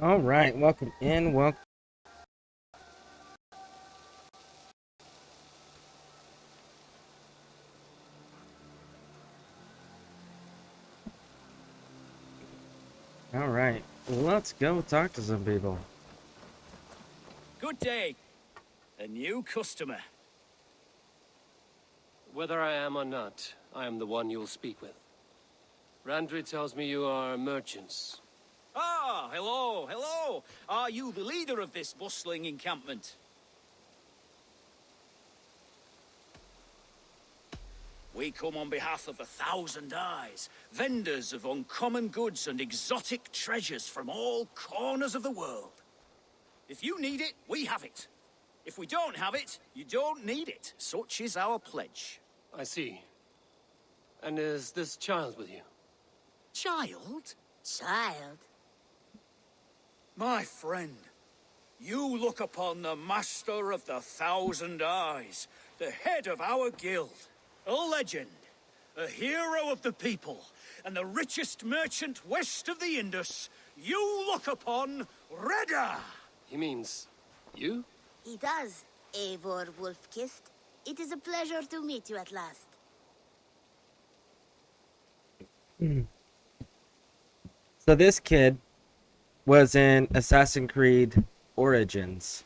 All right, welcome in. Welcome. All right, let's go talk to some people. Good day. A new customer. Whether I am or not, I am the one you'll speak with. Randri tells me you are merchants. Ah, hello, hello. Are you the leader of this bustling encampment? We come on behalf of 1,000 Eyes, vendors of uncommon goods and exotic treasures from all corners of the world. If you need it, we have it. If we don't have it, you don't need it. Such is our pledge. I see. And is this child with you? Child? Child? My friend, you look upon the master of the 1,000 Eyes, the head of our guild, a legend, a hero of the people, and the richest merchant west of the Indus. You look upon Reda! He means... you? He does, Eivor Wolf-Kissed. It is a pleasure to meet you at last. So this kid was in Assassin's Creed Origins,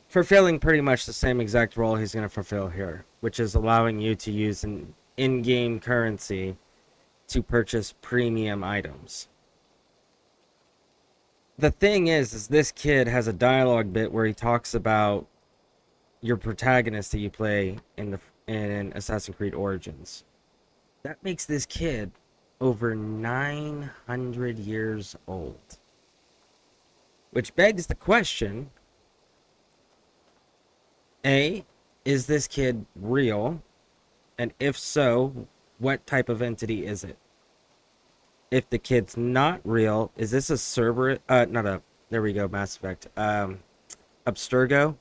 fulfilling pretty much the same exact role he's going to fulfill here, which is allowing you to use an in-game currency to purchase premium items. The thing is this kid has a dialogue bit where he talks about your protagonist that you play in Assassin's Creed Origins. That makes this kid over 900 years old. Which begs the question, A, is this kid real? And if so, what type of entity is it? If the kid's not real, is this a Cerberus? There we go, Mass Effect. Abstergo?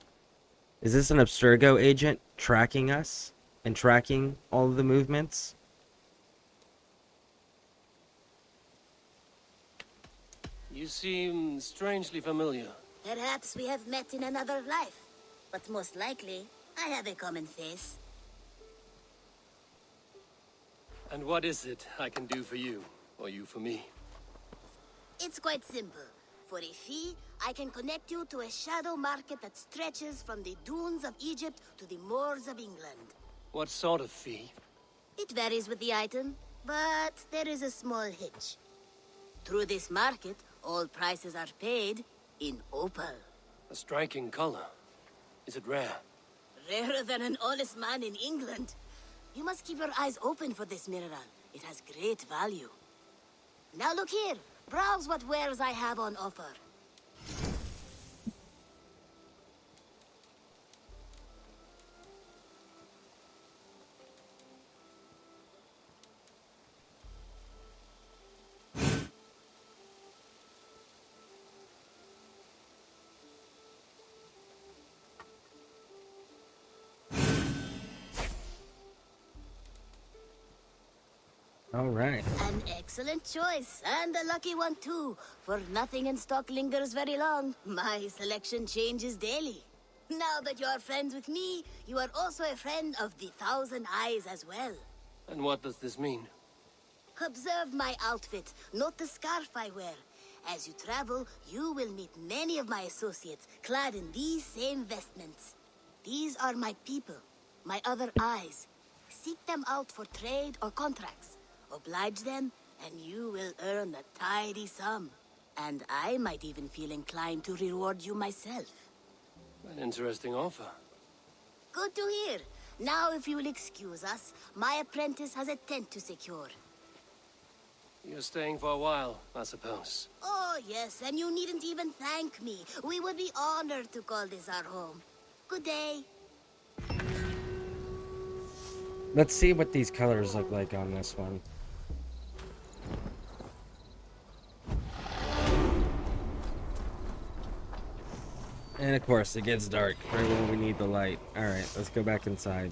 Is this an Abstergo agent tracking us and tracking all of the movements? You seem strangely familiar. Perhaps we have met in another life. But most likely, I have a common face. And what is it I can do for you? Or you for me? It's quite simple. For a fee, I can connect you to a shadow market that stretches from the dunes of Egypt to the moors of England. What sort of fee? It varies with the item, but there is a small hitch. Through this market, all prices are paid in opal. A striking color. Is it rare? Rarer than an honest man in England. You must keep your eyes open for this mineral. It has great value. Now look here. Browse what wares I have on offer. All right. An excellent choice, and a lucky one too, for nothing in stock lingers very long. My selection changes daily. Now that you are friends with me, you are also a friend of the 1,000 Eyes as well. And what does this mean? Observe my outfit, note the scarf I wear. As you travel, you will meet many of my associates, clad in these same vestments. These are my people, my other eyes. Seek them out for trade or contracts. Oblige them, and you will earn a tidy sum. And I might even feel inclined to reward you myself. An interesting offer. Good to hear. Now, if you will excuse us, my apprentice has a tent to secure. You're staying for a while, I suppose. Oh, yes, and you needn't even thank me. We would be honored to call this our home. Good day. Let's see what these colors look like on this one. And of course, it gets dark right when we need the light. Alright, let's go back inside.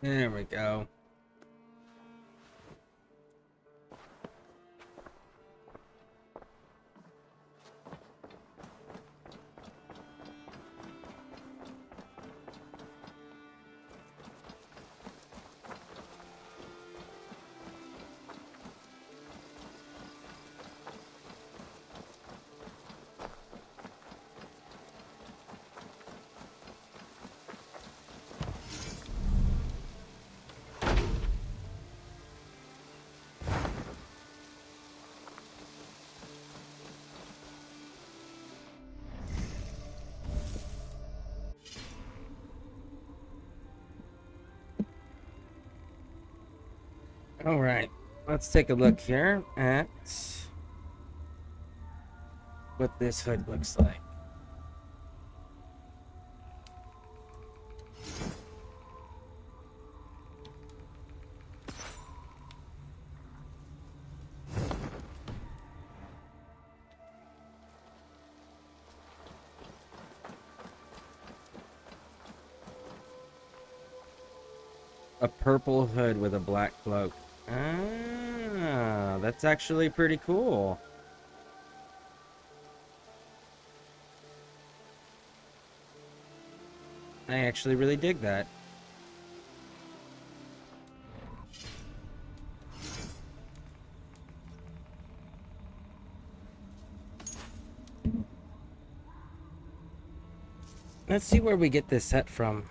There we go. All right, let's take a look here at what this hood looks like. A purple hood with a black cloak. Ah, that's actually pretty cool. I actually really dig that. Let's see where we get this set from.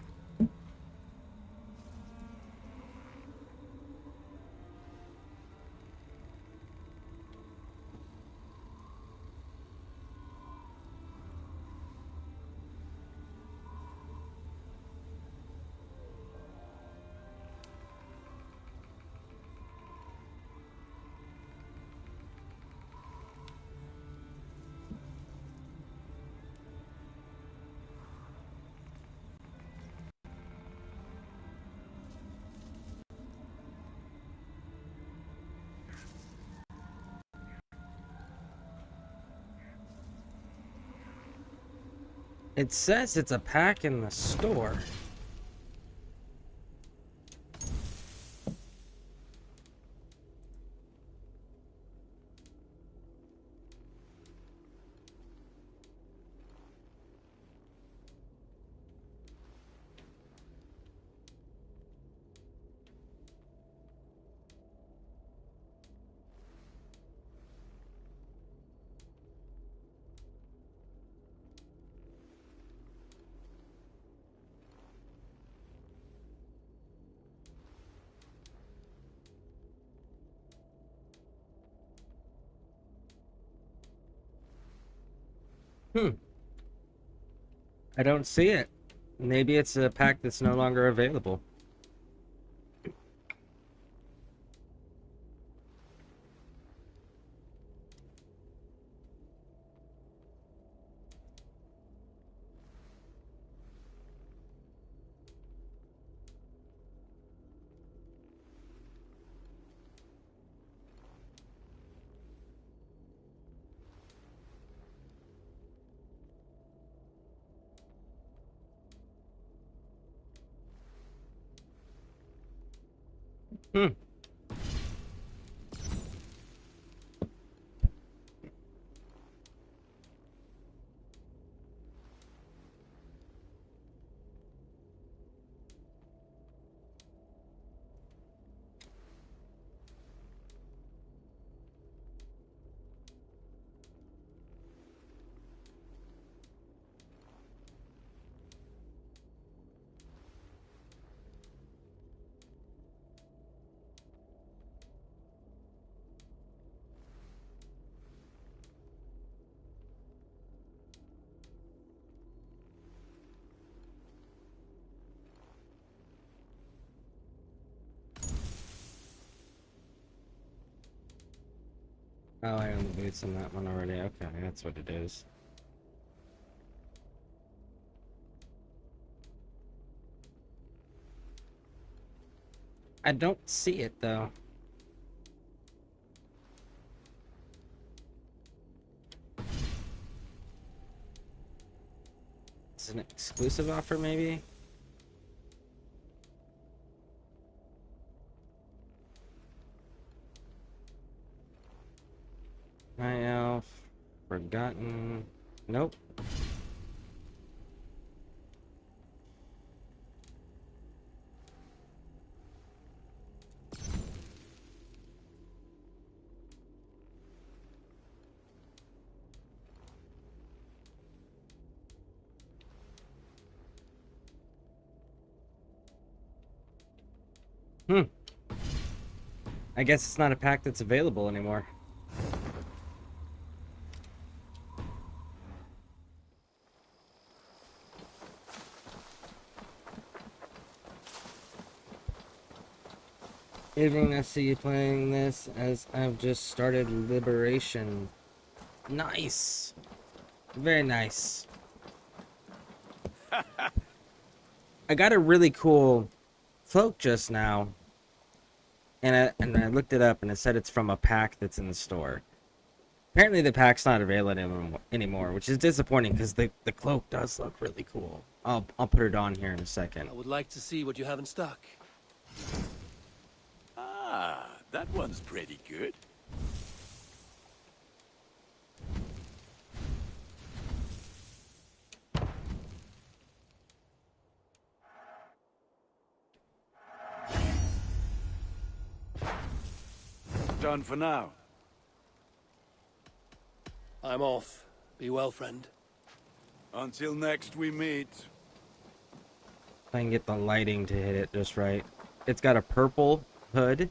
It says it's a pack in the store. Hmm. I don't see it. Maybe it's a pack that's no longer available. Hmm. Oh, I own the boots on that one already. Okay, that's what it is. I don't see it though. It's an exclusive offer, maybe? Forgotten. Nope. Hmm. I guess it's not a pack that's available anymore. Evening, I see you playing this as I've just started Liberation. Nice. Very nice. I got a really cool cloak just now, and I looked it up, and it said it's from a pack that's in the store. Apparently, the pack's not available anymore, which is disappointing because the cloak does look really cool. I'll put it on here in a second. I would like to see what you have in stock. Ah, that one's pretty good. Done for now. I'm off. Be well, friend. Until next we meet. If I can get the lighting to hit it just right. It's got a purple hood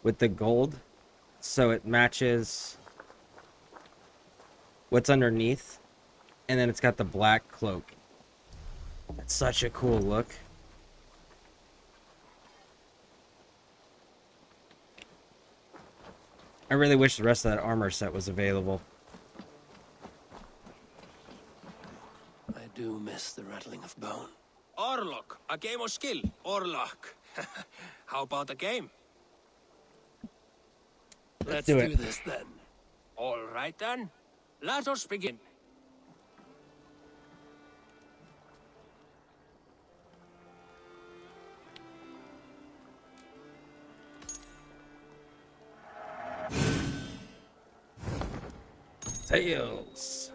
with the gold, so it matches what's underneath, and then it's got the black cloak. That's such a cool look. I really wish the rest of that armor set was available. I do miss the rattling of bone. Orlok, a game of skill. Orlok. How about a game? Let's do do it. this then. All right then. Let us begin. Tails.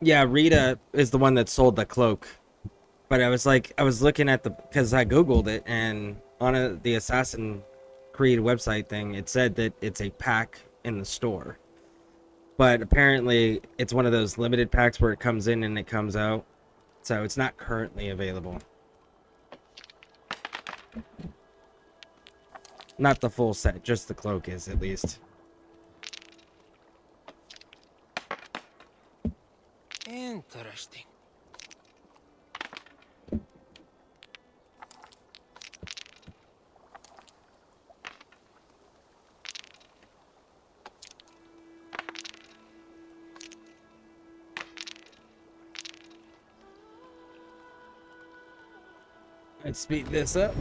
Yeah, Rita is the one that sold the cloak. But I was looking at because I Googled it, and on the Assassin's Creed website thing, it said that it's a pack in the store. But apparently, it's one of those limited packs where it comes in and it comes out. So it's not currently available. Not the full set, just the cloak is, at least. Interesting. Let's speed this up.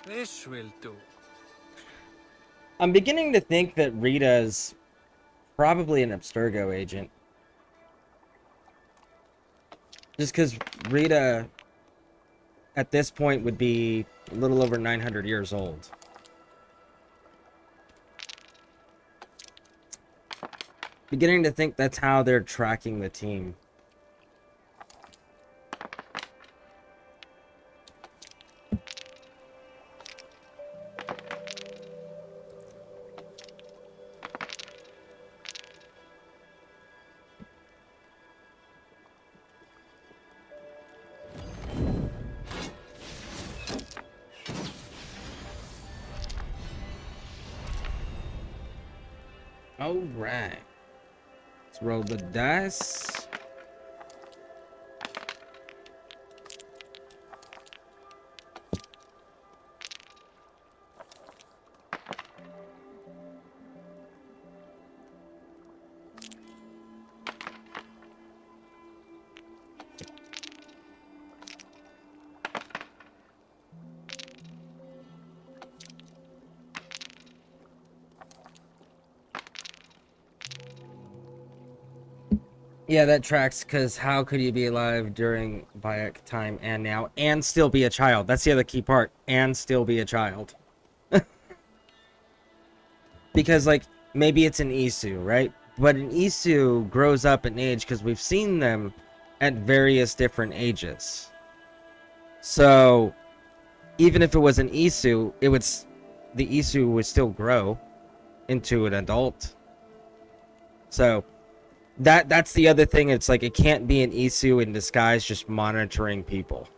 This will do. I'm beginning to think that Rita's probably an Abstergo agent. Just because Rita, at this point, would be a little over 900 years old. Beginning to think that's how they're tracking the team. All right. Let's roll the dice. Yeah, that tracks, because how could you be alive during Bayek time and now and still be a child? That's the other key part. And still be a child. Because, like, maybe it's an Isu, right? But an Isu grows up in age because we've seen them at various different ages. So, even if it was an Isu, the Isu would still grow into an adult. So, that's the other thing. It's like it can't be an Isu in disguise just monitoring people.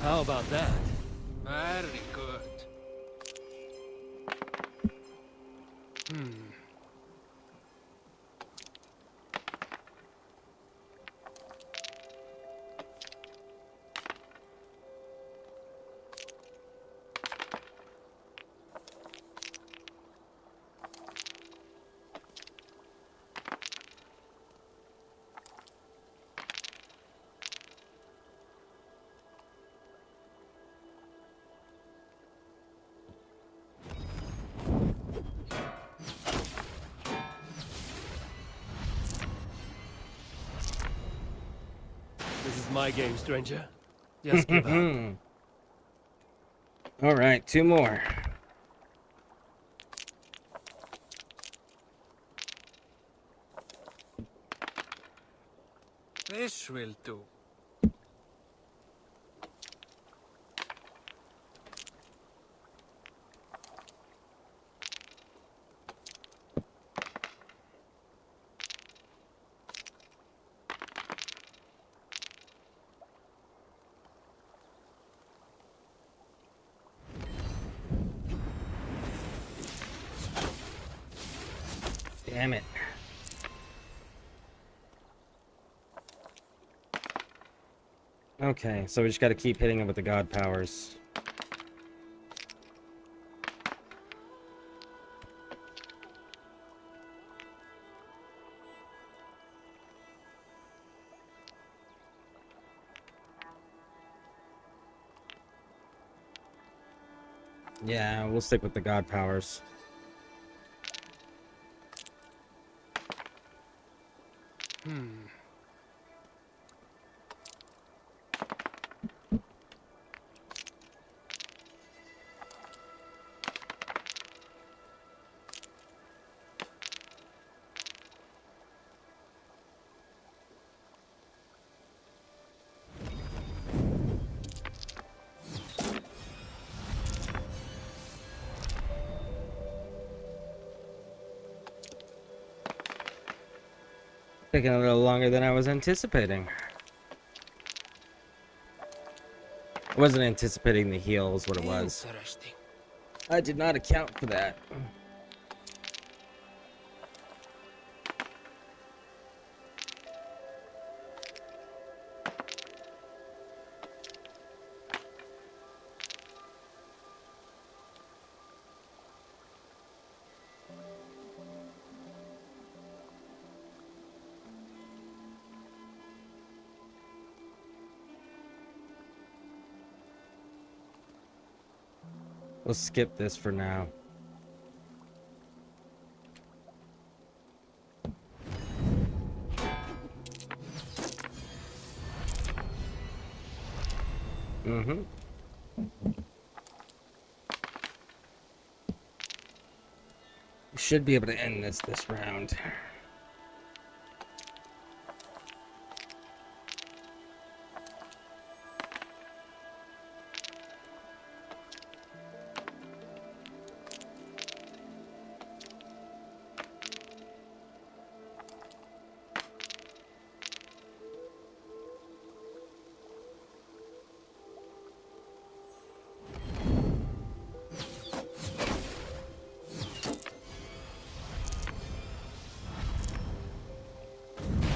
How about that? Very good. This is my game, stranger. Just give up. All right, 2 more. This will do. Damn it. Okay, so we just got to keep hitting him with the god powers. Yeah, we'll stick with the god powers. Taking a little longer than I was anticipating. I wasn't anticipating the heal is what it was. Interesting. I did not account for that. We'll skip this for now. Mm-hmm. We should be able to end this round.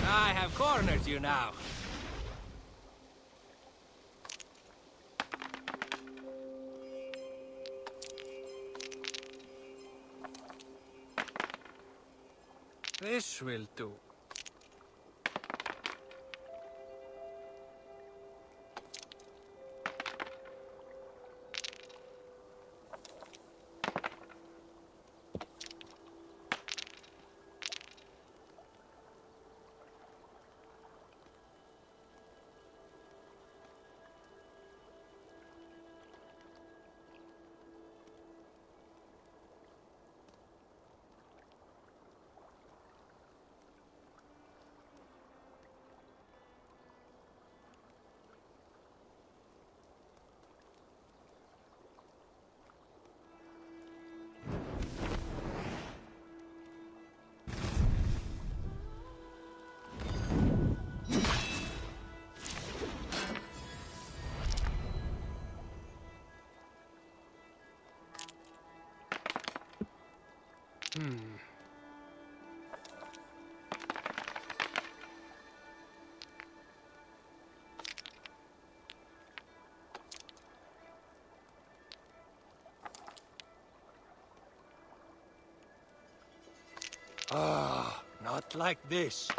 I have cornered you now. This will do. Ah, not like this.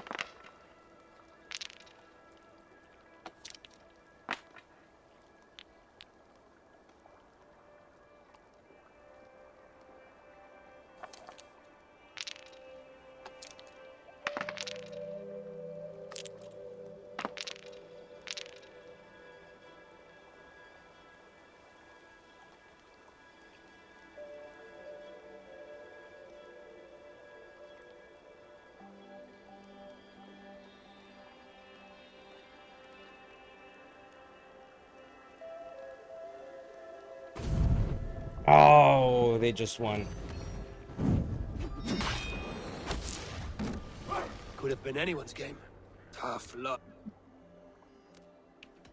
Oh, they just won. Could have been anyone's game. Tough luck.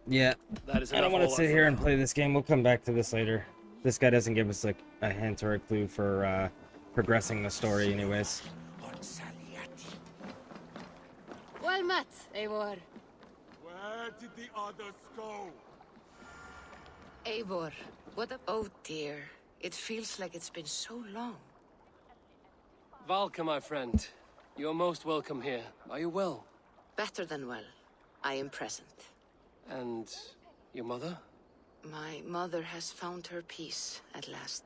Yeah, That is I don't enough want to all sit for here and now. play this game. We'll come back to this later. This guy doesn't give us like a hint or a clue for progressing the story anyways. Well met, Eivor. Where did the others go? Eivor, what a... Oh dear. It feels like it's been so long. Valka, my friend. You're most welcome here. Are you well? Better than well. I am present. And your mother? My mother has found her peace at last.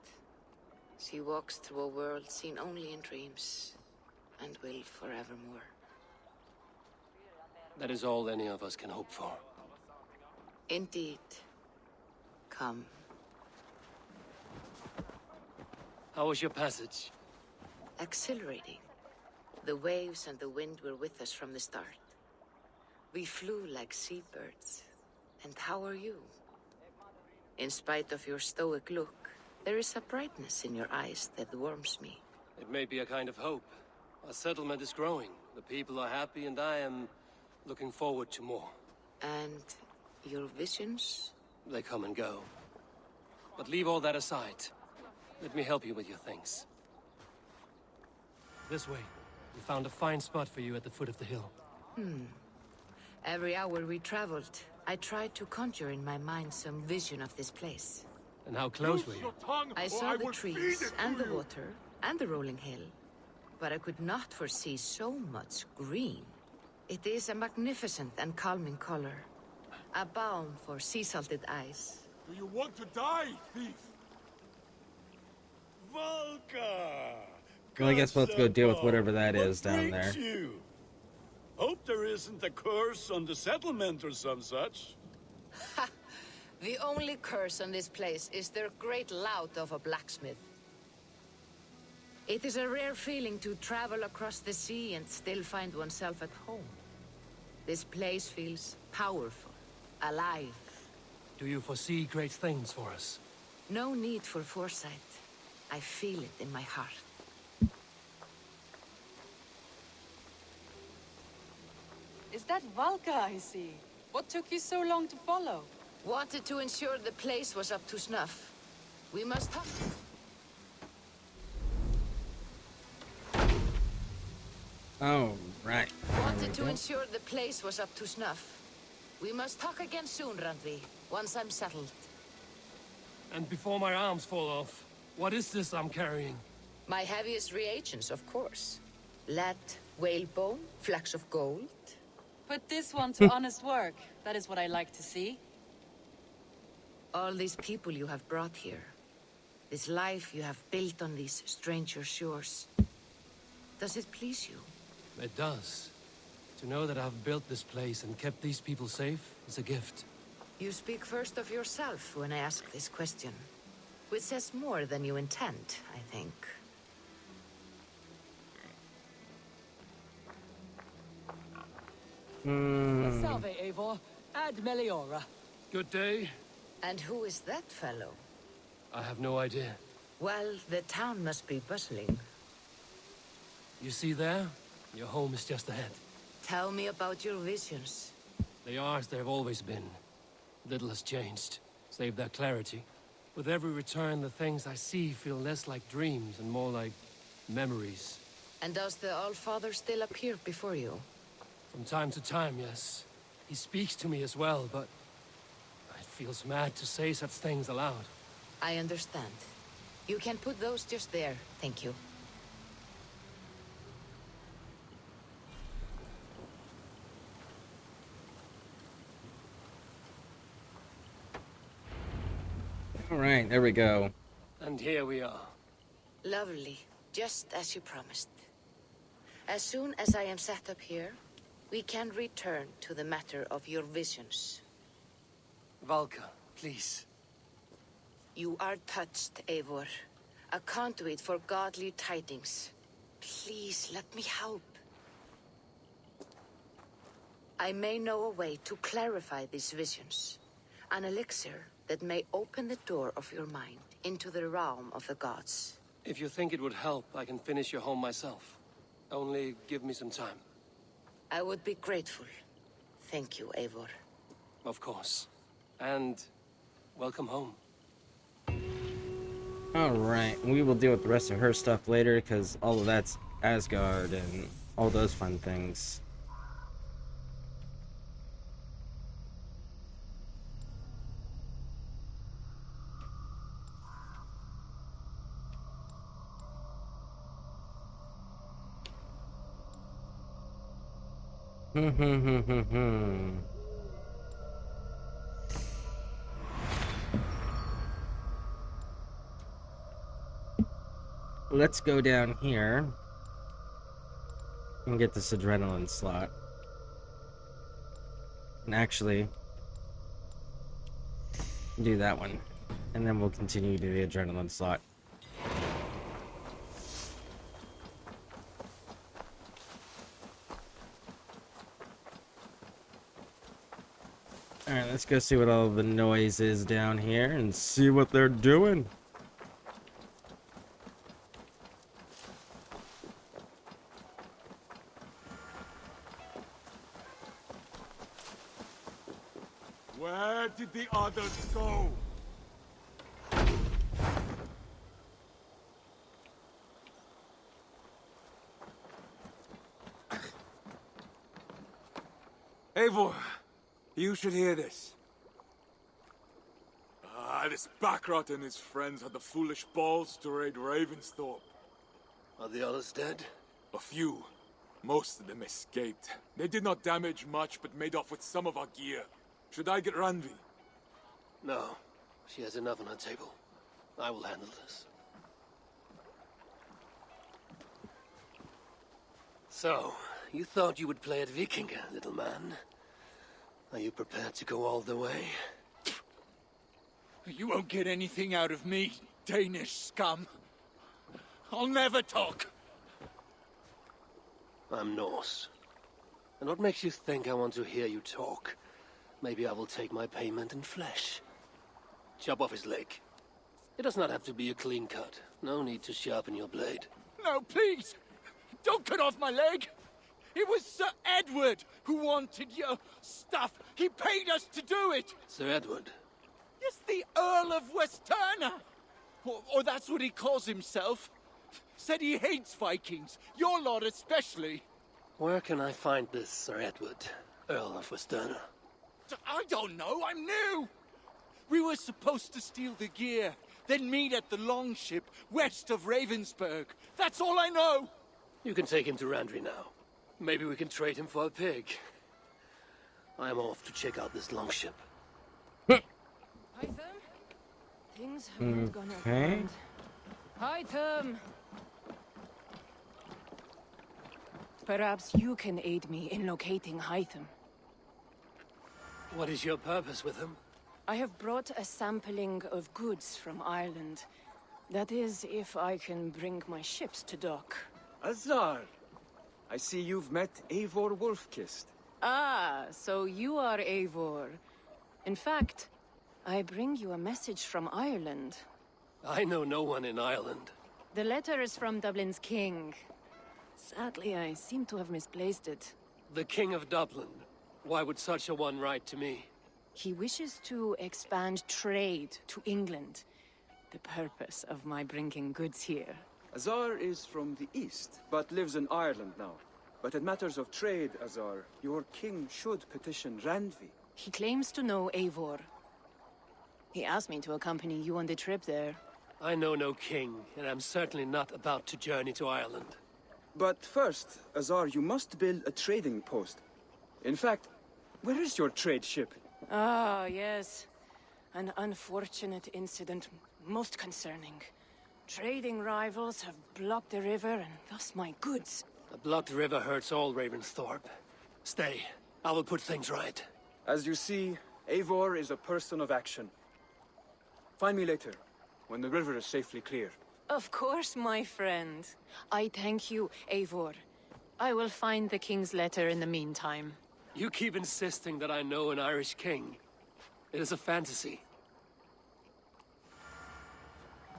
She walks through a world seen only in dreams, and will forevermore. That is all any of us can hope for. Indeed. Come. How was your passage? Exhilarating. The waves and the wind were with us from the start. We flew like seabirds. And how are you? In spite of your stoic look, there is a brightness in your eyes that warms me. It may be a kind of hope. Our settlement is growing. The people are happy and I am looking forward to more. And your visions? They come and go. But leave all that aside. Let me help you with your things. This way. We found a fine spot for you at the foot of the hill. Every hour we traveled, I tried to conjure in my mind some vision of this place. And how close were you? I saw the trees and the water and the rolling hill, but I could not foresee so much green. It is a magnificent and calming color, a balm for sea-salted eyes. Do you want to die, thief? Valka! Well, I guess we'll have to go deal with whatever that is down there. You? Hope there isn't a curse on the settlement or some such. The only curse on this place is their great lout of a blacksmith. It is a rare feeling to travel across the sea and still find oneself at home. This place feels powerful, alive. Do you foresee great things for us? No need for foresight. I feel it in my heart. Is that Valka I see? What took you so long to follow? Wanted to ensure the place was up to snuff. We must talk. Oh, right. Wanted to ensure the place was up to snuff. We must talk again soon, Randvi, once I'm settled. And before my arms fall off, what is this I'm carrying? My heaviest reagents, of course. Lead, whalebone, flecks of gold. Put this one to honest work. That is what I like to see. All these people you have brought here. This life you have built on these stranger shores. Does it please you? It does. To know that I've built this place and kept these people safe is a gift. You speak first of yourself when I ask this question. Which says more than you intend, I think. Salve, Eivor. Ad Meliora. Good day. And who is that fellow? I have no idea. Well, the town must be bustling. You see there? Your home is just ahead. Tell me about your visions. They are as they've always been. Little has changed, save their clarity. With every return, the things I see feel less like dreams and more like Memories. And does the Allfather still appear before you? From time to time, yes. He speaks to me as well, but it feels mad to say such things aloud. I understand. You can put those just there, thank you. All right, there we go. And here we are. Lovely, just as you promised. As soon as I am set up here, we can return to the matter of your visions. Valka, please. You are touched, Eivor. A conduit for godly tidings. Please, let me help. I may know a way to clarify these visions. An elixir that may open the door of your mind into the realm of the gods. If you think it would help, I can finish your home myself. Only give me some time. I would be grateful. Thank you, Eivor. Of course. And welcome home. All right, we will deal with the rest of her stuff later because all of that's Asgard and all those fun things. Let's go down here and get this adrenaline slot. And actually do that one. And then we'll continue to the adrenaline slot. Alright, let's go see what all the noise is down here and see what they're doing. Where did the others go? Eivor, you should hear this. This Backrot and his friends had the foolish balls to raid Ravensthorpe. Are the others dead? A few. Most of them escaped. They did not damage much, but made off with some of our gear. Should I get Randvi? No. She has enough on her table. I will handle this. So, you thought you would play at Vikinga, little man? Are you prepared to go all the way? You won't get anything out of me, Danish scum. I'll never talk. I'm Norse. And what makes you think I want to hear you talk? Maybe I will take my payment in flesh. Chop off his leg. It does not have to be a clean cut. No need to sharpen your blade. No, please! Don't cut off my leg! It was Sir Edward who wanted your stuff. He paid us to do it! Sir Edward? Yes, the Earl of Westerna! Or that's what he calls himself. Said he hates Vikings, your lot especially. Where can I find this Sir Edward, Earl of Westerna? I don't know, I'm new! We were supposed to steal the gear, then meet at the longship west of Ravensburg. That's all I know! You can take him to Randvi now. Maybe we can trade him for a pig. I am off to check out this longship. Hytham? Things have not gone as planned. Hytham! Perhaps you can aid me in locating Hytham. What is your purpose with him? I have brought a sampling of goods from Ireland. That is, if I can bring my ships to dock. Azar, I see you've met Eivor Wolfkist. Ah, so you are Eivor. In fact, I bring you a message from Ireland. I know no one in Ireland. The letter is from Dublin's king. Sadly, I seem to have misplaced it. The King of Dublin. Why would such a one write to me? He wishes to expand trade to England. The purpose of my bringing goods here. Azar is from the east, but lives in Ireland now. But in matters of trade, Azar, your king should petition Randvi. He claims to know Eivor. He asked me to accompany you on the trip there. I know no king, and I'm certainly not about to journey to Ireland. But first, Azar, you must build a trading post. In fact, where is your trade ship? Ah, yes. An unfortunate incident, most concerning. Trading rivals have blocked the river and thus my goods. A blocked river hurts all Ravensthorpe. Stay. I will put things right. As you see, Eivor is a person of action. Find me later, when the river is safely clear. Of course, my friend. I thank you, Eivor. I will find the king's letter in the meantime. You keep insisting that I know an Irish king. It is a fantasy.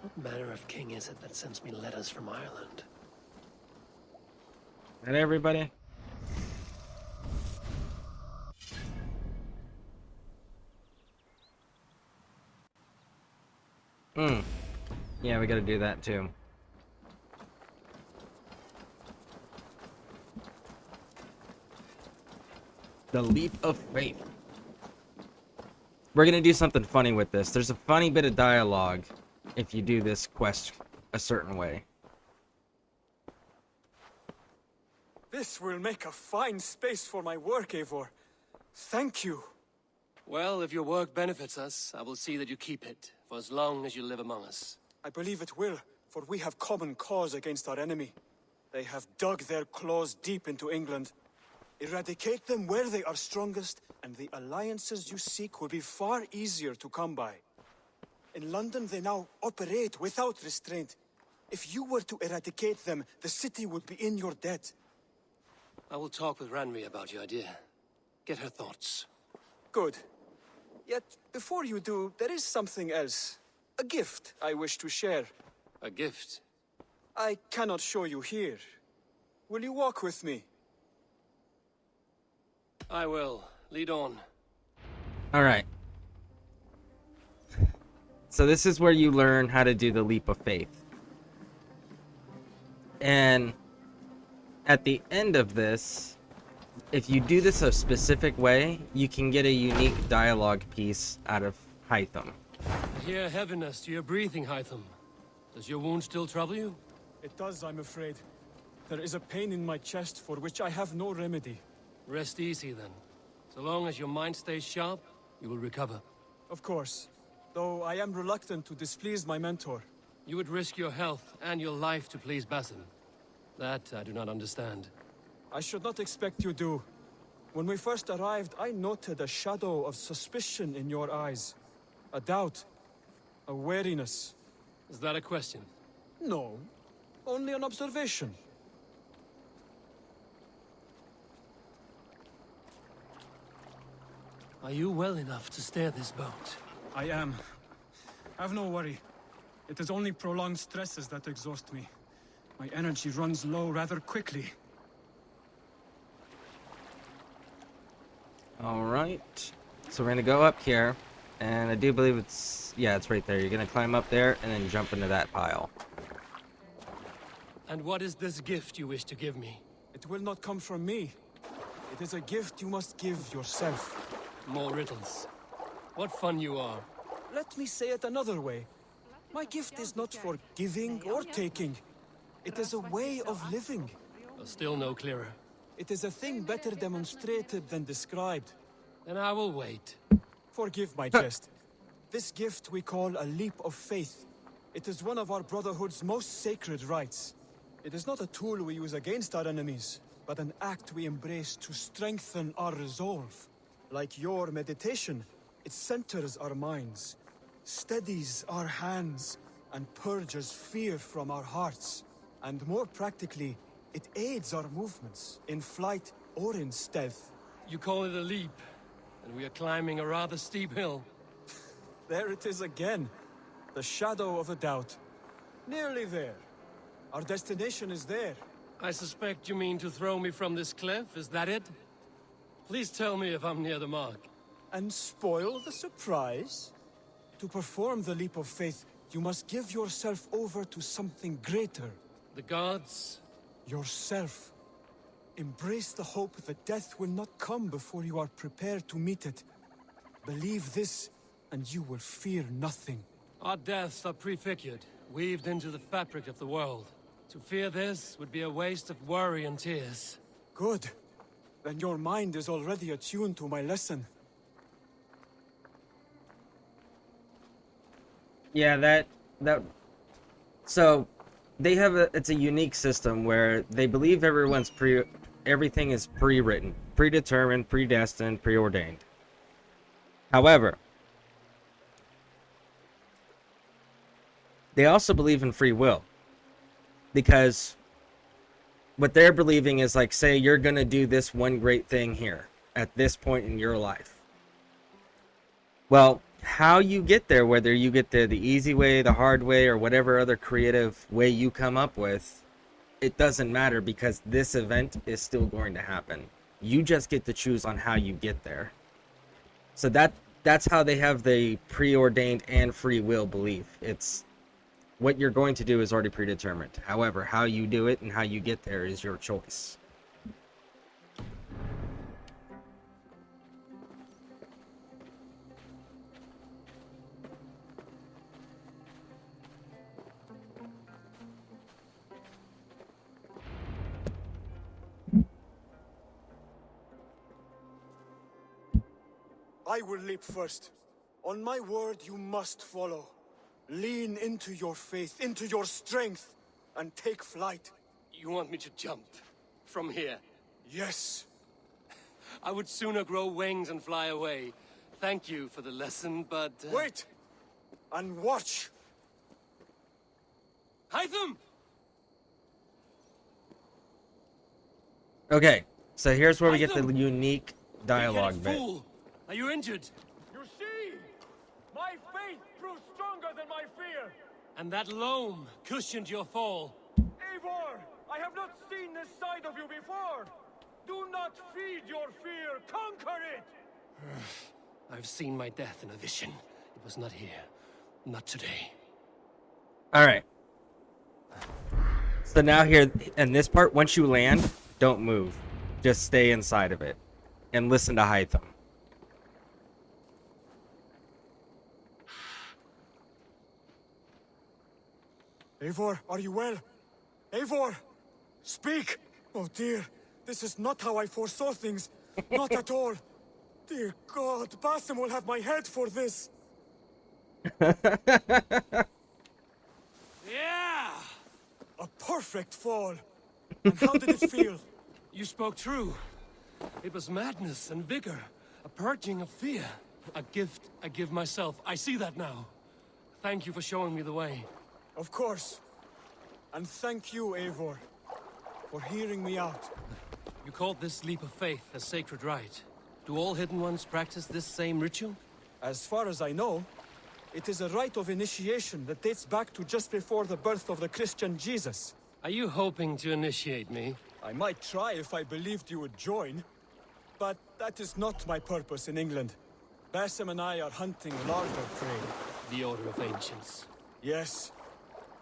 What manner of king is it that sends me letters from Ireland? And everybody. Yeah, we gotta do that too. The leap of faith. We're gonna do something funny with this. There's a funny bit of dialogue if you do this quest a certain way. This will make a fine space for my work, Eivor. Thank you. Well, if your work benefits us, I will see that you keep it, for as long as you live among us. I believe it will, for we have common cause against our enemy. They have dug their claws deep into England. Eradicate them where they are strongest, and the alliances you seek will be far easier to come by. In London, they now operate without restraint. If you were to eradicate them, the city would be in your debt. I will talk with Ranvi about your idea. Get her thoughts. Good. Yet, before you do, there is something else. A gift I wish to share. A gift? I cannot show you here. Will you walk with me? I will. Lead on. Alright. So this is where you learn how to do the leap of faith. And at the end of this, if you do this a specific way, you can get a unique dialogue piece out of Hytham. I hear heaviness to your breathing, Hytham. Does your wound still trouble you? It does, I'm afraid. There is a pain in my chest for which I have no remedy. Rest easy, then. So long as your mind stays sharp, you will recover. Of course. Though I am reluctant to displease my mentor. You would risk your health and your life to please Basim. That I do not understand. I should not expect you do. When we first arrived, I noted a shadow of suspicion in your eyes. A doubt. A wariness. Is that a question? No. Only an observation. Are you well enough to steer this boat? I am. Have no worry. It is only prolonged stresses that exhaust me. My energy runs low rather quickly. Alright. So we're gonna go up here. And I do believe it's... yeah, it's right there. You're gonna climb up there and then jump into that pile. And what is this gift you wish to give me? It will not come from me. It is a gift you must give yourself. More riddles. What fun you are. Let me say it another way. My gift is not for giving or taking. It is a way of living. Still no clearer. It is a thing better demonstrated than described. Then I will wait. Forgive my jest. This gift we call a leap of faith. It is one of our Brotherhood's most sacred rites. It is not a tool we use against our enemies, but an act we embrace to strengthen our resolve. Like your meditation, it centers our minds, steadies our hands, and purges fear from our hearts. And more practically, it aids our movements, in flight or in stealth. You call it a leap, and we are climbing a rather steep hill. There it is again, the shadow of a doubt. Nearly there. Our destination is there. I suspect you mean to throw me from this cliff, is that it? Please tell me if I'm near the mark. And spoil the surprise? To perform the leap of faith, You must give yourself over to something greater. The gods? Yourself. Embrace the hope that death will not come before you are prepared to meet it. Believe this, and you will fear nothing. Our deaths are prefigured, weaved into the fabric of the world. To fear this would be a waste of worry and tears. Good. Then your mind is already attuned to my lesson. Yeah, that so they have it's a unique system where they believe everything is pre-written, predetermined, predestined, preordained. However, they also believe in free will, because what they're believing is, like, say you're going to do this one great thing here at this point in your life. Well, how you get there, whether you get there the easy way, the hard way, or whatever other creative way you come up with, it doesn't matter, because this event is still going to happen. You just get to choose on how you get there. So that's how they have the preordained and free will belief. It's what you're going to do is already predetermined. However, how you do it and how you get there is your choice. I will leap first. On my word, you must follow. Lean into your faith, into your strength, and take flight. You want me to jump? From here? Yes. I would sooner grow wings and fly away. Thank you for the lesson, but... Wait! And watch! Hytham! Okay, so here's where we get the Hytham! unique dialogue bit. Fool! Are you injured? You see? My faith proved stronger than my fear. And that loam cushioned your fall. Eivor, I have not seen this side of you before. Do not feed your fear, conquer it! I've seen my death in a vision. It was not here. Not today. Alright. So now here, in this part, once you land, don't move. Just stay inside of it. And listen to Hytham. Eivor, are you well? Eivor! Speak! Oh dear, this is not how I foresaw things. Not at all. Dear God, Basim will have my head for this. Yeah! A perfect fall. And how did it feel? You spoke true. It was madness and vigor. A purging of fear. A gift I give myself. I see that now. Thank you for showing me the way. Of course. And thank you, Eivor, for hearing me out. You called this leap of faith a sacred rite. Do all Hidden Ones practice this same ritual? As far as I know, it is a rite of initiation that dates back to just before the birth of the Christian Jesus. Are you hoping to initiate me? I might try if I believed you would join, but that is not my purpose in England. Basim and I are hunting larger prey. The Order of Ancients. Yes.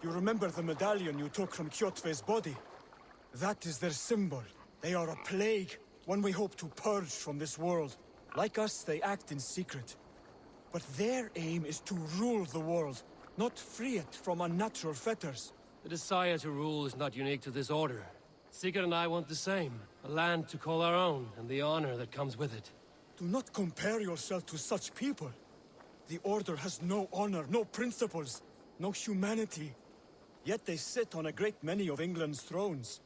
You remember the medallion you took from Kjotve's body? That is their symbol. They are a plague, one we hope to purge from this world. Like us, they act in secret. But their aim is to rule the world, not free it from unnatural fetters. The desire to rule is not unique to this order. Sigurd and I want the same. A land to call our own, and the honor that comes with it. Do not compare yourself to such people. The Order has no honor, no principles, no humanity. Yet they sit on a great many of England's thrones.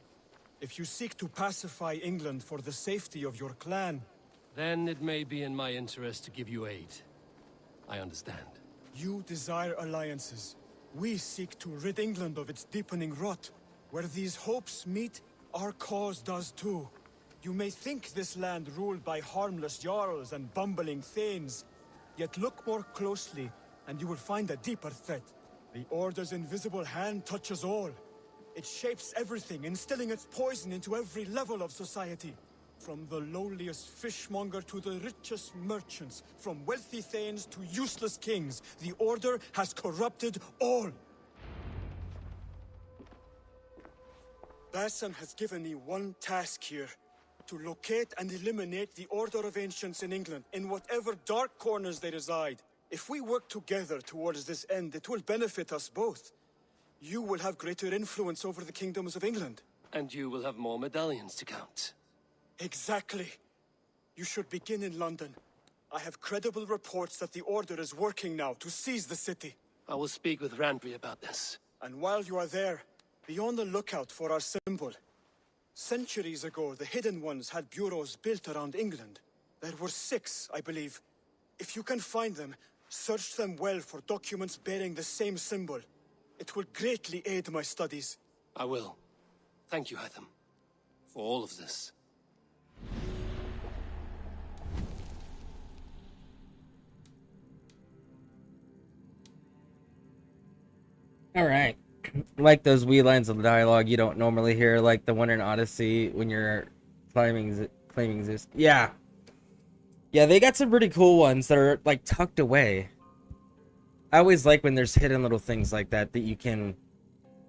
If you seek to pacify England for the safety of your clan... Then it may be in my interest to give you aid. I understand. You desire alliances. We seek to rid England of its deepening rot. Where these hopes meet, our cause does too. You may think this land ruled by harmless jarls and bumbling thanes. Yet look more closely, and you will find a deeper threat. The Order's invisible hand touches all. It shapes everything, instilling its poison into every level of society. From the lowliest fishmonger to the richest merchants, from wealthy thanes to useless kings, the Order has corrupted all. Basim has given me one task here. To locate and eliminate the Order of Ancients in England, in whatever dark corners they reside. If we work together towards this end, it will benefit us both. You will have greater influence over the kingdoms of England. And you will have more medallions to count. Exactly. You should begin in London. I have credible reports that the Order is working now to seize the city. I will speak with Randry about this. And while you are there, be on the lookout for our symbol. Centuries ago, the Hidden Ones had bureaus built around England. There were 6, I believe. If you can find them, search them well for documents bearing the same symbol. It will greatly aid my studies. I will. Thank you, Hytham, for all of this. All right. Like those wee lines of dialogue you don't normally hear, like the one in Odyssey when you're claiming Zeus. Yeah. Yeah, they got some pretty cool ones that are, like, tucked away. I always like when there's hidden little things like that you can,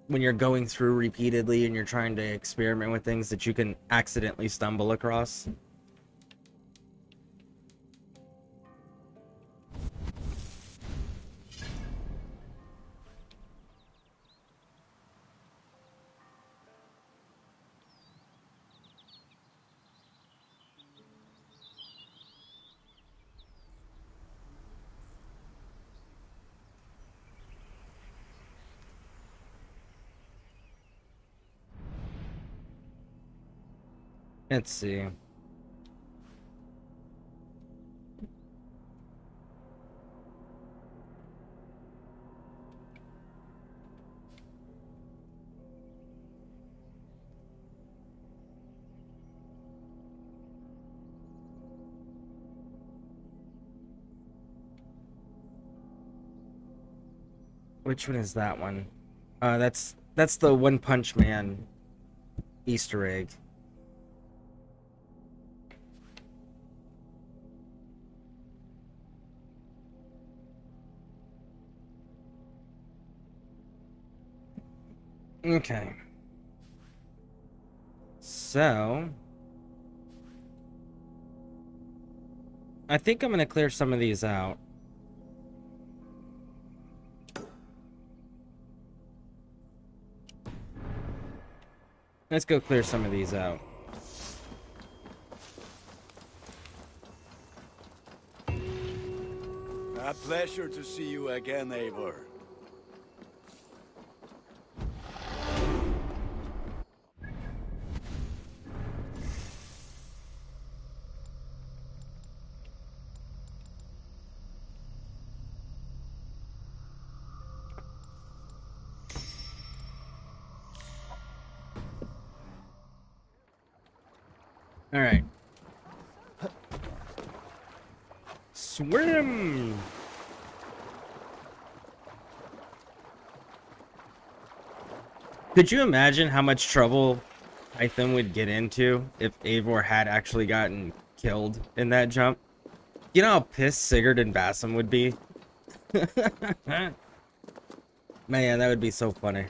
when you're going through repeatedly and you're trying to experiment with things, that you can accidentally stumble across. Let's see. Which one is that one? That's the One Punch Man Easter egg. Okay. So, I think I'm gonna clear some of these out. Let's go clear some of these out. A pleasure to see you again, Eivor. All right. Swim. Could you imagine how much trouble Hytham would get into if Eivor had actually gotten killed in that jump? You know how pissed Sigurd and Basim would be? Man, that would be so funny.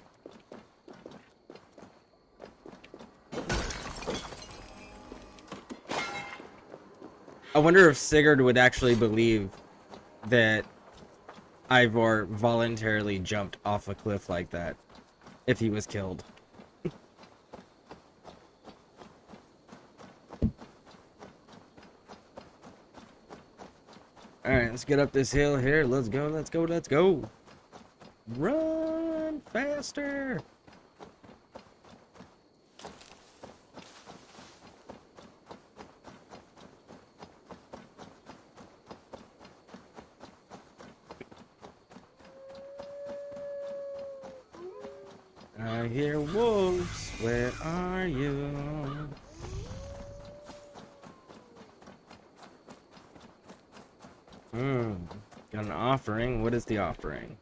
I wonder if Sigurd would actually believe that Eivor voluntarily jumped off a cliff like that if he was killed. Alright, let's get up this hill here. Let's go, let's go, let's go. Run faster. I hear wolves. Where are you? Got an offering. What is the offering?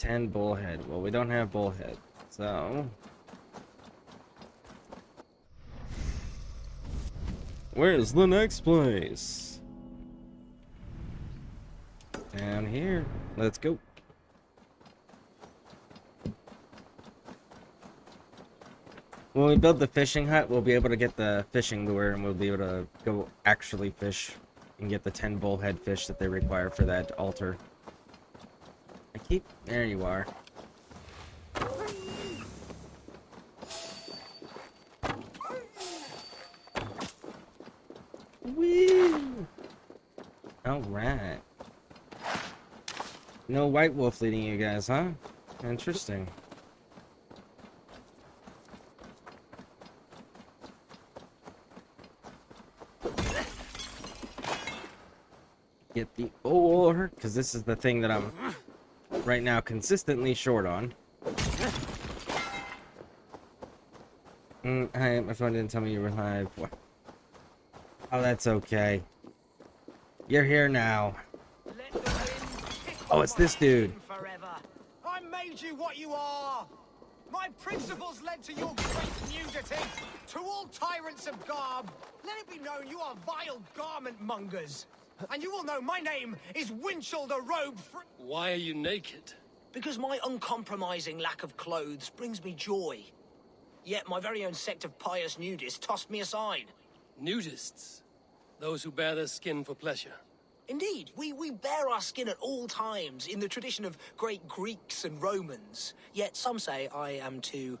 10 bullhead. Well, we don't have bullhead, so... Where's the next place? Down here. Let's go. When we build the fishing hut, we'll be able to get the fishing lure, and we'll be able to go actually fish and get the 10 bullhead fish that they require for that altar. There you are. Woo! Alright. No white wolf leading you guys, huh? Interesting. Get the ore, because this is the thing that I'm right now consistently short on. Hi, my phone didn't tell me you were live. Oh, that's okay. You're here now. Oh, it's this dude. I made you what you are. My principles led to your great nudity. To all tyrants of garb, let it be known you are vile garment mongers. And you will know my name is Winchell the Robe. Why are you naked? Because my uncompromising lack of clothes brings me joy. Yet my very own sect of pious nudists tossed me aside. Nudists? Those who bare their skin for pleasure. Indeed, we bare our skin at all times in the tradition of great Greeks and Romans. Yet some say I am too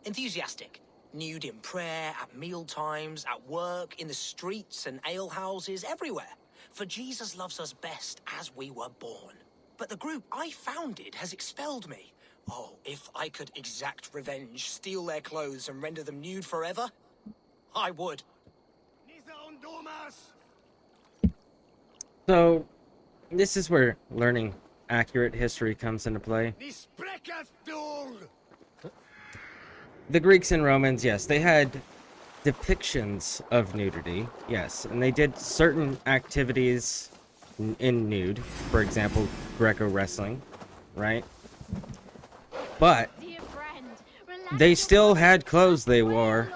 enthusiastic. Nude in prayer, at meal times, at work, in the streets and alehouses, everywhere. For Jesus loves us best as we were born. But the group I founded has expelled me. Oh, if I could exact revenge, steal their clothes and render them nude forever, I would. So, this is where learning accurate history comes into play. The Greeks and Romans, yes, they had depictions of nudity, yes, and they did certain activities in nude, for example, Greco wrestling, right? But they still had clothes they wore.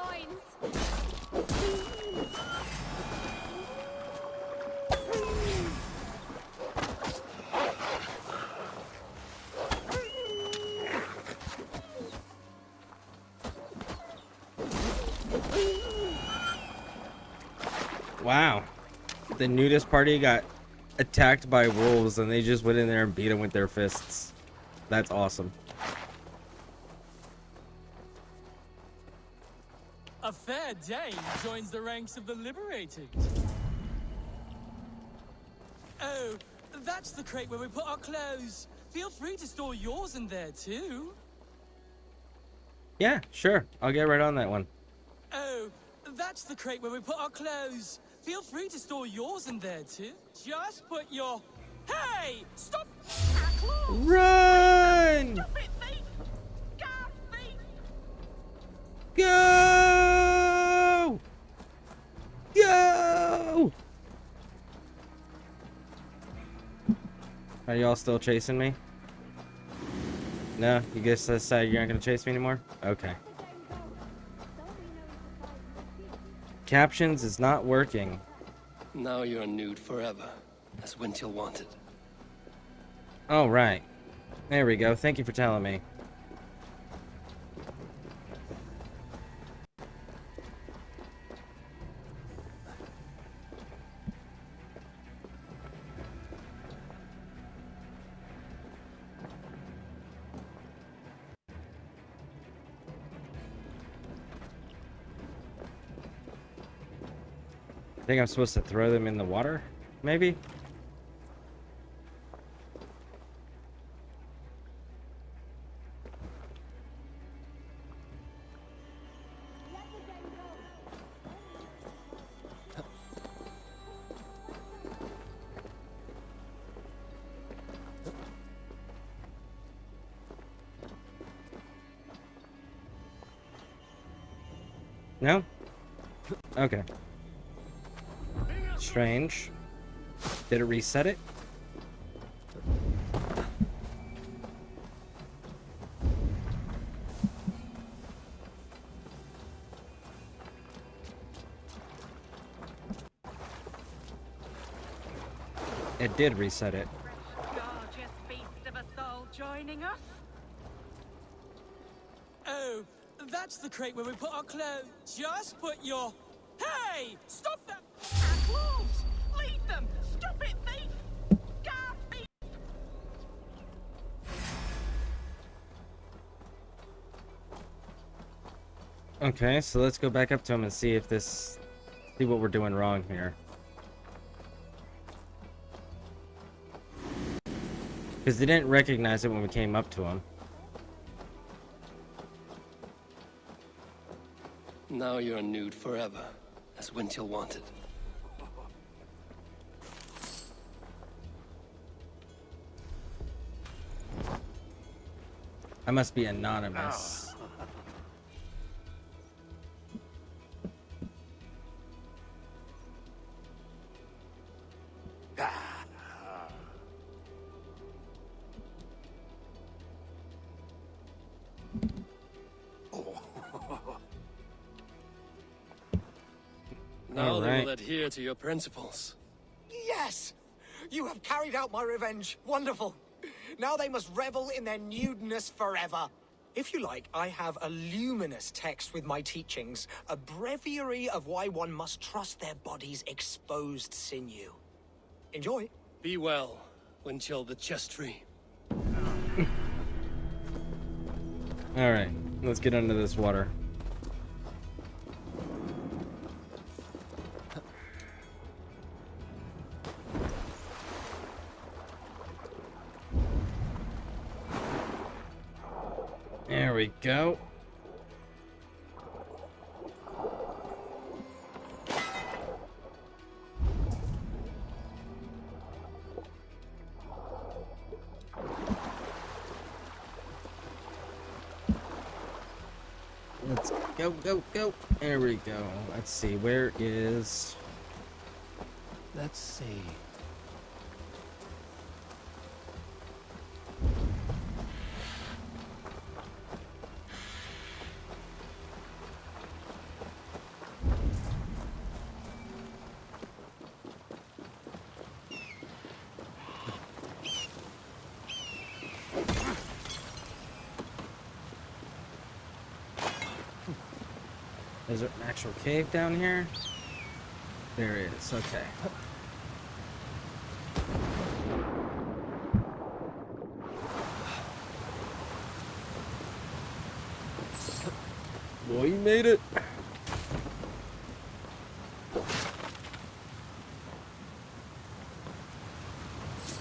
Wow. The nudist party got attacked by wolves and they just went in there and beat them with their fists. That's awesome. A fair dame joins the ranks of the liberated. Oh, that's the crate where we put our clothes. Feel free to store yours in there too. Yeah, sure. I'll get right on that one. Oh, that's the crate where we put our clothes. Feel free to store yours in there too. Just put your... Hey! Stop! Run! Stop it, thief! Go! Go! Are y'all still chasing me? No? You guys decided you aren't gonna chase me anymore? Okay. Captions is not working. Now you're nude forever, as Winchell wanted. Oh, right. There we go. Thank you for telling me. I think I'm supposed to throw them in the water, maybe? No? Okay. Strange. Did it reset it? It did reset it. Gorgeous beast of a soul joining us. Oh, that's the crate where we put our clothes. Just put your... Hey! Stop that! Our clothes! Leave them! Stop it, thief! Guard thief! Okay, so let's go back up to him and see if this... see what we're doing wrong here. Because they didn't recognize it when we came up to him. Now you're nude forever, as Winchell wanted. I must be anonymous. Now they Alright. will adhere to your principles. Yes! You have carried out my revenge. Wonderful. Now they must revel in their nudeness forever. If you like, I have a luminous text with my teachings, a breviary of why one must trust their body's exposed sinew. Enjoy. Be well, Winchell the chest free. Alright, let's get under this water. There we go. Let's go, go, go. There we go. Let's see, where is... Let's see. Is there an actual cave down here? There is, okay. Boy, you made it!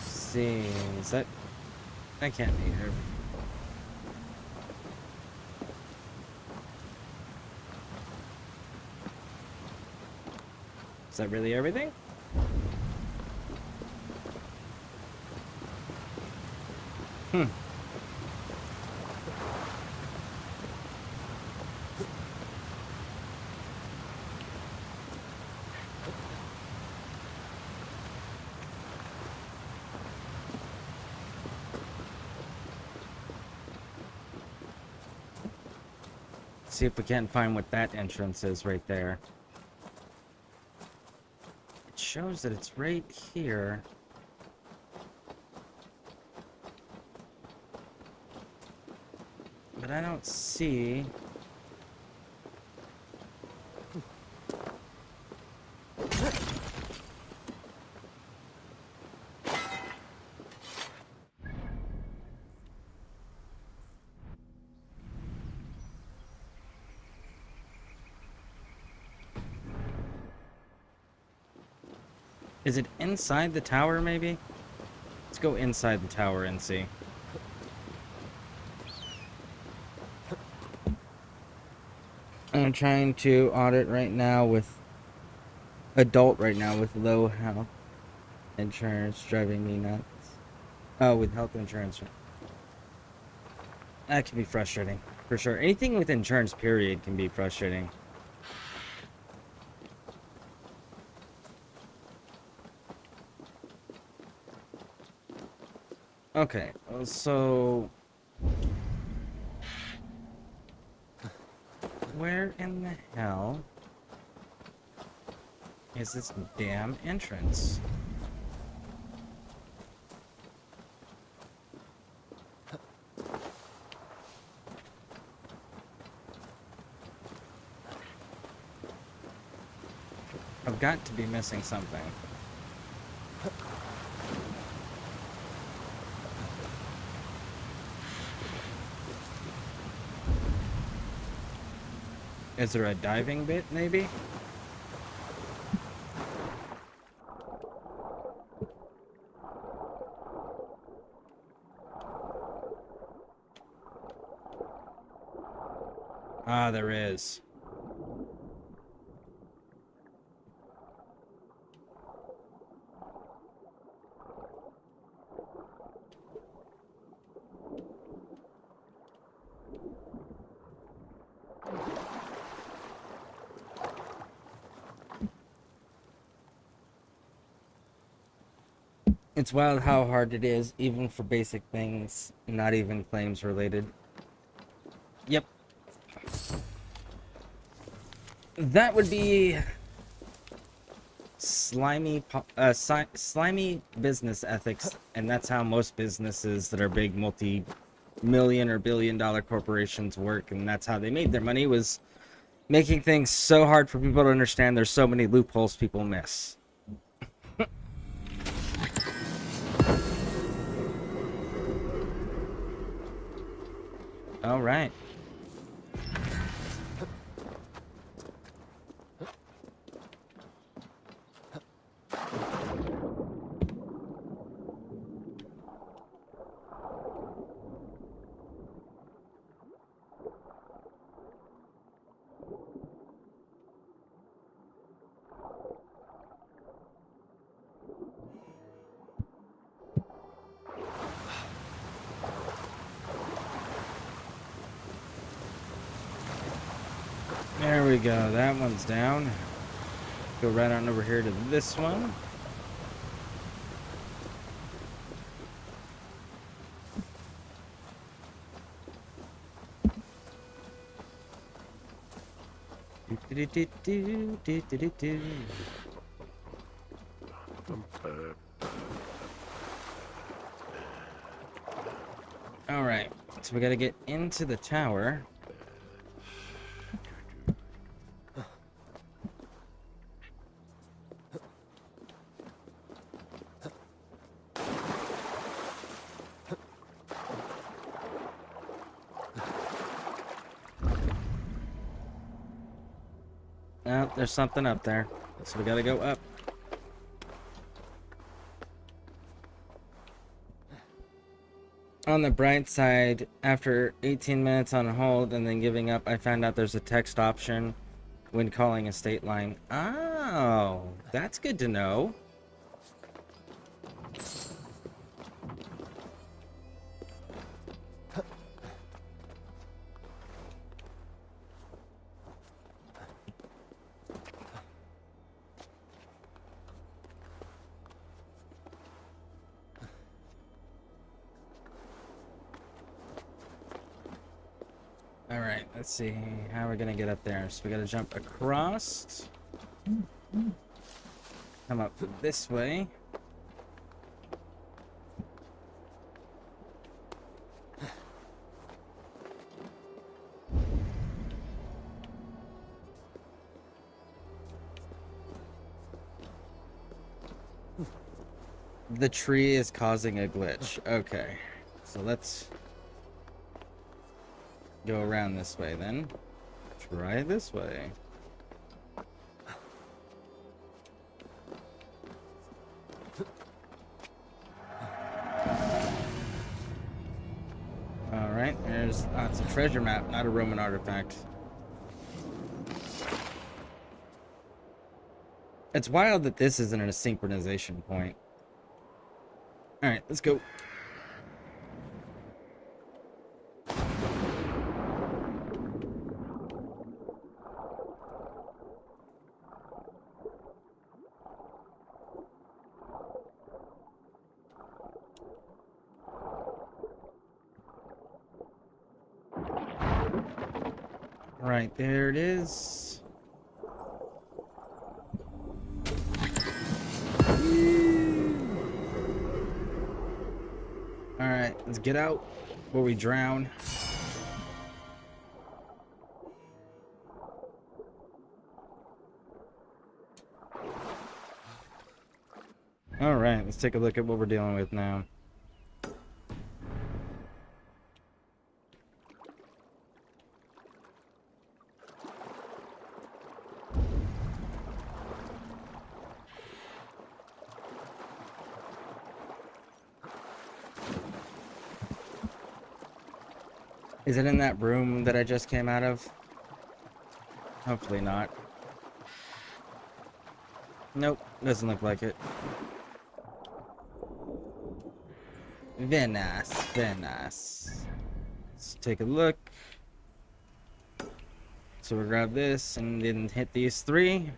See, is that... I can't be here. Is that really everything? Hmm. See if we can't find what that entrance is right there. It shows that it's right here. But I don't see... Is it inside the tower, maybe? Let's go inside the tower and see. I'm trying to audit right now with... adult right now with low health insurance driving me nuts. Oh, with health insurance. That can be frustrating, for sure. Anything with insurance, period, can be frustrating. Okay, so... where in the hell is this damn entrance? I've got to be missing something. Is there a diving bit, maybe? Ah, there is. It's wild how hard it is, even for basic things, not even claims related. Yep. That would be slimy business ethics, and that's how most businesses that are big multi-million or billion-dollar corporations work, and that's how they made their money, was making things so hard for people to understand. There's so many loopholes people miss. All right. There we go. That one's down. Go right on over here to this one. All right. So we got to get into the tower. Oh, there's something up there. So we gotta go up. On the bright side, after 18 minutes on hold and then giving up, I found out there's a text option when calling a state line. Oh, that's good to know. Alright, let's see how we're gonna get up there. So we gotta jump across. Come up this way. The tree is causing a glitch. Okay, so let's go around this way then. Try this way. Alright, there's it's a treasure map, not a Roman artifact. It's wild that this isn't a synchronization point. Alright, let's go. Right, there it is. Alright, let's get out before we drown. Let's take a look at what we're dealing with now. Is it in that room that I just came out of? Hopefully not. Nope, doesn't look like it. Very nice, very nice. Let's take a look. So we'll grab this and then hit these 3.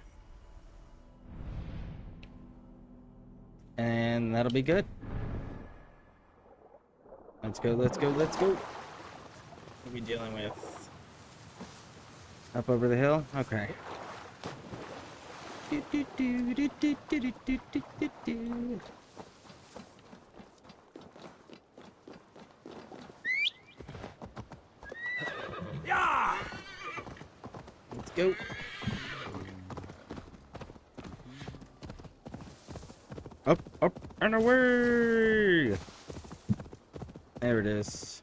And that'll be good. Let's go, let's go, let's go. What are we dealing with? Up over the hill? Okay. Yeah! Let's go. Up, up, and away! There it is.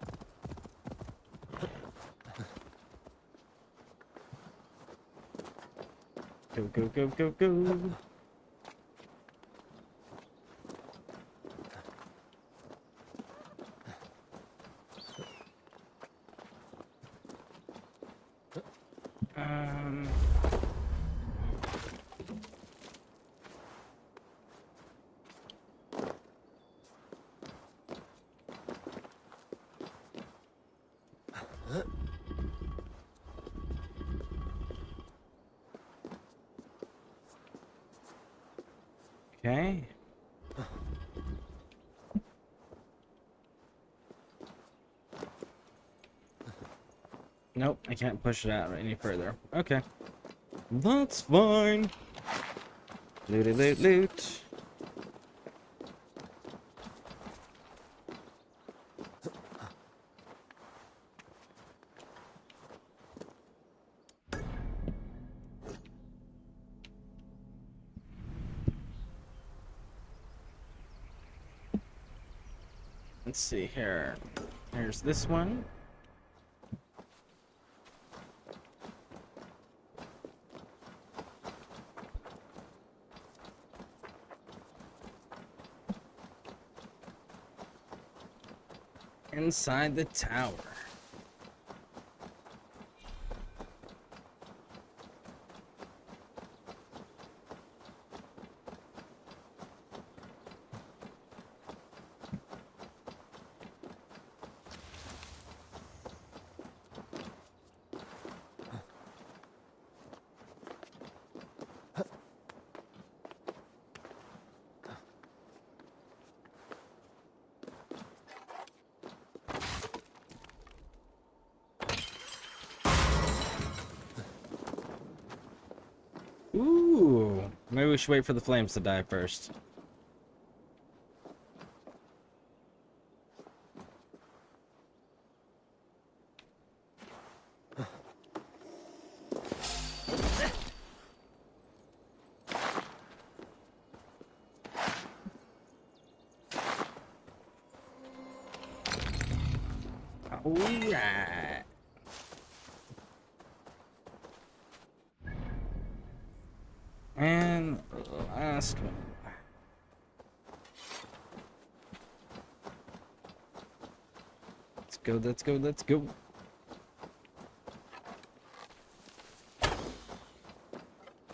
Go, go, go, go, go. Okay. Nope, I can't push it out any further. Okay. That's fine. Looty loot loot. Let's see here. Here's this one. Inside the tower. Ooh, maybe we should wait for the flames to die first. Alright. And the last one. Let's go, let's go, let's go.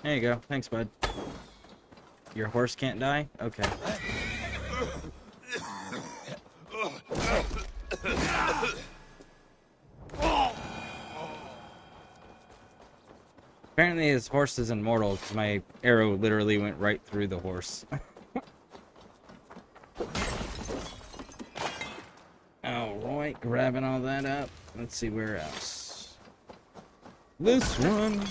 There you go. Thanks, bud. Your horse can't die? Okay. Apparently his horse is immortal because my arrow literally went right through the horse. Alright, grabbing all that up. Let's see where else. This one.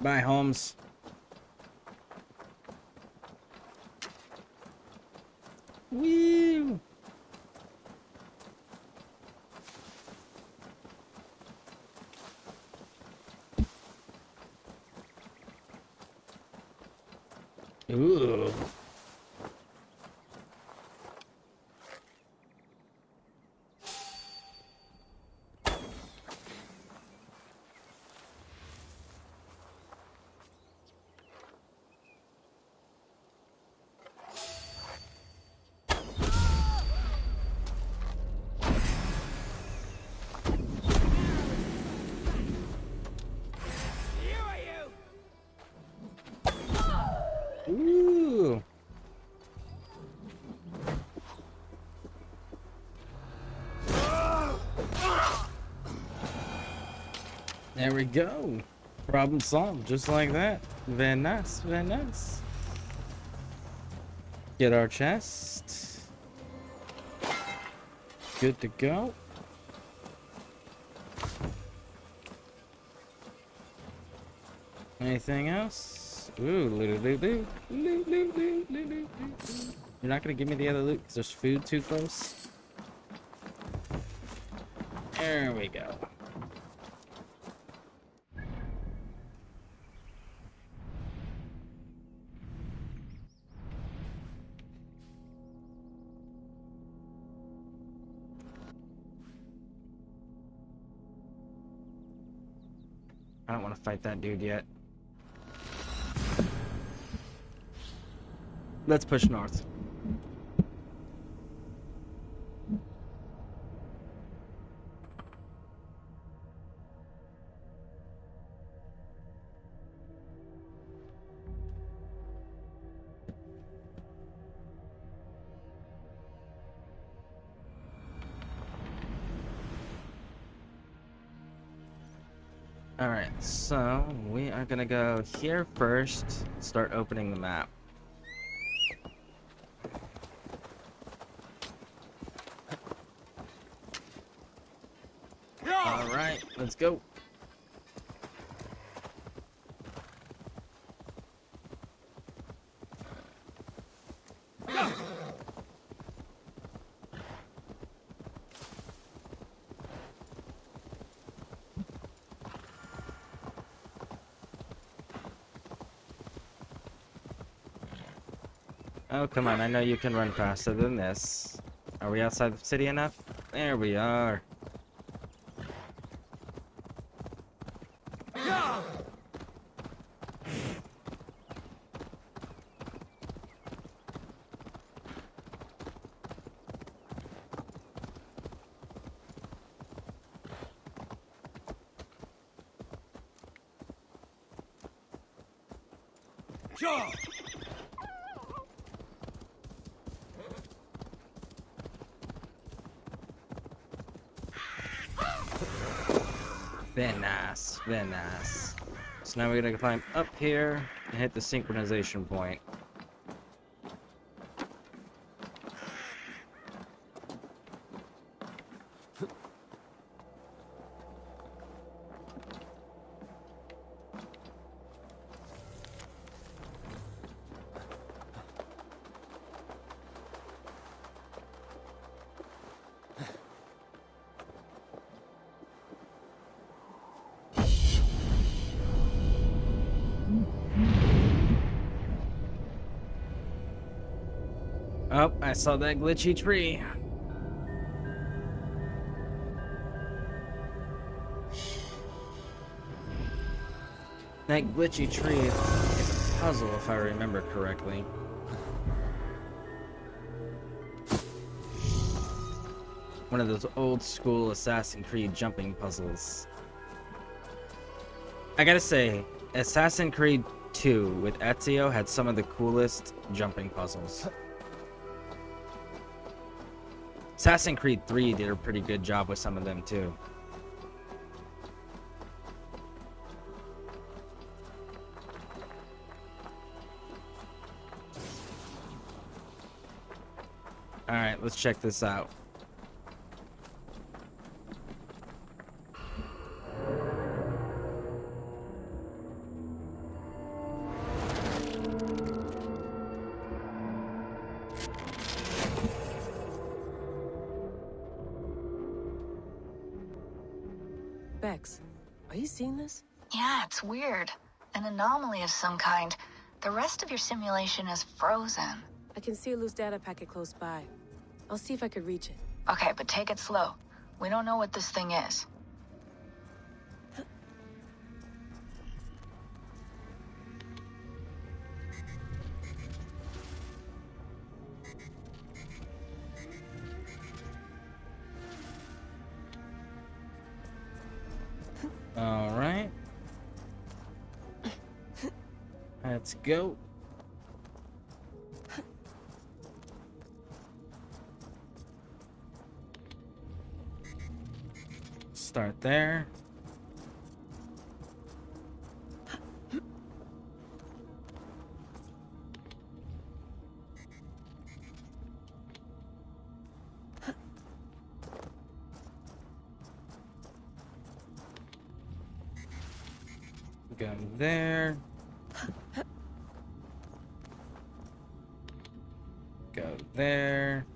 Bye, Holmes. Woo! Ooh. Ooh. There we go. Problem solved, just like that. Very nice, very nice. Get our chest. Good to go. Anything else? Ooh, loot, loot, loot, loot, loot, loot, loot, loot. You're not gonna give me the other loot because there's food too close? There we go. I don't want to fight that dude yet. Let's push north. Alright, so we are gonna go here first, start opening the map. Alright, let's go. Oh, come on, I know you can run faster than this. Are we outside the city enough? There we are. Very nice, very nice. So now we're gonna climb up here and hit the synchronization point. Oh, I saw that glitchy tree. That glitchy tree is a puzzle, if I remember correctly. One of those old school Assassin's Creed jumping puzzles. I gotta say, Assassin's Creed 2 with Ezio had some of the coolest jumping puzzles. Assassin's Creed 3 did a pretty good job with some of them too. Alright, let's check this out. Bex, are you seeing this? Yeah, it's weird. An anomaly of some kind. The rest of your simulation is frozen. I can see a loose data packet close by. I'll see if I could reach it. Okay, but take it slow. We don't know what this thing is. All right. Let's go. Start there. Go there. Go there.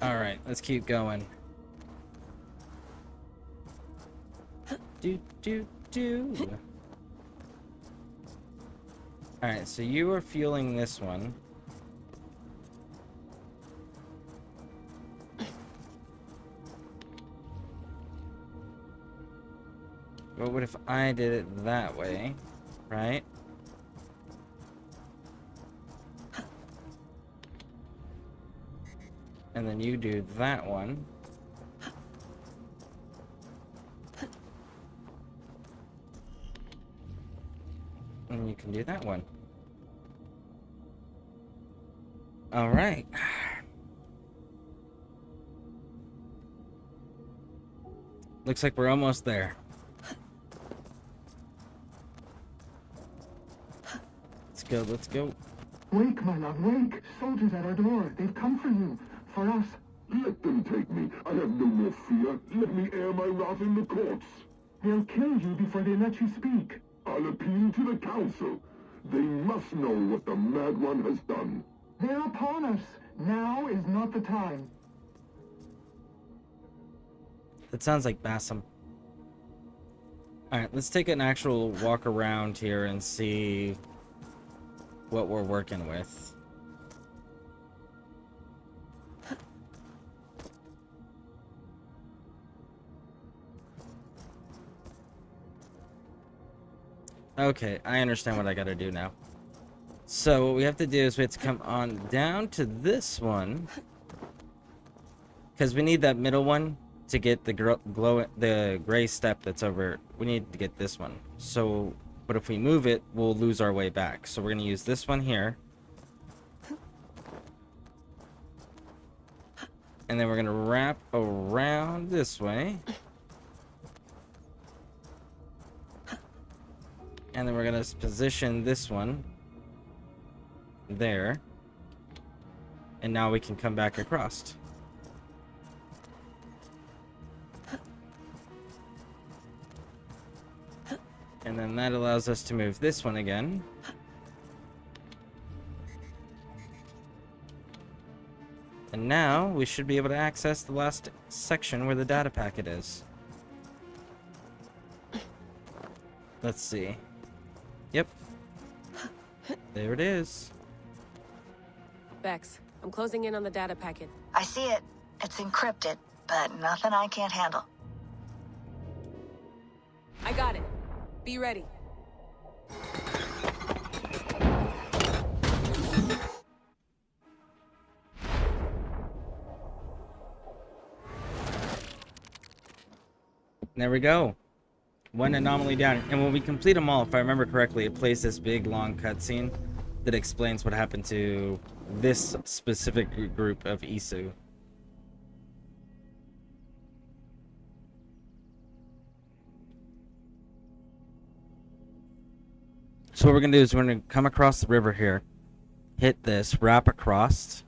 All right, let's keep going. Do. All right, so you are fueling this one. But what if I did it that way, right? And then you do that one. And you can do that one. All right. Looks like we're almost there. Let's go, let's go. Wake, my love, wake! Soldiers at our door. They've come for you. For us. Let them take me. I have no more fear. Let me air my wrath in the courts. They'll kill you before they let you speak. I'll appeal to the council. They must know what the Mad One has done. They're upon us. Now is not the time. That sounds like Bassam. Alright, let's take an actual walk around here and see what we're working with. Okay, I understand what I gotta do now. So what we have to do is we have to come on down to this one, because we need that middle one to get the the gray step that's over. We need to get this one. So, but if we move it, we'll lose our way back. So we're gonna use this one here, and then we're gonna wrap around this way. And then we're going to position this one there. And now we can come back across. And then that allows us to move this one again. And now we should be able to access the last section where the data packet is. Let's see. Yep. There it is. Bex, I'm closing in on the data packet. I see it. It's encrypted, but nothing I can't handle. I got it. Be ready. There we go. One anomaly down. And when we complete them all, if I remember correctly, it plays this big long cutscene that explains what happened to this specific group of Isu. So what we're going to do is we're going to come across the river here, hit this, wrap across.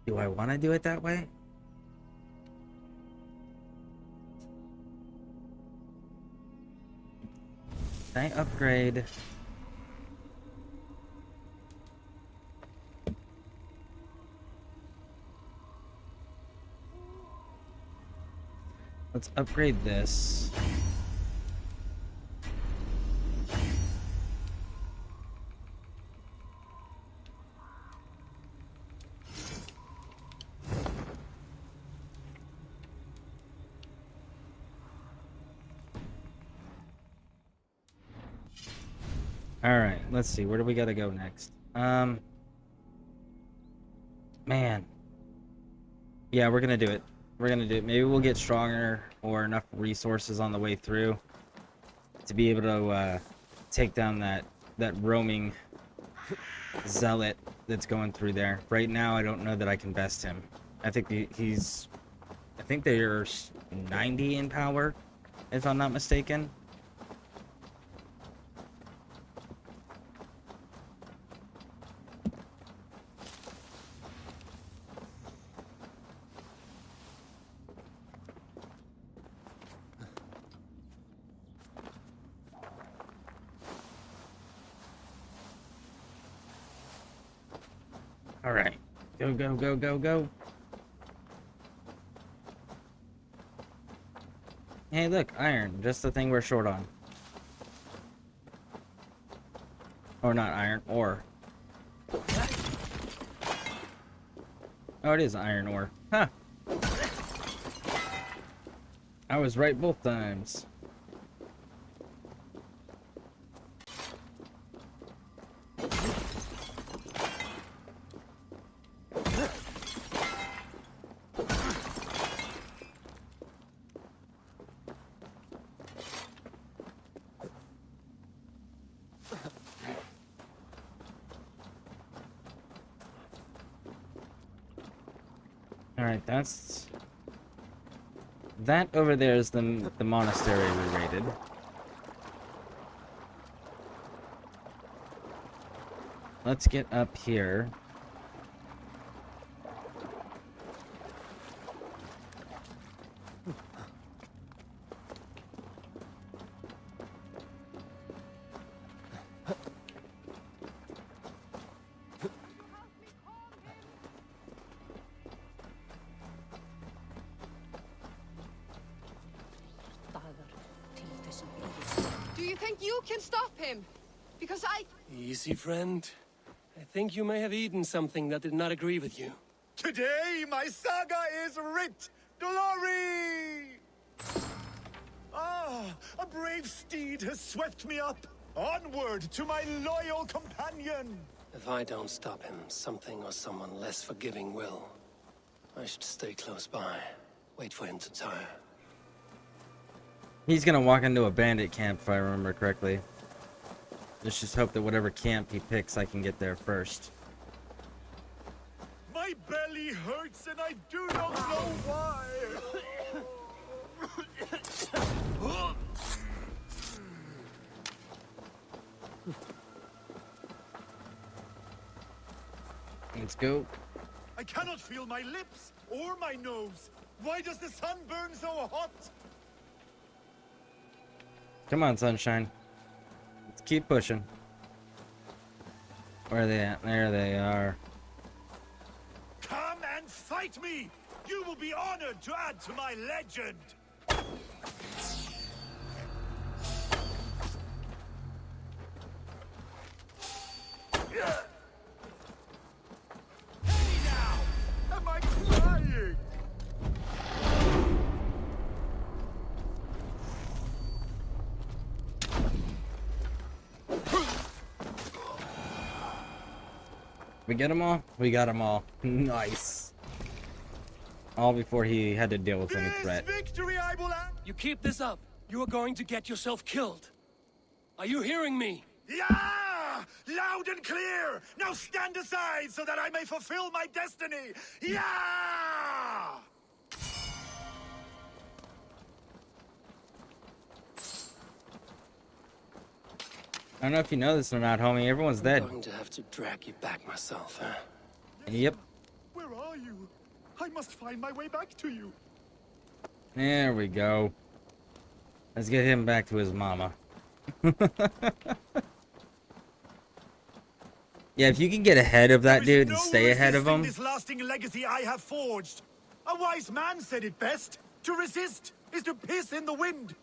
Do I want to do it that way? Can I upgrade? Let's upgrade this. Alright, let's see. Where do we gotta go next? Man. Yeah, we're gonna do it. We're gonna do it. Maybe we'll get stronger or enough resources on the way through to be able to take down that roaming zealot that's going through there. Right now, I don't know that I can best him. I think I think they're 90 in power, if I'm not mistaken. All right, go, go, go, go, go. Hey, look, iron, just the thing we're short on. Or not iron, ore. Oh, it is iron ore. Huh. I was right both times. Alright, that over there is the monastery we raided. Let's get up here. Do you think you can stop him? Because Easy, friend. I think you may have eaten something that did not agree with you. Today, my saga is writ. Glory! Ah, a brave steed has swept me up. Onward to my loyal companion. If I don't stop him, something or someone less forgiving will. I should stay close by. Wait for him to tire. He's gonna walk into a bandit camp, if I remember correctly. Let's just hope that whatever camp he picks, I can get there first. My belly hurts and I do not know why. Let's go. I cannot feel my lips or my nose. Why does the sun burn so hot? Come on, sunshine. Let's keep pushing. Where are they at? There they are. Come and fight me! You will be honored to add to my legend! Hey now! Am I crying? We get them all? We got them all. Nice. All before he had to deal with any threat. Victory I will have. You keep this up, you are going to get yourself killed. Are you hearing me? Yeah! Loud and clear! Now stand aside so that I may fulfill my destiny! Yeah! I don't know if you know this or not, homie. Everyone's dead. I'm going to have to drag you back myself, huh? Yep. Where are you? I must find my way back to you. There we go. Let's get him back to his mama. Yeah, if you can get ahead of that dude and stay ahead of him. This lasting legacy I have forged. A wise man said it best. To resist is to piss in the wind.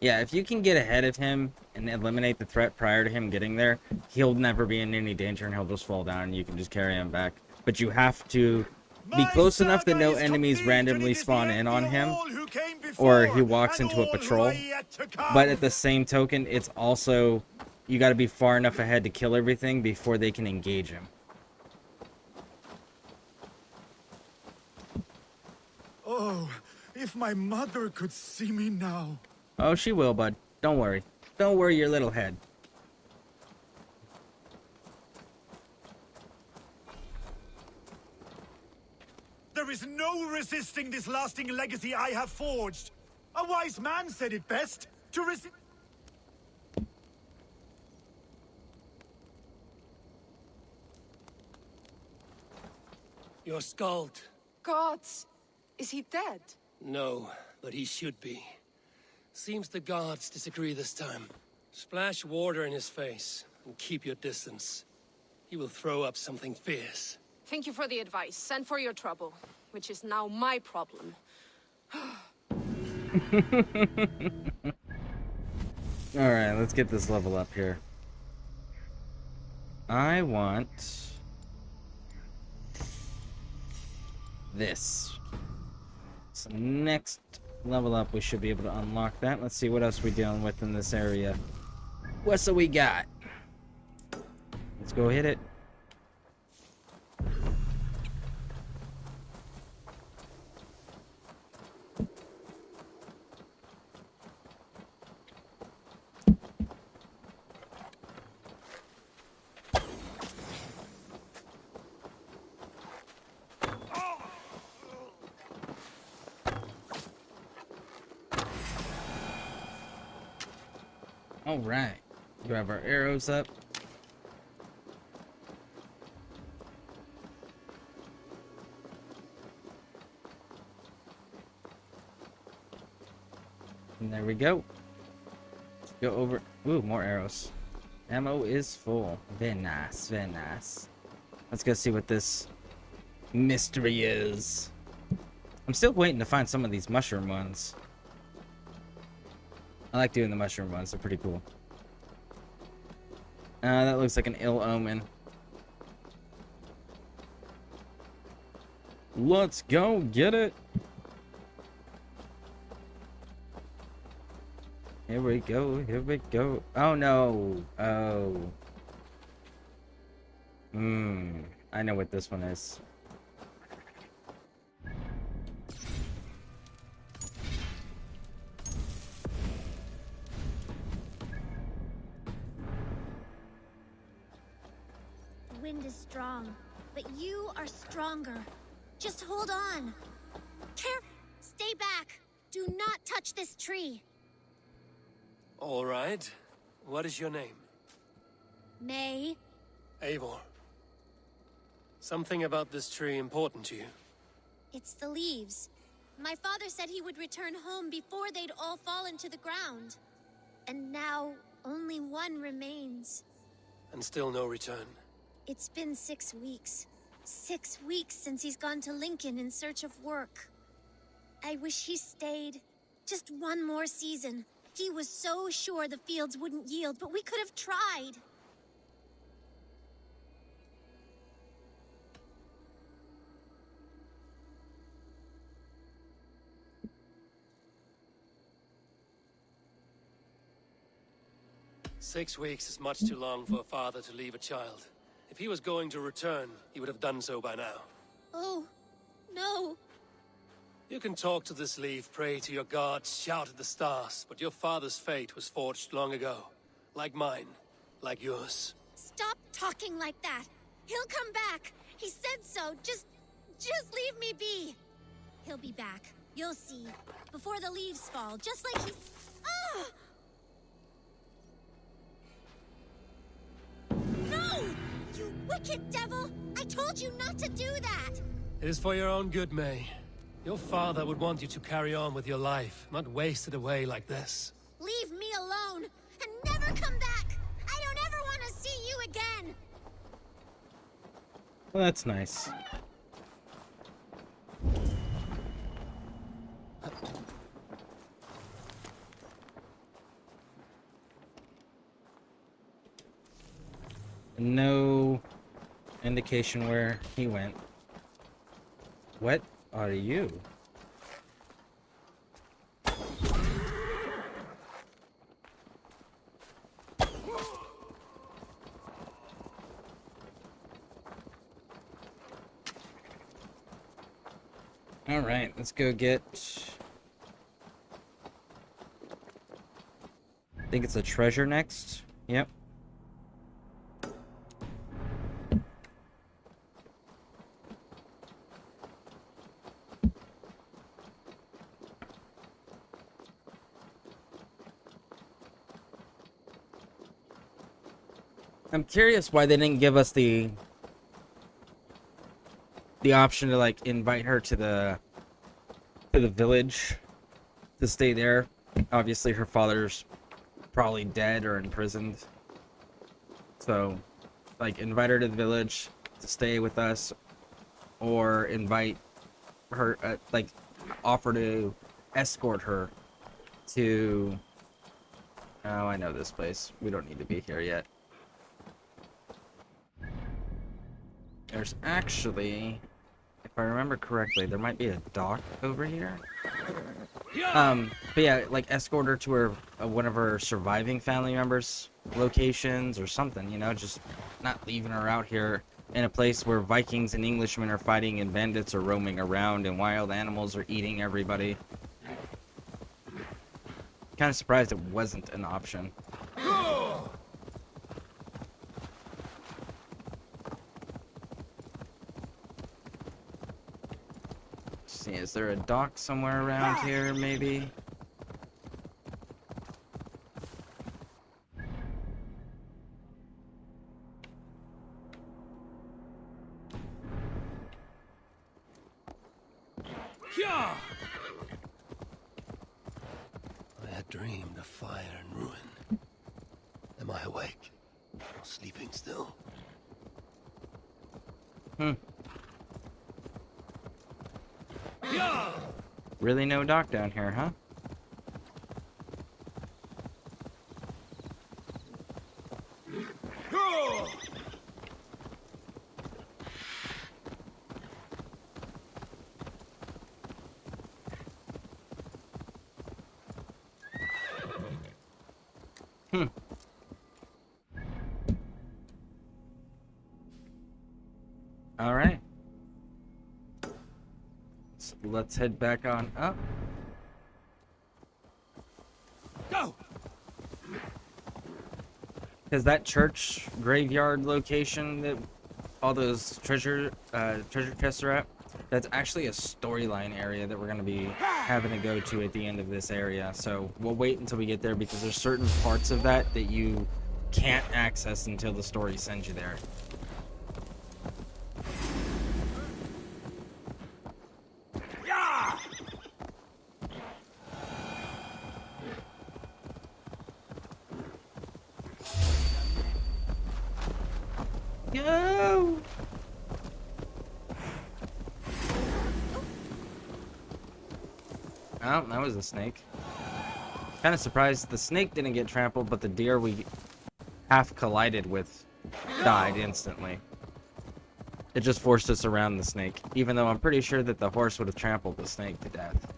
Yeah, if you can get ahead of him and eliminate the threat prior to him getting there, he'll never be in any danger and he'll just fall down and you can just carry him back. But you have to be close enough that no enemies randomly spawn in on him or he walks into a patrol. But at the same token, it's also, you got to be far enough ahead to kill everything before they can engage him. Oh, if my mother could see me now. Oh, she will, bud. Don't worry. Don't worry your little head. There is no resisting this lasting legacy I have forged. A wise man said it best. To resist. Your Skald. Gods! Is he dead? No, but he should be. Seems the gods disagree this time. Splash water in his face and keep your distance. He will throw up something fierce. Thank you for the advice and for your trouble, which is now my problem. Alright, let's get this level up here. I want this. So next level up, we should be able to unlock that. Let's see what else we're dealing with in this area. What's that we got? Let's go hit it. All right, grab our arrows up. And there we go. Let's go over. Ooh, more arrows. Ammo is full. Very nice, very nice. Let's go see what this mystery is. I'm still waiting to find some of these mushroom ones. I like doing the mushroom ones, they're pretty cool. That looks like an ill omen. Let's go get it. Here we go, here we go. Oh no. Oh. I know what this one is. The wind is strong, but you are stronger. Just hold on. Stay back. Do not touch this tree. All right. What is your name? May. Eivor. Something about this tree important to you? It's the leaves. My father said he would return home before they'd all fallen to the ground. And now, only one remains. And still no return. It's been 6 weeks. 6 weeks since he's gone to Lincoln in search of work. I wish he stayed. Just one more season. He was so sure the fields wouldn't yield, but we could have tried. Six weeks is much too long for a father to leave a child. If he was going to return, he would have done so by now. Oh, no. You can talk to this leaf, pray to your gods, shout at the stars, but your father's fate was forged long ago. Like mine, like yours. Stop talking like that. He'll come back. He said so. Just leave me be. He'll be back. You'll see. Before the leaves fall, just like he... Ah! No! You wicked devil! I told you not to do that! It is for your own good, May. Your father would want you to carry on with your life, not waste it away like this. Leave me alone, and never come back! I don't ever want to see you again! Well, that's nice. No indication where he went. What are you? All right, let's go get. I think it's a treasure next. Yep. I'm curious why they didn't give us the option to like invite her to the village to stay there. Obviously her father's probably dead or imprisoned. So like invite her to the village to stay with us, or invite her like offer to escort her to oh, I know this place. We don't need to be here yet. There's actually, if I remember correctly, there might be a dock over here. But yeah, like escort her to her one of her surviving family members' locations or something, you know, just not leaving her out here in a place where Vikings and Englishmen are fighting and bandits are roaming around and wild animals are eating everybody. Kind of surprised it wasn't an option. See, is there a dock somewhere around here, maybe? I had dreamed of fire and ruin. Am I awake? Or sleeping still? Really no dock down here, huh? All right. So let's head back on up. Go! Because that church graveyard location that all those treasure chests are at, that's actually a storyline area that we're going to be having to go to at the end of this area. So we'll wait until we get there because there's certain parts of that that you can't access until the story sends you there. Go! Oh, that was a snake. Kind of surprised the snake didn't get trampled, but the deer we half collided with died instantly. It just forced us around the snake, even though I'm pretty sure that the horse would have trampled the snake to death.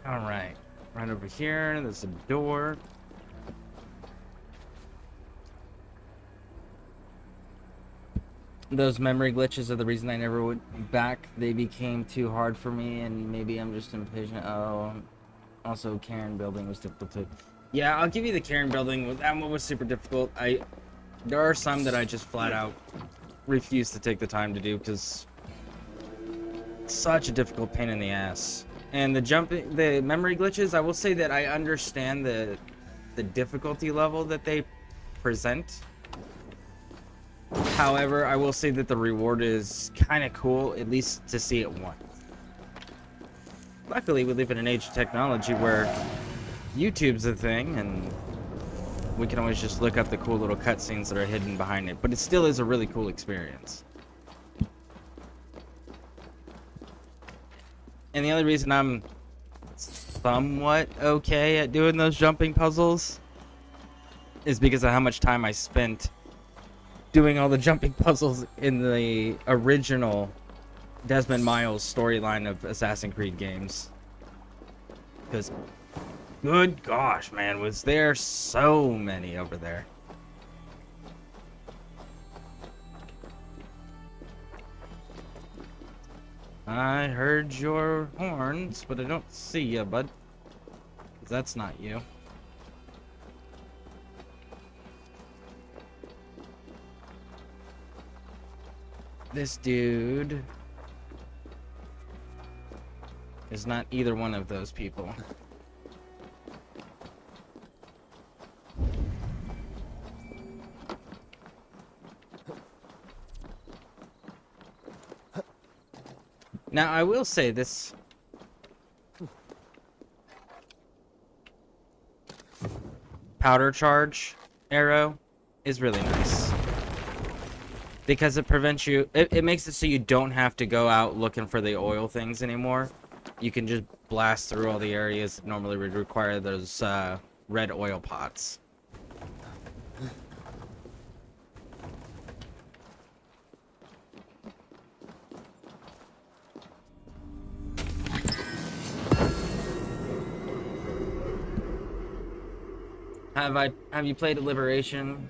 Alright, right over here, there's a door. Those memory glitches are the reason I never went back. They became too hard for me, and maybe I'm just impatient. Oh, also Cairn building was difficult too. Yeah, I'll give you the Cairn building. That one was super difficult. There are some that I just flat out refuse to take the time to do because it's such a difficult pain in the ass. And the memory glitches, I will say that I understand the difficulty level that they present. However, I will say that the reward is kind of cool, at least to see it once. Luckily, we live in an age of technology where YouTube's a thing, and we can always just look up the cool little cutscenes that are hidden behind it. But it still is a really cool experience. And the only reason I'm somewhat okay at doing those jumping puzzles is because of how much time I spent doing all the jumping puzzles in the original Desmond Miles storyline of Assassin's Creed games. Because, good gosh, man, was there so many over there. I heard your horns, but I don't see you, bud. 'Cause that's not you. This dude is not either one of those people. Now, I will say this. Powder charge arrow is really nice. Because it prevents you, it makes it so you don't have to go out looking for the oil things anymore. You can just blast through all the areas that normally would require those red oil pots. Have you played Liberation?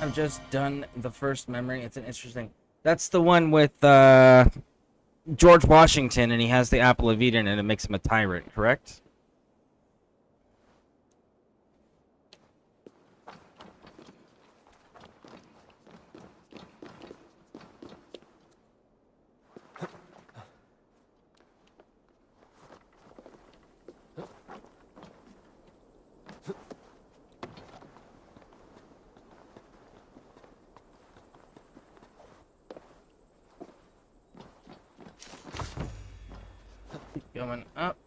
I've just done the first memory. It's an interesting. That's the one with George Washington, and he has the apple of Eden, and it makes him a tyrant. Correct? Going up.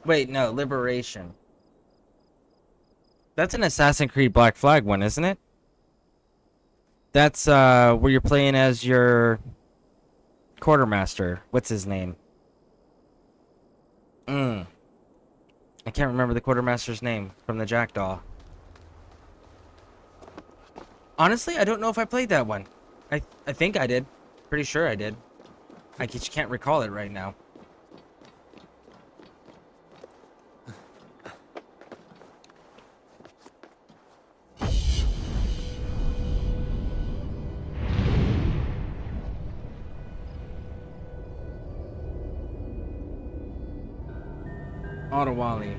Wait, no, Liberation. That's an Assassin's Creed Black Flag one, isn't it? That's where you're playing as your quartermaster. What's his name? I can't remember the quartermaster's name from the Jackdaw. Honestly, I don't know if I played that one. I think I did. Pretty sure I did. I just can't recall it right now. Ottawali.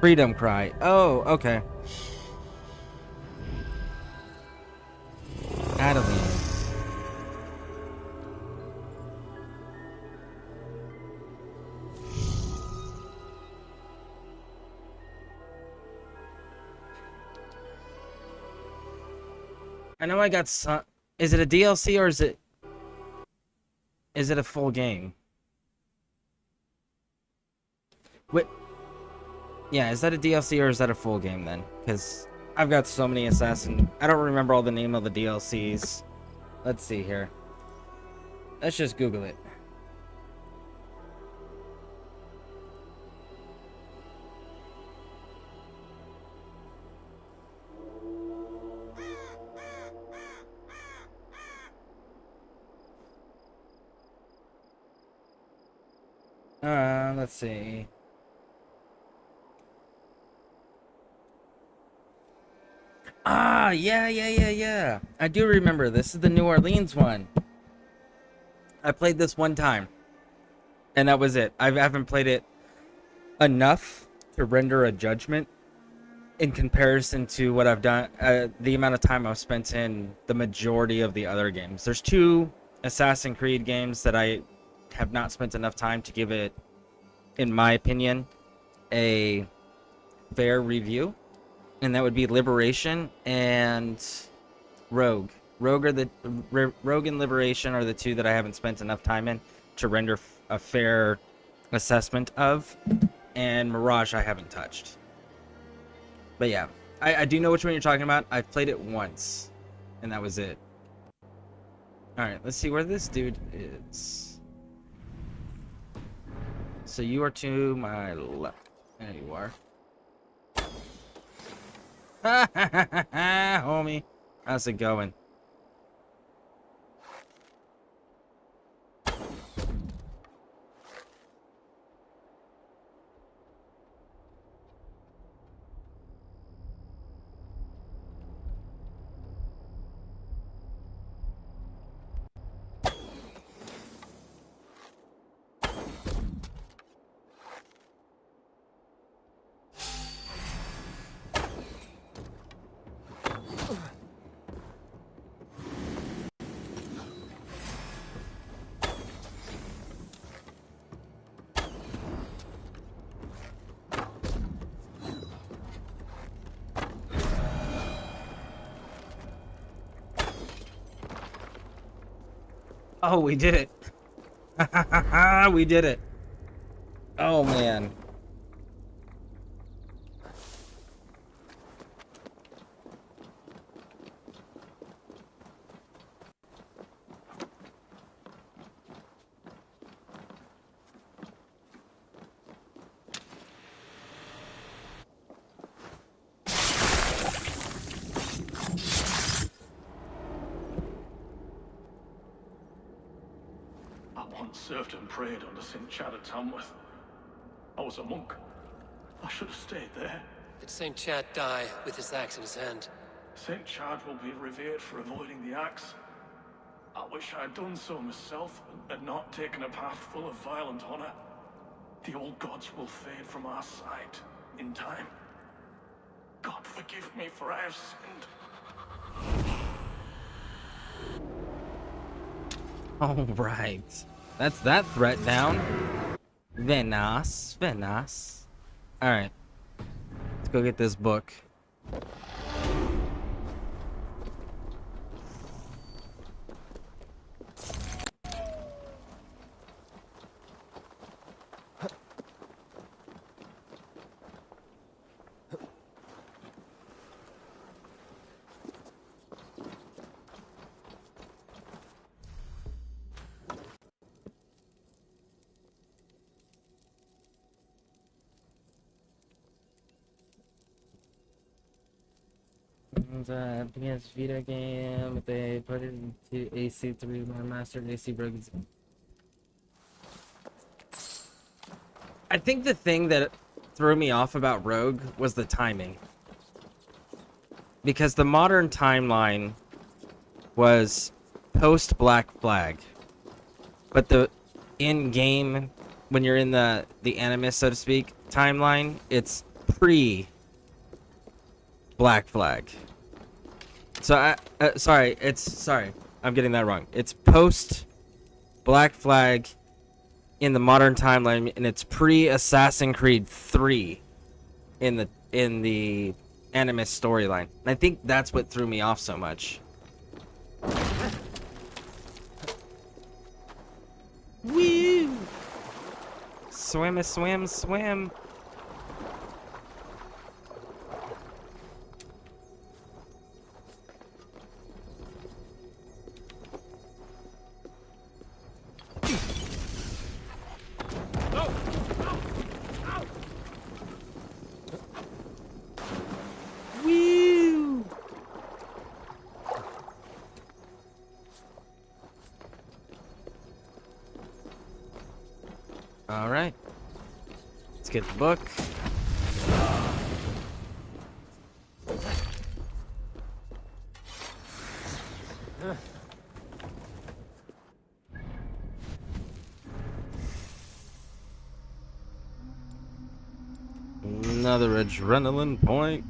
Freedom Cry. Oh, okay. Adeline. I know I got some. Is it a DLC or is it a full game? What? Yeah, is that a DLC or is that a full game then? Because I've got so many Assassin. I don't remember all the name of the DLCs. Let's see here. Let's just Google it. Let's see. Ah, yeah. I do remember. This is the New Orleans one. I played this one time. And that was it. I haven't played it enough to render a judgment in comparison to what I've done, the amount of time I've spent in the majority of the other games. There's 2 Assassin's Creed games that I have not spent enough time to give it, in my opinion, a fair review, and that would be Liberation and Rogue. Rogue and Liberation are the 2 that I haven't spent enough time in to render a fair assessment of, and Mirage I haven't touched. But yeah, I do know which one you're talking about. I've played it once, and that was it. Alright, let's see where this dude is. So you are to my left. There you are. Ha ha ha ha ha, homie. How's it going? Oh, we did it. We did it. Oh, man. I once served and prayed under St. Chad at Tamworth. I was a monk. I should have stayed there. Did St. Chad die with his axe in his hand? St. Chad will be revered for avoiding the axe. I wish I'd done so myself and not taken a path full of violent honor. The old gods will fade from our sight in time. God forgive me, for I have sinned. All right. That's that threat down. Venas. Venas. Alright. Let's go get this book. PS Vita game, they put it into AC3, my master AC broke. I think the thing that threw me off about Rogue was the timing. Because the modern timeline was post Black Flag. But the in-game, when you're in the Animus, so to speak, timeline, it's pre Black Flag. So sorry, I'm getting that wrong. It's post Black Flag in the modern timeline, and it's pre Assassin's Creed 3 in the Animus storyline. And I think that's what threw me off so much. Woo! Swim, swim, swim. All right, let's get the book. Another adrenaline point.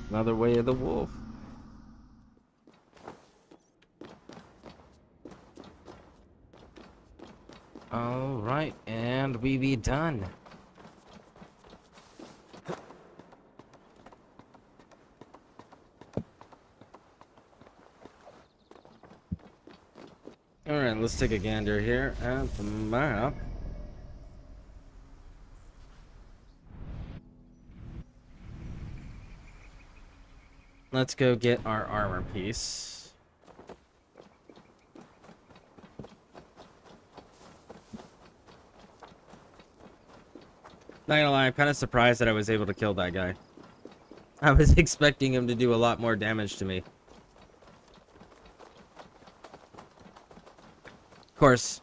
Another way of the wolf. Alright, and we be done. Alright, let's take a gander here at the map. Let's go get our armor piece. Not gonna lie, I'm kind of surprised that I was able to kill that guy. I was expecting him to do a lot more damage to me. Of course,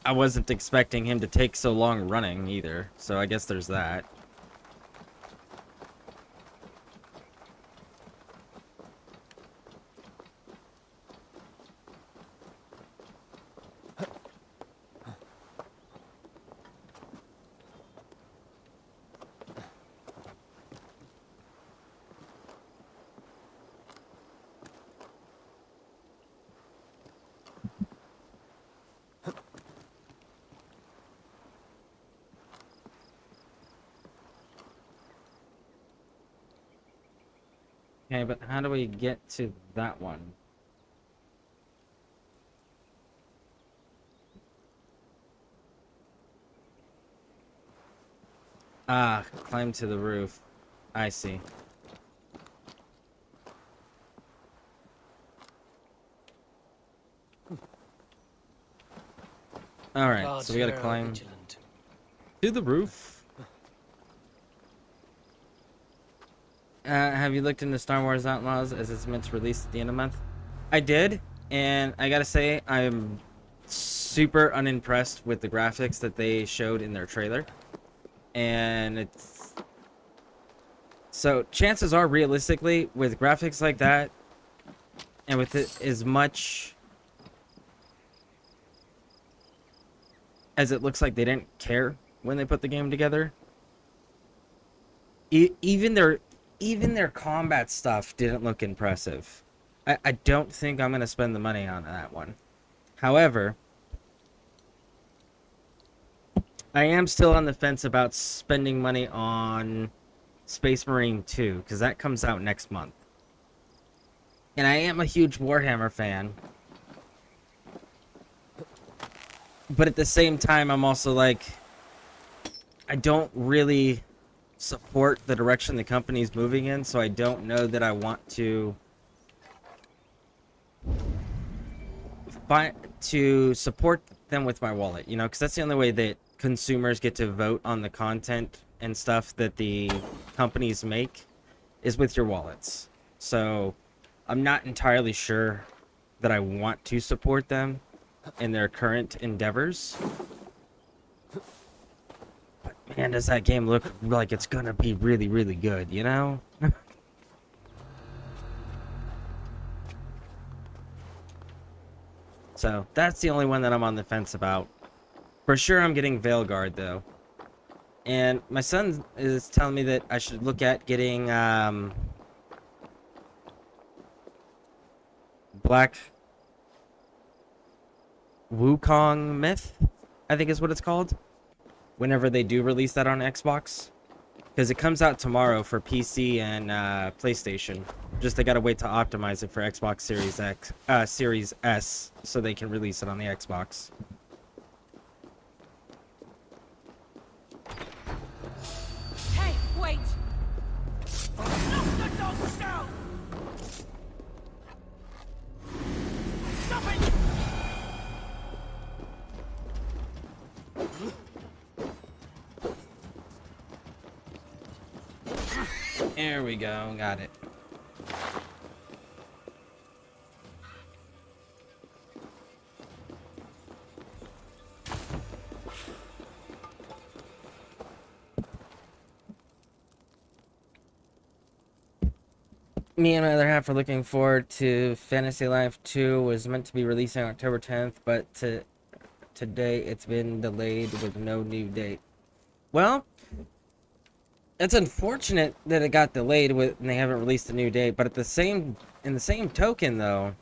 I wasn't expecting him to take so long running either, so I guess there's that. Okay, but how do we get to that one? Ah, climb to the roof. I see. Alright, so we gotta climb to the roof. Have you looked into Star Wars Outlaws as it's meant to release at the end of the month? I did, and I gotta say, I'm super unimpressed with the graphics that they showed in their trailer. And it's... So, chances are, realistically, with graphics like that, and with it as much as it looks like they didn't care when they put the game together, even their combat stuff didn't look impressive. I don't think I'm going to spend the money on that one. However, I am still on the fence about spending money on Space Marine 2, because that comes out next month. And I am a huge Warhammer fan. But at the same time, I'm also like, I don't really support the direction the company's moving in, so I don't know that I want to support them with my wallet, you know, because that's the only way that consumers get to vote on the content and stuff that the companies make is with your wallets. So I'm not entirely sure that I want to support them in their current endeavors. But man, does that game look like it's gonna be really, really good, you know? So that's the only one that I'm on the fence about. For sure I'm getting Veilguard though. And my son is telling me that I should look at getting Black Wukong Myth, I think is what it's called, whenever they do release that on Xbox, because it comes out tomorrow for PC and PlayStation. Just they gotta wait to optimize it for Xbox Series S so they can release it on the Xbox. Hey, wait! Knock the dogs down! Stop it! There we go, got it. Me and my other half are looking forward to Fantasy Life 2. Was meant to be releasing October 10th, but today it's been delayed with no new date. Well, It's unfortunate that it got delayed and they haven't released a new date, but in the same token though,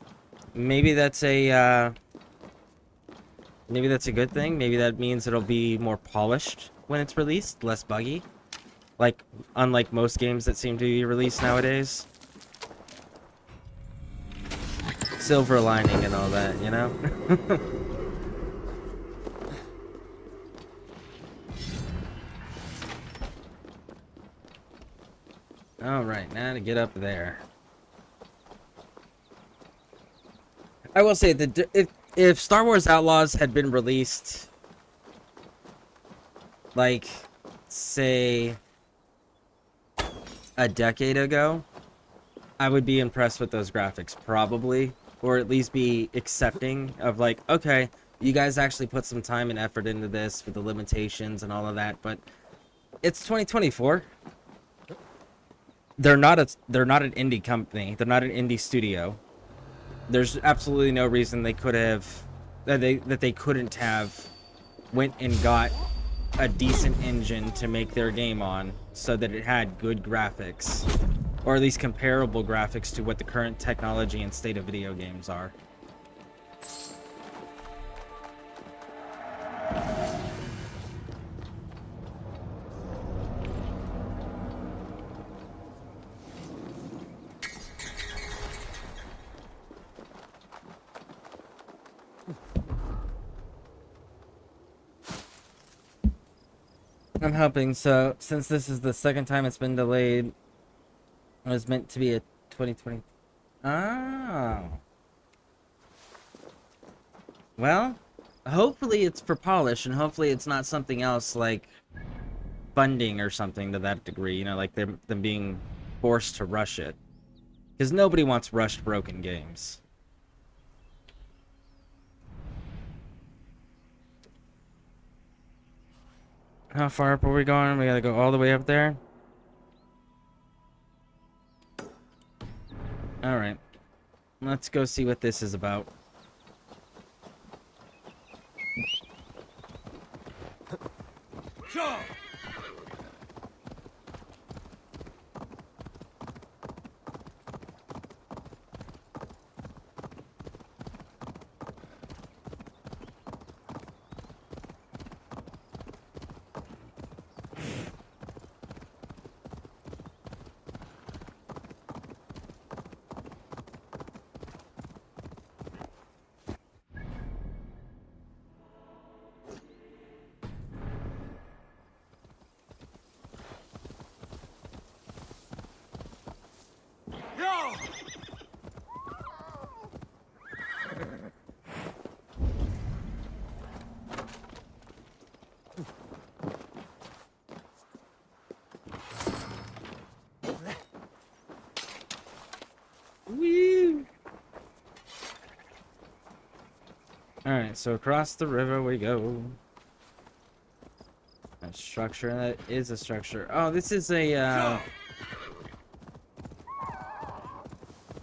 maybe that's a good thing. Maybe that means it'll be more polished when it's released, less buggy. Like unlike most games that seem to be released nowadays. Silver lining and all that, you know? Alright, now to get up there. I will say that if Star Wars Outlaws had been released, like, say, a decade ago, I would be impressed with those graphics, probably. Or at least be accepting of, like, okay, you guys actually put some time and effort into this with the limitations and all of that, but it's 2024. They're not an indie company. They're not an indie studio. There's absolutely no reason they could have that they couldn't have went and got a decent engine to make their game on so that it had good graphics, or at least comparable graphics to what the current technology and state of video games are. I'm hoping so, since this is the second time it's been delayed. It was meant to be a 2020. Oh. Well, hopefully it's for polish, and hopefully it's not something else like funding or something to that degree, you know, like them being forced to rush it. Because nobody wants rushed, broken games. How far up are we going? We gotta go all the way up there? Alright. Let's go see what this is about. Go! Woo! Alright, so across the river we go. A structure, that is a structure. Oh, this is a,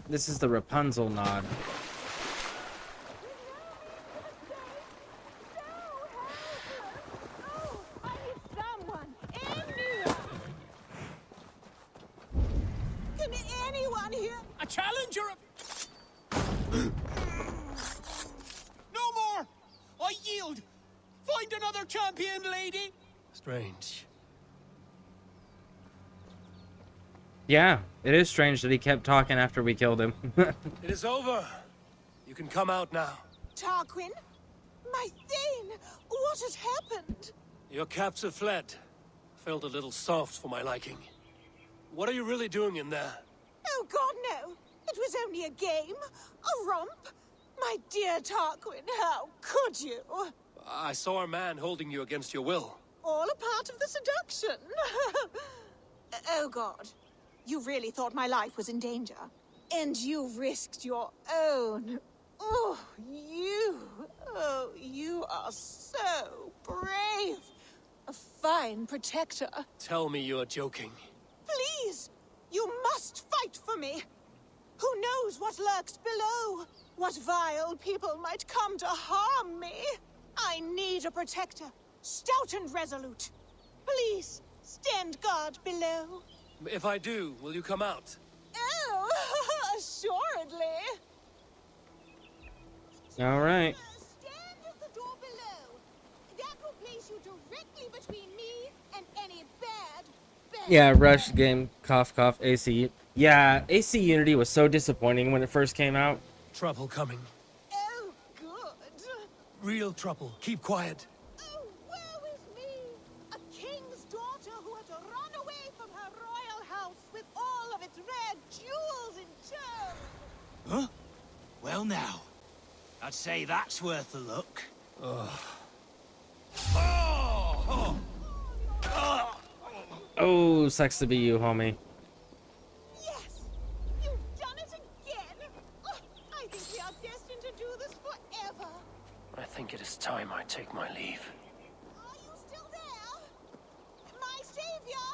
this is the Rapunzel nod. Can anyone here? A challenger? No more! I yield! Find another champion, lady! Strange. Yeah, it is strange that he kept talking after we killed him. It is over. You can come out now. Tarquin? My Thane! What has happened? Your captor fled. Felt a little soft for my liking. What are you really doing in there? Oh god, no! It was only a game. A romp. My dear Tarquin, how could you? I saw a man holding you against your will. All a part of the seduction. Oh god. You really thought my life was in danger. And you risked your own. Oh, you are so brave. A fine protector. Tell me you're joking. Please, you must fight for me. Who knows what lurks below? What vile people might come to harm me? I need a protector, stout and resolute. Please, Stand guard below. If I do, will you come out? Oh, assuredly. All right. Stand at the door below. That will place you directly between me and any bad. Yeah, rushed game, cough, cough, AC. Yeah, AC Unity was so disappointing when it first came out. Trouble coming. Oh, good. Real trouble. Keep quiet. Oh, woe is me! A king's daughter who had to run away from her royal house with all of its rare jewels in tow. Huh? Well now, I'd say that's worth a look. Oh, sucks to be you, homie. Yes! You've done it again! Oh, I think we are destined to do this forever. I think it is time I take my leave. Are you still there? My savior?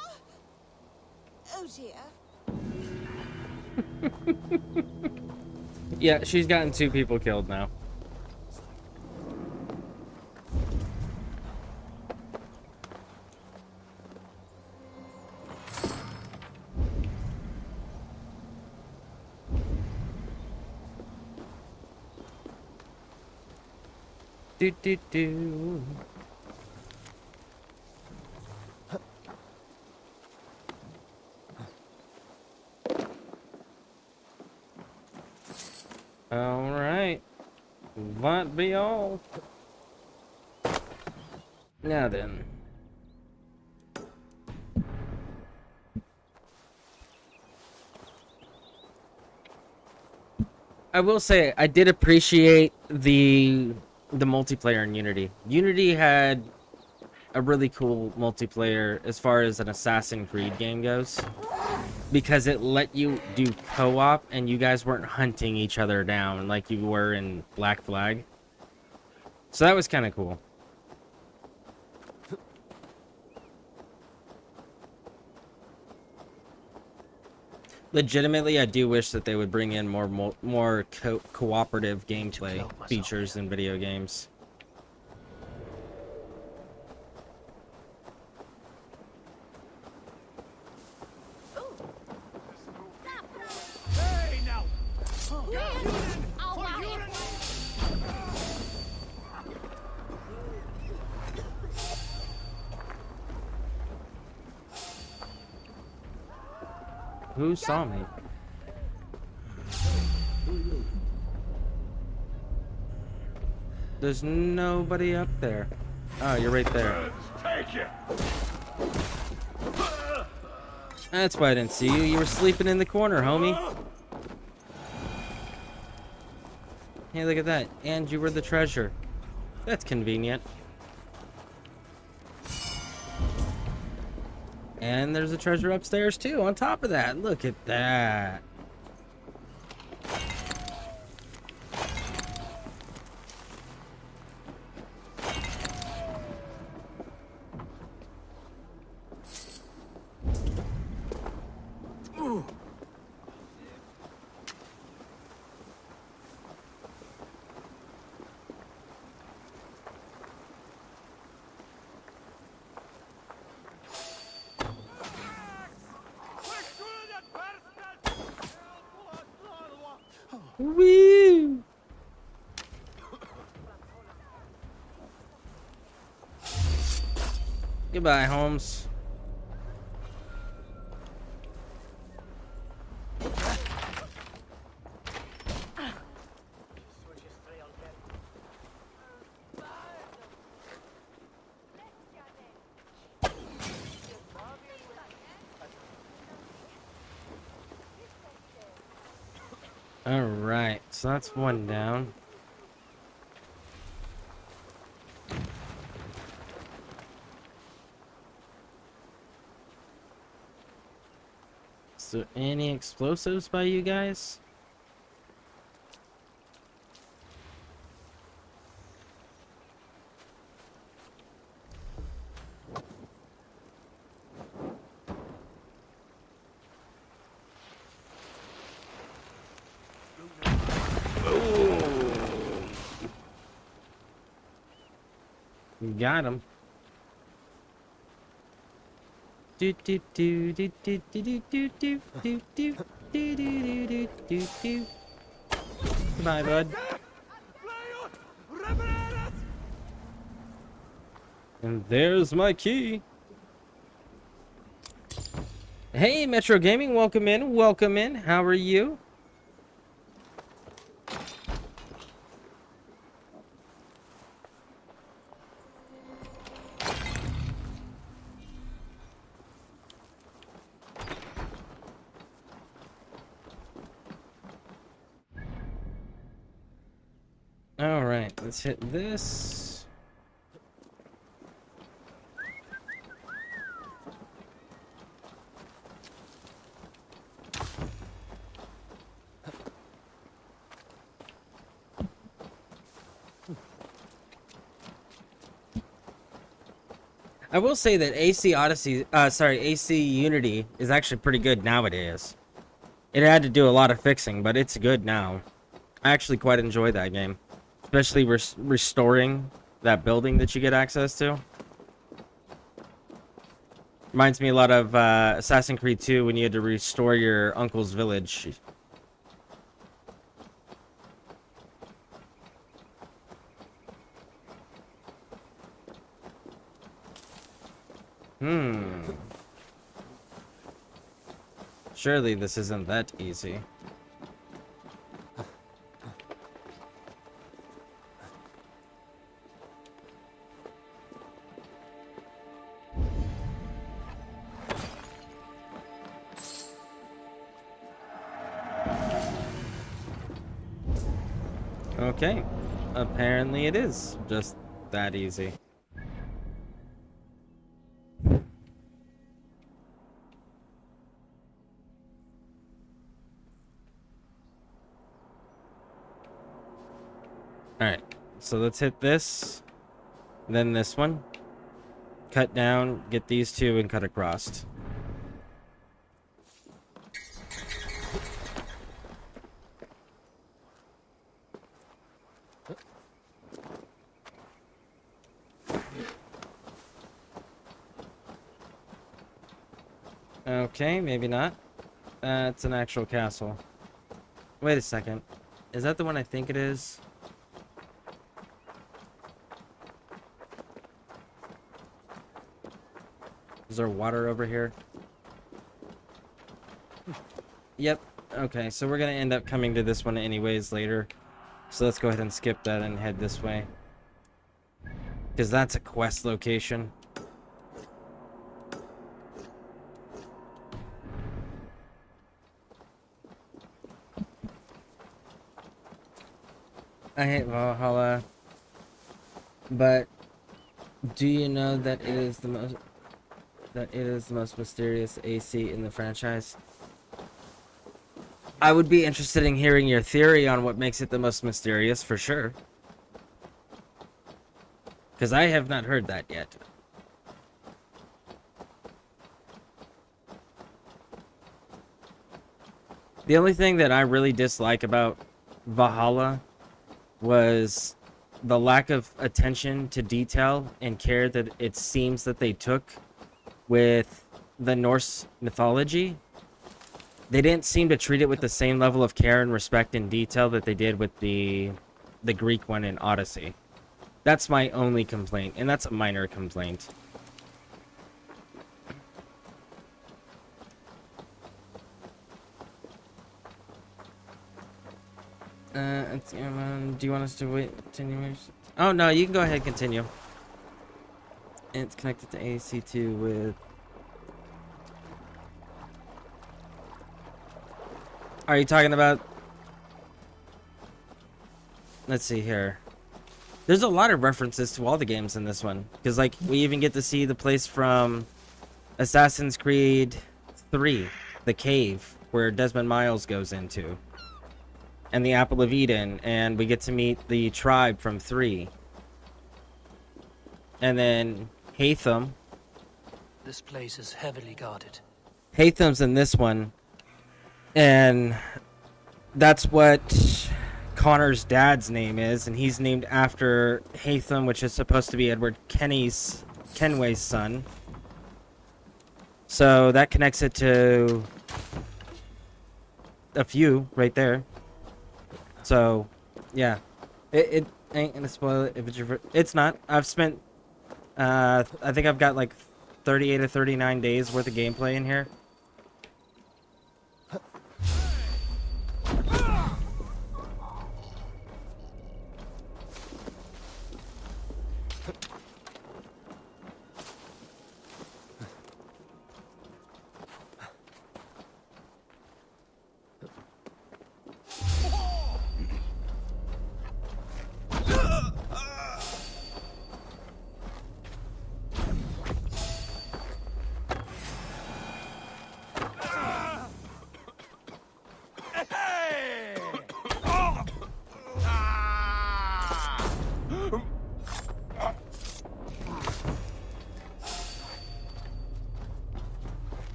Oh dear. Yeah, she's gotten 2 people killed now. Do do do. All right, that be all. Now then. I will say I did appreciate the multiplayer in Unity. Unity had a really cool multiplayer as far as an Assassin's Creed game goes, because it let you do co-op and you guys weren't hunting each other down like you were in Black Flag. So that was kind of cool. Legitimately, I do wish that they would bring in more cooperative gameplay features in video games. Hey now! Who saw me? There's nobody up there. Oh, you're right there. Take it. That's why I didn't see you. You were sleeping in the corner, homie. Hey, look at that. And you were the treasure. That's convenient. And there's a treasure upstairs, too, on top of that. Look at that. Woo! Goodbye, Holmes. All right, so that's one down. So, any explosives by you guys? Got him. Do do do do do do do do do do do do do do do do. Goodbye, bud. And there's my key. Hey, Metro Gaming, welcome in, welcome in. How are you? All right, let's hit this. I will say that AC Unity is actually pretty good nowadays. It had to do a lot of fixing, but it's good now. I actually quite enjoy that game, especially restoring that building that you get access to. Reminds me a lot of Assassin's Creed 2 when you had to restore your uncle's village. Surely this isn't that easy. Okay, apparently it is just that easy. Alright, so let's hit this, then this one. Cut down, get these two, and cut across. Okay, maybe not. It's an actual castle. Wait a second. Is that the one I think it is? Is there water over here? Yep. Okay, so we're gonna end up coming to this one anyways later. So let's go ahead and skip that and head this way. Because that's a quest location. I hate Valhalla, but do you know that it is the most mysterious AC in the franchise? I would be interested in hearing your theory on what makes it the most mysterious, for sure. Because I have not heard that yet. The only thing that I really dislike about Valhalla was the lack of attention to detail and care that it seems that they took with the Norse mythology. They didn't seem to treat it with the same level of care and respect and detail that they did with the Greek one in Odyssey. That's my only complaint, and that's a minor complaint. Do you want us to wait? Continue? Oh no, you can go ahead and continue. It's connected to AC2 with. Are you talking about? Let's see here. There's a lot of references to all the games in this one, because like we even get to see the place from Assassin's Creed 3, the cave where Desmond Miles goes into. And the Apple of Eden, and we get to meet the tribe from 3. And then Hatham. This place is heavily guarded. Hatham's in this one. And that's what Connor's dad's name is, and he's named after Hatham, which is supposed to be Edward Kenway's son. So that connects it to a few right there. So, yeah. It ain't gonna spoil it if it's your... It's not. I've spent... I think I've got like 38 or 39 days worth of gameplay in here.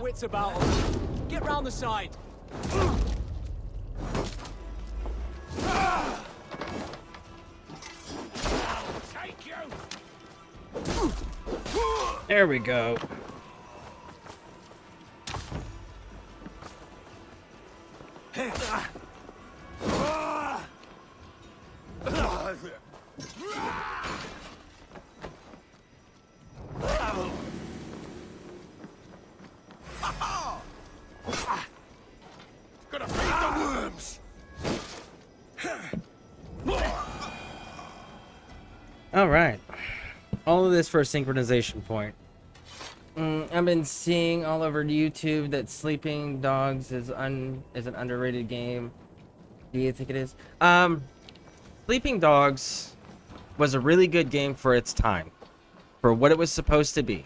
Wits about us. Get round the side. There we go. Alright. All of this for a synchronization point. I've been seeing all over YouTube that Sleeping Dogs is an underrated game. Do you think it is? Sleeping Dogs was a really good game for its time. For what it was supposed to be.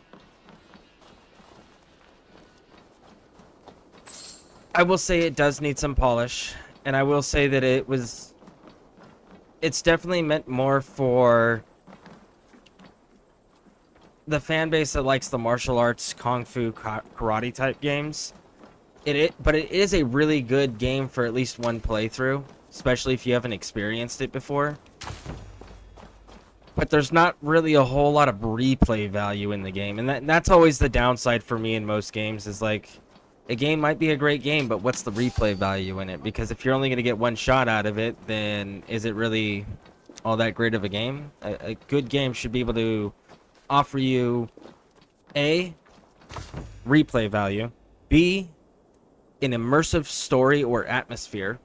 I will say it does need some polish. And I will say that it's definitely meant more for the fan base that likes the martial arts, kung fu, karate type games. But it is a really good game for at least one playthrough, especially if you haven't experienced it before. But there's not really a whole lot of replay value in the game, and that's always the downside for me in most games. Is like, a game might be a great game, but what's the replay value in it? Because if you're only going to get one shot out of it, then is it really all that great of a game? A good game should be able to offer you A, replay value, B, an immersive story or atmosphere,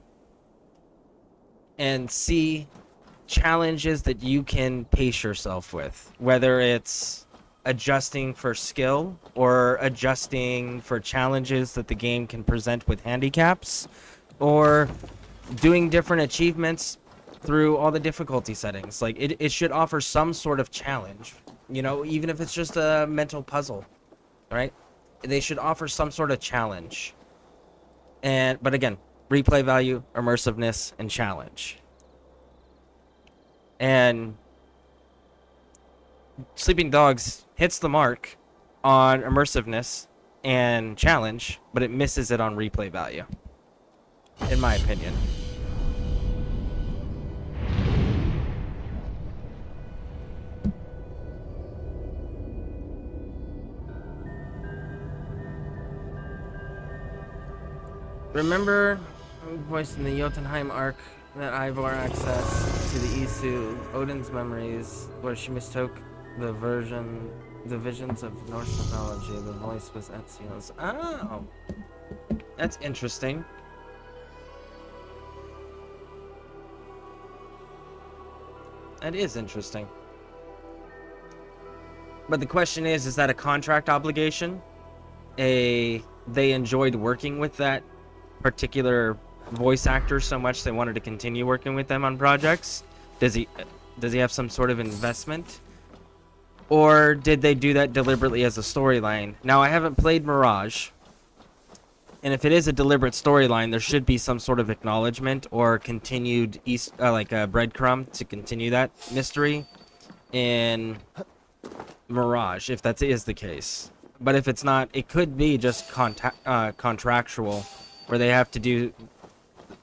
and C, challenges that you can pace yourself with, whether it's adjusting for skill or adjusting for challenges that the game can present with handicaps, or doing different achievements through all the difficulty settings. Like, it should offer some sort of challenge. You know, even if it's just a mental puzzle, right? They should offer some sort of challenge. But again, replay value, immersiveness, and challenge. And Sleeping Dogs hits the mark on immersiveness and challenge, but it misses it on replay value, in my opinion. Remember, voiced in the Jotunheim arc, that Ivor access to the Isu, Odin's memories, where she mistook the visions of Norse mythology. The voice was Ezio's. Oh, that's interesting. That is interesting. But the question is that a contract obligation? They enjoyed working with that particular voice actor so much they wanted to continue working with them on projects? Does he have some sort of investment? Or did they do that deliberately as a storyline? Now, I haven't played Mirage, And if it is a deliberate storyline, there should be some sort of acknowledgement or continued like a breadcrumb to continue that mystery in Mirage, if that is the case. But if it's not, it could be just contractual, where they have to do,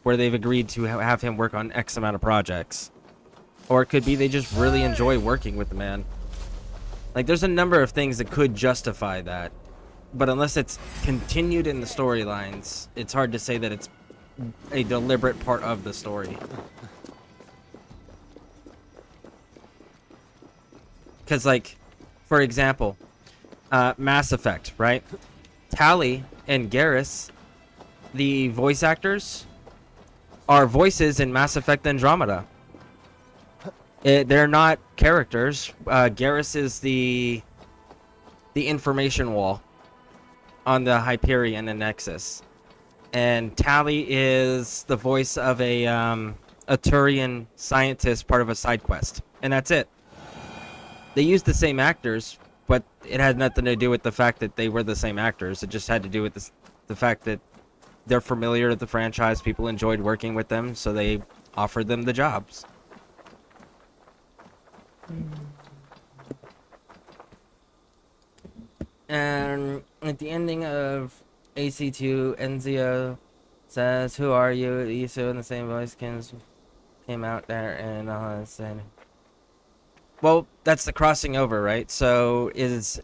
where they've agreed to have him work on X amount of projects. Or it could be they just really enjoy working with the man. Like, there's a number of things that could justify that. But unless it's continued in the storylines, it's hard to say that it's a deliberate part of the story. Because, like, for example, Mass Effect, right? Tali and Garrus, the voice actors, are voices in Mass Effect Andromeda. They're not characters. Garrus is the information wall on the Hyperion and Nexus, and Tali is the voice of a Turian scientist, part of a side quest, and that's it. They used the same actors, but it had nothing to do with the fact that they were the same actors. It just had to do with the fact that they're familiar with the franchise. People enjoyed working with them, so they offered them the jobs. And at the ending of AC2, Enzio says, "Who are you?" Isu in the same voice came out there and said, well, that's the crossing over, right? So is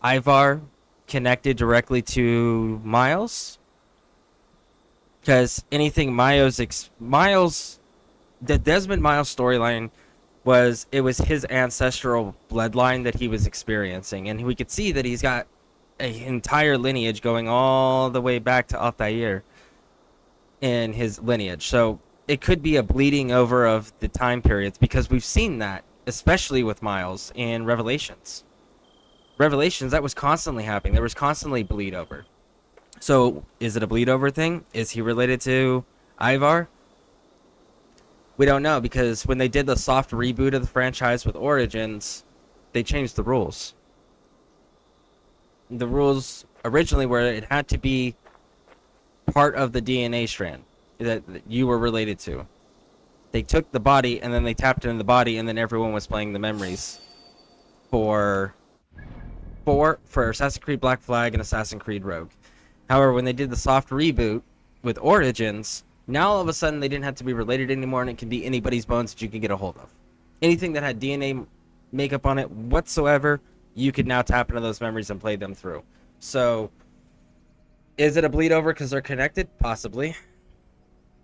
Ivar connected directly to Miles? Because anything Miles, the Desmond Miles storyline was his ancestral bloodline that he was experiencing, and we could see that he's got an entire lineage going all the way back to Altair in his lineage. So it could be a bleeding over of the time periods, because we've seen that, especially with Miles in Revelations. Revelations, that was constantly happening. There was constantly bleed over. So is it a bleed over thing? Is he related to Ivar? We don't know, because when they did the soft reboot of the franchise with Origins, they changed the rules. The rules originally were it had to be part of the DNA strand that you were related to. They took the body and then they tapped into the body, and then everyone was playing the memories for Assassin's Creed Black Flag and Assassin's Creed Rogue. However, when they did the soft reboot with Origins, now all of a sudden they didn't have to be related anymore, and it can be anybody's bones that you can get a hold of. Anything that had DNA makeup on it whatsoever, you could now tap into those memories and play them through. So, is it a bleed over because they're connected? Possibly.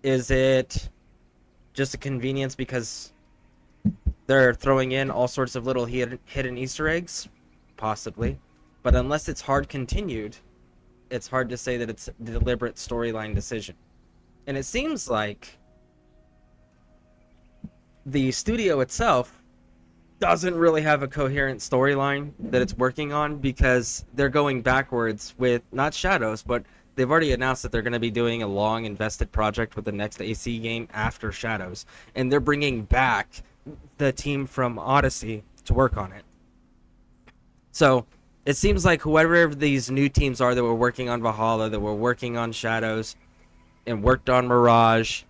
Is it just a convenience because they're throwing in all sorts of little hidden Easter eggs? Possibly. But unless it's hard continued, it's hard to say that it's a deliberate storyline decision. And it seems like the studio itself doesn't really have a coherent storyline that it's working on, because they're going backwards with not Shadows, but they've already announced that they're going to be doing a long invested project with the next AC game after Shadows, and they're bringing back the team from Odyssey to work on it. So it seems like whoever these new teams are that were working on Valhalla, that were working on Shadows, and worked on Mirage,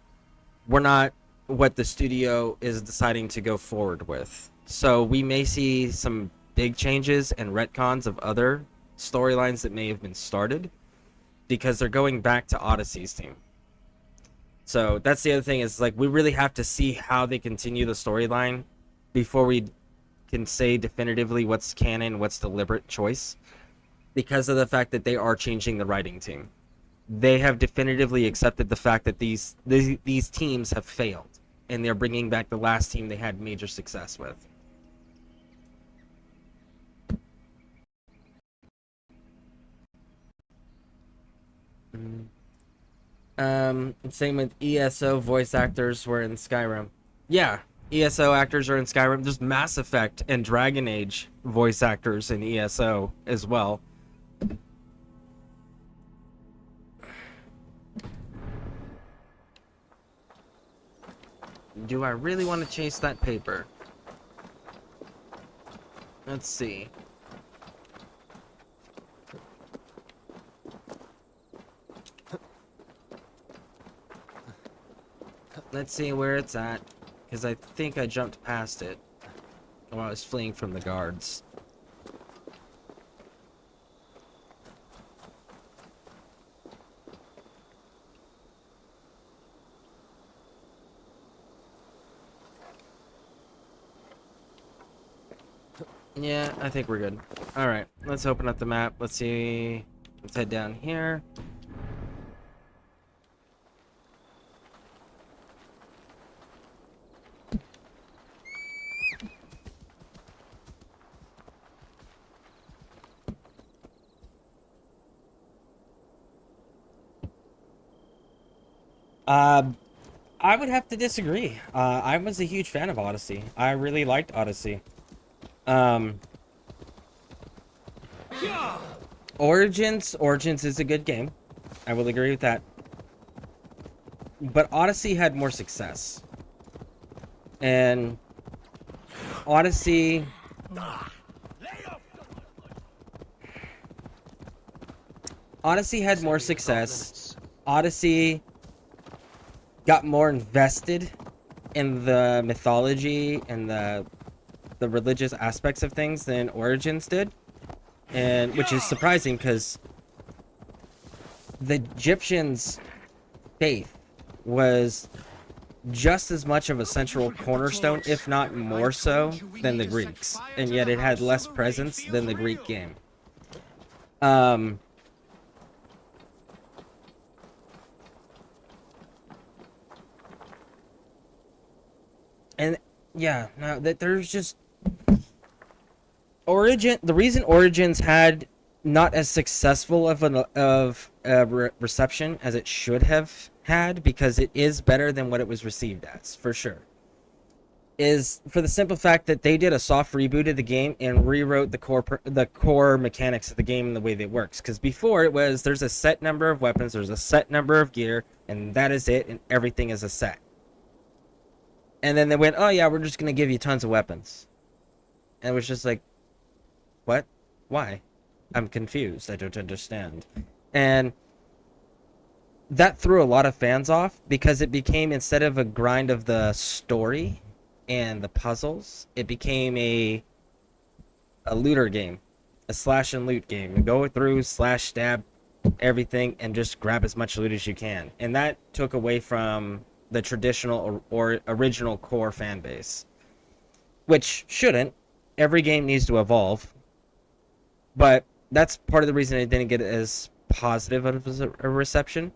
were not what the studio is deciding to go forward with. So we may see some big changes and retcons of other storylines that may have been started, because they're going back to Odyssey's team. So that's the other thing, is like we really have to see how they continue the storyline before we can say definitively what's canon, what's deliberate choice, because of the fact that they are changing the writing team. They have definitively accepted the fact that these teams have failed, and they're bringing back the last team they had major success with. Same with ESO voice actors were in Skyrim. Yeah, ESO actors are in Skyrim. There's Mass Effect and Dragon Age voice actors in ESO as well. Do I really want to chase that paper? Let's see. Let's see where it's at, because I think I jumped past it while I was fleeing from the guards. Yeah, I think we're good. Alright, let's open up the map. Let's see. Let's head down here. I would have to disagree. I was a huge fan of Odyssey. I really liked Odyssey. Origins is a good game. I will agree with that. But Odyssey had more success. And Odyssey... Odyssey had more success. Odyssey got more invested in the mythology and the religious aspects of things than Origins did. And which is surprising because the Egyptians' faith was just as much of a central cornerstone, if not more so, than the Greeks. And yet it had less presence than the Greek game. And yeah, no, that there's just the reason Origins had not as successful of a reception as it should have had, because it is better than what it was received as, for sure, is for the simple fact that they did a soft reboot of the game and rewrote the core mechanics of the game and the way that it works. Because before it was, there's a set number of weapons, there's a set number of gear, and that is it, and everything is a set. And then they went, oh yeah, we're just going to give you tons of weapons. And it was just like, what? Why? I'm confused. I don't understand. And that threw a lot of fans off, because it became, instead of a grind of the story and the puzzles, it became a looter game. A slash and loot game. You go through, slash, stab everything, and just grab as much loot as you can. And that took away from the traditional or original core fan base, which shouldn't. Every game needs to evolve, but that's part of the reason it didn't get as positive of a reception.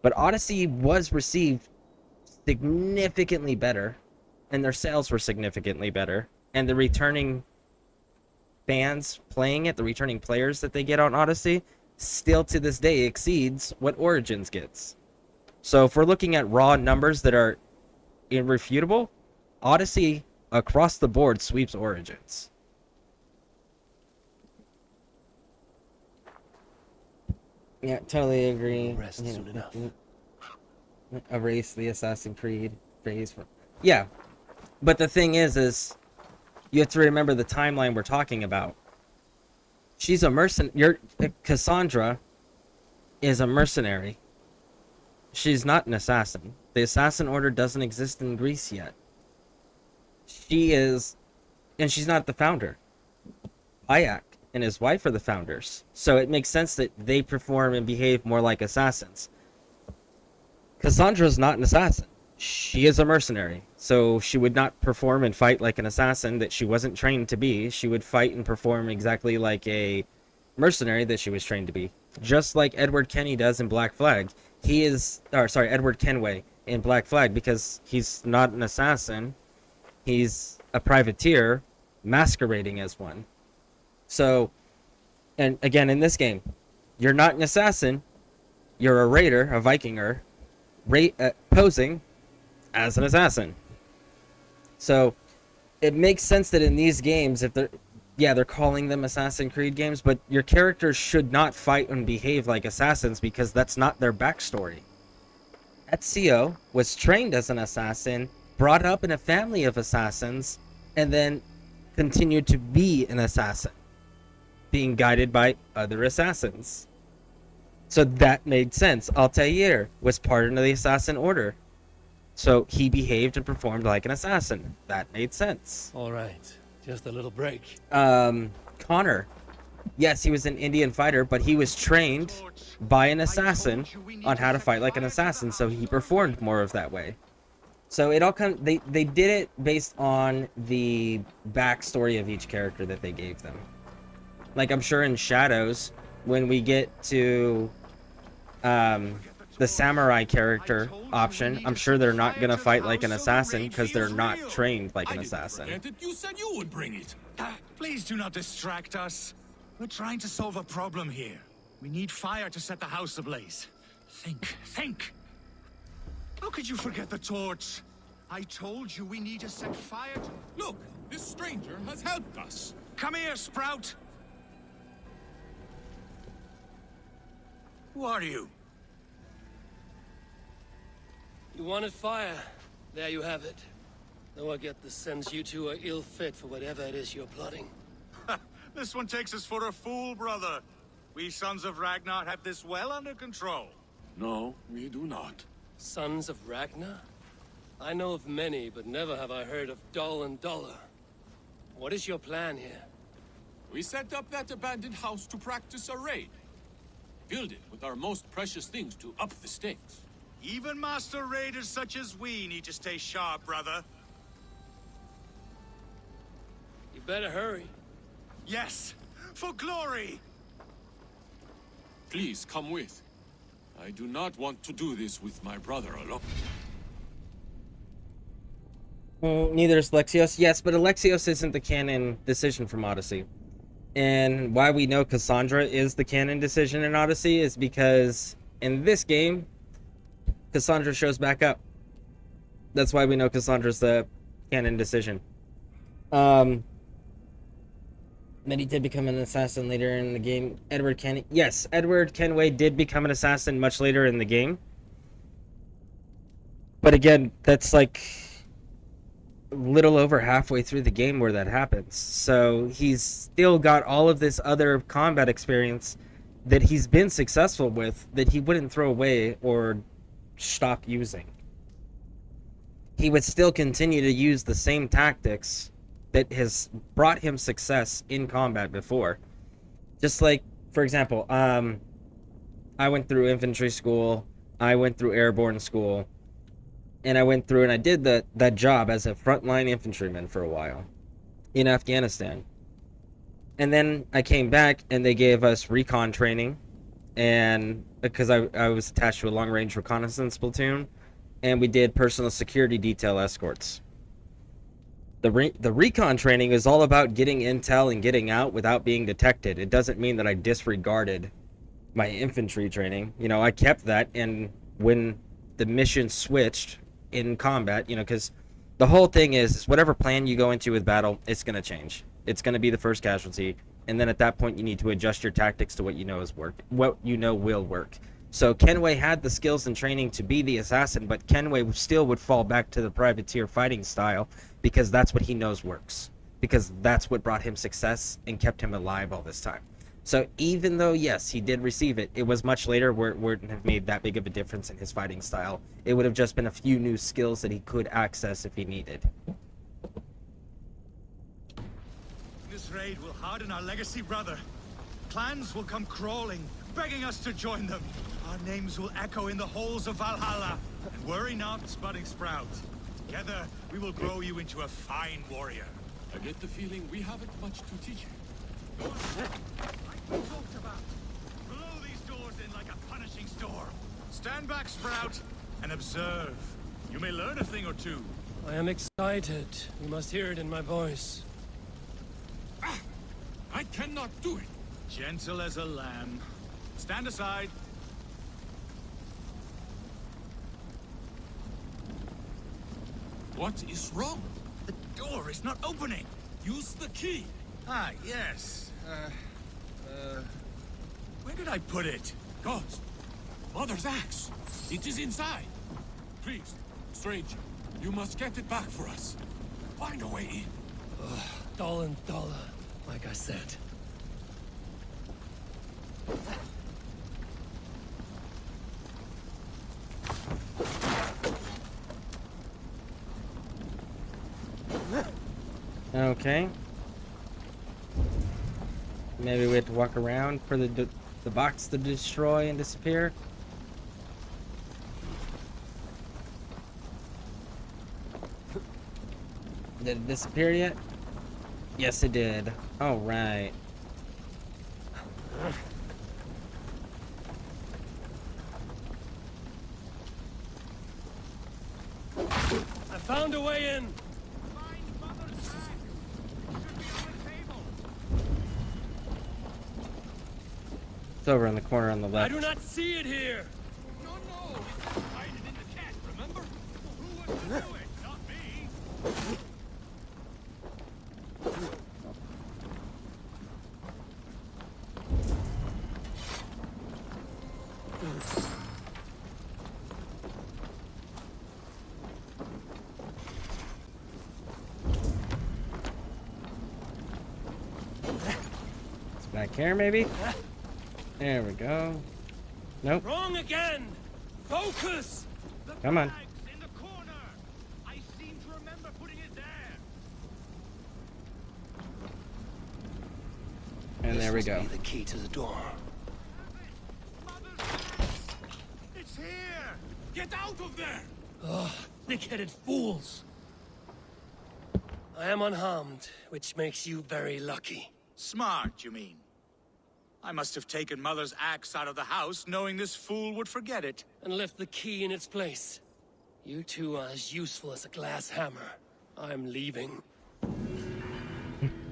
But Odyssey was received significantly better, and their sales were significantly better, and the returning fans playing it, the returning players that they get on Odyssey, still to this day exceeds what Origins gets. So if we're looking at raw numbers that are irrefutable, Odyssey across the board sweeps Origins. Yeah, totally agree. Rest soon enough. Erase the Assassin's Creed phrase. Yeah, but the thing is you have to remember the timeline we're talking about. She's a mercenary. Cassandra is a mercenary. She's not an assassin. The assassin order doesn't exist in Greece yet. She is, and she's not the founder. Ayak and his wife are the founders. So it makes sense that they perform and behave more like assassins. Cassandra's not an assassin. She is a mercenary. So she would not perform and fight like an assassin that she wasn't trained to be. She would fight and perform exactly like a mercenary that she was trained to be. Just like Edward Kenny does in Black Flag. Edward Kenway in Black Flag, because he's not an assassin. He's a privateer masquerading as one. So, and again, in this game, you're not an assassin. You're a raider, a Vikinger, posing as an assassin. So, it makes sense that in these games, if they're calling them Assassin's Creed games, but your characters should not fight and behave like assassins, because that's not their backstory. Ezio was trained as an assassin, brought up in a family of assassins, and then continued to be an assassin, being guided by other assassins. So that made sense. Altair was part of the assassin order. So he behaved and performed like an assassin. That made sense. All right, just a little break. Connor. Yes, he was an Indian fighter, but he was trained by an assassin on how to fight like an assassin, so he performed more of that way. So it all they did it based on the backstory of each character that they gave them. Like, I'm sure in Shadows, when we get to the samurai character option, I'm sure they're not gonna fight like an assassin because they're not trained like an assassin. You said you would bring it. Please do not distract us. We're trying to solve a problem here. We need fire to set the house ablaze. Think. How could you forget the torch? I told you we need to set fire to... Look, this stranger has helped us. Come here, Sprout. Who are you? You wanted fire. There you have it. Though I get the sense you two are ill fit for whatever it is you're plotting. This one takes us for a fool, brother. We Sons of Ragnar have this well under control. No, we do not. Sons of Ragnar? I know of many, but never have I heard of Dull and Dollar. What is your plan here? We set up that abandoned house to practice a raid. Filled it with our most precious things to up the stakes. Even master raiders such as we need to stay sharp, brother. You better hurry. Yes, for glory! Please come with. I do not want to do this with my brother alone. Neither is Alexios. Yes, but Alexios isn't the canon decision from Odyssey. And why we know Cassandra is the canon decision in Odyssey is because in this game, Cassandra shows back up. That's why we know Cassandra's the canon decision. Then he did become an assassin later in the game. Edward Kenway. Yes, Edward Kenway did become an assassin much later in the game. But again, that's like a little over halfway through the game where that happens. So he's still got all of this other combat experience that he's been successful with that he wouldn't throw away or stop using. He would still continue to use the same tactics that has brought him success in combat before. Just like, for example, I went through infantry school, I went through airborne school, and I went through and I did that job as a frontline infantryman for a while in Afghanistan. And then I came back and they gave us recon training, and because I was attached to a long-range reconnaissance platoon, and we did personal security detail escorts. The recon training is all about getting intel and getting out without being detected. It doesn't mean that I disregarded my infantry training. You know, I kept that, and when the mission switched in combat, you know, because the whole thing is whatever plan you go into with battle, it's going to change. It's going to be the first casualty, and then at that point you need to adjust your tactics to what you know will work. So Kenway had the skills and training to be the assassin, but Kenway still would fall back to the privateer fighting style because that's what he knows works. Because that's what brought him success and kept him alive all this time. So even though, yes, he did receive it, it was much later where it wouldn't have made that big of a difference in his fighting style. It would have just been a few new skills that he could access if he needed. This raid will harden our legacy, brother. Clans will come crawling, begging us to join them. Our names will echo in the halls of Valhalla. And worry not, Budding Sprout. Together, we will grow you into a fine warrior. I get the feeling we haven't much to teach you. Like we talked about. Blow these doors in like a punishing storm. Stand back, Sprout, and observe. You may learn a thing or two. I am excited. You must hear it in my voice. I cannot do it. Gentle as a lamb. Stand aside. What is wrong? The door is not opening. Use the key. Ah, yes. Where did I put it? Gods. Mother's axe. It is inside. Please, stranger, you must get it back for us. Find a way in. Dull and Dollar, like I said. Okay. Maybe we have to walk around for the box to destroy and disappear. Did it disappear yet? Yes, it did. All right. I found a way in. It's over in the corner on the I left. do not see it here. No, no! It's hiding in the chest, remember? Who was to do it? Not me! It's back here, maybe? There we go. Nope. Wrong again. Focus. Come on. In the corner! I seem to remember putting it there! And there we This go. must be the key to the door. It's here! Get out of there! Oh, thick-headed fools. I am unharmed, which makes you very lucky. Smart, you mean? I must have taken Mother's axe out of the house, knowing this fool would forget it. And left the key in its place. You two are as useful as a glass hammer. I'm leaving.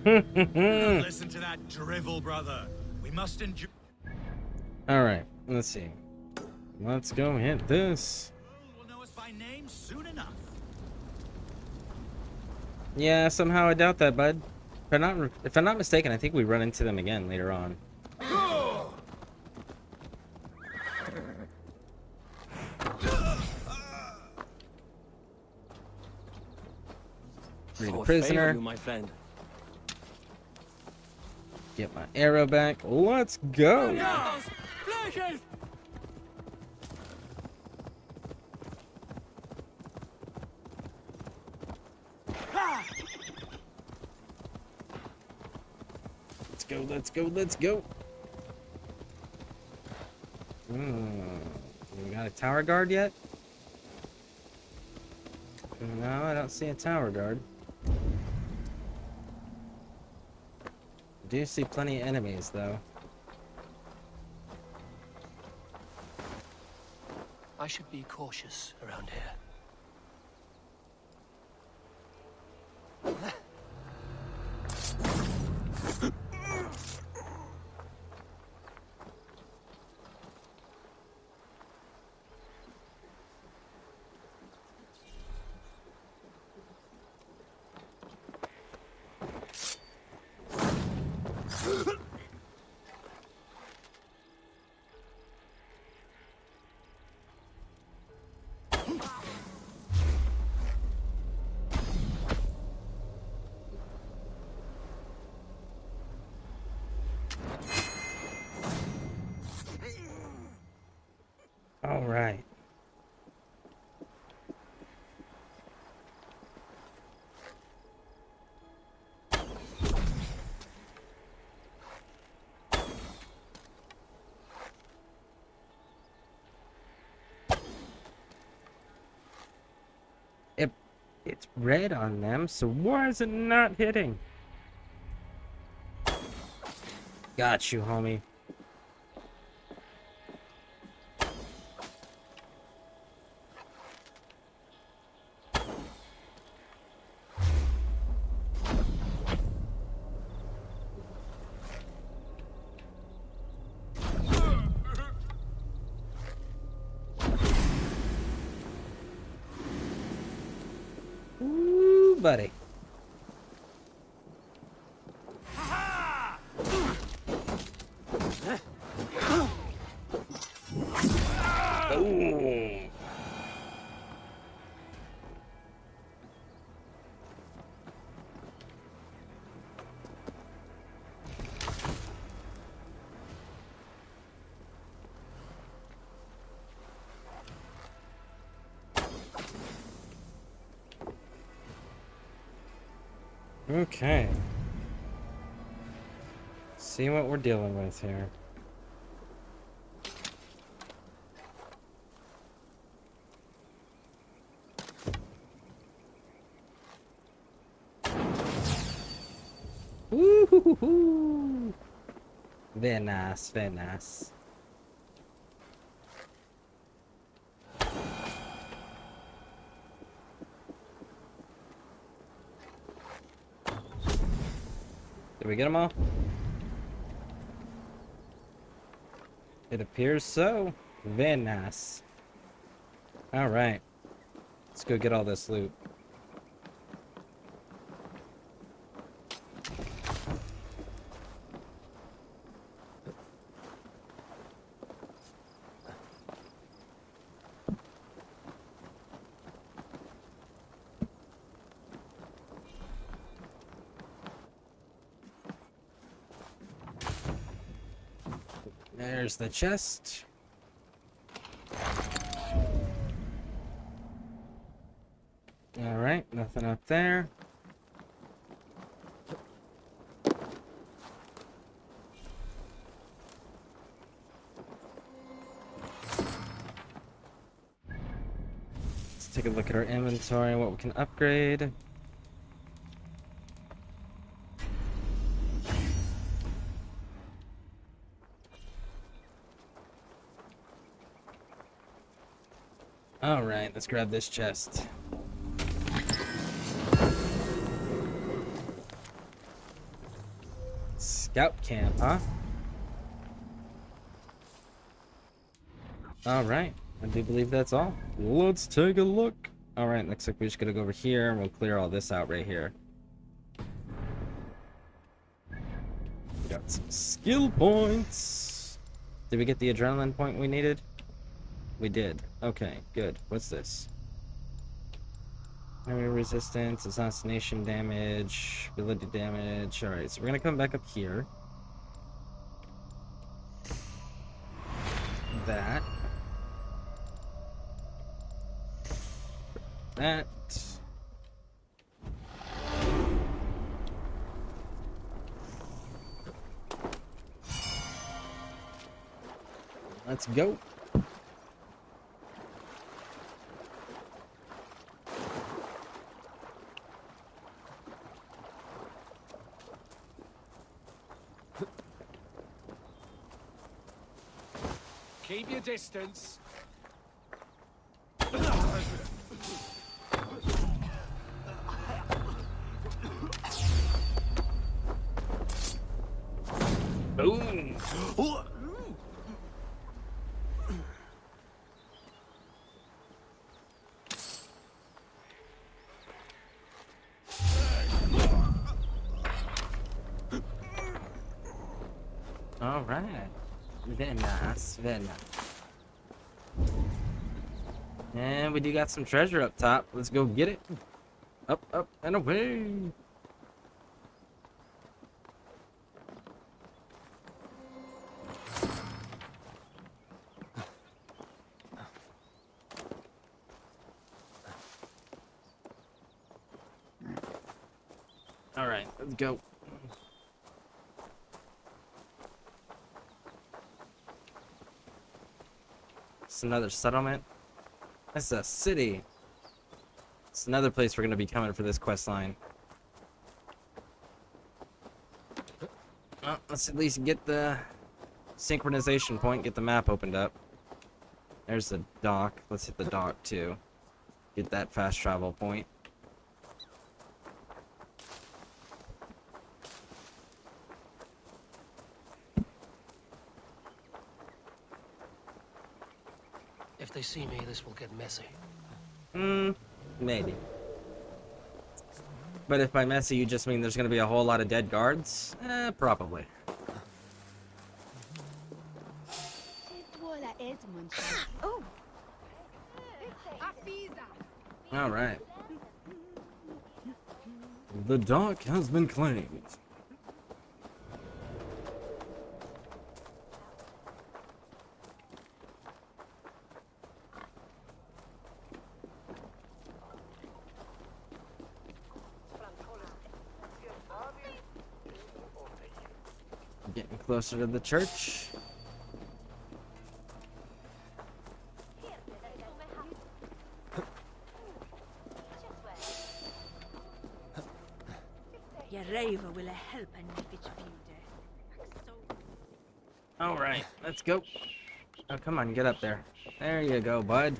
Listen to that drivel, brother. We must endure. Alright, let's see. Let's go hit this. Will know us by name soon enough. Yeah, somehow I doubt that, bud. If I'm not mistaken, I think we run into them again later on. Free the prisoner. You, my friend. Get my arrow back. Let's go. Let's go, let's go, let's go. We got a tower guard yet? No, I don't see a tower guard. Do see plenty of enemies, though. I should be cautious around here. All right. It's red on them, so why is it not hitting? Got you, homie. Ooh, buddy. Boom. Okay. See what we're dealing with here. Woo-hoo-hoo-hoo. Very nice, very nice. Did we get them all? It appears so. Very nice. Alright. Let's go get all this loot. There's the chest. Alright, nothing up there. Let's take a look at our inventory and what we can upgrade. Alright, let's grab this chest. Scout camp, huh? Alright, I do believe that's all. Let's take a look. Alright, looks like we're just gonna go over here and we'll clear all this out right here. We got some skill points. Did we get the adrenaline point we needed? We did. Okay, good. What's this? Memory resistance, assassination damage, ability damage. Alright, so we're gonna come back up here. That. That. Let's go. Keep your distance. Boom. All right. Very nice. Very nice. And we do got some treasure up top. Let's go get it. Up, up, and away. All right, let's go. It's another settlement. That's a city. It's another place we're going to be coming for this quest line. Well, let's at least get the synchronization point, get the map opened up. There's the dock. Let's hit the dock too. Get that fast travel point. If they see me, this will get messy. Maybe. But if by messy you just mean there's going to be a whole lot of dead guards, probably. Oh. All right. The dock has been claimed. Getting closer to the church. All right, let's go. Oh, come on, get up there. There you go, bud.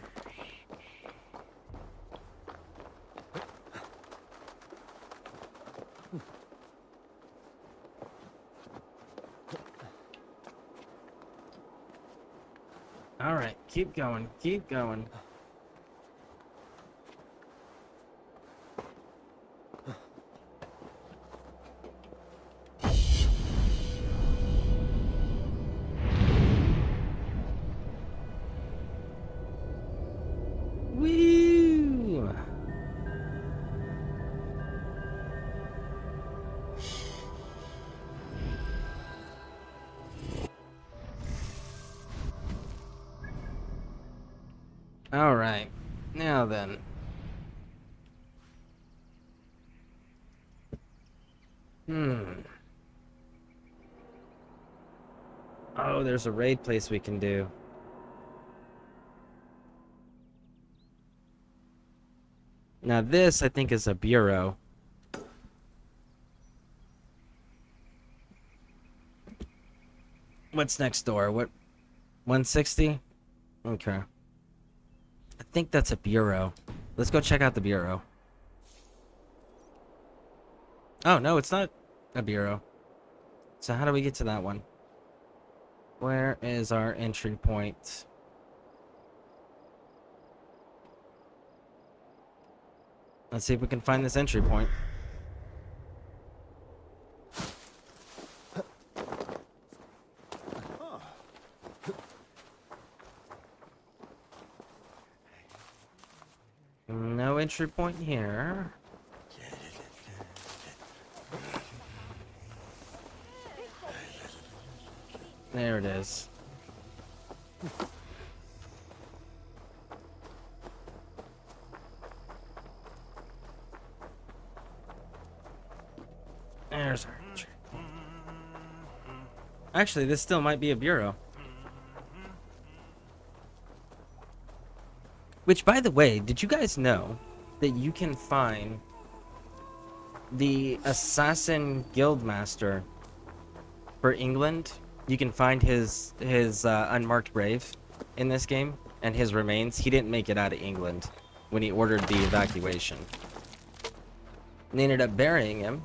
All right, keep going, keep going. Woo! All right, now then. Oh, there's a raid place we can do. Now this, I think, is a bureau. What's next door? What? 160? Okay. I think that's a bureau. Let's go check out the bureau. Oh, no, it's not a bureau. So how do we get to that one? Where is our entry point? Let's see if we can find this entry point. No entry point here. There it is. There's our entry. Actually, this still might be a bureau. Which, by the way, did you guys know that you can find the Assassin Guildmaster for England? You can find his unmarked grave in this game and his remains. He didn't make it out of England when he ordered the evacuation. And they ended up burying him,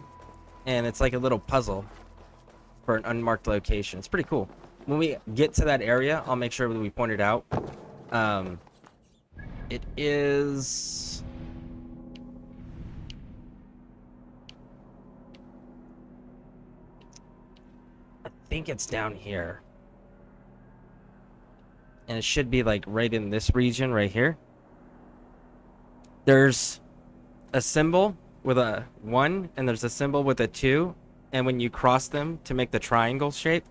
and it's like a little puzzle for an unmarked location. It's pretty cool. When we get to that area, I'll make sure that we point it out. It is... I think it's down here. And it should be like right in this region right here. There's a symbol with a 1 and there's a symbol with a 2. And when you cross them to make the triangle shape,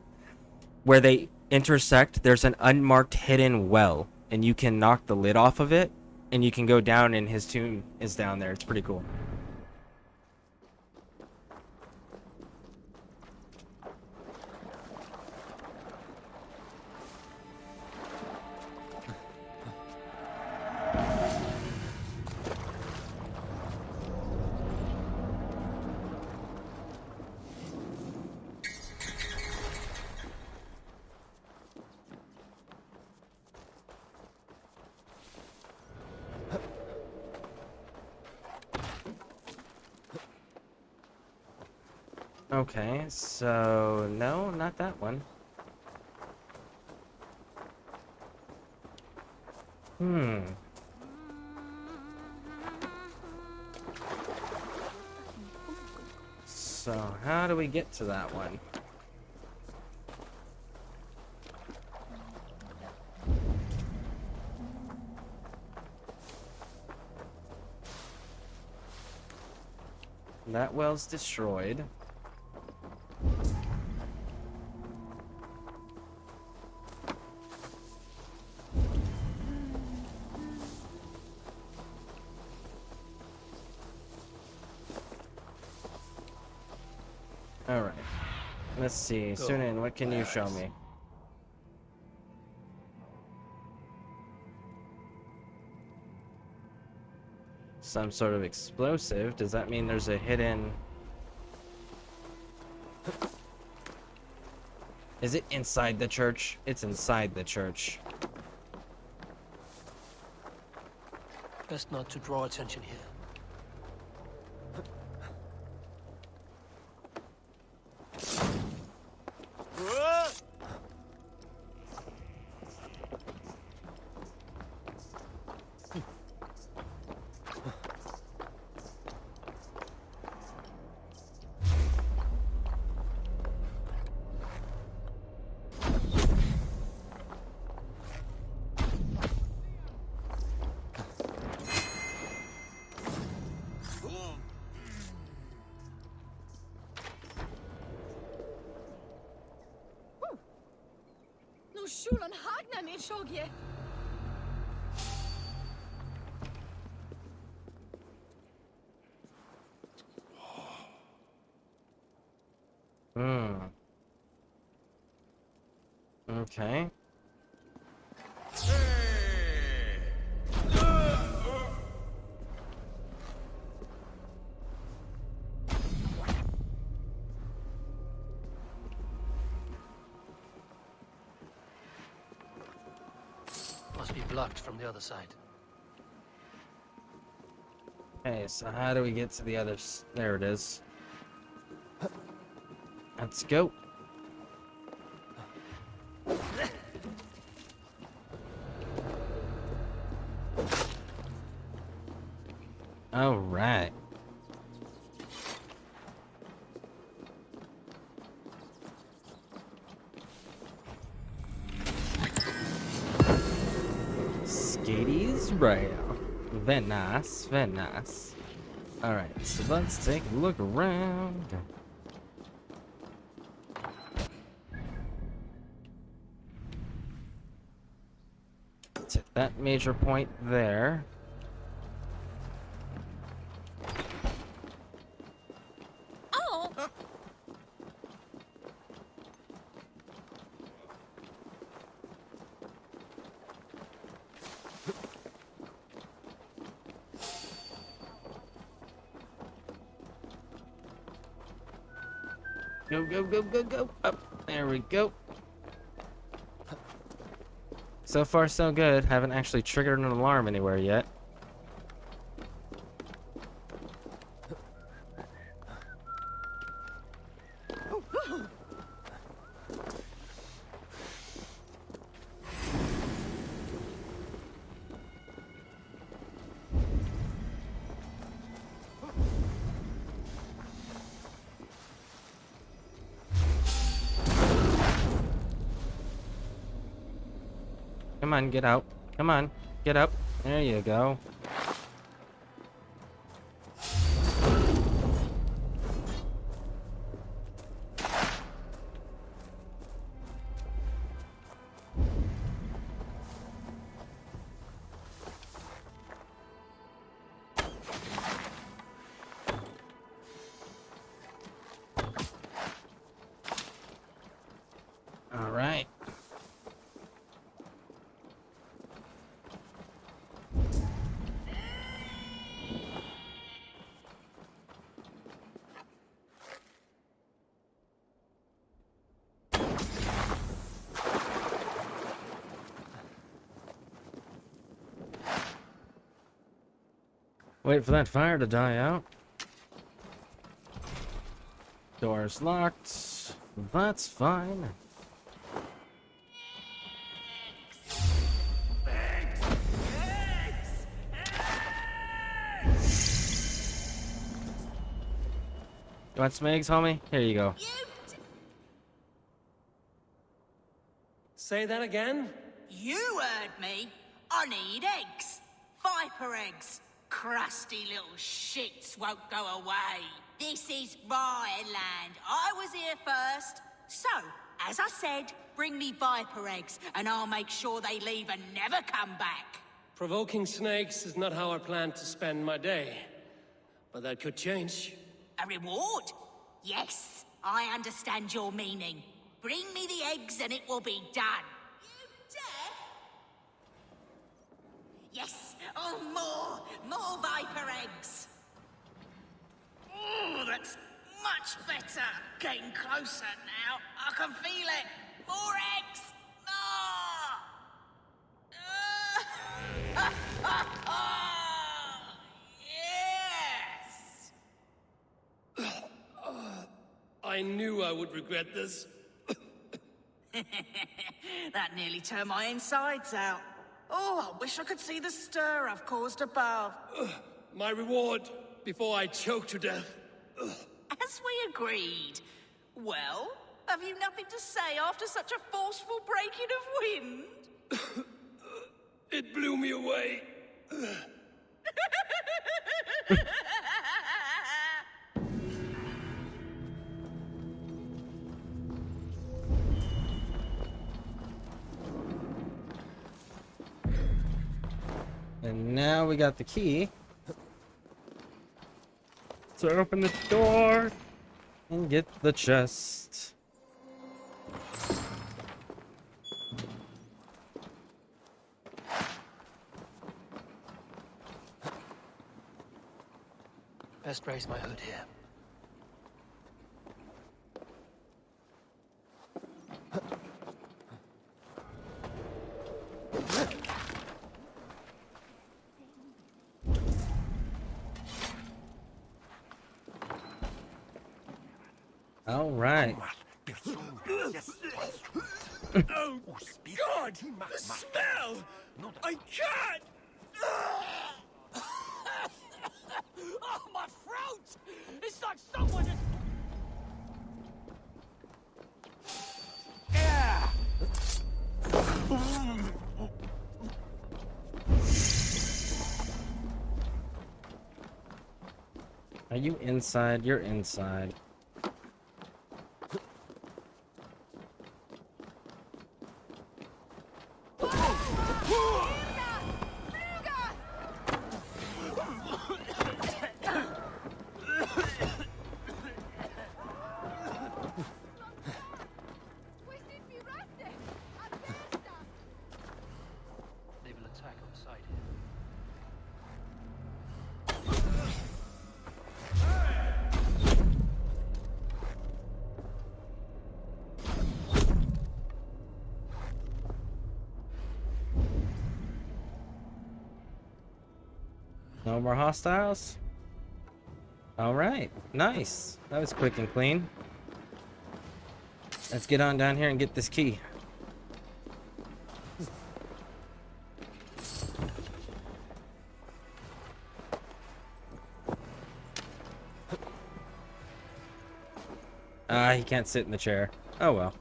where they intersect, there's an unmarked hidden well. And you can knock the lid off of it, and you can go down, and his tomb is down there. It's pretty cool. Okay, so no, not that one. So how do we get to that one? That well's destroyed. Alright. Let's see. Sunan, what can you show me? Some sort of explosive. Does that mean there's a hidden... Is it inside the church? It's inside the church. Best not to draw attention here. Nu shulan hagna ni shogye. Okay. Must be blocked from the other side. Okay, so how do we get to the other... There it is. Let's go. All right. Skatey's rail. Very nice, very nice. All right, so let's take a look around. Let's hit that major point there. Oh! Go, go, go, go, go. Up. There we go. So far, so good. Haven't actually triggered an alarm anywhere yet. Come on, get out. Come on, get up. There you go. All right. Wait for that fire to die out. Door's locked. That's fine. You want some eggs, homie? Here you go. Say that again? You heard me. I need eggs. Viper eggs. Crusty little shits won't go away. This is my land. I was here first. So, as I said, bring me viper eggs, and I'll make sure they leave and never come back. Provoking snakes is not how I plan to spend my day. But that could change. A reward? Yes, I understand your meaning. Bring me the eggs and it will be done. You dare? Yes. Oh, more viper eggs. Oh, that's much better. Getting closer now. I can feel it. More eggs. Yes! I knew I would regret this. That nearly turned my insides out. Oh, I wish I could see the stir I've caused above. My reward before I choke to death. As we agreed. Well, have you nothing to say after such a forceful breaking of wind? It blew me away. And now we got the key to open the door and get the chest. Best raise my hood here. All right. Oh, God! The smell! I can't! Oh, my throat! It's like someone has... Are you inside? You're inside. They will attack on sight. No more hostiles? Alright, nice. That was quick and clean. Let's get on down here and get this key. He can't sit in the chair. Oh well.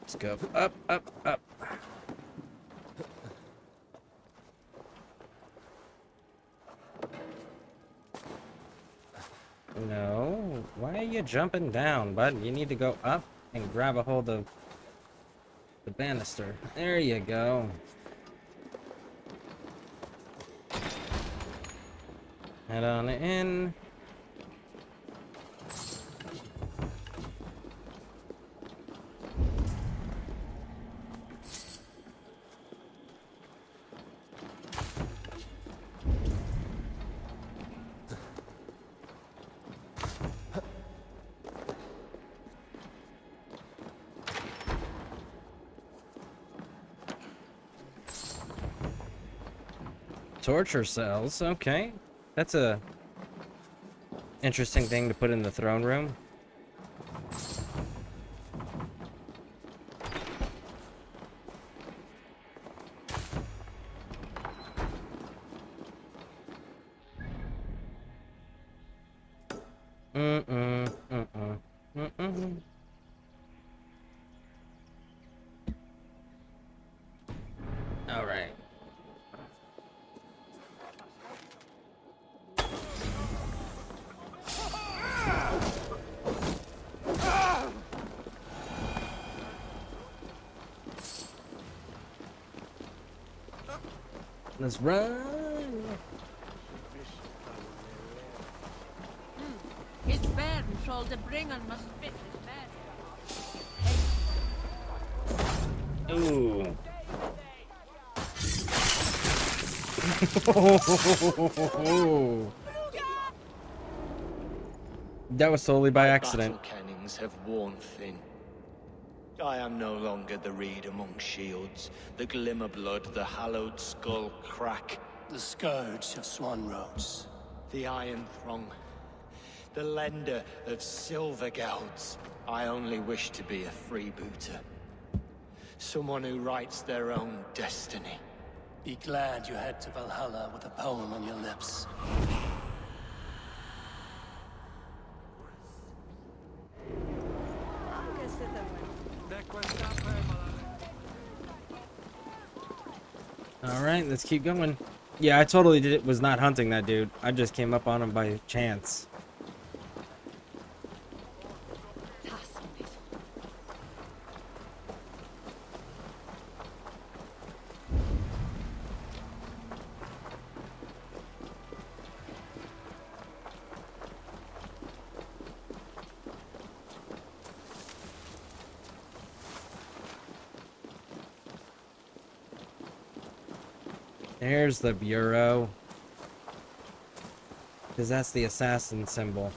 Let's go up, up, up. No, why are you jumping down, bud? You need to go up and grab a hold of the banister. There you go. Head on in. Torture cells, okay. That's a interesting thing to put in the throne room. All right. Let's run. His bairn told the bringer must fit his man. Ooh. That was solely by accident. Battle kennings have worn thin. I am no longer the reed among shields, the glimmer blood, the hallowed skull crack. The scourge of Swan Roads. The Iron Throng. The lender of silver gelds. I only wish to be a freebooter. Someone who writes their own destiny. Be glad you head to Valhalla with a poem on your lips. Alright, let's keep going. Yeah, I totally was not hunting that dude. I just came up on him by chance. There's the bureau. Because that's the assassin symbol.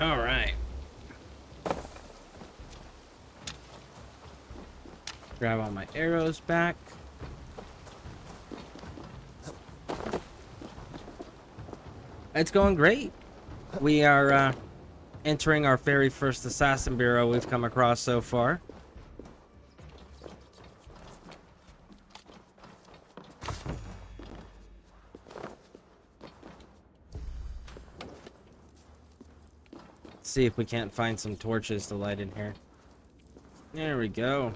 All right. Grab all my arrows back. It's going great. We are entering our very first assassin bureau we've come across so far. See if we can't find some torches to light in here. There we go.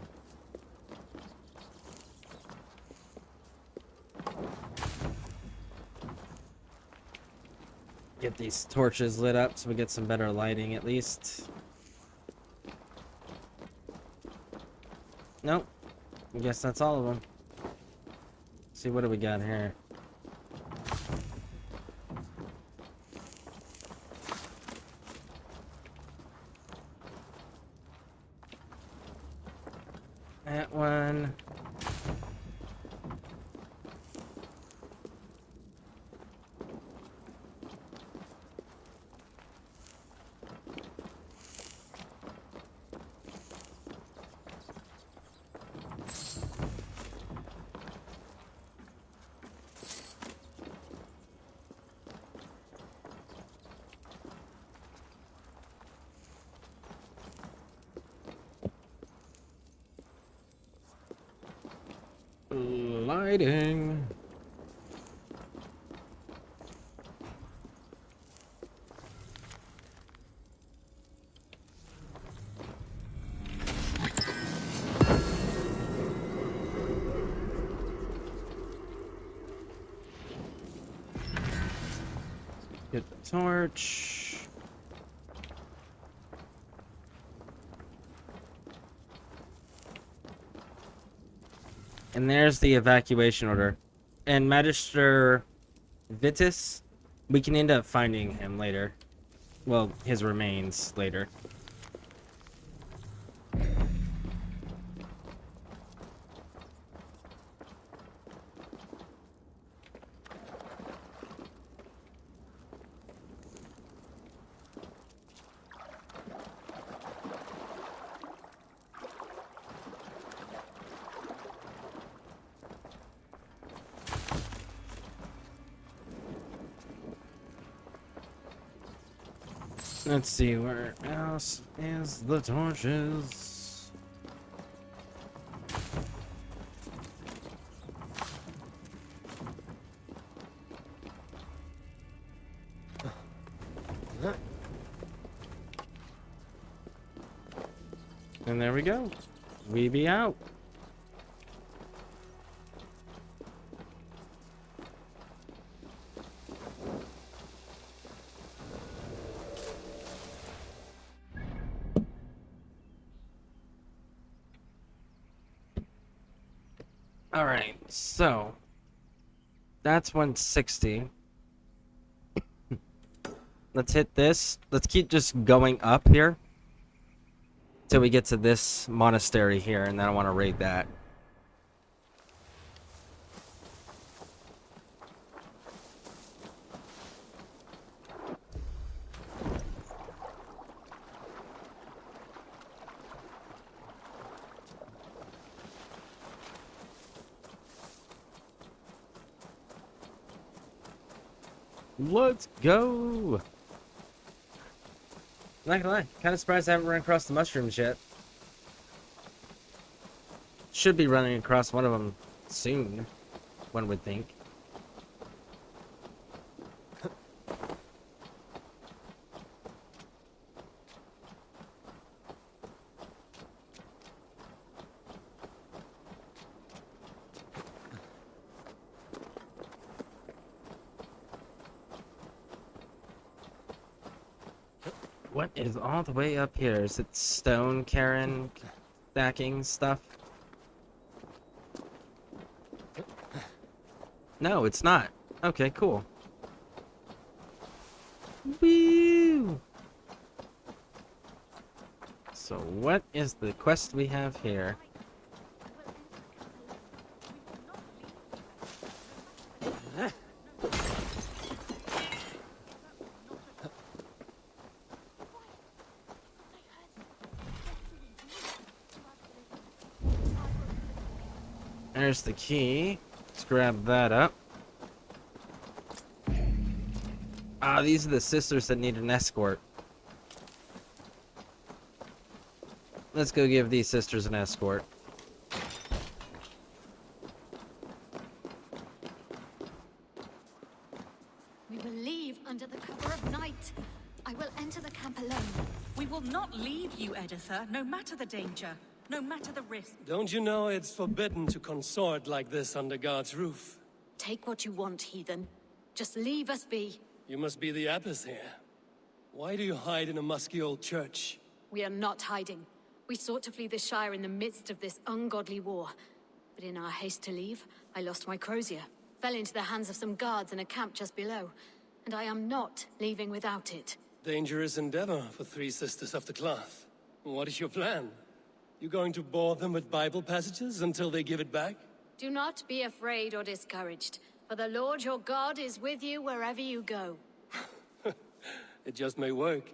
Get these torches lit up so we get some better lighting at least. Nope. I guess that's all of them. See, what do we got here? That one. Lighting. Get the torch. And there's the evacuation order. And Magister Vitus, we can end up finding him later. Well, his remains later. Let's see, where else is the torches? And there we go. We be out. Alright, so that's 160. Let's hit this. Let's keep just going up here till we get to this monastery here, and then I want to raid that. Let's go! Not gonna lie, kind of surprised I haven't run across the mushrooms yet. Should be running across one of them soon, one would think. What is all the way up here? Is it stone, Karen, stacking stuff? No, it's not. Okay, cool. Woo! So what is the quest we have here? There's the key. Let's grab that up. Ah, these are the sisters that need an escort. Let's go give these sisters an escort. We will leave under the cover of night. I will enter the camp alone. We will not leave you, Editha, no matter the danger, no matter the risk. Don't you know it's forbidden to consort like this under God's roof? Take what you want, heathen. Just leave us be. You must be the abbess here. Why do you hide in a musky old church? We are not hiding. We sought to flee the Shire in the midst of this ungodly war. But in our haste to leave, I lost my crozier. Fell into the hands of some guards in a camp just below. And I am not leaving without it. Dangerous endeavor for three sisters of the cloth. What is your plan? You going to bore them with Bible passages until they give it back? Do not be afraid or discouraged, for the Lord your God is with you wherever you go. It just may work.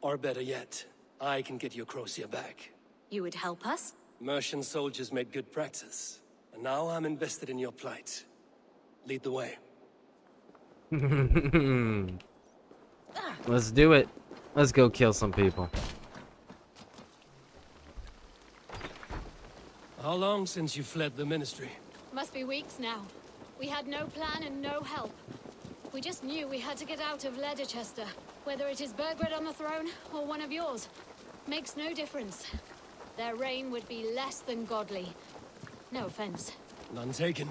Or better yet, I can get your crozier back. You would help us? Mercian soldiers made good practice. And now I'm invested in your plight. Lead the way. Let's do it. Let's go kill some people. How long since you fled the ministry? Must be weeks now. We had no plan and no help. We just knew we had to get out of Leicester. Whether it is Burgred on the throne or one of yours, makes no difference. Their reign would be less than godly. No offense. None taken.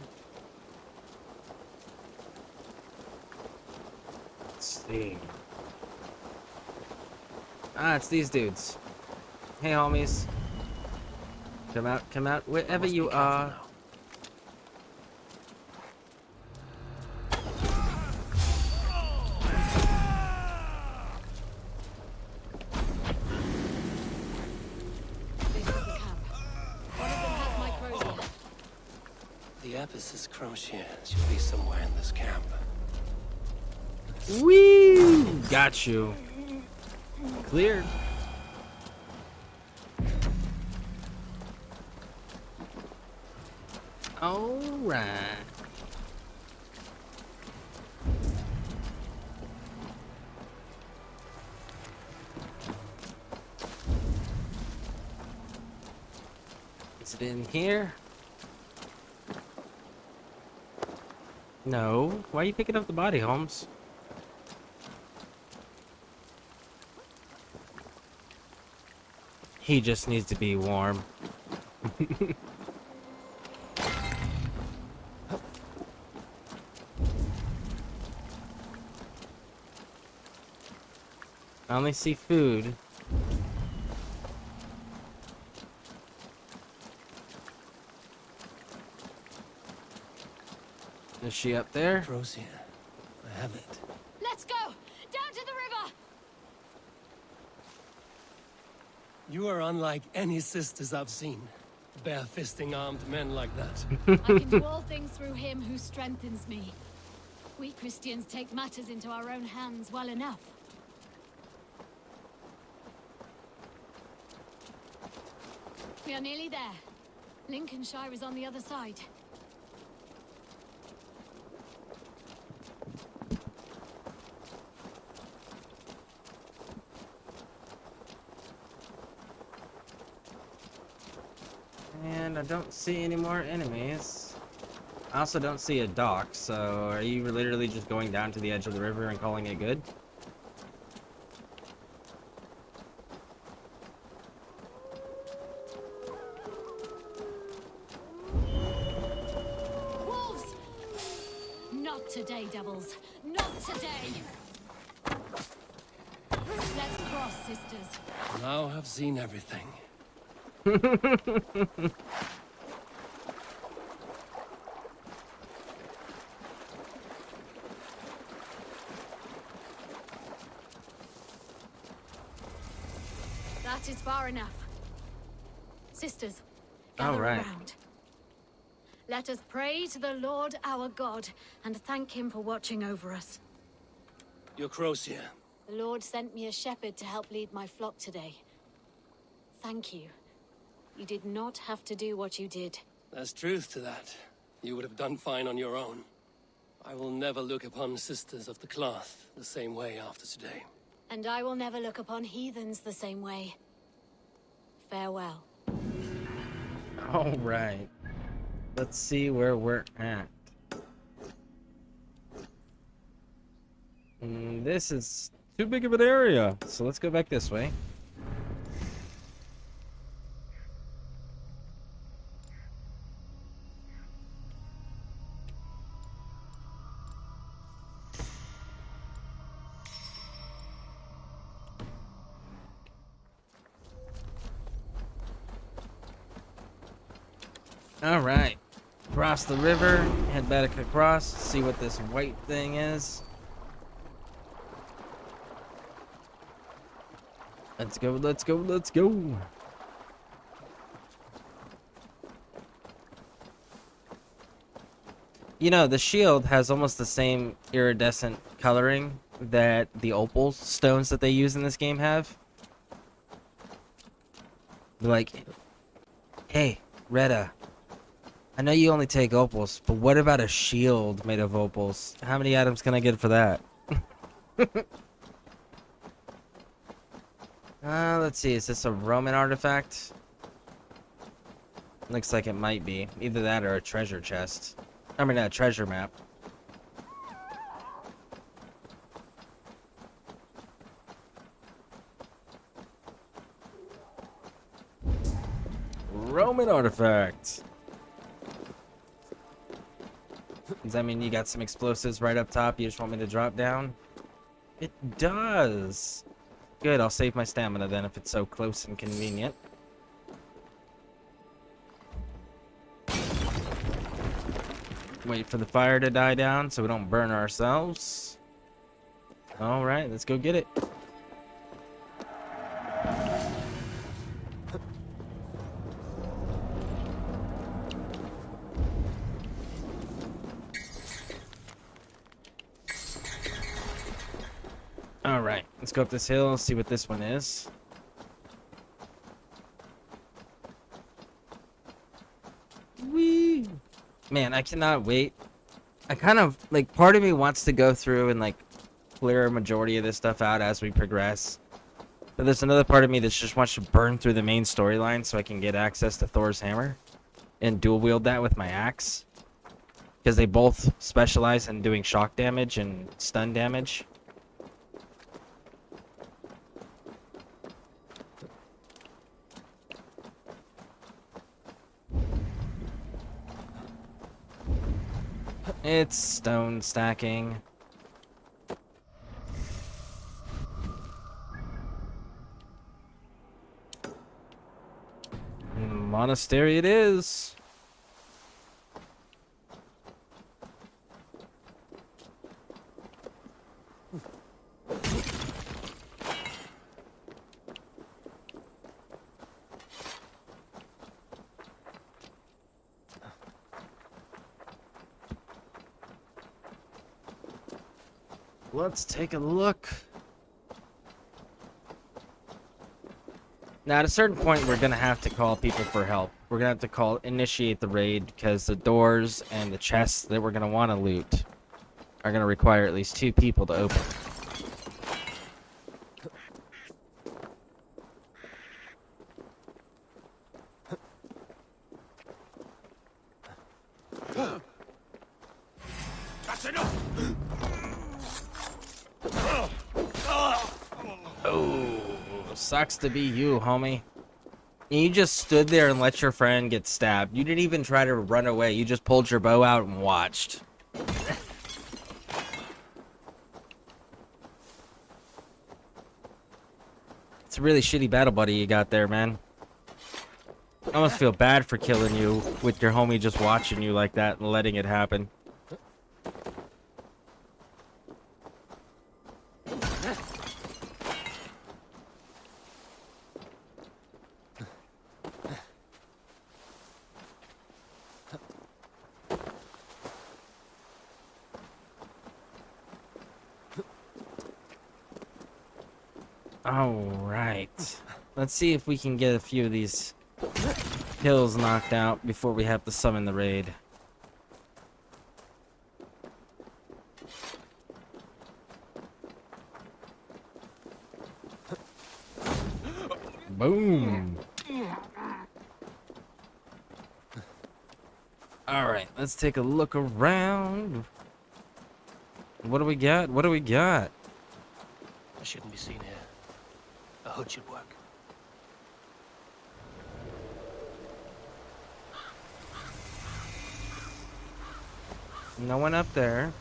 Let's see. Ah, it's these dudes. Hey, homies. Come out, wherever you are. The abbess's crochet should be somewhere in this camp. Whee! Got you. Cleared. All right. in here. No. Why are you picking up the body, Holmes? He just needs to be warm. I only see food. Is she up there? Rosia, I have it. Let's go! Down to the river! You are unlike any sisters I've seen. Bare-fisting armed men like that. I can do all things through him who strengthens me. We Christians take matters into our own hands well enough. We are nearly there. Lincolnshire is on the other side. And I don't see any more enemies. I also don't see a dock, so are you literally just going down to the edge of the river and calling it good? Wolves! Not today, devils. Not today! Let's cross, sisters. Now I've seen everything. That is far enough. Sisters, All gather right. around. Let us pray to the Lord our God and thank him for watching over us. You're Crocia. The Lord sent me a shepherd to help lead my flock today. Thank you. You did not have to do what you did. There's truth to that. You would have done fine on your own. I will never look upon sisters of the cloth the same way after today. And I will never look upon heathens the same way. Farewell. All right. Let's see where we're at. This is too big of an area, so let's go back this way. All right, cross the river, head back across, see what this white thing is. Let's go, let's go, let's go. You know, the shield has almost the same iridescent coloring that the opal stones that they use in this game have. Like, hey, Retta, I know you only take opals, but what about a shield made of opals? How many items can I get for that? Let's see, is this a Roman artifact? Looks like it might be. Either that or a treasure chest. I mean, a treasure map. Roman artifact. Does that mean you got some explosives right up top you just want me to drop down? It does. Good, I'll save my stamina then if it's so close and convenient. Wait for the fire to die down so we don't burn ourselves. Alright, let's go get it. Alright, let's go up this hill, see what this one is. Whee! Man, I cannot wait. I kind of, like, part of me wants to go through and, like, clear a majority of this stuff out as we progress. But there's another part of me that just wants to burn through the main storyline so I can get access to Thor's hammer. and dual wield that with my axe. Because they both specialize in doing shock damage and stun damage. It's stone stacking. Monastery it is. Let's take a look. Now, at a certain point, we're gonna have to call people for help. We're gonna have to initiate the raid, because the doors and the chests that we're gonna want to loot are gonna require at least 2 people to open. That's enough! Oh, sucks to be you, homie. You just stood there and let your friend get stabbed. You didn't even try to run away. You just pulled your bow out and watched. It's a really shitty battle buddy you got there, man. I almost feel bad for killing you with your homie just watching you like that and letting it happen. Alright. Let's see if we can get a few of these hills knocked out before we have to summon the raid. Boom. Alright, let's take a look around. What do we got? What do we got? I shouldn't be seen here. A hood should work. No one up there.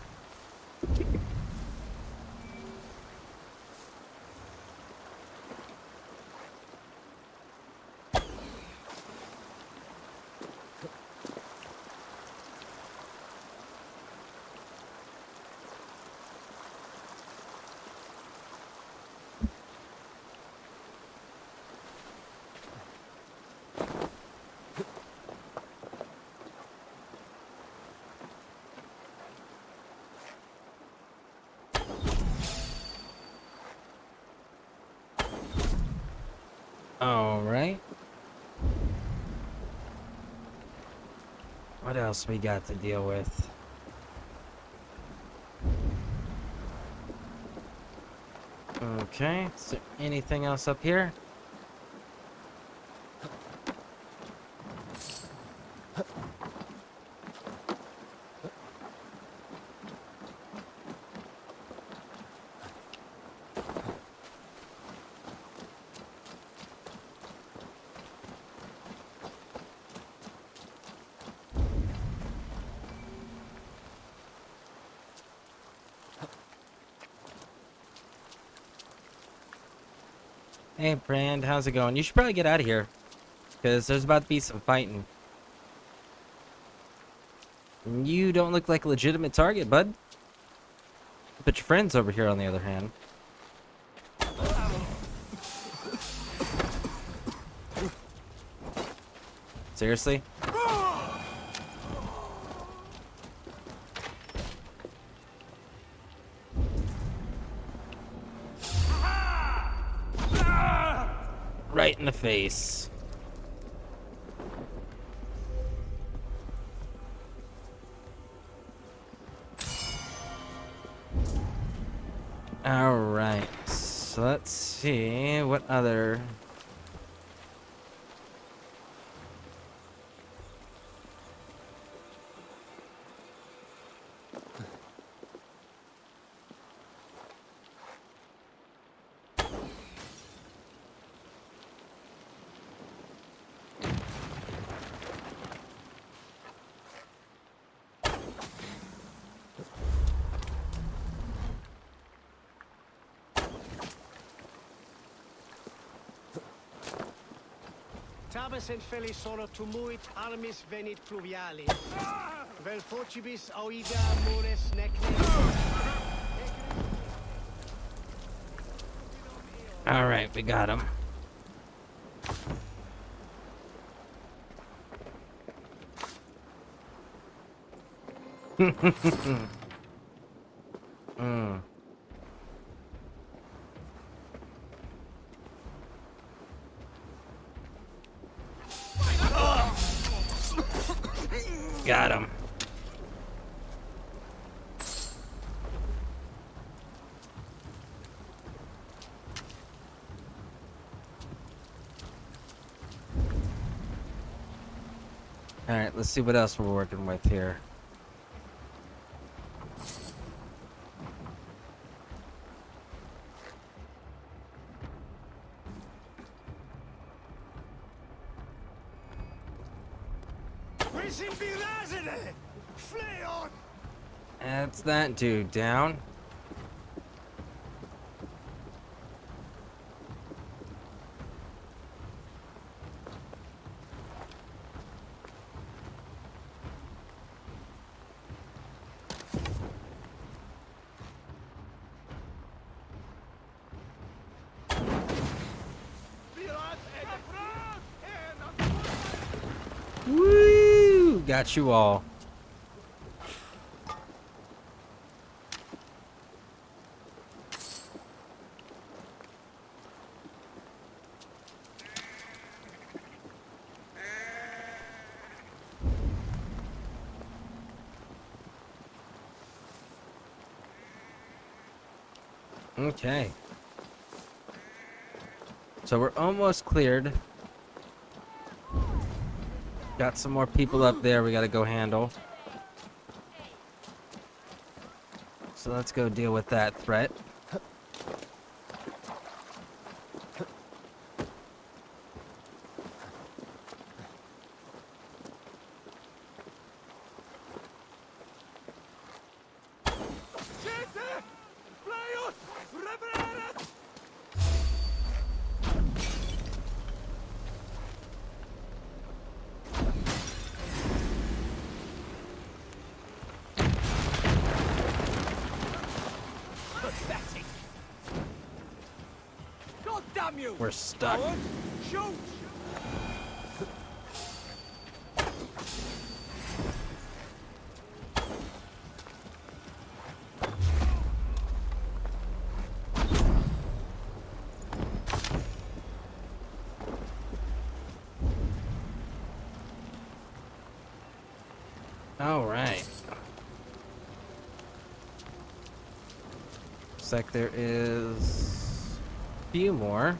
All right. What else we got to deal with? Okay, is there anything else up here? Hey, Brand, how's it going? You should probably get out of here, because there's about to be some fighting. You don't look like a legitimate target, bud. But your friend's over here, on the other hand. Seriously? Right in the face. All right, so let's see what other. Tabes et felisono tumuit armis venit pluviali. Vel focibis oida mures All right, we got him. Mm. Got him. All right, let's see what else we're working with here. That's that dude down. Woo! Got you all. Okay. So we're almost cleared. Got some more people up there we gotta go handle. So let's go deal with that threat. Pathetic. God damn you! We're stuck. Coward. Shoot! All right. Looks like there is a few more.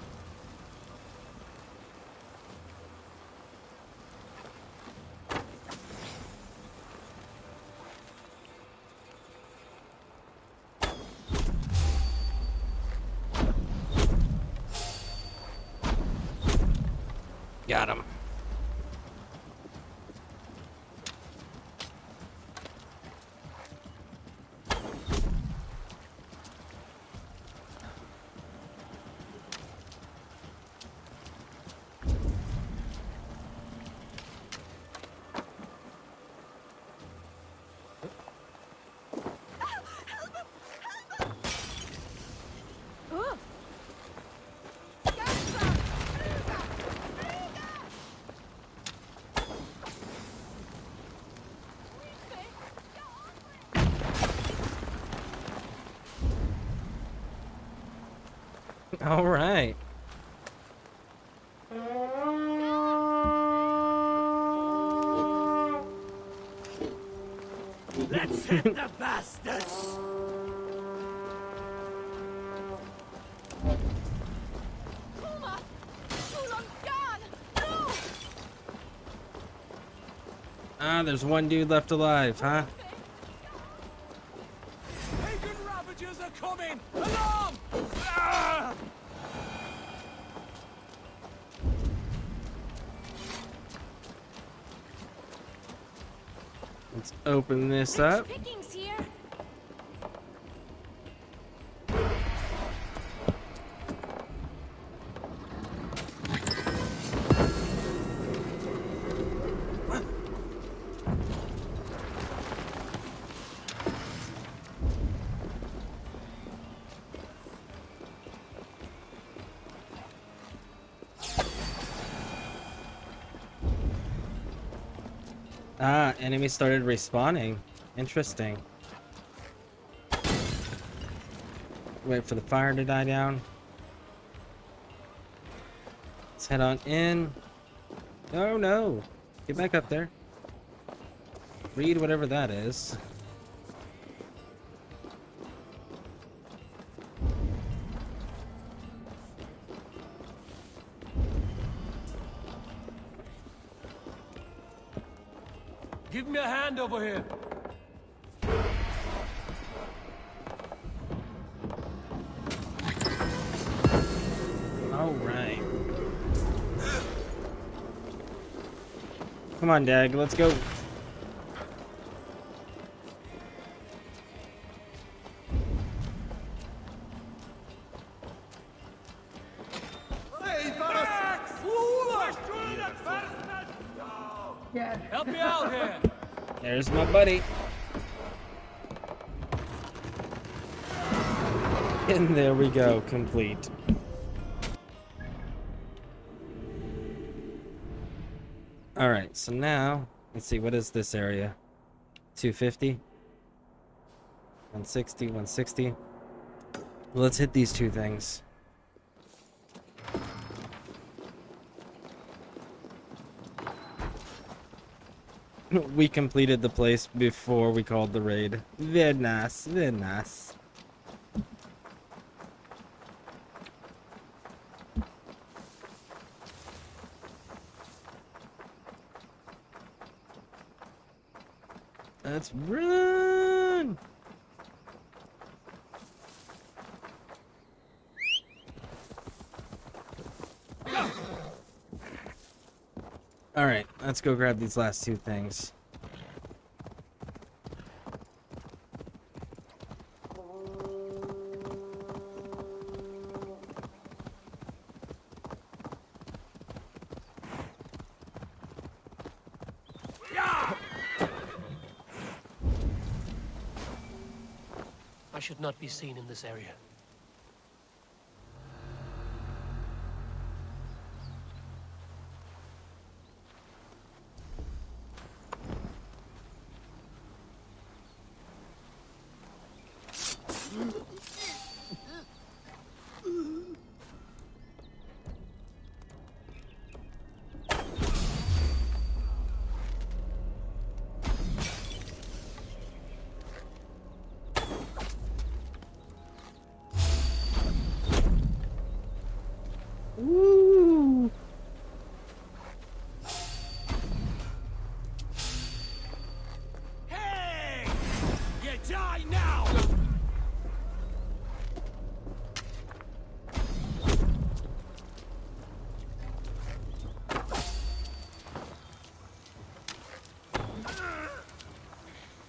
Got him. All right. Let's hit the bastards! Ah, there's one dude left alive, huh? Soldiers are coming! Alarm! Ah! Let's open this up. Pickings here. Ah, enemies started respawning. Interesting. Wait for the fire to die down. Let's head on in. Oh no! Get back up there. Read whatever that is. Give me a hand over here. All right. Come on, Dag. Let's go. Help me out here! There's my buddy. And there we go, complete. Alright, so now, let's see, what is this area? 250? 160, 160. Let's hit these two things. We completed the place before we called the raid. Very nice, very nice. Let's run! Alright, let's go grab these last two things. I should not be seen in this area. Woo! Hey! You die now!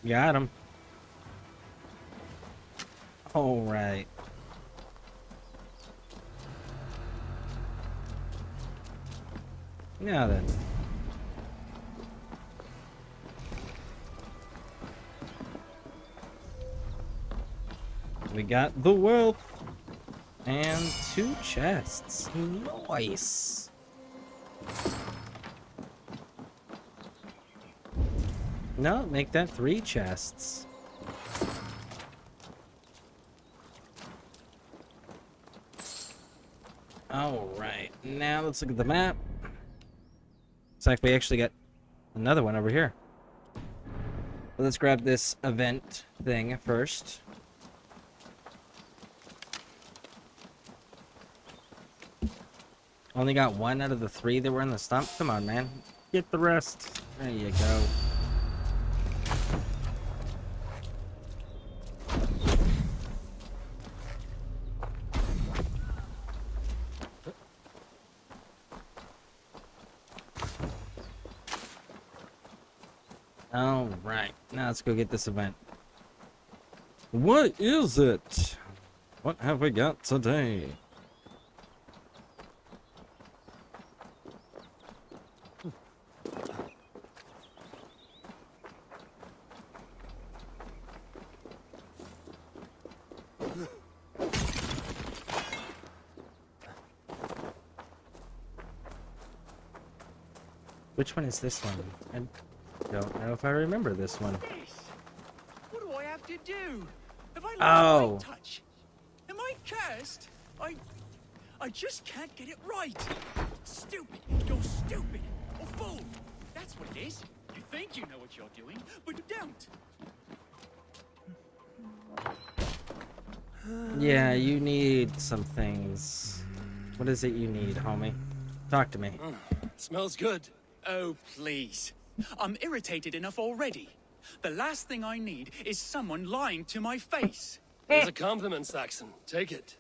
Got him. All right. Now then. We got the wealth and 2 chests. Nice. No, make that 3 chests. All right, now let's look at the map. Looks like we actually got another one over here. But let's grab this event thing first. Only got 1 out of the 3 that were in the stump. Come on, man. Get the rest. There you go. All right, now let's go get this event. What is it? What have we got today? Which one is this one? I don't know if I remember this one. What do I have to do? Have I Oh. lost my touch? Am I cursed? I just can't get it right. Stupid. You're stupid. Or fool. That's what it is. You think you know what you're doing, but you don't. Yeah, you need some things. What is it you need, homie? Talk to me. Smells good. Oh, please. I'm irritated enough already. The last thing I need is someone lying to my face. It's a compliment, Saxon. Take it.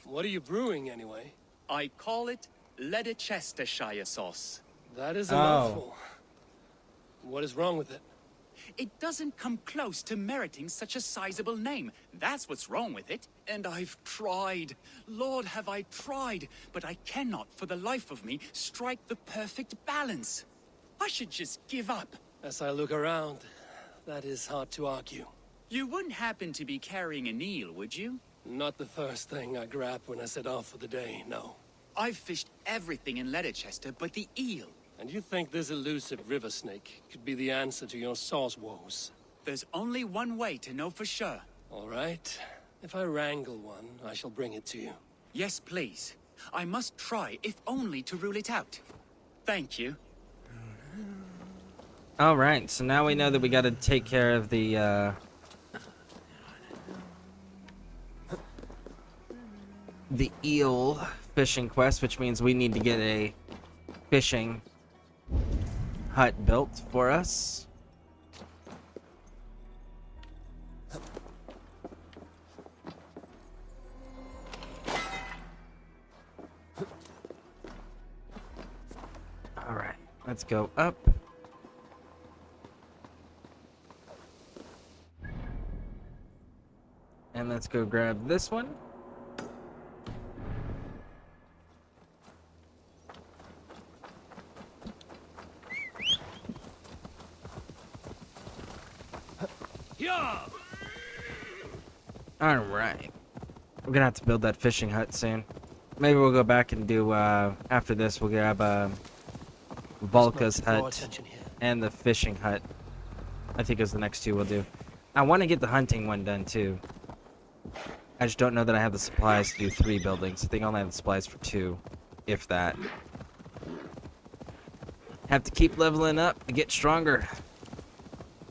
What are you brewing, anyway? I call it Leicestershire sauce. That is a mouthful. What is wrong with it? It doesn't come close to meriting such a sizable name. That's what's wrong with it. And I've tried. Lord, have I tried. But I cannot, for the life of me, strike the perfect balance. I should just give up. As I look around, that is hard to argue. You wouldn't happen to be carrying an eel, would you? Not the first thing I grab when I set off for the day, no. I've fished everything in Leicester but the eel. And you think this elusive river snake could be the answer to your sauce woes? There's only one way to know for sure. All right. If I wrangle one, I shall bring it to you. Yes, please. I must try, if only to rule it out. Thank you. All right, so now we know that we got to take care of the eel fishing quest, which means we need to get a fishing hut built for us. All right, let's go up. And let's go grab this one. All right. We're gonna have to build that fishing hut soon. Maybe we'll go back and do, after this, we'll grab, Volka's hut and the fishing hut. I think is the next two we'll do. I want to get the hunting one done, too. I just don't know that I have the supplies to do 3 buildings. I think I only have the supplies for 2, if that. Have to keep leveling up to get stronger.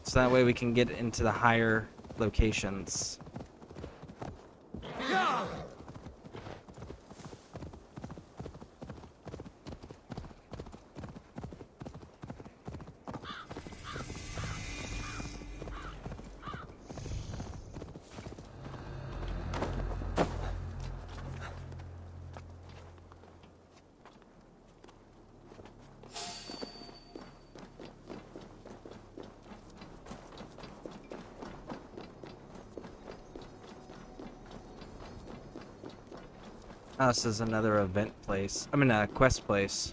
So that way we can get into the higher locations. Oh, this is another event place. I mean, a quest place.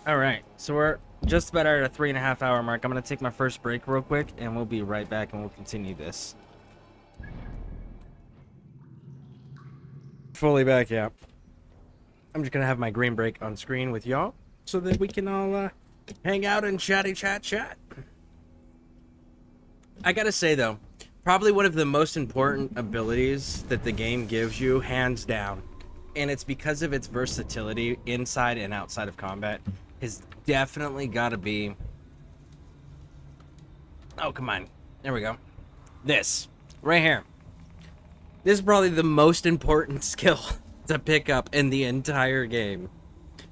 Alright, so we're just about at a 3.5 hour mark. I'm going to take my first break real quick, and we'll be right back, and we'll continue this. Fully back, yeah. I'm just going to have my green break on screen with y'all, so that we can all hang out and chat. I gotta say, though, probably one of the most important abilities that the game gives you, hands down, and it's because of its versatility inside and outside of combat, has definitely got to be Oh, come on. There we go. This. Right here. This is probably the most important skill to pick up in the entire game.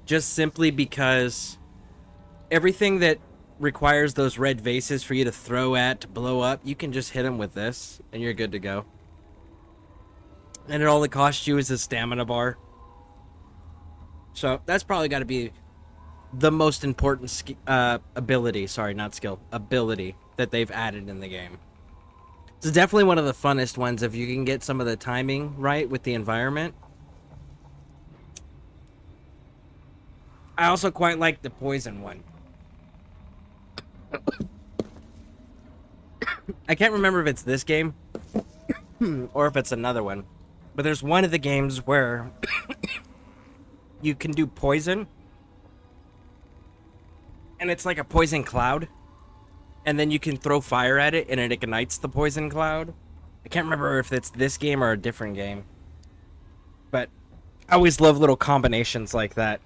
Just simply because everything that requires those red vases for you to throw at to blow up, you can just hit them with this, and you're good to go. And all it costs you is a stamina bar. So that's probably got to be the most important ability. Sorry, not skill. Ability that they've added in the game. It's definitely one of the funnest ones if you can get some of the timing right with the environment. I also quite like the poison one. I can't remember if it's this game or if it's another one. But there's one of the games where you can do poison. And it's like a poison cloud. And then you can throw fire at it and it ignites the poison cloud. I can't remember if it's this game or a different game. But I always love little combinations like that.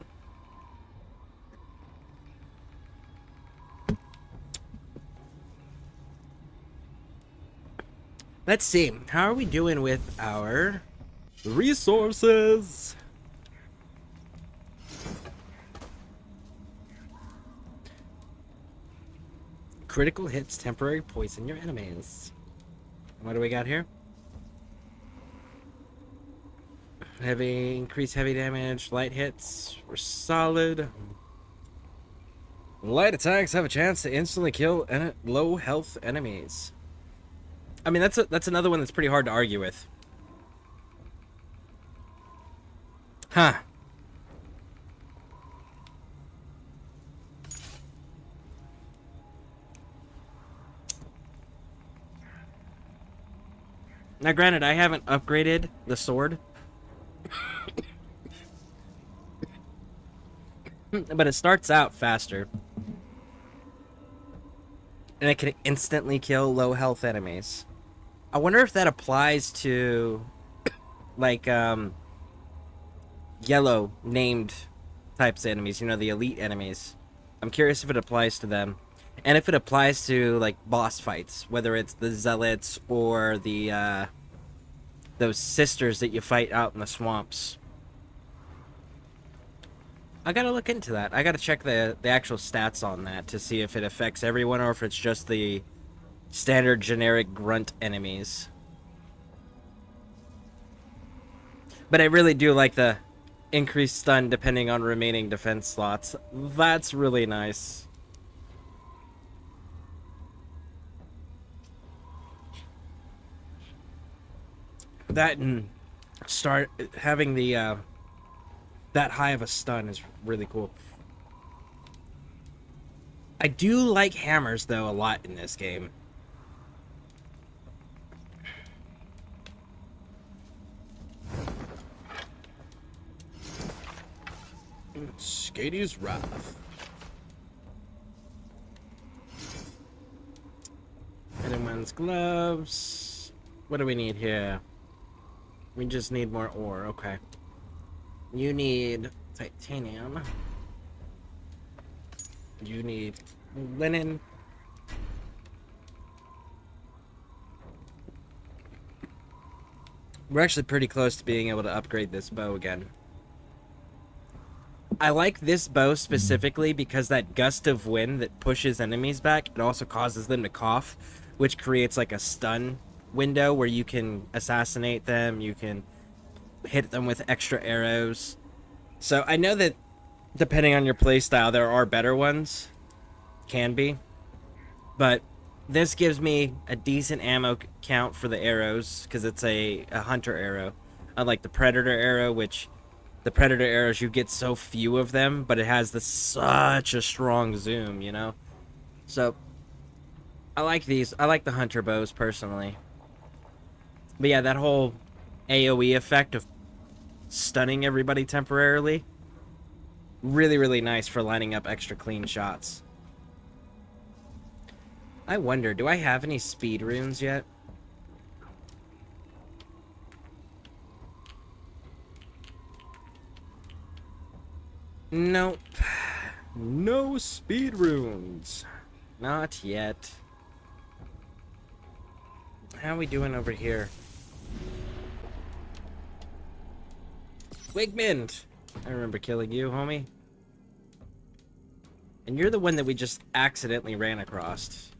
Let's see. How are we doing with our resources? Critical hits temporarily poison your enemies. What do we got here? Increase heavy damage. Light hits. We're solid. Light attacks have a chance to instantly kill low health enemies. I mean, that's another one that's pretty hard to argue with. Huh. Now, granted, I haven't upgraded the sword. But it starts out faster. And it can instantly kill low health enemies. I wonder if that applies to, like, yellow named types of enemies, you know, the elite enemies. I'm curious if it applies to them. And if it applies to, like, boss fights, whether it's the zealots or the, those sisters that you fight out in the swamps. I gotta look into that. I gotta check the actual stats on that to see if it affects everyone or if it's just the standard generic grunt enemies. But I really do like the increased stun depending on remaining defense slots. That's really nice. That and start having the that high of a stun is really cool. I do like hammers though a lot in this game. Skady's Wrath. Anyone's gloves. What do we need here? We just need more ore. Okay. You need titanium. You need linen. We're actually pretty close to being able to upgrade this bow again. I like this bow specifically because that gust of wind that pushes enemies back, it also causes them to cough, which creates like a stun window where you can assassinate them, you can hit them with extra arrows. So I know that depending on your playstyle, there are better ones. Can be. But this gives me a decent ammo count for the arrows because it's a hunter arrow. Unlike the predator arrow, which the predator arrows, you get so few of them, but it has such a strong zoom, you know? So I like these. I like the hunter bows personally. But yeah, that whole AoE effect of stunning everybody temporarily, really, really nice for lining up extra clean shots. I wonder, do I have any speed runes yet? Nope. No speed runes. Not yet. How we doing over here? Wigmund! I remember killing you, homie. And you're the one that we just accidentally ran across.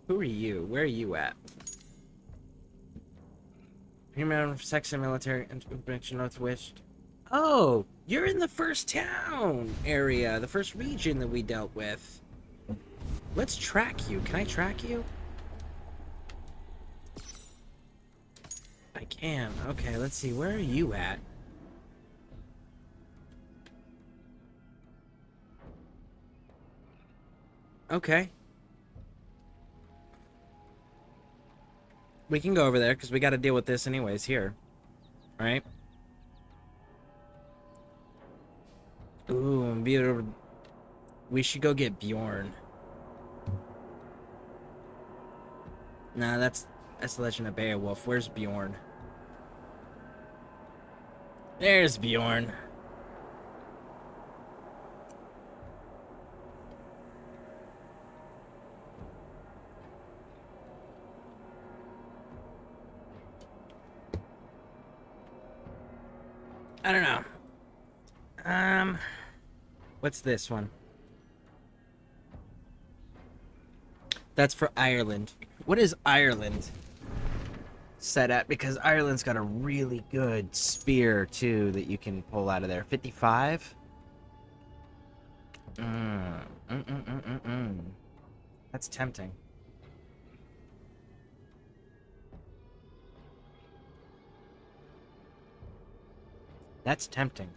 Who are you? Where are you at? Human section military intervention northwest. Oh, you're in the first town area, the first region that we dealt with. Let's track you. Can I track you? I can. Okay, let's see. Where are you at? Okay. We can go over there because we got to deal with this anyways here. Right? Ooh, we should go get Bjorn. Nah, that's the Legend of Beowulf. Where's Bjorn? There's Bjorn. I don't know. What's this one? That's for Ireland. What is Ireland set at? Because Ireland's got a really good spear, too, that you can pull out of there. 55? That's tempting. That's tempting.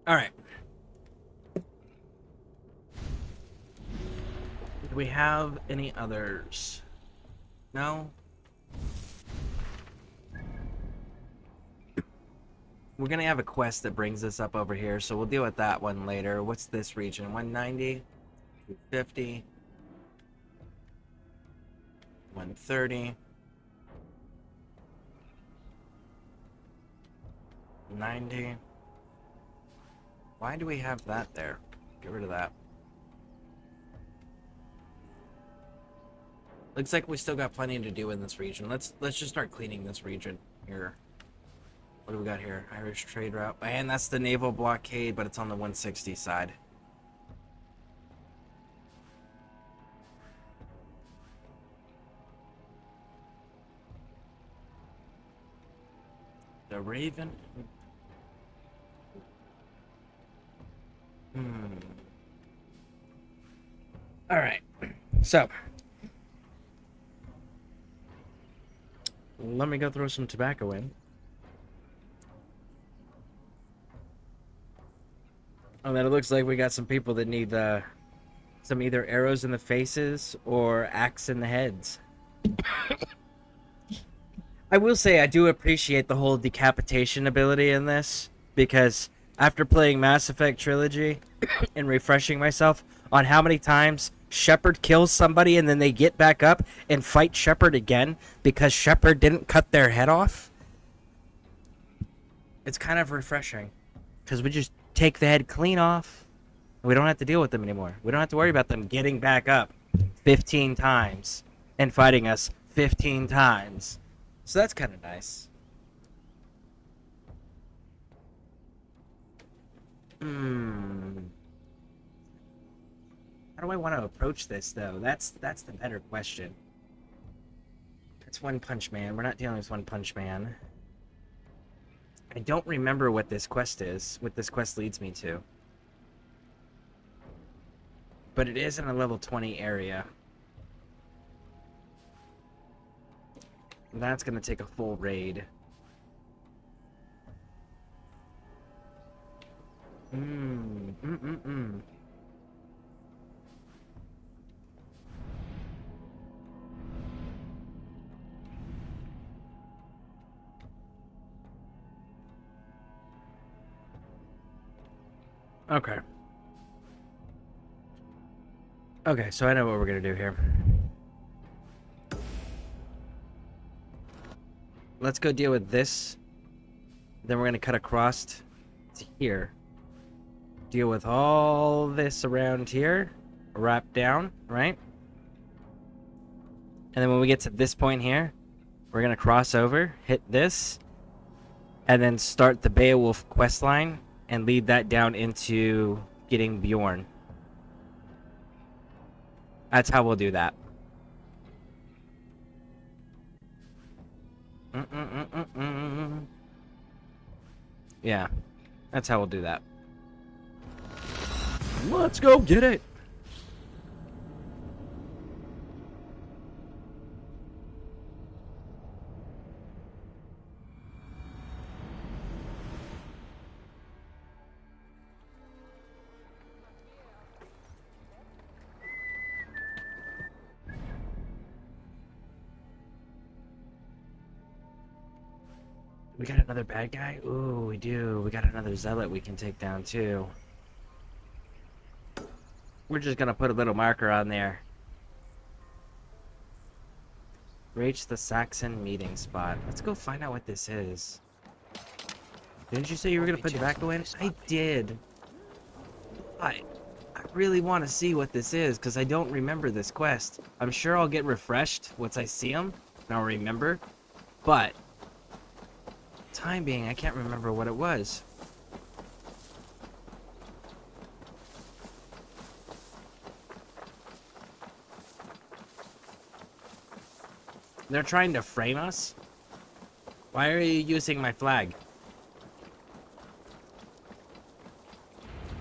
All right. Do we have any others? No? We're gonna have a quest that brings us up over here, so we'll deal with that one later. What's this region? 190? 250? 130? 90? Why do we have that there? Get rid of that. Looks like we still got plenty to do in this region. Let's just start cleaning this region here. What do we got here? Irish trade route. And that's the naval blockade, but it's on the 160 side. The Raven. All right. So, let me go throw some tobacco in. Oh, then it looks like we got some people that need some either arrows in the faces or axe in the heads. I will say I do appreciate the whole decapitation ability in this, because after playing Mass Effect Trilogy and refreshing myself on how many times Shepard kills somebody and then they get back up and fight Shepard again because Shepard didn't cut their head off, it's kind of refreshing, because we just take the head clean off. We don't have to deal with them anymore. We don't have to worry about them getting back up 15 times and fighting us 15 times. So that's kind of nice. How do I want to approach this, though? That's the better question. It's One Punch Man. We're not dealing with One Punch Man. I don't remember what this quest is, what this quest leads me to. But it is in a level 20 area. That's going to take a full raid. Okay. Okay, so I know what we're gonna do here. let's go deal with this. Then we're gonna cut across to here. Deal with all this around here. Wrap down, right? And then when we get to this point here, we're gonna cross over, hit this, and then start the Beowulf quest line and lead that down into getting Bjorn. That's how we'll do that. Yeah, that's how we'll do that. Let's go get it. We got another bad guy? Ooh, we do. We got another zealot we can take down, too. We're just gonna put a little marker on there. Reach the Saxon meeting spot. Let's go find out what this is. Didn't you say you were gonna put tobacco in? I did. I really want to see what this is, because I don't remember this quest. I'm sure I'll get refreshed once I see them, and I'll remember. But time being, I can't remember what it was. They're trying to frame us? Why are you using my flag?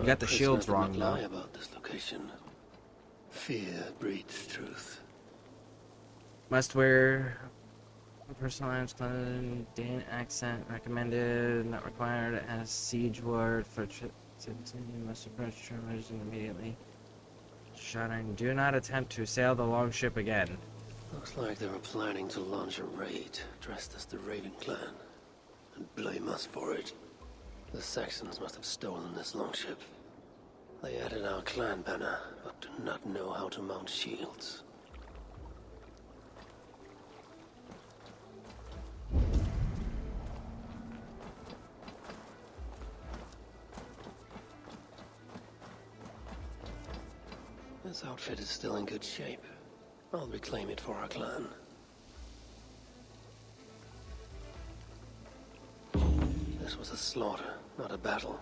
You got the shields wrong, though. Lie about this location. Fear breeds truth. Must wear personalized clothing, Dane accent recommended, not required as siege ward for trip to continue. Must approach travelers immediately. Shouting, do not attempt to sail the longship again. Looks like they were planning to launch a raid dressed as the Raven clan and blame us for it. The Saxons must have stolen this longship. They added our clan banner, but do not know how to mount shields. This outfit is still in good shape. I'll reclaim it for our clan. This was a slaughter, not a battle.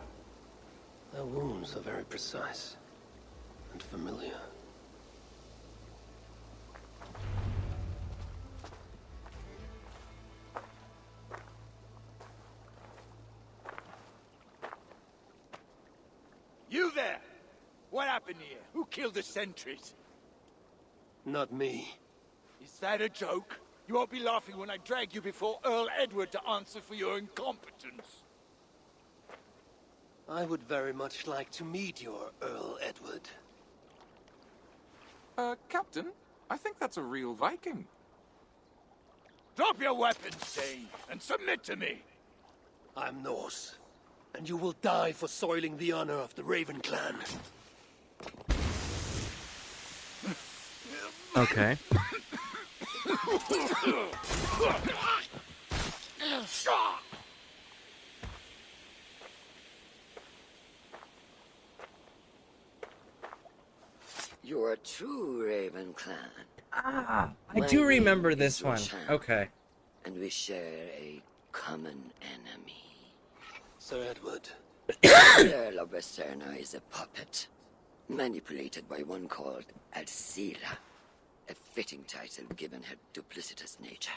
Their wounds are very precise and familiar. You there! What happened here? Who killed the sentries? Not me. Is that a joke? You won't be laughing when I drag you before Earl Edward to answer for your incompetence. I would very much like to meet your Earl Edward. Captain, I think that's a real Viking. Drop your weapons, Dane, and submit to me. I'm Norse, and you will die for soiling the honor of the Raven clan. Okay. You're a true Raven clan. I do remember this one. Okay. And we share a common enemy. Sir Edward. The Earl of Westerna is a puppet, manipulated by one called Alcira, a fitting title given her duplicitous nature.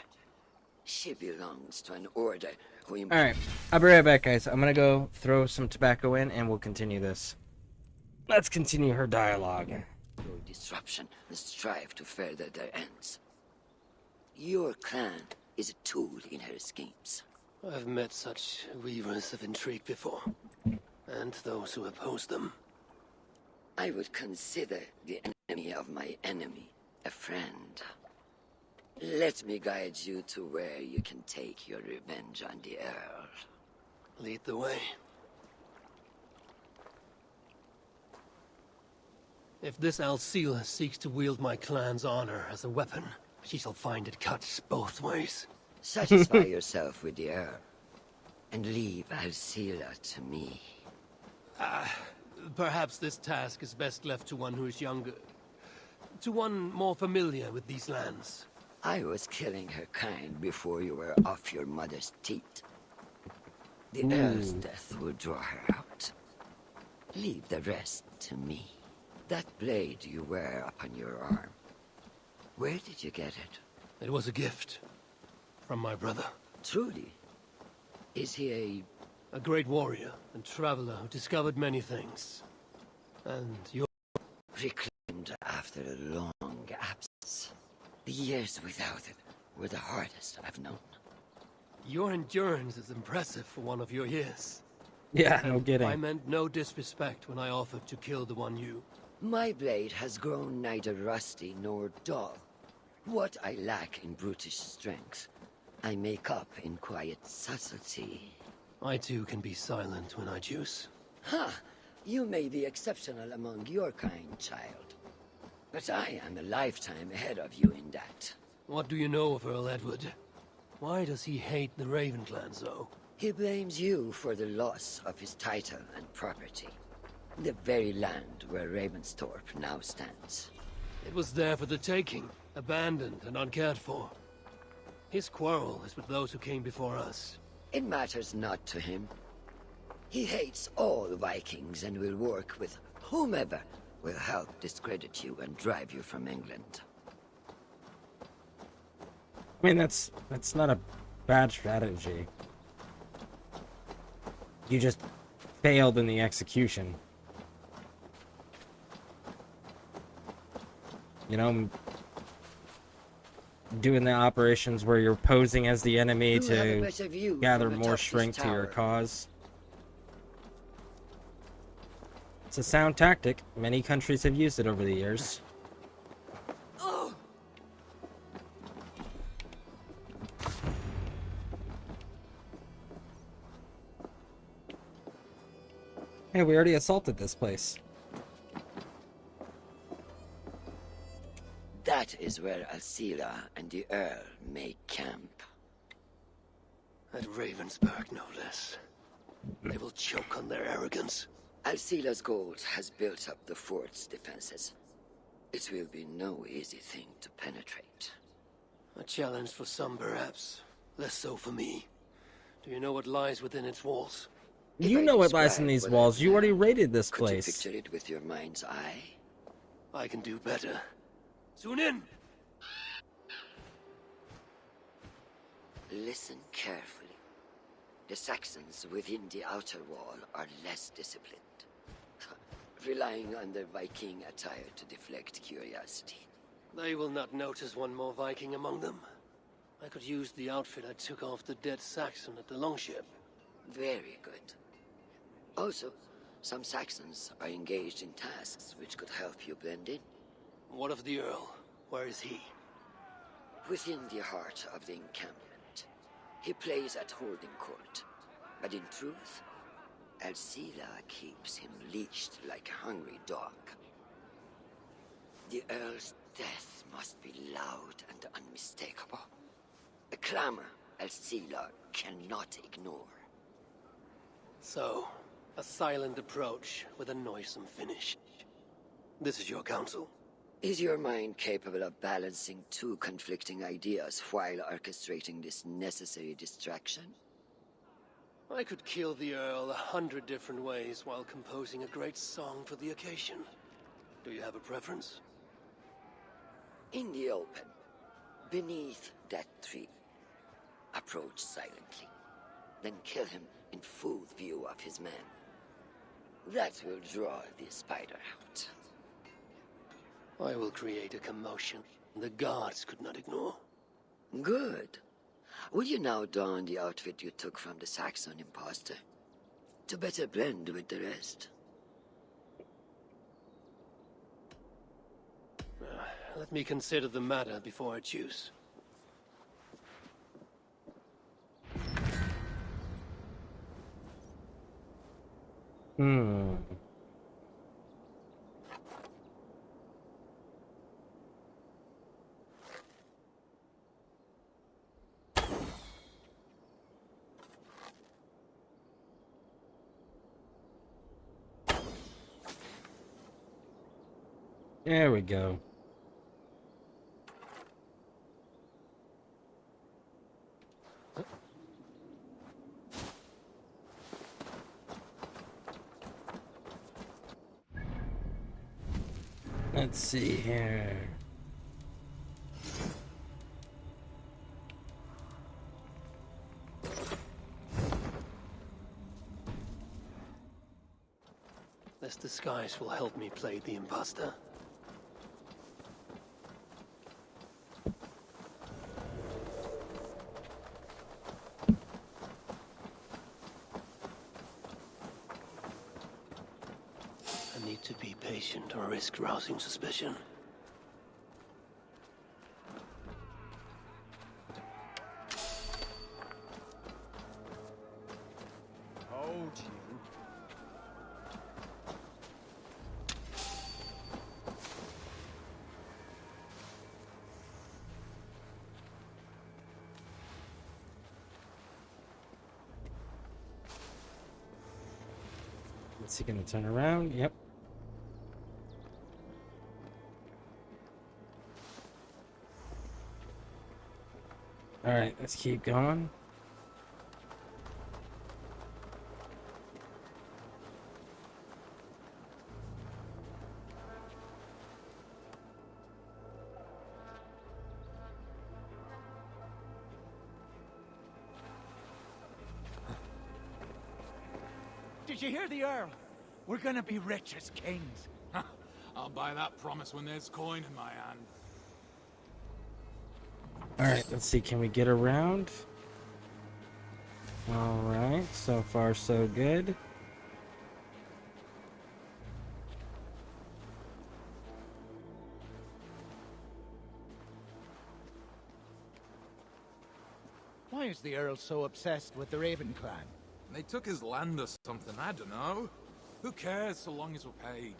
She belongs to an order who... Alright, I'll be right back, guys. I'm gonna go throw some tobacco in, and we'll continue this. Let's continue her dialogue. Through disruption and strive to further their ends. Your clan is a tool in her schemes. I've met such weavers of intrigue before, and those who oppose them. I would consider the enemy of my enemy a friend. Let me guide you to where you can take your revenge on the Earl. Lead the way. If this Alcila seeks to wield my clan's honor as a weapon, she shall find it cuts both ways. Satisfy yourself with the Earl, and leave Alcila to me. Perhaps this task is best left to one who is younger. To one more familiar with these lands. I was killing her kind before you were off your mother's teeth. The Earl's death will draw her out. Leave the rest to me. That blade you wear upon your arm, where did you get it? It was a gift. From my brother. Truly? Is he a great warrior and traveler who discovered many things. And you're reclaimed after a long absence. The years without it were the hardest I've known. Your endurance is impressive for one of your years. Yeah, no kidding. I meant no disrespect when I offered to kill the one you... My blade has grown neither rusty nor dull. What I lack in brutish strength, I make up in quiet subtlety. I too can be silent when I choose. Ha! You may be exceptional among your kind, child. But I am a lifetime ahead of you in that. What do you know of Earl Edward? Why does he hate the Raven clan so? He blames you for the loss of his title and property. The very land where Ravensthorpe now stands. It was there for the taking, abandoned and uncared for. His quarrel is with those who came before us. It matters not to him. He hates all Vikings and will work with whomever will help discredit you and drive you from England. I mean, that's not a bad strategy. You just failed in the execution. You know, doing the operations where you're posing as the enemy to gather more strength to your cause. It's a sound tactic. Many countries have used it over the years. Hey, we already assaulted this place. That is where Alcila and the Earl make camp. At Ravensburg, no less. They will choke on their arrogance. Alcila's gold has built up the fort's defenses. It will be no easy thing to penetrate. A challenge for some, perhaps. Less so for me. Do you know what lies within its walls? You know what lies in these walls. You already raided this place. Could you picture it with your mind's eye? I can do better. Soon in! Listen carefully. The Saxons within the outer wall are less disciplined, relying on their Viking attire to deflect curiosity. They will not notice one more Viking among them. I could use the outfit I took off the dead Saxon at the longship. Very good. Also, some Saxons are engaged in tasks which could help you blend in. What of the Earl? Where is he? Within the heart of the encampment. He plays at holding court. But in truth, Alcila keeps him leashed like a hungry dog. The Earl's death must be loud and unmistakable. A clamor Alcila cannot ignore. So, a silent approach with a noisome finish. This is your counsel. Is your mind capable of balancing two conflicting ideas while orchestrating this necessary distraction? I could kill the Earl 100 different ways while composing a great song for the occasion. Do you have a preference? In the open, beneath that tree. Approach silently, then kill him in full view of his men. That will draw the spider out. I will create a commotion the guards could not ignore. Good. Will you now don the outfit you took from the Saxon imposter? To better blend with the rest. Let me consider the matter before I choose. There we go. Let's see here. This disguise will help me play the imposter. I need to be patient or risk rousing suspicion. Hold you. Is he gonna turn around? Yep. Alright, let's keep going. Did you hear the Earl? We're gonna be rich as kings. I'll buy that promise when there's coin in my hand. Alright, let's see. Can we get around? Alright, so far so good. Why is the Earl so obsessed with the Raven clan? They took his land or something, I don't know. Who cares so long as we're paid?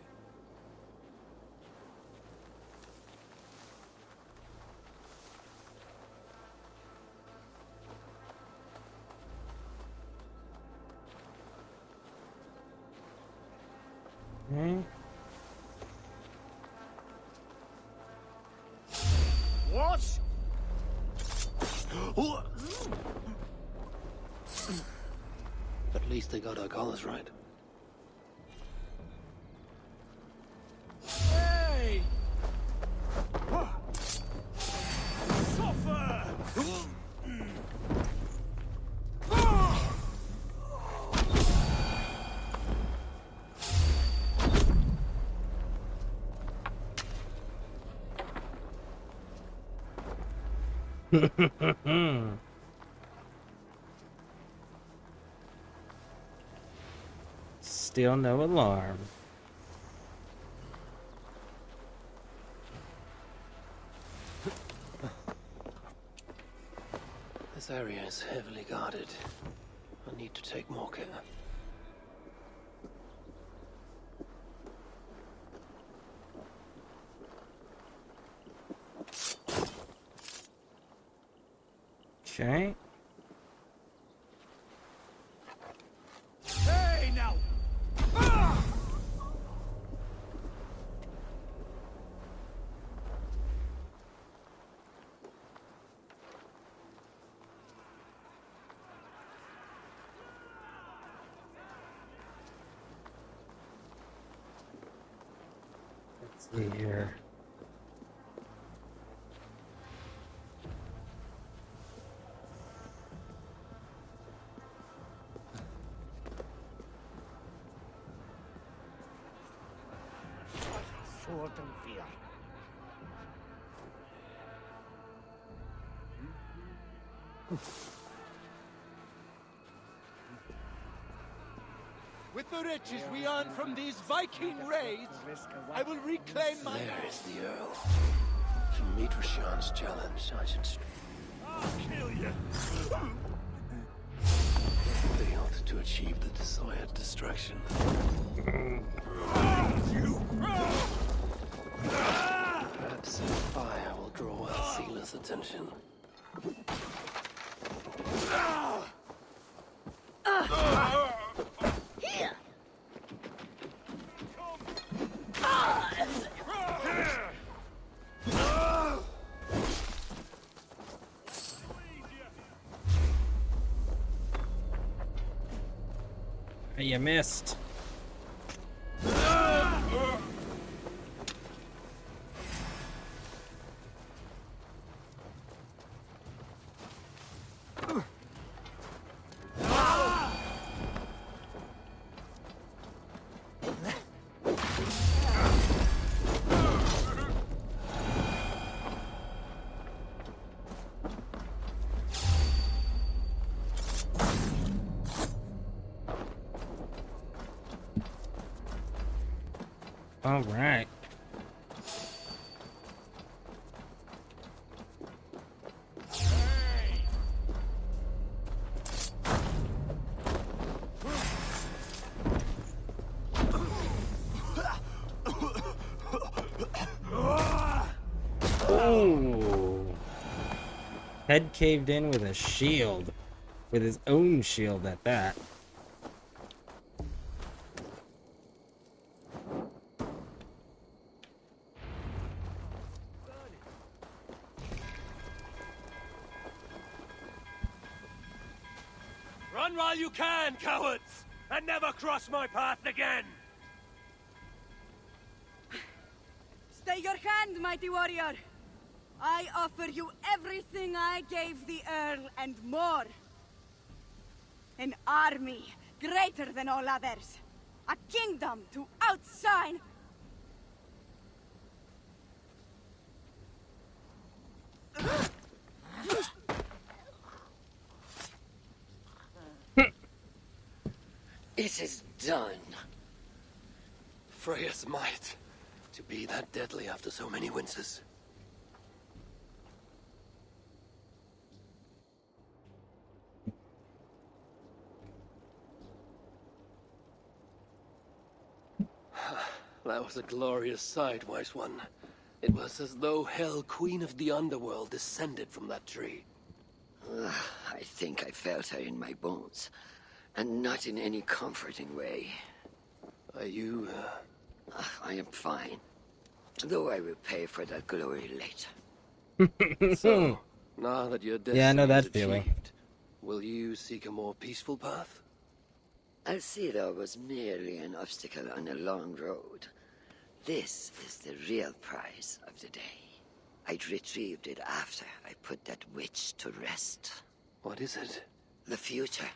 Okay. What? At least they got our colors right. Hey! Suffer! Still no alarm. This area is heavily guarded. I need to take more care. Okay. Hey, now! Ah! Let's see here. Sword and fear. With the riches we earn from these Viking raids, I will reclaim my... There is the Earl. To meet Rashawn's challenge, I should... I'll kill you! Failed to achieve the desired distraction. Perhaps fire will draw Alcila's attention. Here! You missed. All right. Oh. Head caved in with a shield. With his own shield at that. Run while you can, cowards! And never cross my path again! Stay your hand, mighty warrior! I offer you everything I gave the Earl and more. An army greater than all others. A kingdom to outshine. It is done. Freya's might. To be that deadly after so many winces. That was a glorious sight, wise one. It was as though Hell, Queen of the Underworld, descended from that tree. I think I felt her in my bones, and not in any comforting way. Are you, I am fine, though I will pay for that glory later. So, now that your destiny Yeah, I know that is feeling. achieved, will you seek a more peaceful path? Alcida was merely an obstacle on a long road. This is the real prize of the day. I'd retrieved it after I put that witch to rest. What is it? The future.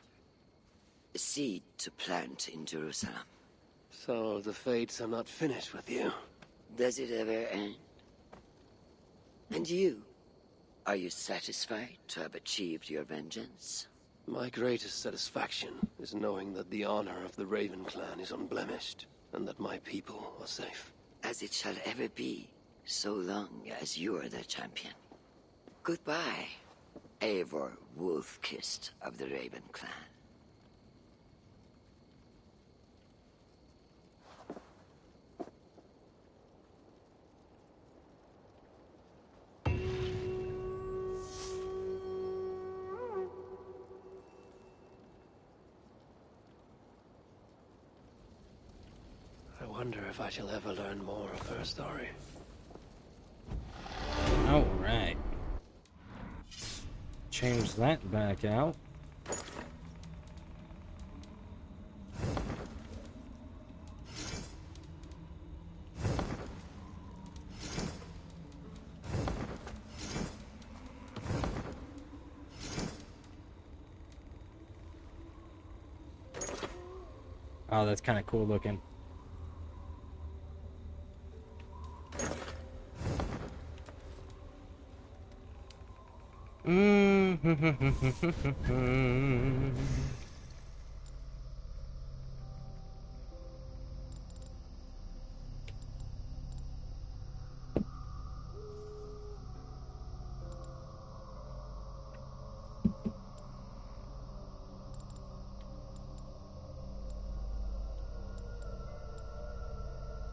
A seed to plant in Jerusalem. So the fates are not finished with you? Does it ever end? And you? Are you satisfied to have achieved your vengeance? My greatest satisfaction is knowing that the honor of the Raven clan is unblemished, and that my people are safe. As it shall ever be, so long as you are the champion. Goodbye, Eivor Wolf-Kissed of the Raven clan. I wonder if I shall ever learn more of her story. All right. Change that back out. Oh, that's kind of cool looking.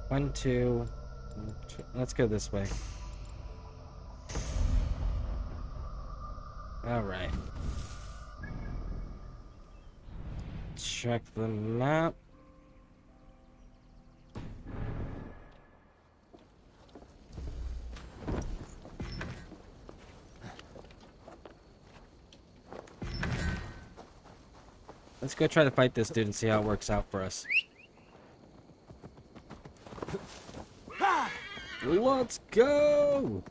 One, two. Let's go this way. All right. Check the map. Let's go try to fight this dude and see how it works out for us. Let's go!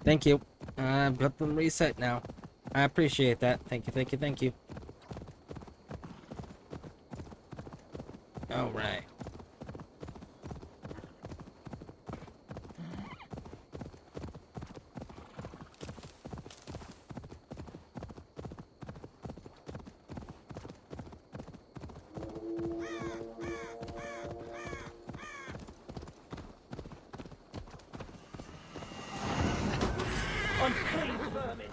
Thank you. I've got them reset now. I appreciate that. Thank you, thank you, thank you. All right. Unclean vermin!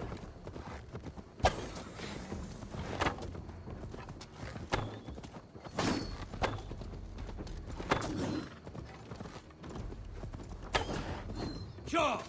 Sure!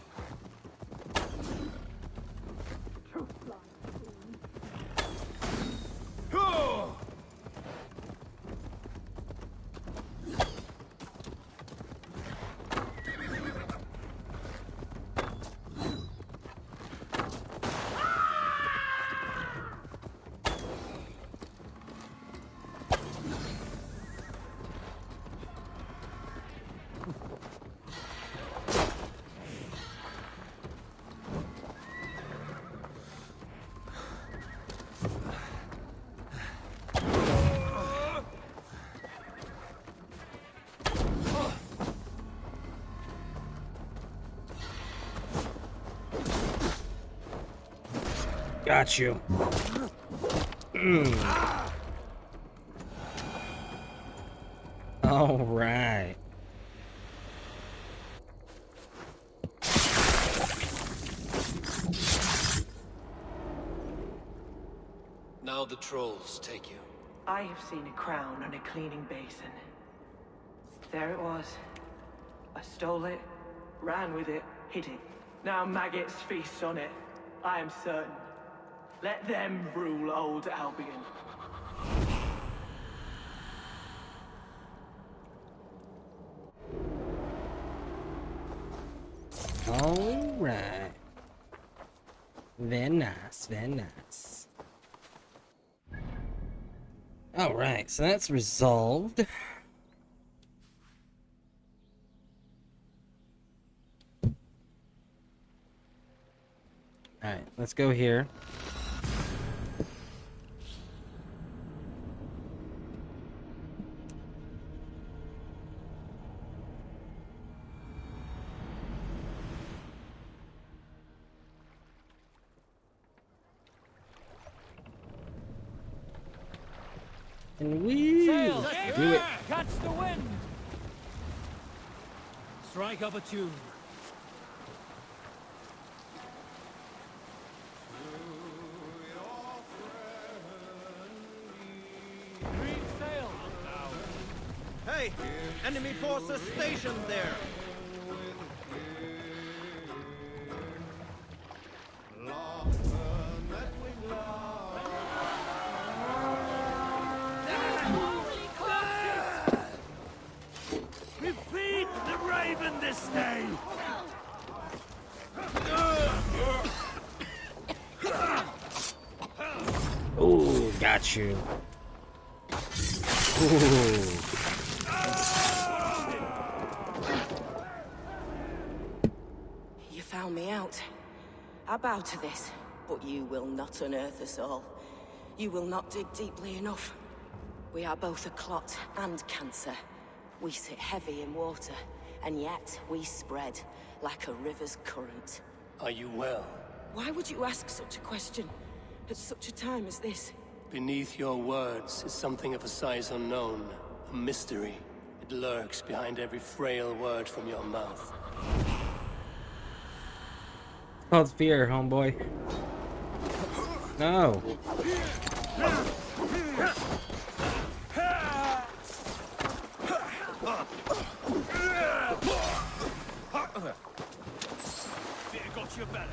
Got you. All right. Now the trolls take you. I have seen a crown on a cleaning basin. There it was. I stole it, ran with it, hid it. Now maggots feast on it. I am certain. Let them rule old Albion. All right. Very nice, very nice. All right, so that's resolved. All right, let's go here. And we Sail! do it. Catch the wind! Strike up a tune. Reef sail! Hey! Enemy forces stationed there! We feed the raven this day! Ooh, got you. Ooh. You found me out. I bow to this, but you will not unearth us all. You will not dig deeply enough. We are both a clot and cancer. We sit heavy in water, and yet we spread like a river's current. Are you well? Why would you ask such a question at such a time as this? Beneath your words is something of a size unknown. A mystery. It lurks behind every frail word from your mouth. It's called fear, homeboy. No. Fear got your belly.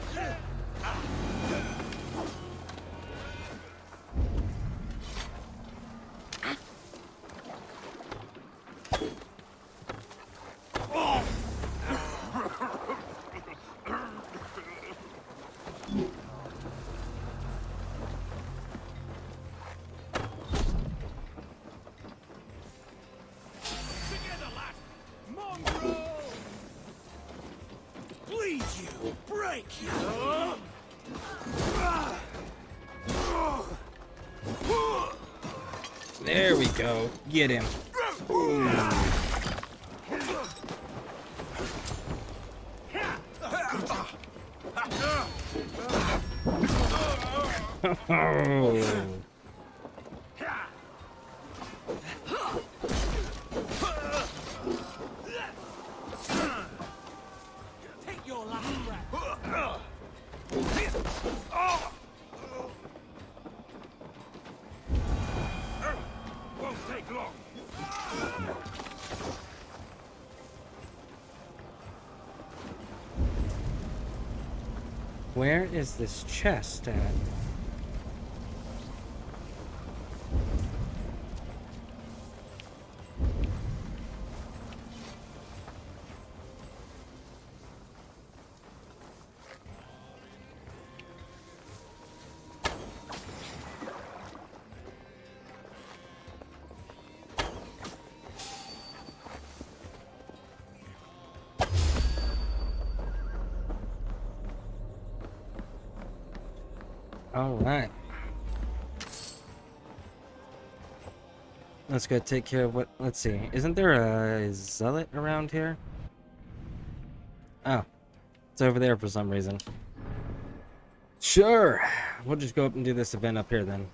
Together, lad! Mongrel! Bleed you! Break you! There we go. Get him. Oh. Take your last breath! Won't take long! Where is this chest at? All right. Let's go take care of what. Let's see. Isn't there a zealot around here? Oh, it's over there for some reason. Sure. We'll just go up and do this event up here then.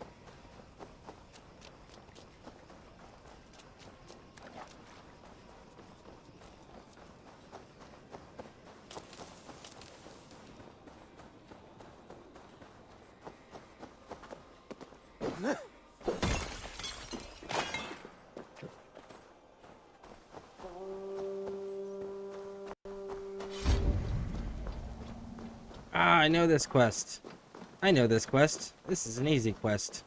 Ah, I know this quest. I know this quest. This is an easy quest.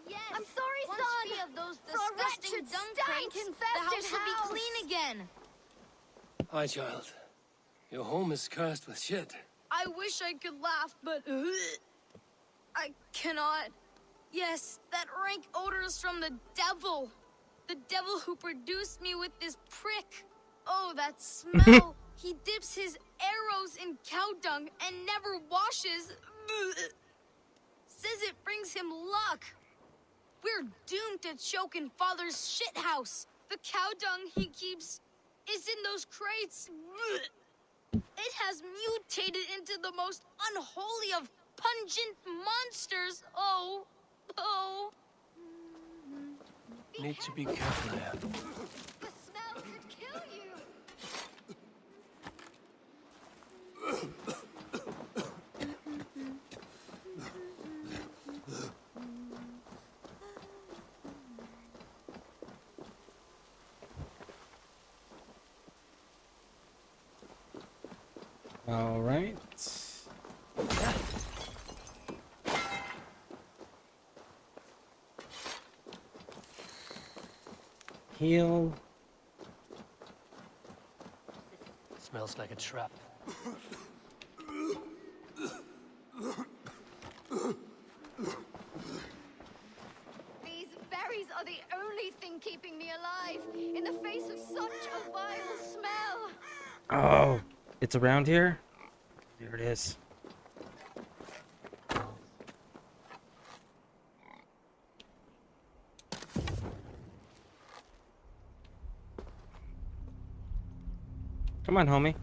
I'm sorry, son. Of those disgusting dung crates, the house will be clean again. Hi, child. Your home is cursed with shit. I wish I could laugh, but I cannot. Yes, that rank odor is from the devil. The devil who produced me with this prick. Oh, that smell. He dips his arrows in cow dung and never washes. Says it brings him luck. We're doomed to choke in Father's shithouse. The cow dung he keeps is in those crates. It has mutated into the most unholy of pungent monsters. Oh. Need to be careful there. The smell could kill you. All right. Heal. Smells like a trap. These berries are the only thing keeping me alive in the face of such a vile smell. Oh, it's around here? There it is. Come on, homie.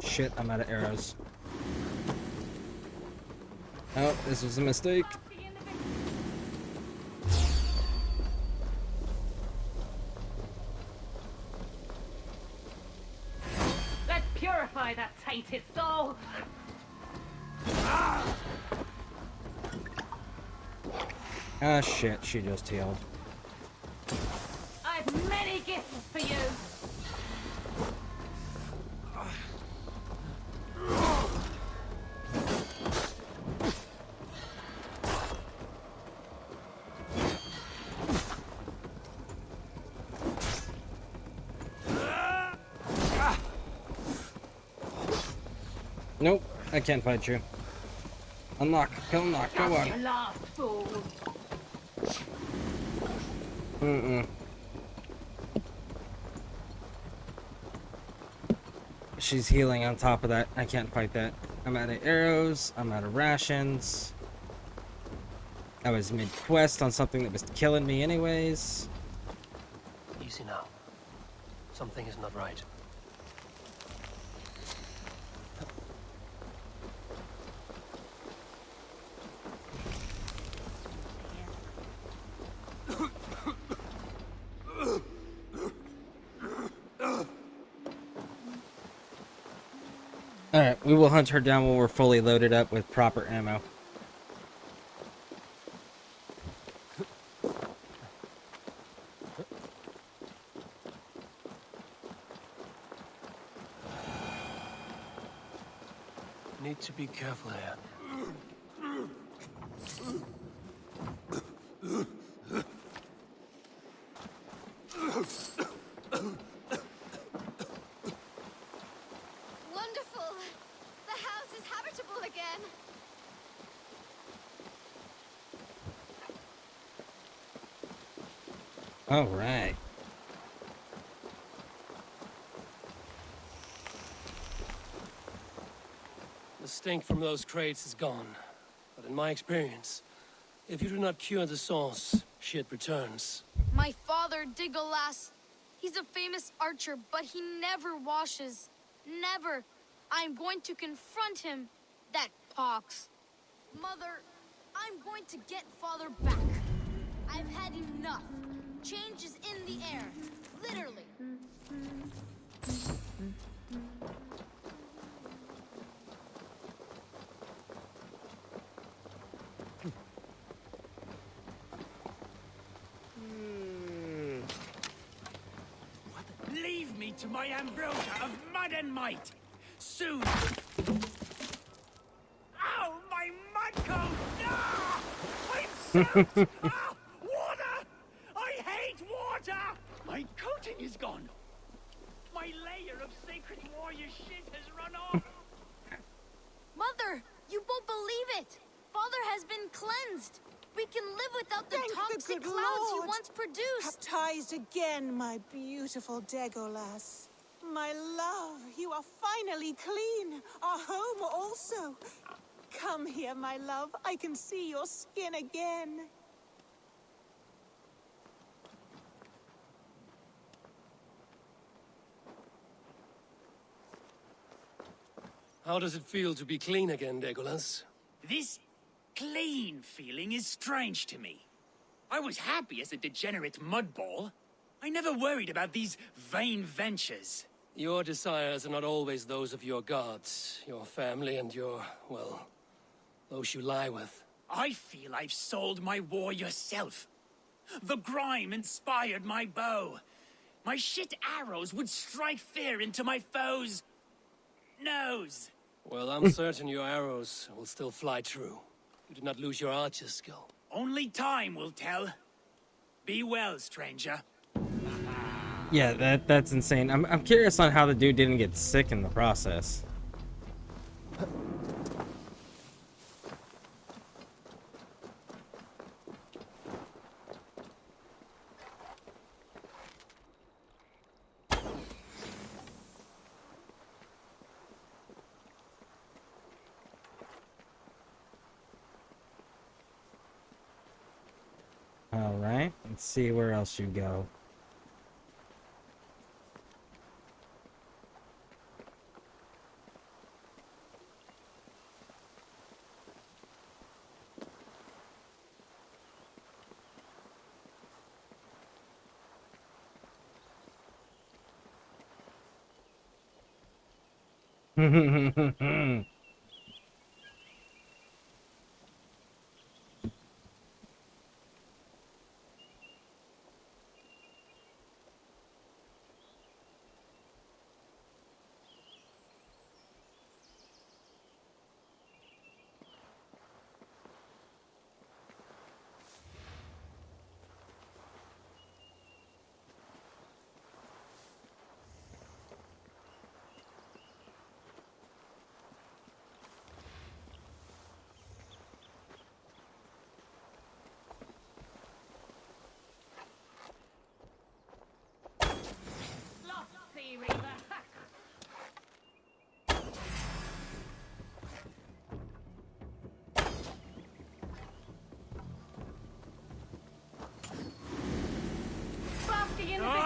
Shit, I'm out of arrows. Oh, this was a mistake. Let's purify that tainted soul. Ah, shit, she just healed. I've many gifts for you. Nope, I can't fight you. Unlock, kill unlock, go on. Your last fool. She's healing on top of that. I can't fight that. I'm out of arrows. I'm out of rations. I was mid-quest on something that was killing me anyways. Easy now. Something is not right. Alright, we will hunt her down when we're fully loaded up with proper ammo. Need to be careful here. Wonderful! The house is habitable again. All right. The stink from those crates is gone. But in my experience, if you do not cure the source, shit returns. My father, Digolas, he's a famous archer, but he never washes. Never. I'm going to confront him. That pox. Mother, I'm going to get father back. I've had enough. Change is in the air. Literally. Leave me to my ambrosia of mud and might. Soon. Ow, my mud coat! Ah! I'm soaked! Ah! Water! I hate water! My coating is gone. My layer of sacred warrior shit has run off. Mother, you won't believe it. Father has been cleansed. We can live without the Thank toxic good clouds he Lord. once produced. Baptized again, my beautiful Degolas. My love, you are finally clean. Our home also. Come here, my love. I can see your skin again. How does it feel to be clean again, Legolas? This clean feeling is strange to me. I was happy as a degenerate mudball. I never worried about these vain ventures. Your desires are not always those of your gods, your family, and your, well, those you lie with. I feel I've sold my warrior self. The grime inspired my bow. My shit arrows would strike fear into my foe's nose. Well, I'm certain your arrows will still fly true. You did not lose your archer's skill. Only time will tell. Be well, stranger. Yeah, that's insane. I'm curious on how the dude didn't get sick in the process. All right, let's see where else you go. Lost Sea Reaver. Basking in the victory.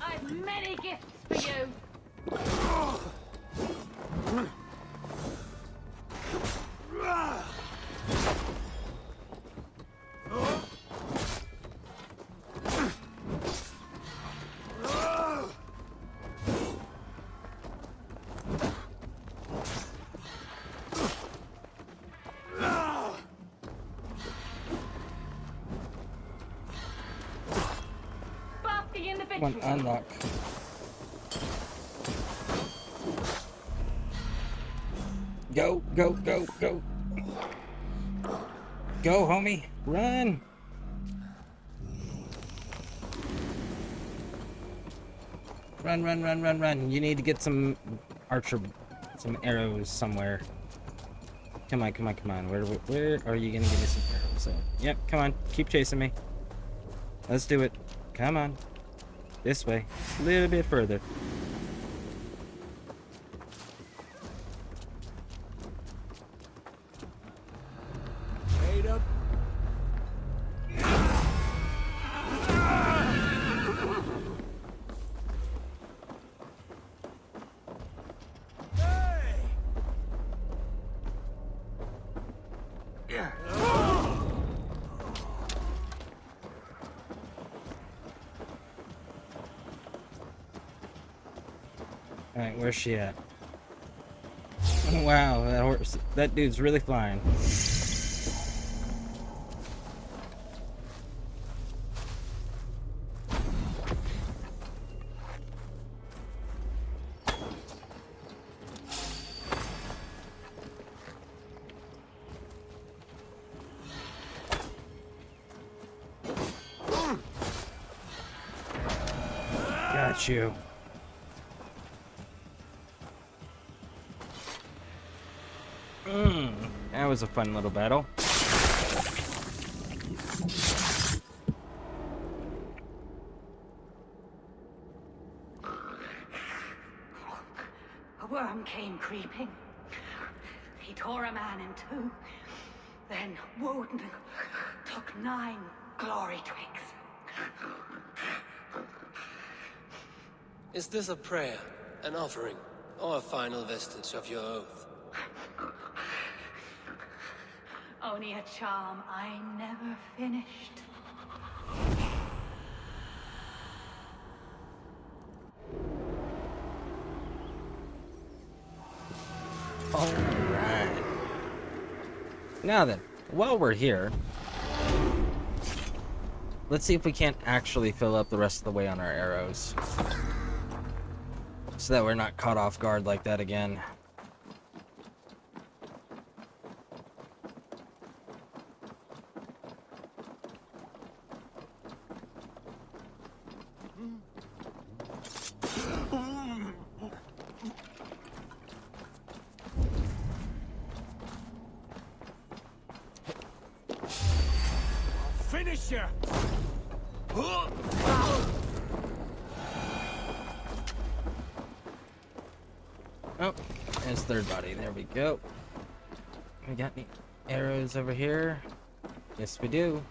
I've many gifts for you. Basking in the One victory. unlock. Go, go, go, go. Go, homie. Run. Run, run, run, run, run. You need to get some some arrows somewhere. Come on, come on, come on. Where are you gonna give me some arrows? Yep, come on. Keep chasing me. Let's do it. Come on. This way. A little bit further. Wait up. Alright, where's she at? Wow, that dude's really flying. Got you. That was a fun little battle. A worm came creeping. He tore a man in two. Then Woden took 9 glory twigs. Is this a prayer, an offering, or a final vestige of your oath? Only a charm I never finished. Alright. Now then, while we're here, let's see if we can't actually fill up the rest of the way on our arrows. So that we're not caught off guard like that again. Finish ya! Oh, there's third body. There we go. We got any arrows over here? Yes, we do.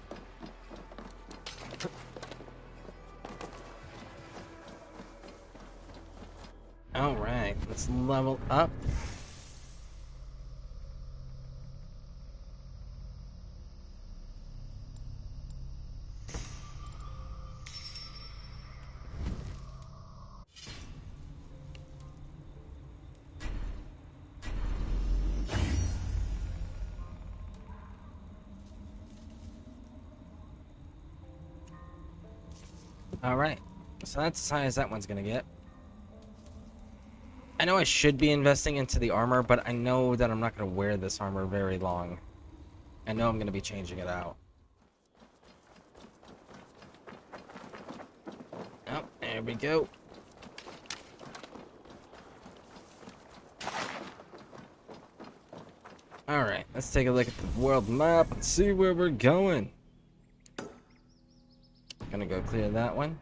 Let's level up. Alright, so that's as high as that one's gonna get. I know I should be investing into the armor, but I know that I'm not gonna wear this armor very long. I know I'm gonna be changing it out. Oh, there we go. Alright, let's take a look at the world map and see where we're going. Gonna go clear that one.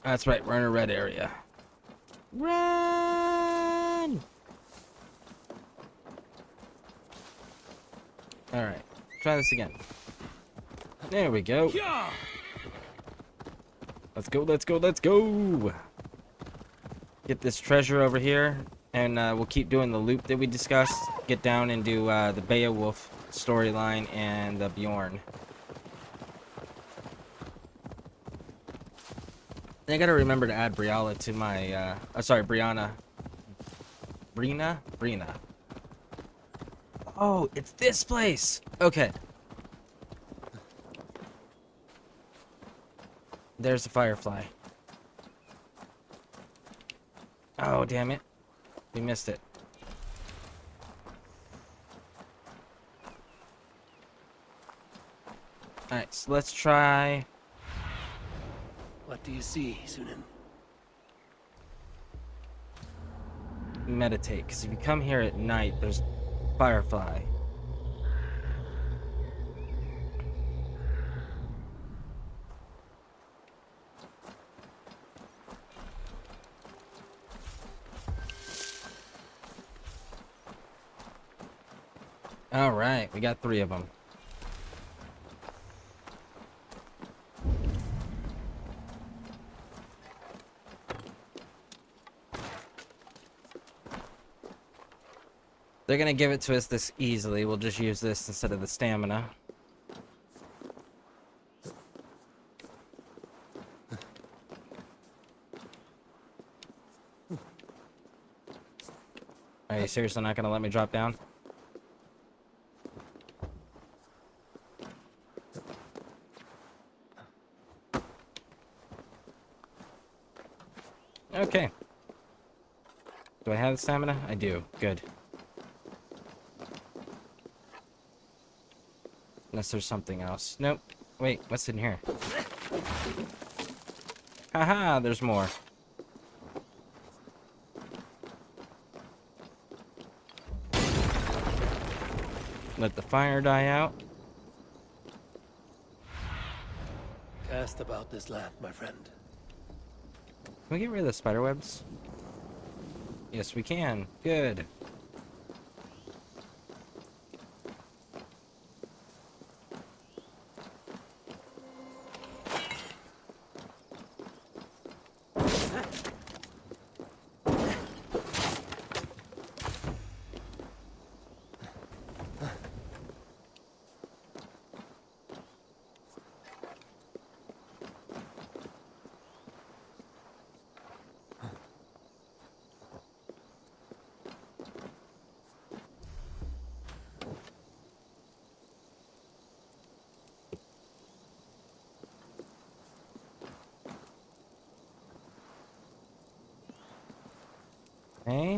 That's right, we're in a red area. Run! Alright, try this again. There we go. Let's go, let's go, let's go! Get this treasure over here, and we'll keep doing the loop that we discussed. Get down and do the Beowulf storyline and the Bjorn. I gotta remember to add Briala to my, sorry, Brianna. Brina? Oh, it's this place! Okay. There's the firefly. Oh, damn it. We missed it. Alright, so let's try... What do you see, Sunan? meditate, because if you come here at night, there's firefly. Alright, we got 3 of them. They're gonna give it to us this easily. We'll just use this instead of the stamina. Are you seriously not gonna let me drop down? Okay. Do I have the stamina? I do. Good. Unless there's something else. Nope. Wait, what's in here? Haha, there's more. Let the fire die out. Cast about this land, my friend. Can we get rid of the spider webs? Yes, we can. Good. Okay.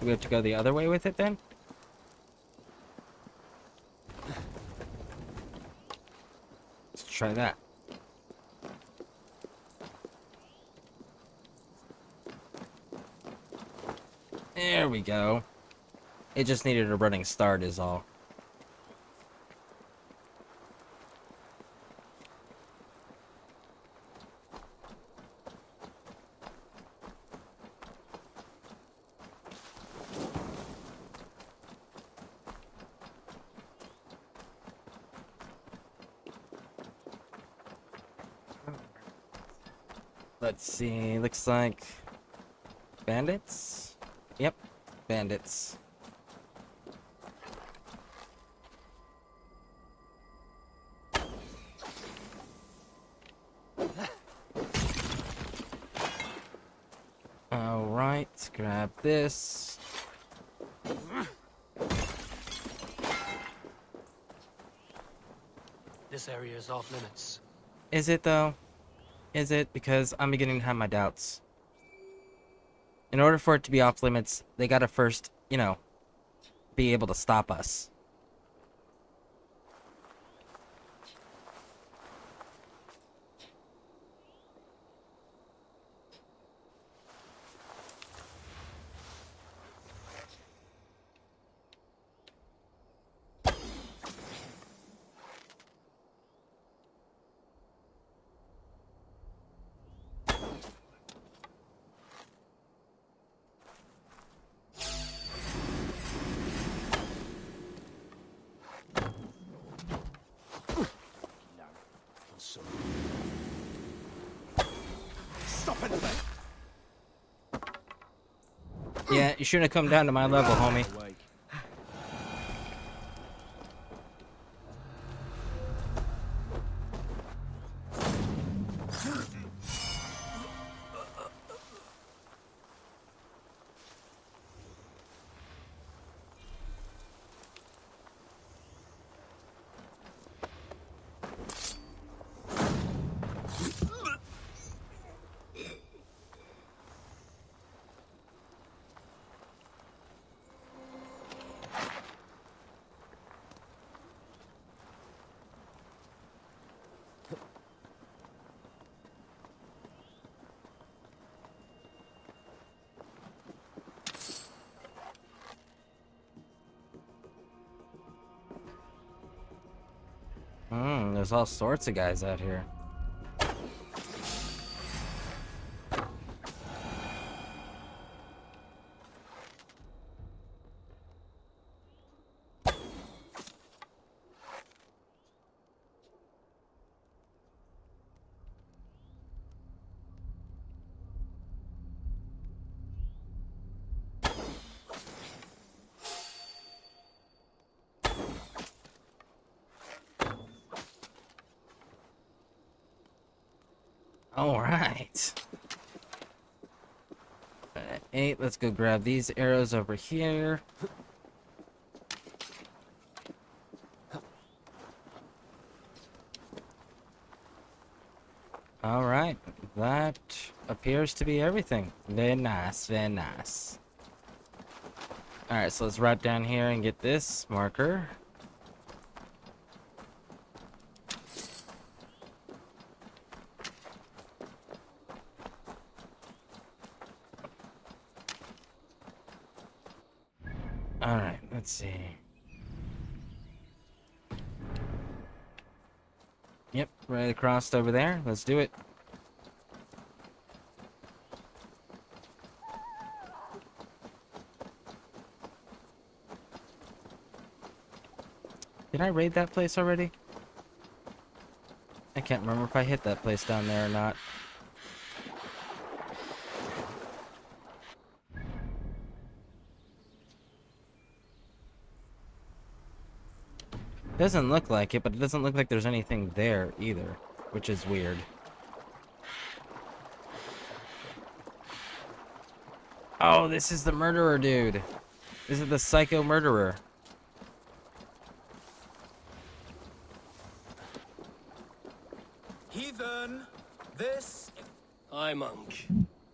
We have to go the other way with it then? Let's try that. There we go. It just needed a running start is all. Let's see. Looks like bandits. Yep, bandits. All right, grab this. This area is off limits. Is it though? Is it? Because I'm beginning to have my doubts. In order for it to be off limits, they gotta first, you know, be able to stop us. Stop it! Yeah, you shouldn't have come down to my level, homie. There's all sorts of guys out here. All right. 8. Let's go grab these arrows over here. All right. That appears to be everything. Very nice. Very nice. All right. So let's ride down here and get this marker. Alright, let's see. Yep, right across over there. Let's do it. Did I raid that place already? I can't remember if I hit that place down there or not. Doesn't look like it, but it doesn't look like there's anything there either, which is weird. Oh, this is the murderer dude. This is the psycho murderer. Heathen, this... Hi, monk.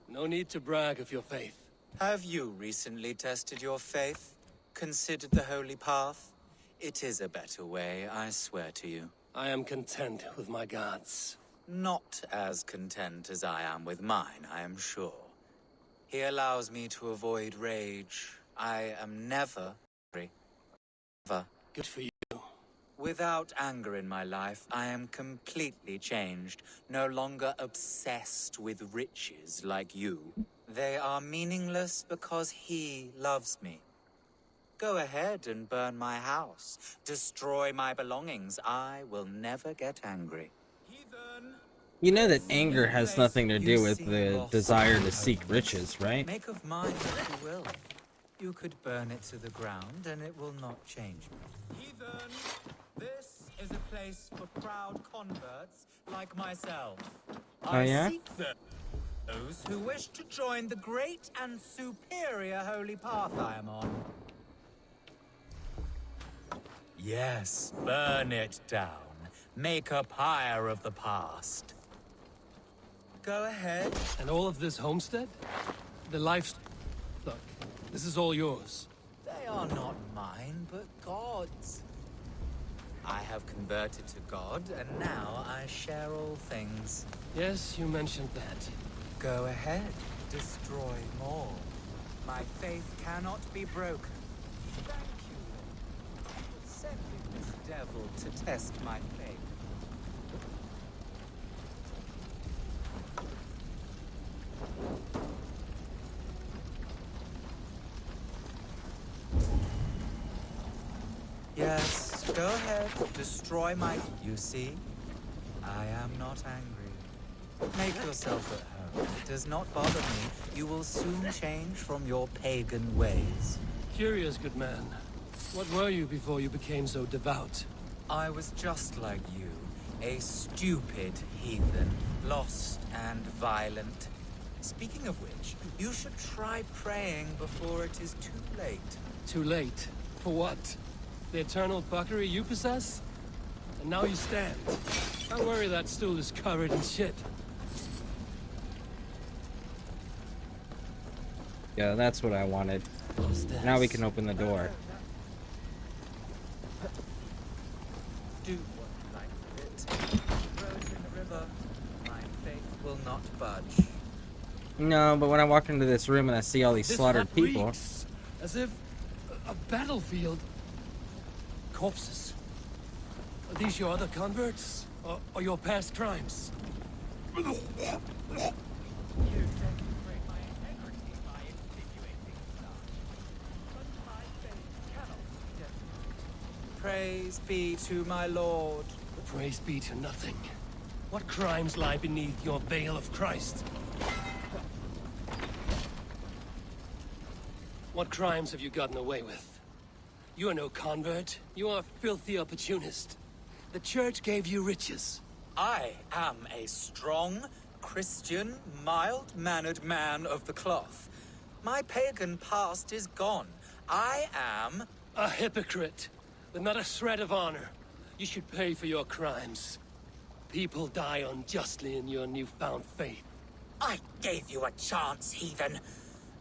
No need to brag of your faith. Have you recently tested your faith? Considered the holy path? It is a better way, I swear to you. I am content with my gods. Not as content as I am with mine, I am sure. He allows me to avoid rage. I am never angry. Never. Good for you. Without anger in my life, I am completely changed. No longer obsessed with riches like you. They are meaningless because he loves me. Go ahead and burn my house. Destroy my belongings. I will never get angry. Heathen, You know that anger has nothing to do with seem the lost desire in to seek holiness. riches, right? Make of mine what you will. You could burn it to the ground, and it will not change me. Heathen, this is a place for proud converts like myself. Oh, yeah? Seek those who wish to join the great and superior holy path I am on. Yes, burn it down. Make a pyre of the past. Go ahead. And all of this homestead? The life... Look, this is all yours. They are not mine, but God's. I have converted to God, and now I share all things. Yes, you mentioned that. Go ahead. Destroy more. My faith cannot be broken. Thank you, Lord, for sending this devil to test my faith. Yes, go ahead. Destroy my... You see? I am not angry. Make yourself at home. It does not bother me. You will soon change from your pagan ways. Curious, good man. What were you before you became so devout? I was just like you. A stupid heathen. Lost and violent. Speaking of which, you should try praying before it is too late. Too late? For what? The eternal fuckery you possess? And now you stand. I worry that stool is covered in shit. Yeah, that's what I wanted. Now we can open the door. Do what you like with it. Throw it in the river. My faith will not budge. No, but when I walk into this room and I see all these This slaughtered hut people... reeks, as if a battlefield. Corpses. Are these your other converts? Or your past crimes? Praise be to my Lord. Praise be to nothing. What crimes lie beneath your veil of Christ? What crimes have you gotten away with? You are no convert. You are a filthy opportunist. The church gave you riches. I am a strong, Christian, mild-mannered man of the cloth. My pagan past is gone. I am... a hypocrite, with not a shred of honor. You should pay for your crimes. People die unjustly in your newfound faith. I gave you a chance, heathen.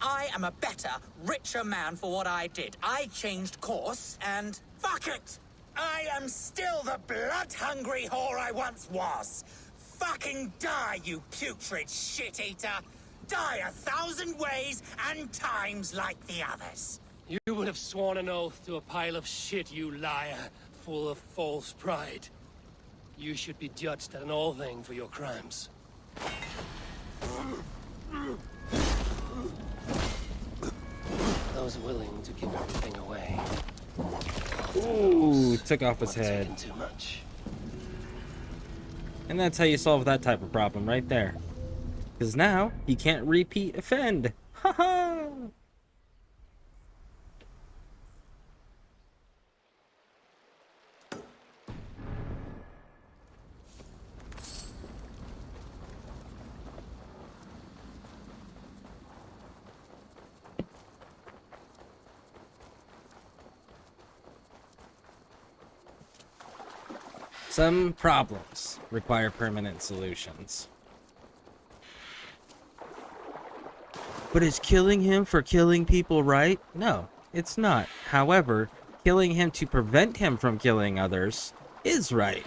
I am a better, richer man for what I did. I changed course, and fuck it! I am still the blood-hungry whore I once was. Fucking die, you putrid shit-eater! Die 1,000 ways and times like the others. You would have sworn an oath to a pile of shit, you liar, full of false pride. You should be judged at an all thing for your crimes. Those willing to give everything away. Ooh, took off his head. Too much. And that's how you solve that type of problem right there. Because now, you can't repeat offend. Haha! Some problems require permanent solutions. But is killing him for killing people right? No, it's not. However, killing him to prevent him from killing others is right.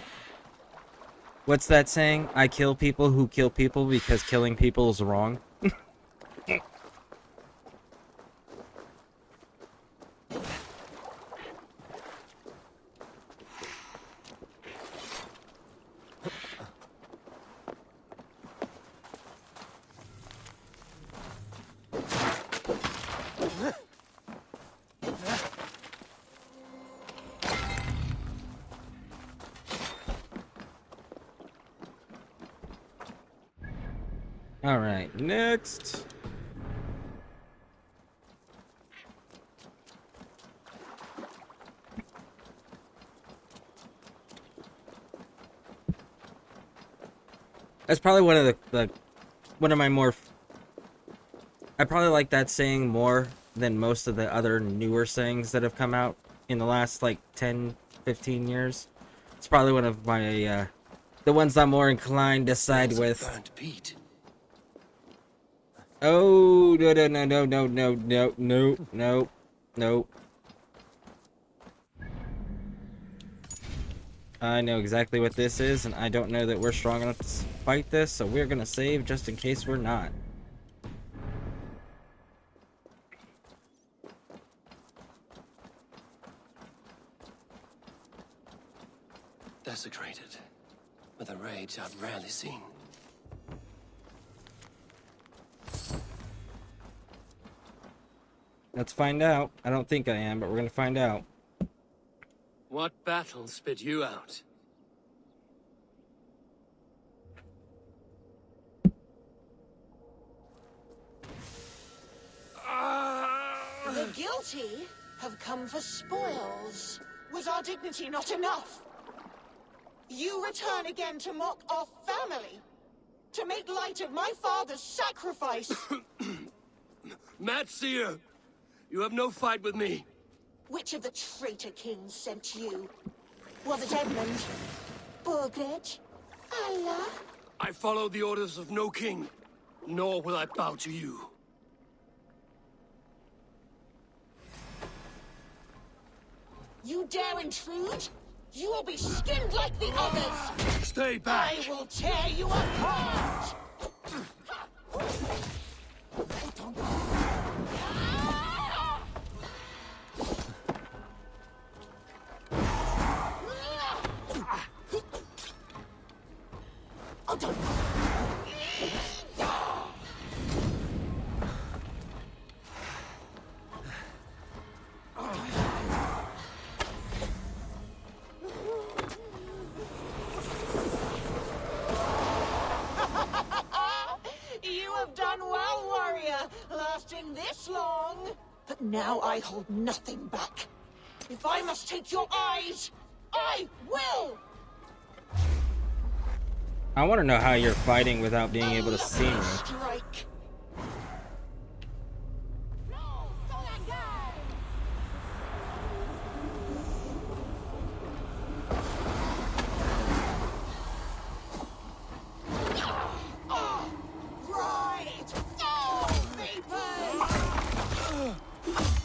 What's that saying? I kill people who kill people because killing people is wrong? Alright, next. That's probably one of the one of my more. I probably like that saying more than most of the other newer sayings that have come out in the last like 10, 15 years. It's probably one of my the ones I'm more inclined to side with. Burnt peat. Oh no. I know exactly what this is, and I don't know that we're strong enough to fight this, so we're gonna save just in case we're not. Desecrated, with a rage I've rarely seen. Let's find out. I don't think I am, but we're gonna find out. What battle spit you out? The guilty have come for spoils. Was our dignity not enough? You return again to mock our family? To make light of my father's sacrifice? Mad Seer, you have no fight with me. Which of the traitor kings sent you? Was it Edmund? Burgred? Allah? I follow the orders of no king, nor will I bow to you. You dare intrude? You will be skinned like the others! Stay back! I will tear you apart! You have done well, warrior, lasting this long. But now I hold nothing back. If I must take your eyes, I will! I want to know how you're fighting without being able to see me. Strike.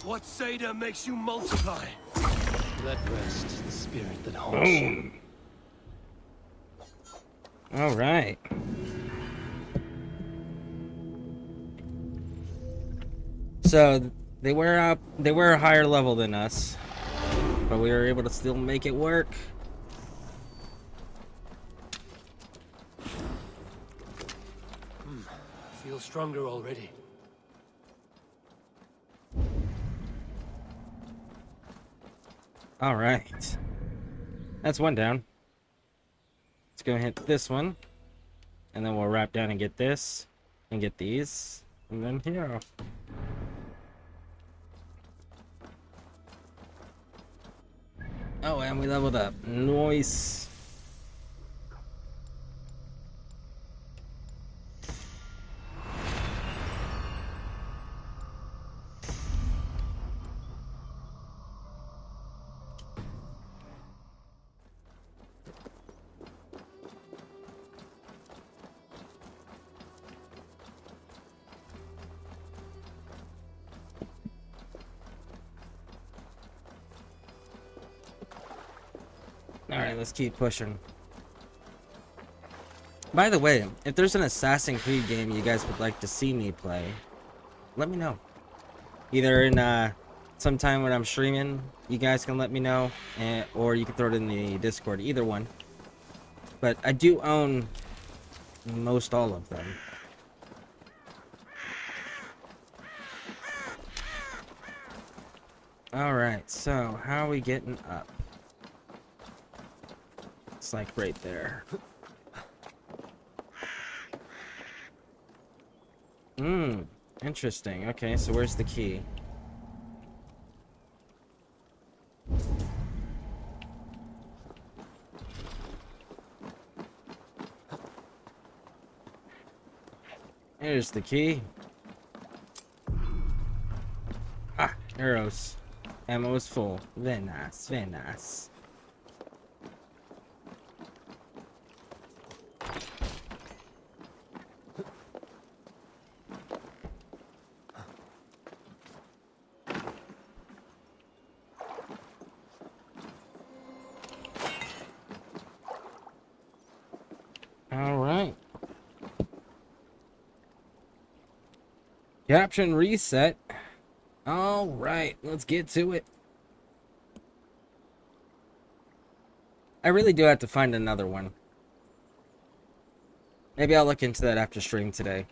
What Seder makes you multiply? Let rest the spirit that haunts Boom. All right. So they were up. They were a higher level than us, but we were able to still make it work. Feel stronger already. All right. That's one down. Let's go hit this one, and then we'll wrap down and get this, and get these, and then here. Oh, and we leveled up. Nice. Alright, let's keep pushing. By the way, if there's an Assassin's Creed game you guys would like to see me play, let me know. Either in sometime when I'm streaming, you guys can let me know, or you can throw it in the Discord, either one. But I do own most all of them. Alright, so how are we getting up? It's like right there. Hmm. Interesting. Okay, so where's the key? Here's the key. Ah, arrows. Ammo is full. Very nice, very nice. All right. Caption reset. All right, let's get to it. I really do have to find another one. Maybe I'll look into that after stream today.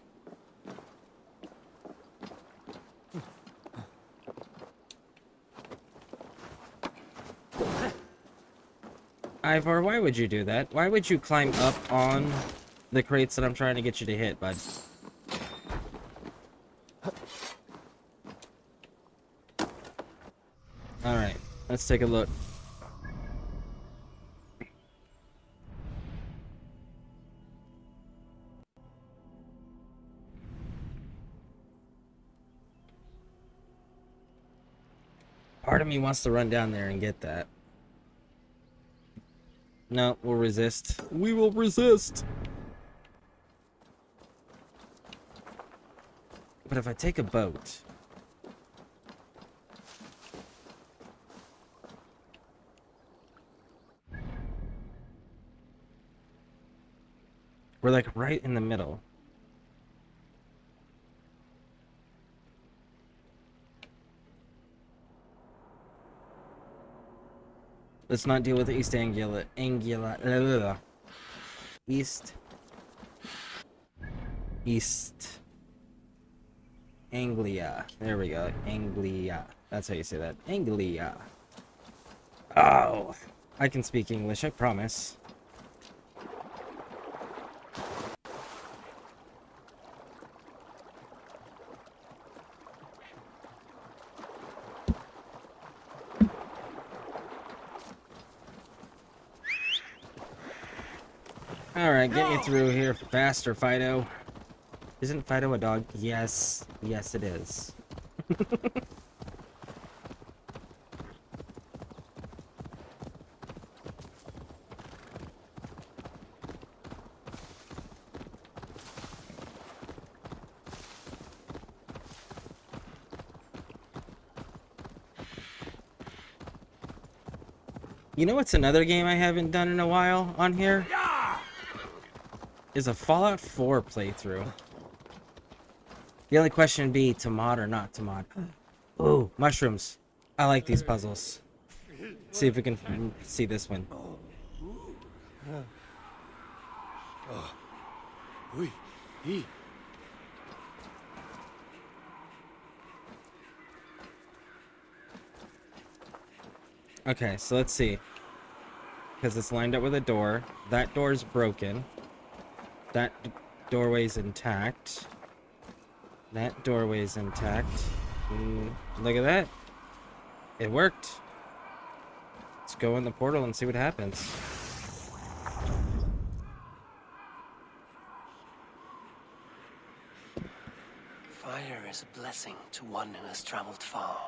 Ivor, why would you do that? Why would you climb up on the crates that I'm trying to get you to hit, bud? Alright, let's take a look. Part of me wants to run down there and get that. No, we'll resist. We will resist! But if I take a boat... We're like right in the middle. Let's not deal with East Anglia. East Anglia. There we go. Anglia. That's how you say that. Anglia. Oh, I can speak English, I promise. Alright, get me through here faster, Fido. Isn't Fido a dog? Yes. Yes, it is. You know what's another game I haven't done in a while on here? Is a Fallout 4 playthrough. The only question would be to mod or not to mod. Ooh, mushrooms. I like these puzzles. See if we can see this one. Okay, so let's see. Because it's lined up with a door. That door's broken. That doorway's intact. That doorway's intact. Look at that. It worked. Let's go in the portal and see what happens. Fire is a blessing to one who has traveled far.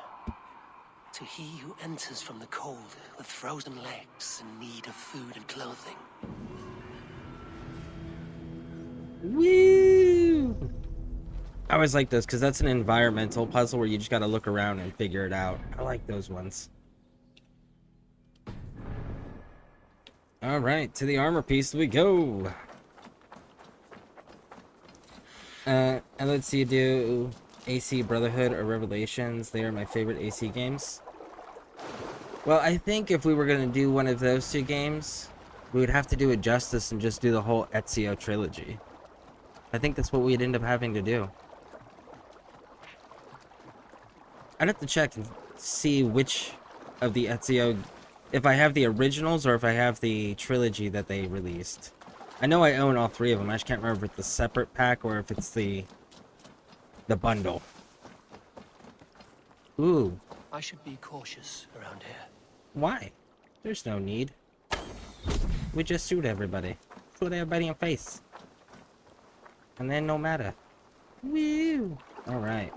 To he who enters from the cold with frozen legs in need of food and clothing. Woo! I always like those because that's an environmental puzzle where you just gotta look around and figure it out. I like those ones. Alright, to the armor piece we go. And let's see, do AC Brotherhood or Revelations. They are my favorite AC games. Well, I think if we were going to do one of those two games, we would have to do it justice and just do the whole Ezio trilogy. I think that's what we'd end up having to do. I'd have to check and see which of the Ezio... If I have the originals or if I have the trilogy that they released. I know I own all three of them. I just can't remember if it's the separate pack or if it's the The bundle. Ooh. I should be cautious around here. Why? There's no need. We just shoot everybody. Shoot everybody in the face. And then no matter. Woo! Alright.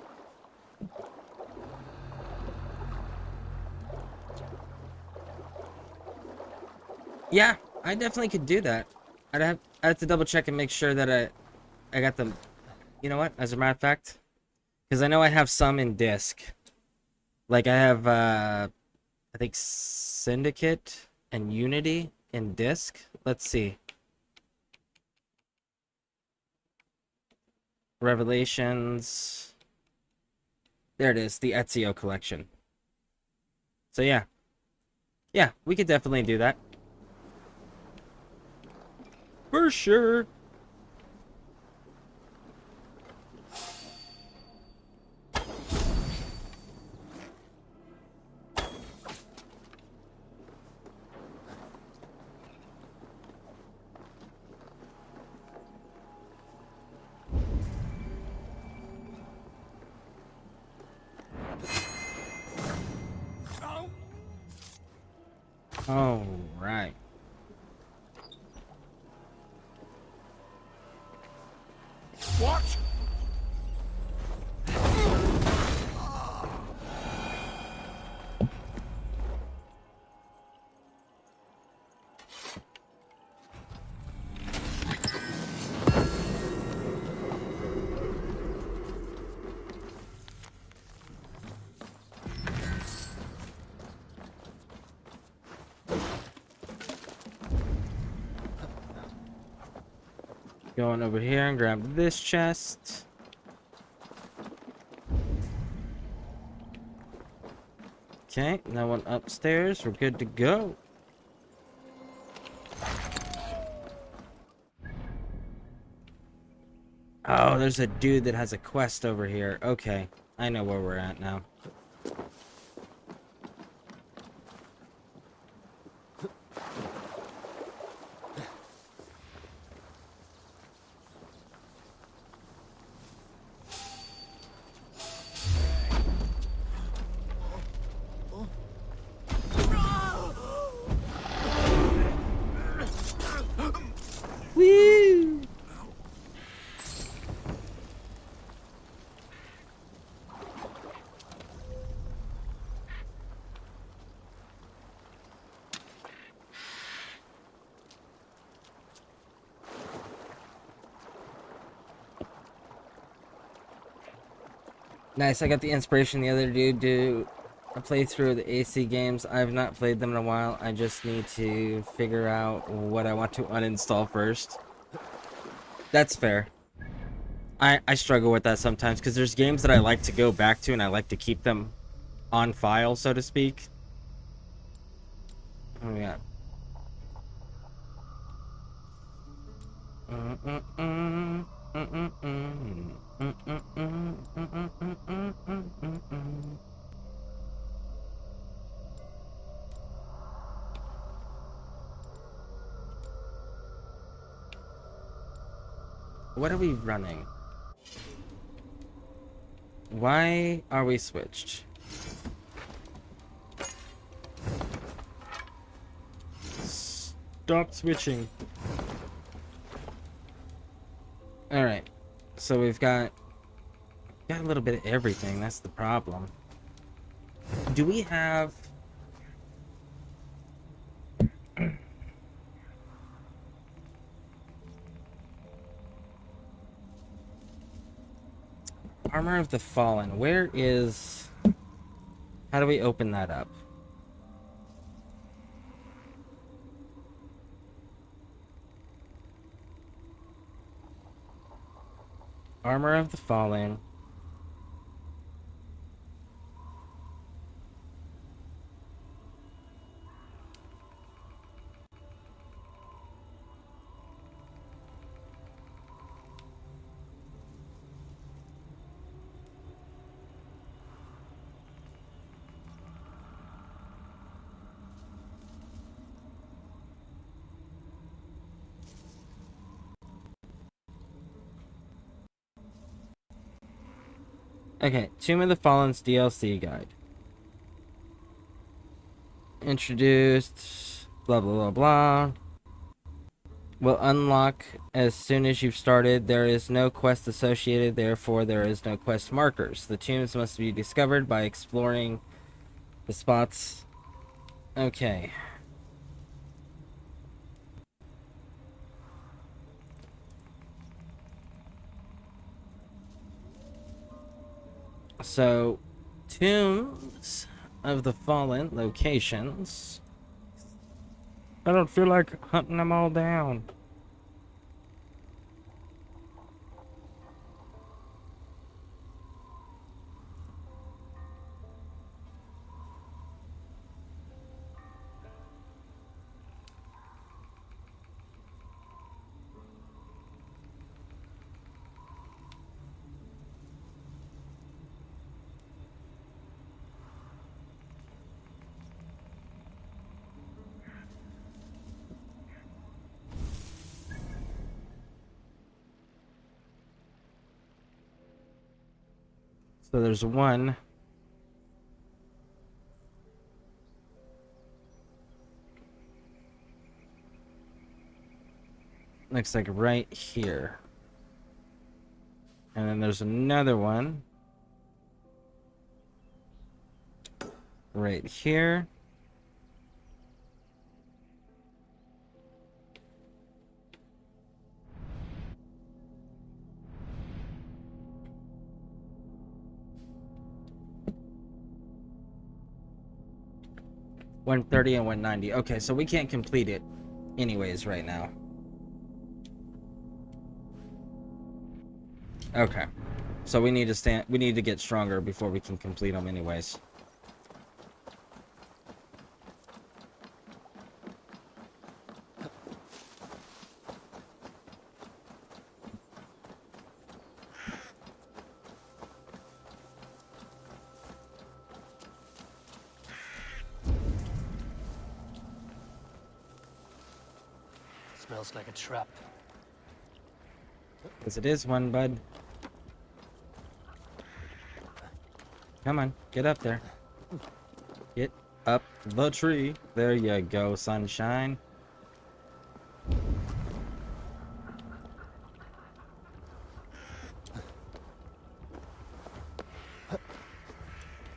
Yeah, I definitely could do that. I have to double check and make sure that I got them. You know what? As a matter of fact, because I know I have some in disc. Like I have I think Syndicate and Unity in disc. Let's see. Revelations. There it is, the Ezio collection. So yeah. Yeah, we could definitely do that. For sure. All right. What? Going over here and grab this chest. Okay, that one upstairs. We're good to go. Oh, there's a dude that has a quest over here. Okay, I know where we're at now. Woo! Nice, I got the inspiration the other dude do a playthrough of the AC games. I've not played them in a while. I just need to figure out what I want to uninstall first. That's fair. I struggle with that sometimes because there's games that I like to go back to and I like to keep them on file, so to speak. Oh yeah. What are we running? Why are we switched? Stop switching. Alright. So we've got a little bit of everything. That's the problem. Do we have... Armor of the Fallen. Where is... How do we open that up? Armor of the Fallen. Okay, Tomb of the Fallen's DLC guide. Introduced, blah, blah, blah, blah. Will unlock as soon as you've started. There is no quest associated, therefore there is no quest markers. The tombs must be discovered by exploring the spots. Okay. So, Tombs of the Fallen locations. I don't feel like hunting them all down. So there's one. Looks like right here. And then there's another one. Right here. $130 and $190. Okay, so we can't complete it anyways right now. Okay. So we need to get stronger before we can complete them anyways. Smells like a trap. Because it is one, bud. Come on, get up there. Get up the tree. There you go, sunshine.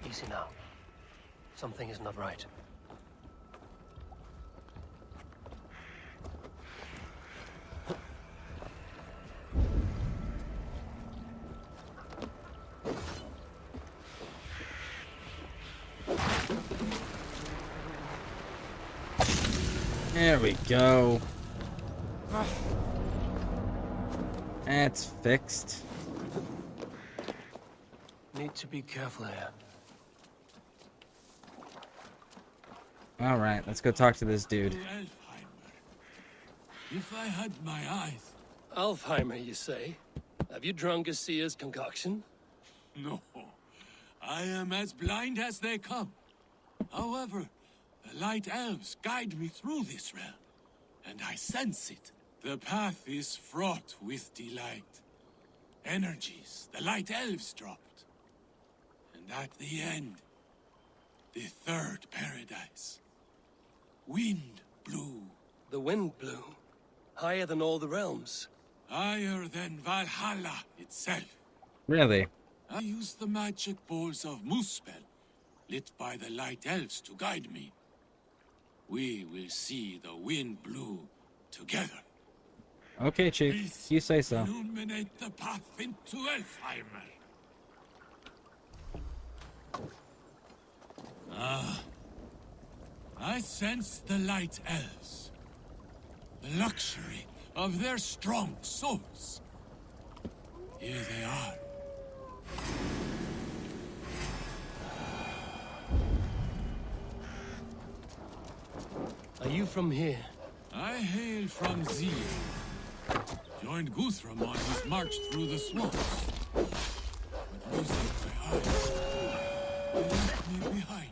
Easy now. Something is not right. There we go. It's fixed. Need to be careful here. Alright, let's go talk to this dude. If I had my eyes. Alfheimer, you say? Have you drunk a seer's concoction? No. I am as blind as they come. However, the light elves guide me through this realm, and I sense it. The path is fraught with delight. Energies the light elves dropped. And at the end, the third paradise. Wind blew. The wind blew? Higher than all the realms? Higher than Valhalla itself. Really? I used the magic balls of Muspel, lit by the light elves to guide me. We will see the wind blew together. Okay, Chief. Please You say so. illuminate the path into Elfheimer. Ah. I sense the light elves. The luxury of their strong souls. Here they are. Are you from here? I hail from Zia. Joined Guthrum on his march through the swamps. But losing my eyes, they left me behind.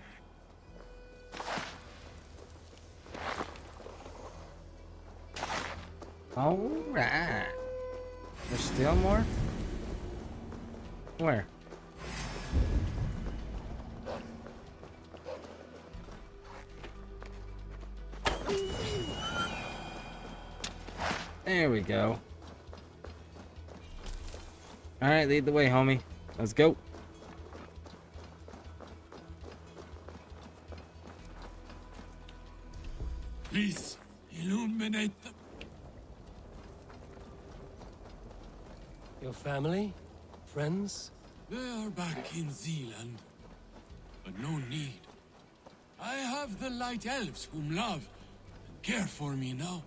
Alright. There's still more? Where? There we go. Alright, lead the way, homie. Let's go. Please, illuminate them. Your family? Friends? They are back in Zealand, but no need. I have the Light Elves whom love and care for me now.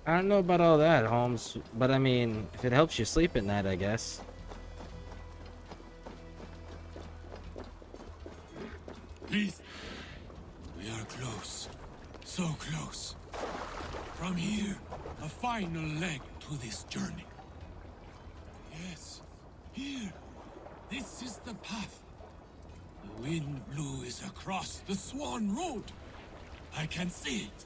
I don't know about all that, Holmes, but I mean, if it helps you sleep at night, I guess. Please, we are close. So close. From here, a final leg to this journey. Yes, here. This is the path. The wind blew is across the Swan Road. I can see it.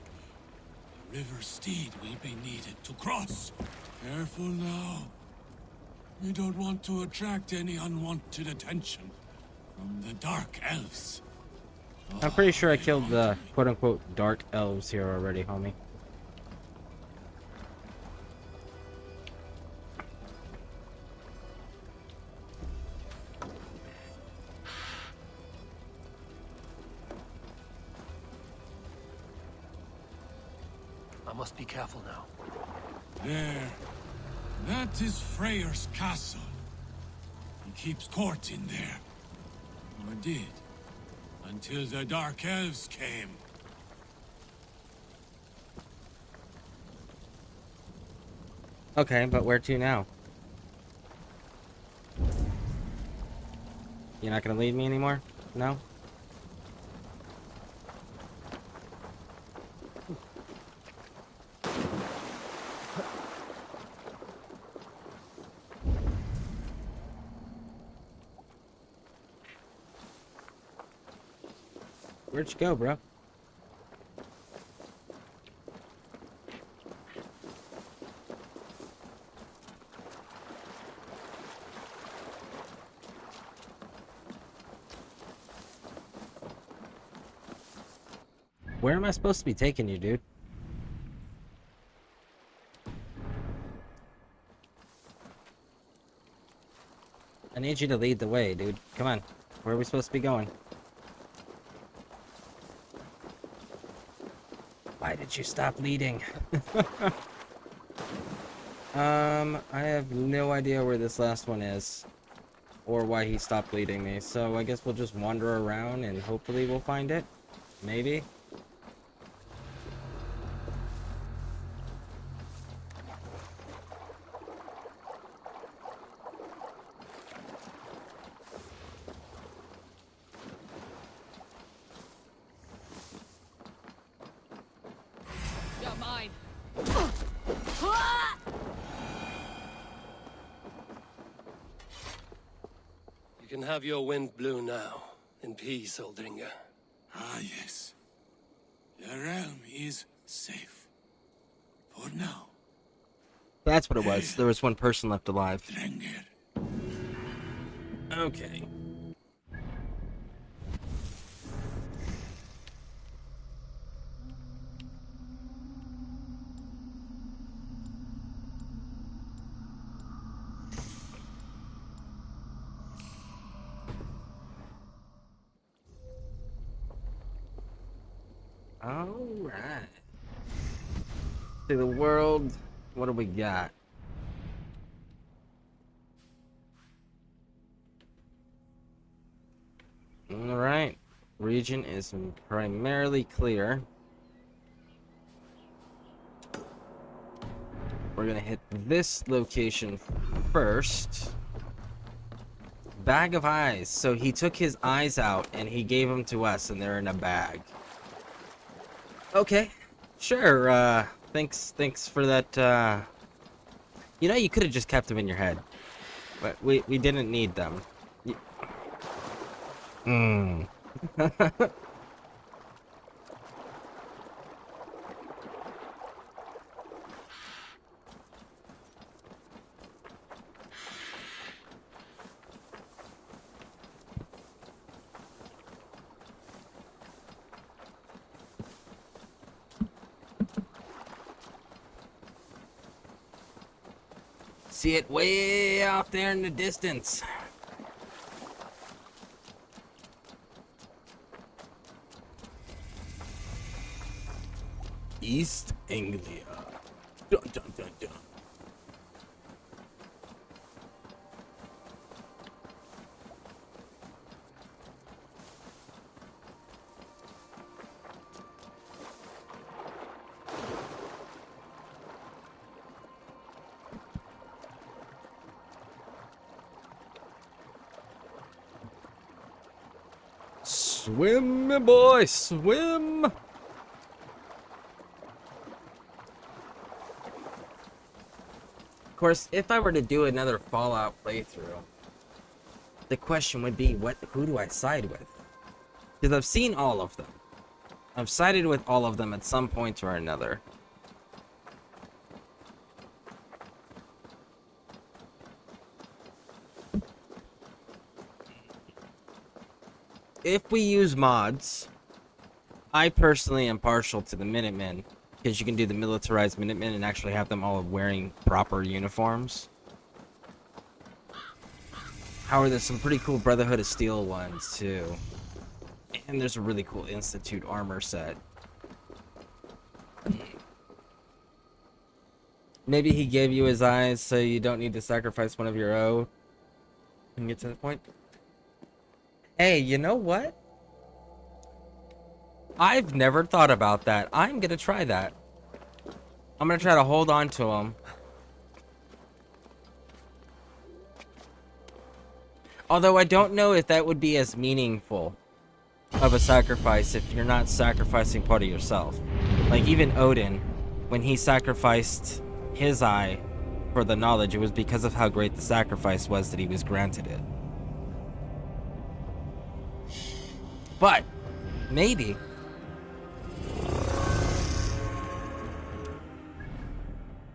The river steed will be needed to cross. Careful now. We don't want to attract any unwanted attention from the Dark Elves. I'm pretty sure I killed the quote-unquote dark elves here already, homie. I must be careful now. There. That is Freyr's castle. He keeps court in there. Or did. Until the Dark Elves came. Okay, but where to now? You're not gonna lead me anymore? No? Where'd you go, bro? Where am I supposed to be taking you, dude? I need you to lead the way, dude. Come on. Where are we supposed to be going? Why did you stop leading? I have no idea where this last one is. Or why he stopped leading me. So I guess we'll just wander around and hopefully we'll find it. Maybe. You're mine. You can have your wind blow now. In peace, Aldringa. Ah, yes. The realm is safe. For now. That's what it was. There was one person left alive. Okay. Alright. See the world. What do we got? Alright. Region is primarily clear. We're gonna hit this location first. Bag of eyes. So he took his eyes out and he gave them to us and they're in a bag. Okay. Sure, thanks for that, You know, you could have just kept them in your head. But we didn't need them. See it way out there in the distance. East Anglia. Dun, dun, dun, dun. Swim, me boy, swim! Of course, if I were to do another Fallout playthrough, the question would be, who do I side with? Because I've seen all of them. I've sided with all of them at some point or another. If we use mods, I personally am partial to the Minutemen, because you can do the militarized Minutemen and actually have them all wearing proper uniforms. However, there's some pretty cool Brotherhood of Steel ones, too. And there's a really cool Institute armor set. Maybe he gave you his eyes so you don't need to sacrifice one of your own and get to the point. Hey, you know what? I've never thought about that. I'm gonna try that. I'm gonna try to hold on to him. Although I don't know if that would be as meaningful of a sacrifice if you're not sacrificing part of yourself. Like even Odin, when he sacrificed his eye for the knowledge, it was because of how great the sacrifice was that he was granted it. But maybe.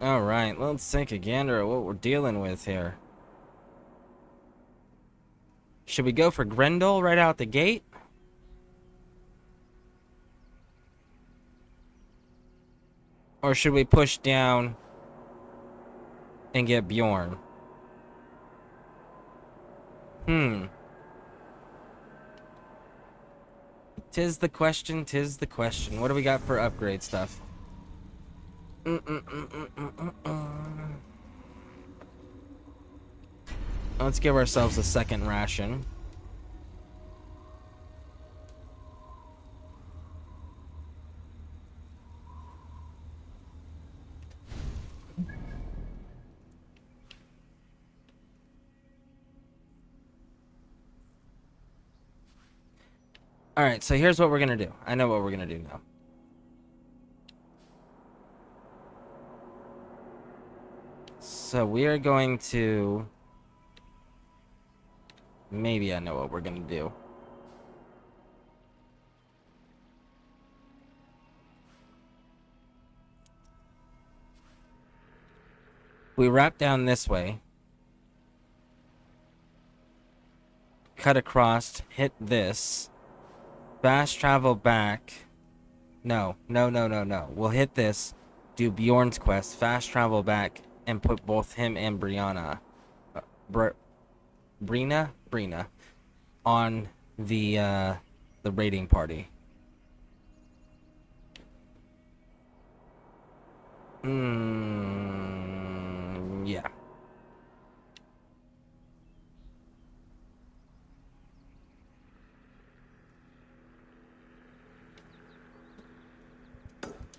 Alright, let's take a gander at what we're dealing with here. Should we go for Grendel right out the gate? Or should we push down and get Bjorn? Tis the question, tis the question. What do we got for upgrade stuff? Let's give ourselves a second ration. Alright, so here's what we're gonna do. I know what we're gonna do now. So we are going to... Maybe I know what we're gonna do. We wrap down this way. Cut across, hit this. Fast travel back. No. We'll hit this, do Bjorn's quest, fast travel back, and put both him and Brianna, Brina, on the raiding party. Yeah.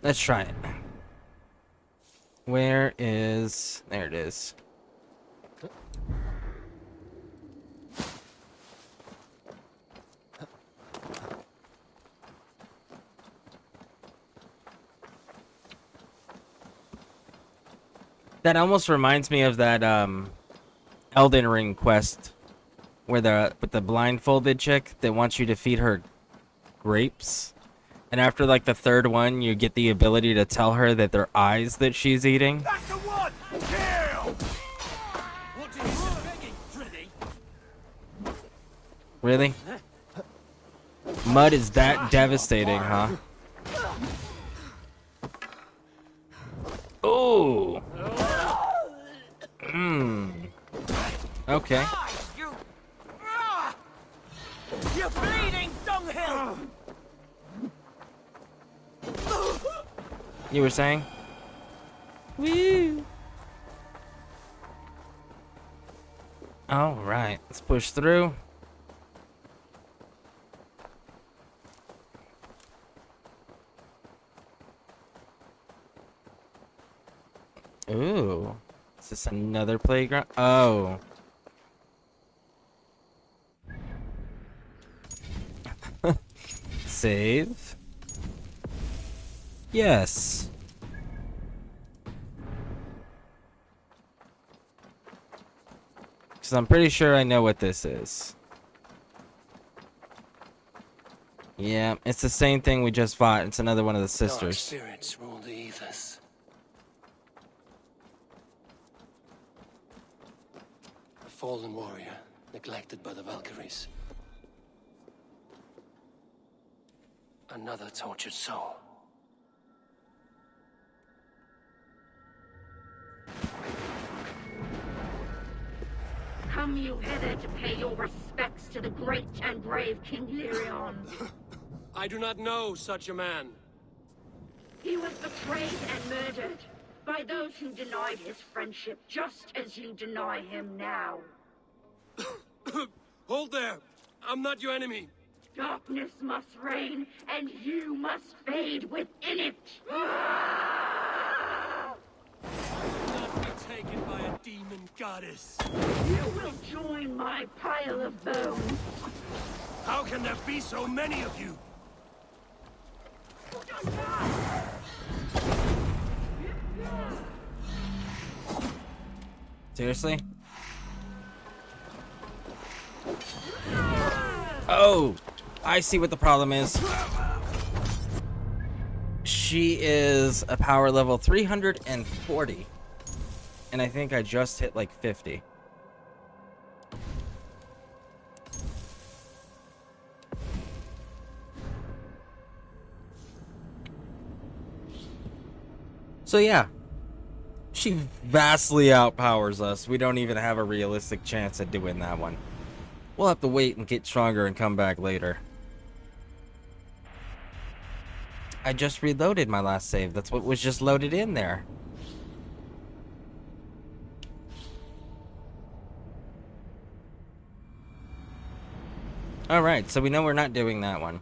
Let's try it. Where is... There it is. That almost reminds me of that Elden Ring quest where with the blindfolded chick that wants you to feed her grapes. And after like the third one, you get the ability to tell her that they're eyes that she's eating. That's the one! Kill! What do you begging, Freddy? Really? Mud is that devastating, huh? Oh! Okay. You bleeding dunghill! You were saying? Woo! All right, let's push through. Ooh, is this another playground? Oh. Save. Yes. Because I'm pretty sure I know what this is. Yeah, it's the same thing we just fought. It's another one of the Dark sisters. spirits rule the ethers. A fallen warrior, neglected by the Valkyries. Another tortured soul. Come you hither to pay your respects to the great and brave King Lyrion. I do not know such a man. He was betrayed and murdered by those who denied his friendship, just as you deny him now. Hold there! I'm not your enemy! Darkness must reign, and you must fade within it! Not be taken by a demon goddess! You will join my pile of bones! How can there be so many of you? Seriously? Oh, I see what the problem is. She is a power level 340. And I think I just hit like 50. So yeah, she vastly outpowers us. We don't even have a realistic chance at doing that one. We'll have to wait and get stronger and come back later. I just reloaded my last save. That's what was just loaded in there. Alright, so we know we're not doing that one.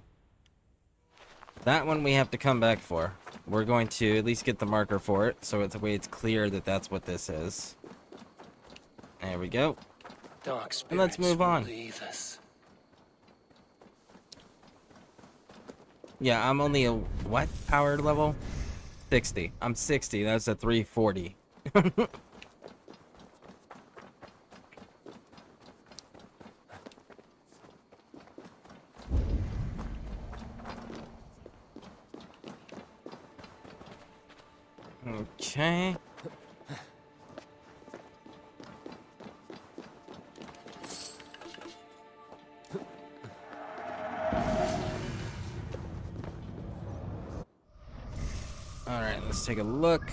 That one we have to come back for. We're going to at least get the marker for it, so it's the way it's clear that that's what this is. There we go. Dark And let's move on. Yeah, I'm only a what power level? 60. I'm 60. That's a 340. Okay. Alright, let's take a look.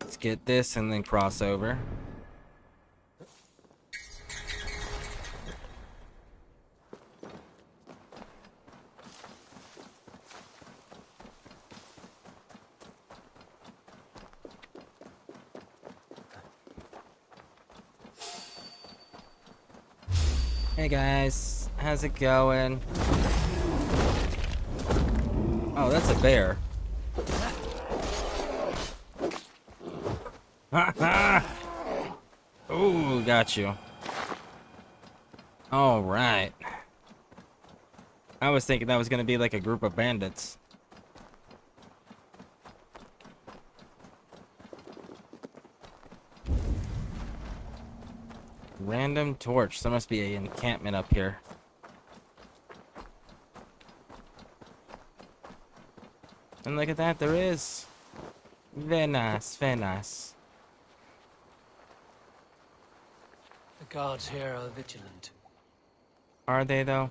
Let's get this and then cross over. Hey guys, how's it going? Oh, that's a bear. Ooh, got you. All right. I was thinking that was gonna be like a group of bandits. Random torch. There must be an encampment up here. And look at that, there is. Very nice, very nice. The guards here are vigilant. Are they, though?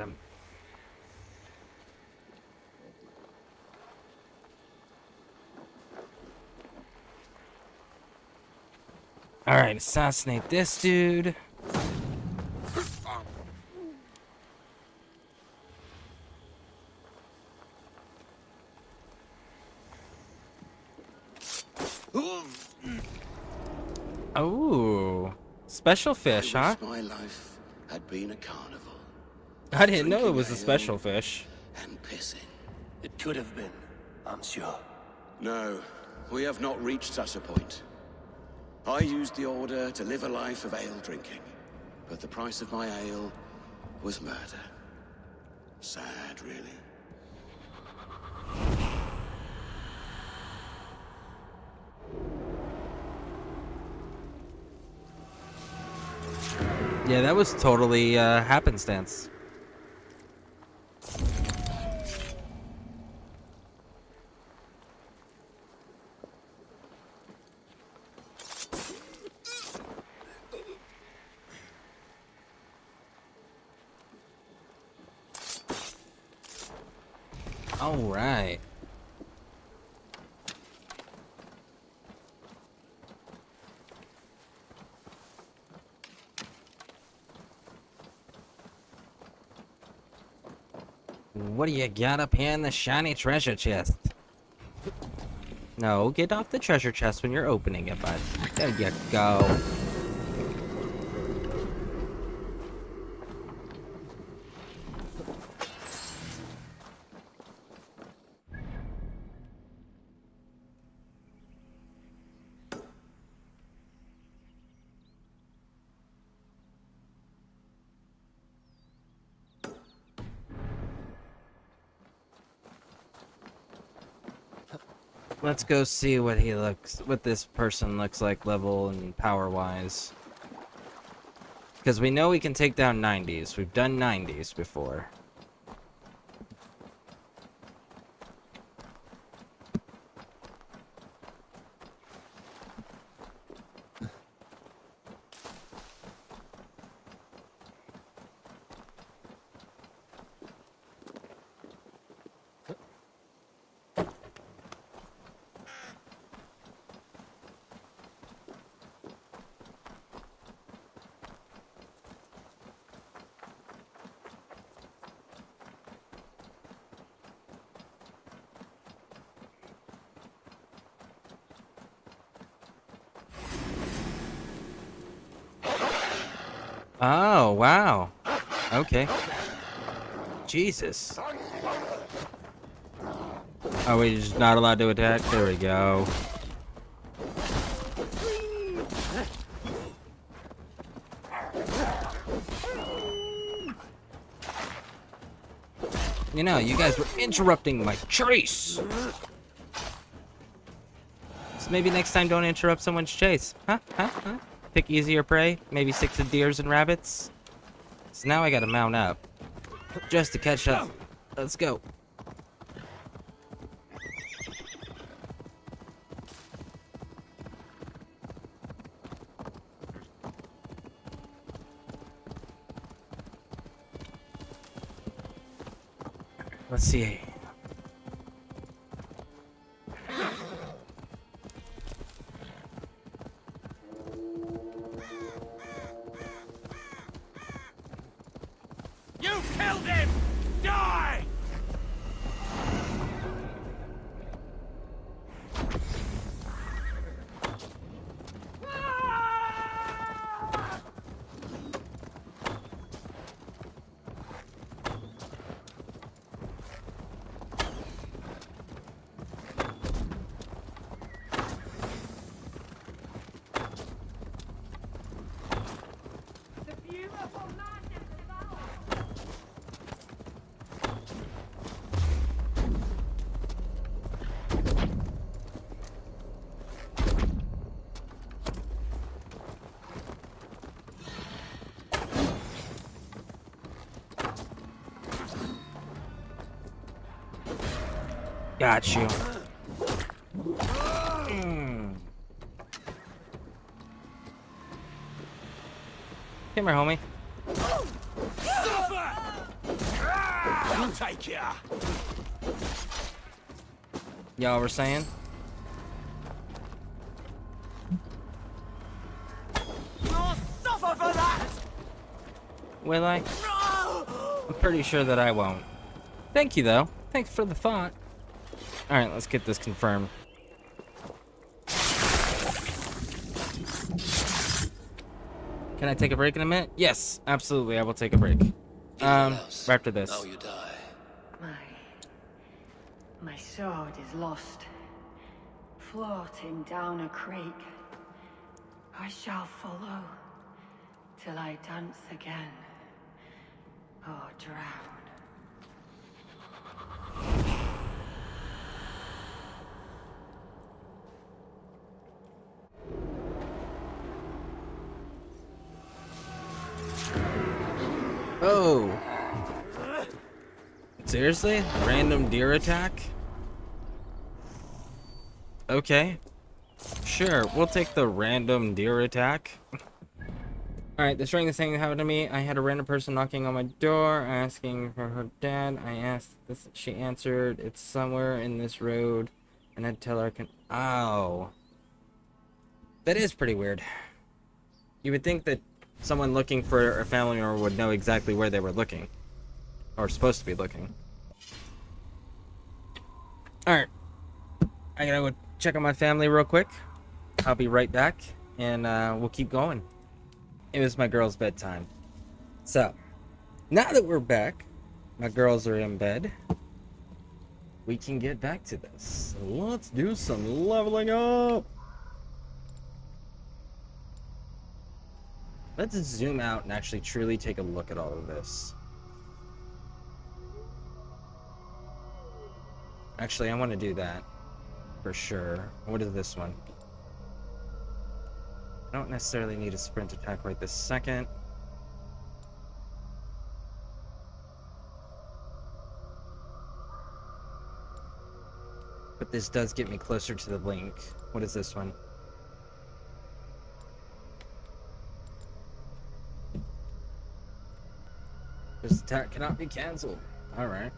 him. Alright, assassinate this dude. Oh, special fish, huh? My life had been a carnival. I didn't know it Drinking was a ale special fish. And pissing. It could have been, I'm sure. No, we have not reached such a point. I used the order to live a life of ale drinking, but the price of my ale was murder. Sad, really. Yeah, that was totally happenstance. All right. What do you got up here in the shiny treasure chest? No, get off the treasure chest when you're opening it, bud. There you go. Let's go see what this person looks like level and power wise. Because we know we can take down 90s. We've done 90s before. Oh, wow. Okay. Jesus. Oh, we're just not allowed to attack? There we go. You know, you guys were interrupting my chase! So maybe next time don't interrupt someone's chase. Huh? Pick easier prey? Maybe stick to deers and rabbits? So now I gotta mount up. Just to catch up. Let's go. Let's see. You killed him! Die! Got you. Come here, homie. I'll take ya. Y'all were saying? You'll suffer for that. Will I? I'm pretty sure that I won't. Thank you, though. Thanks for the thought. Alright, let's get this confirmed. Can I take a break in a minute? Yes, absolutely, I will take a break. After this. Now you die. My sword is lost, floating down a creek. I shall follow till I dance again, or drown. Oh. Seriously? Random deer attack? Okay. Sure, we'll take the random deer attack. Alright, the strangest thing that happened to me, I had a random person knocking on my door, asking for her dad. I asked this, she answered, it's somewhere in this road, and I'd tell her I can... Ow. That is pretty weird. You would think that someone looking for a family member would know exactly where they were looking. Or supposed to be looking. Alright. I gotta go check on my family real quick. I'll be right back, and we'll keep going. It was my girl's bedtime. So, now that we're back, my girls are in bed, we can get back to this. Let's do some leveling up! Let's zoom out and actually truly take a look at all of this. Actually, I want to do that. For sure. What is this one? I don't necessarily need a sprint attack right this second. But this does get me closer to the link. What is this one? This attack cannot be cancelled. Alright.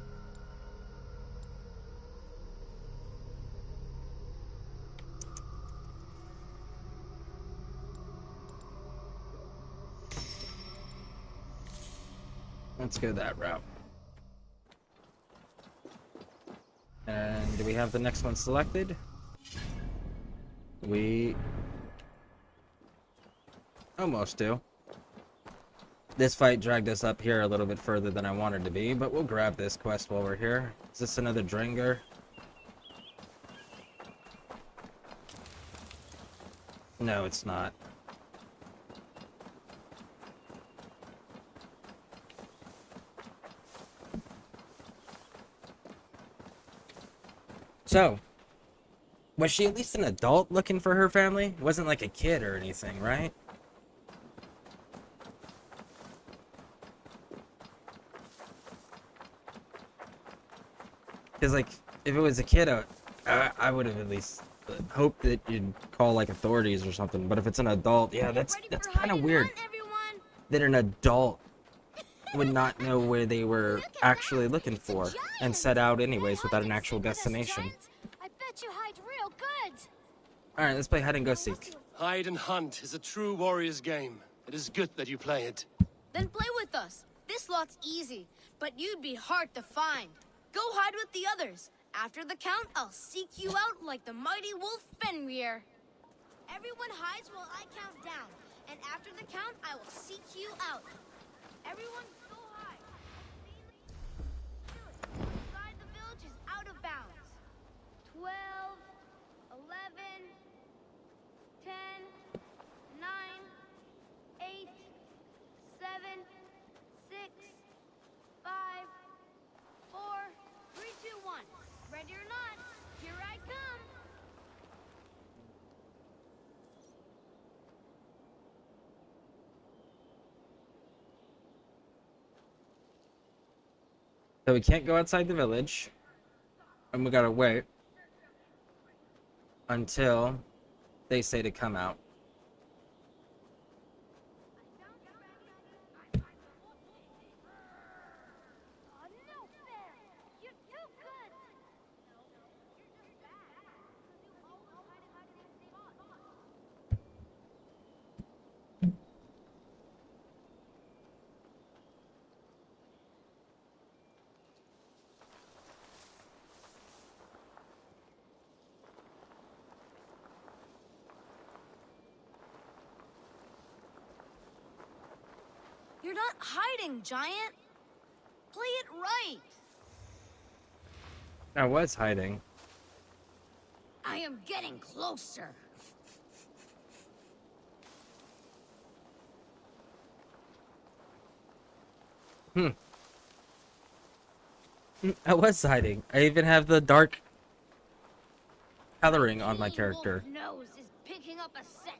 Let's go that route. And do we have the next one selected? We almost do. This fight dragged us up here a little bit further than I wanted to be, but we'll grab this quest while we're here. Is this another Dringer? No, it's not. So, was she at least an adult looking for her family? Wasn't like a kid or anything, right? Because, like, if it was a kid, I would have at least hoped that you'd call, like, authorities or something. But if it's an adult, yeah, that's kind of weird. That an adult would not know where they were actually looking for and set out anyways without an actual destination. I bet you hide real good. Alright, let's play hide and go seek. Hide and hunt is a true warrior's game. It is good that you play it. Then play with us. This lot's easy, but you'd be hard to find. Go hide with the others. After the count, I'll seek you out like the mighty wolf Fenrir. Everyone hides while I count down, and after the count, I will seek you out. Everyone go hide. Inside the village is out of bounds. 12, 11, 10, 9, 8, 7, 6, 5, 4, 3, 2, 1. Ready or not, here I come. So we can't go outside the village. And we gotta wait until they say to come out. You're not hiding, Giant. Play it right. I was hiding. I am getting closer. I was hiding. I even have the dark coloring on my character. Nose is picking up a scent.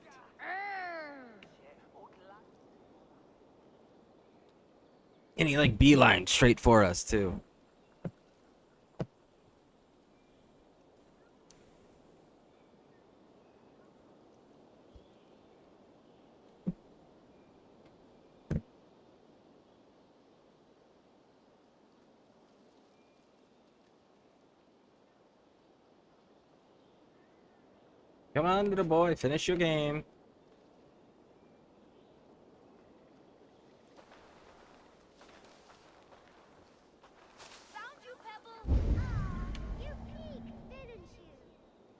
And he like beeline straight for us too. Come on, little boy, finish your game. Found you, Pebble. You peeked, didn't you?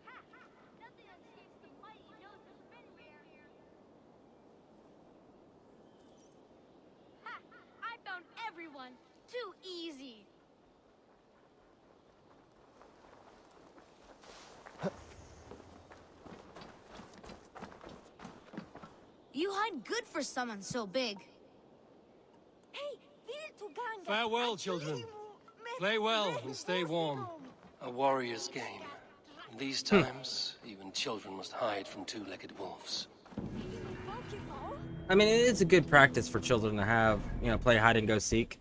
Ha ha! Nothing escapes the mighty nose of Finbear. Ha! I found everyone. Too easy. You hide good for someone so big. Farewell, children. Play well and stay warm. A warrior's game. In these times, even children must hide from two-legged wolves. I mean, it is a good practice for children to have, you know, play hide and go seek.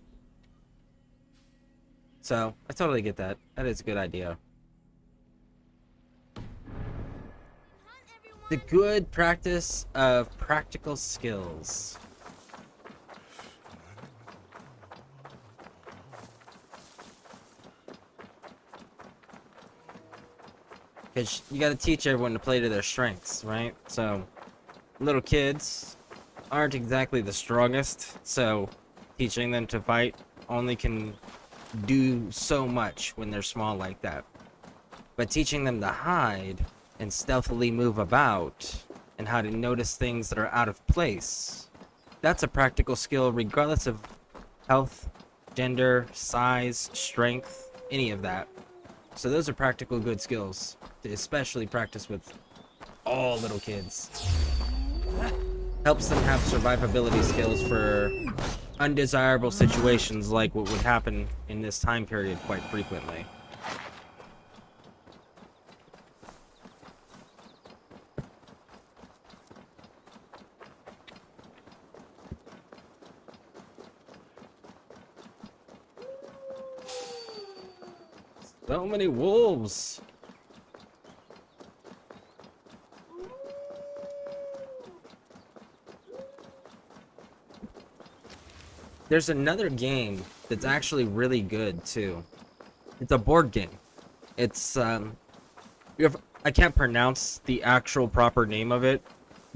So, I totally get that. That is a good idea. The good practice of practical skills. Because you got to teach everyone to play to their strengths, right? So, little kids aren't exactly the strongest, so teaching them to fight only can do so much when they're small like that. But teaching them to hide and stealthily move about and how to notice things that are out of place, that's a practical skill regardless of health, gender, size, strength, any of that. So those are practical good skills to especially practice with all little kids. Helps them have survivability skills for undesirable situations like what would happen in this time period quite frequently. So many wolves. There's another game that's actually really good too. It's a board game. It's I can't pronounce the actual proper name of it,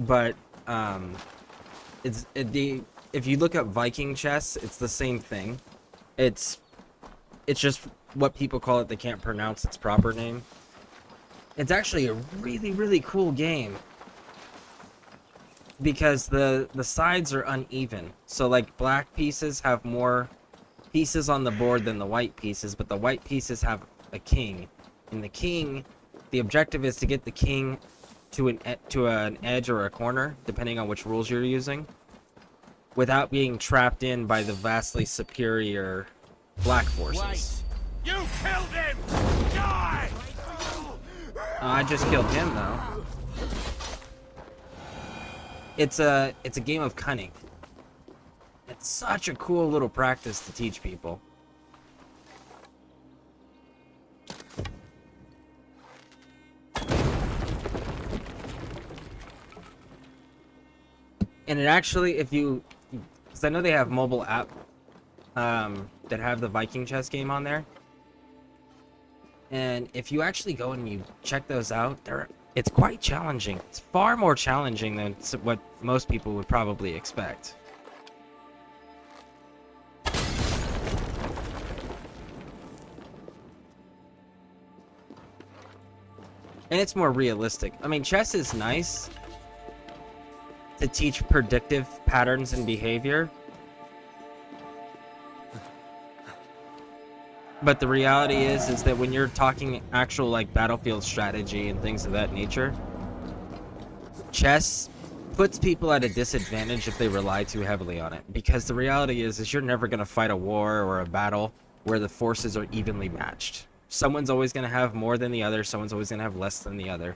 but if you look up Viking chess, it's the same thing. It's just what people call it. They can't pronounce its proper name. It's actually a really, really cool game because the sides are uneven. So like black pieces have more pieces on the board than the white pieces, but the white pieces have a king. And the objective is to get the king to an edge or a corner, depending on which rules you're using, without being trapped in by the vastly superior black forces. Wait. You killed him! Die! I just killed him though. It's a game of cunning. It's such a cool little practice to teach people. And it actually, because I know they have mobile app that have the Viking chess game on there. And if you actually go and you check those out, it's quite challenging. It's far more challenging than what most people would probably expect. And it's more realistic. I mean, chess is nice to teach predictive patterns and behavior, But the reality is that when you're talking actual like battlefield strategy and things of that nature, chess puts people at a disadvantage if they rely too heavily on it. Because the reality is you're never going to fight a war or a battle where the forces are evenly matched. Someone's always going to have more than the other. Someone's always going to have less than the other.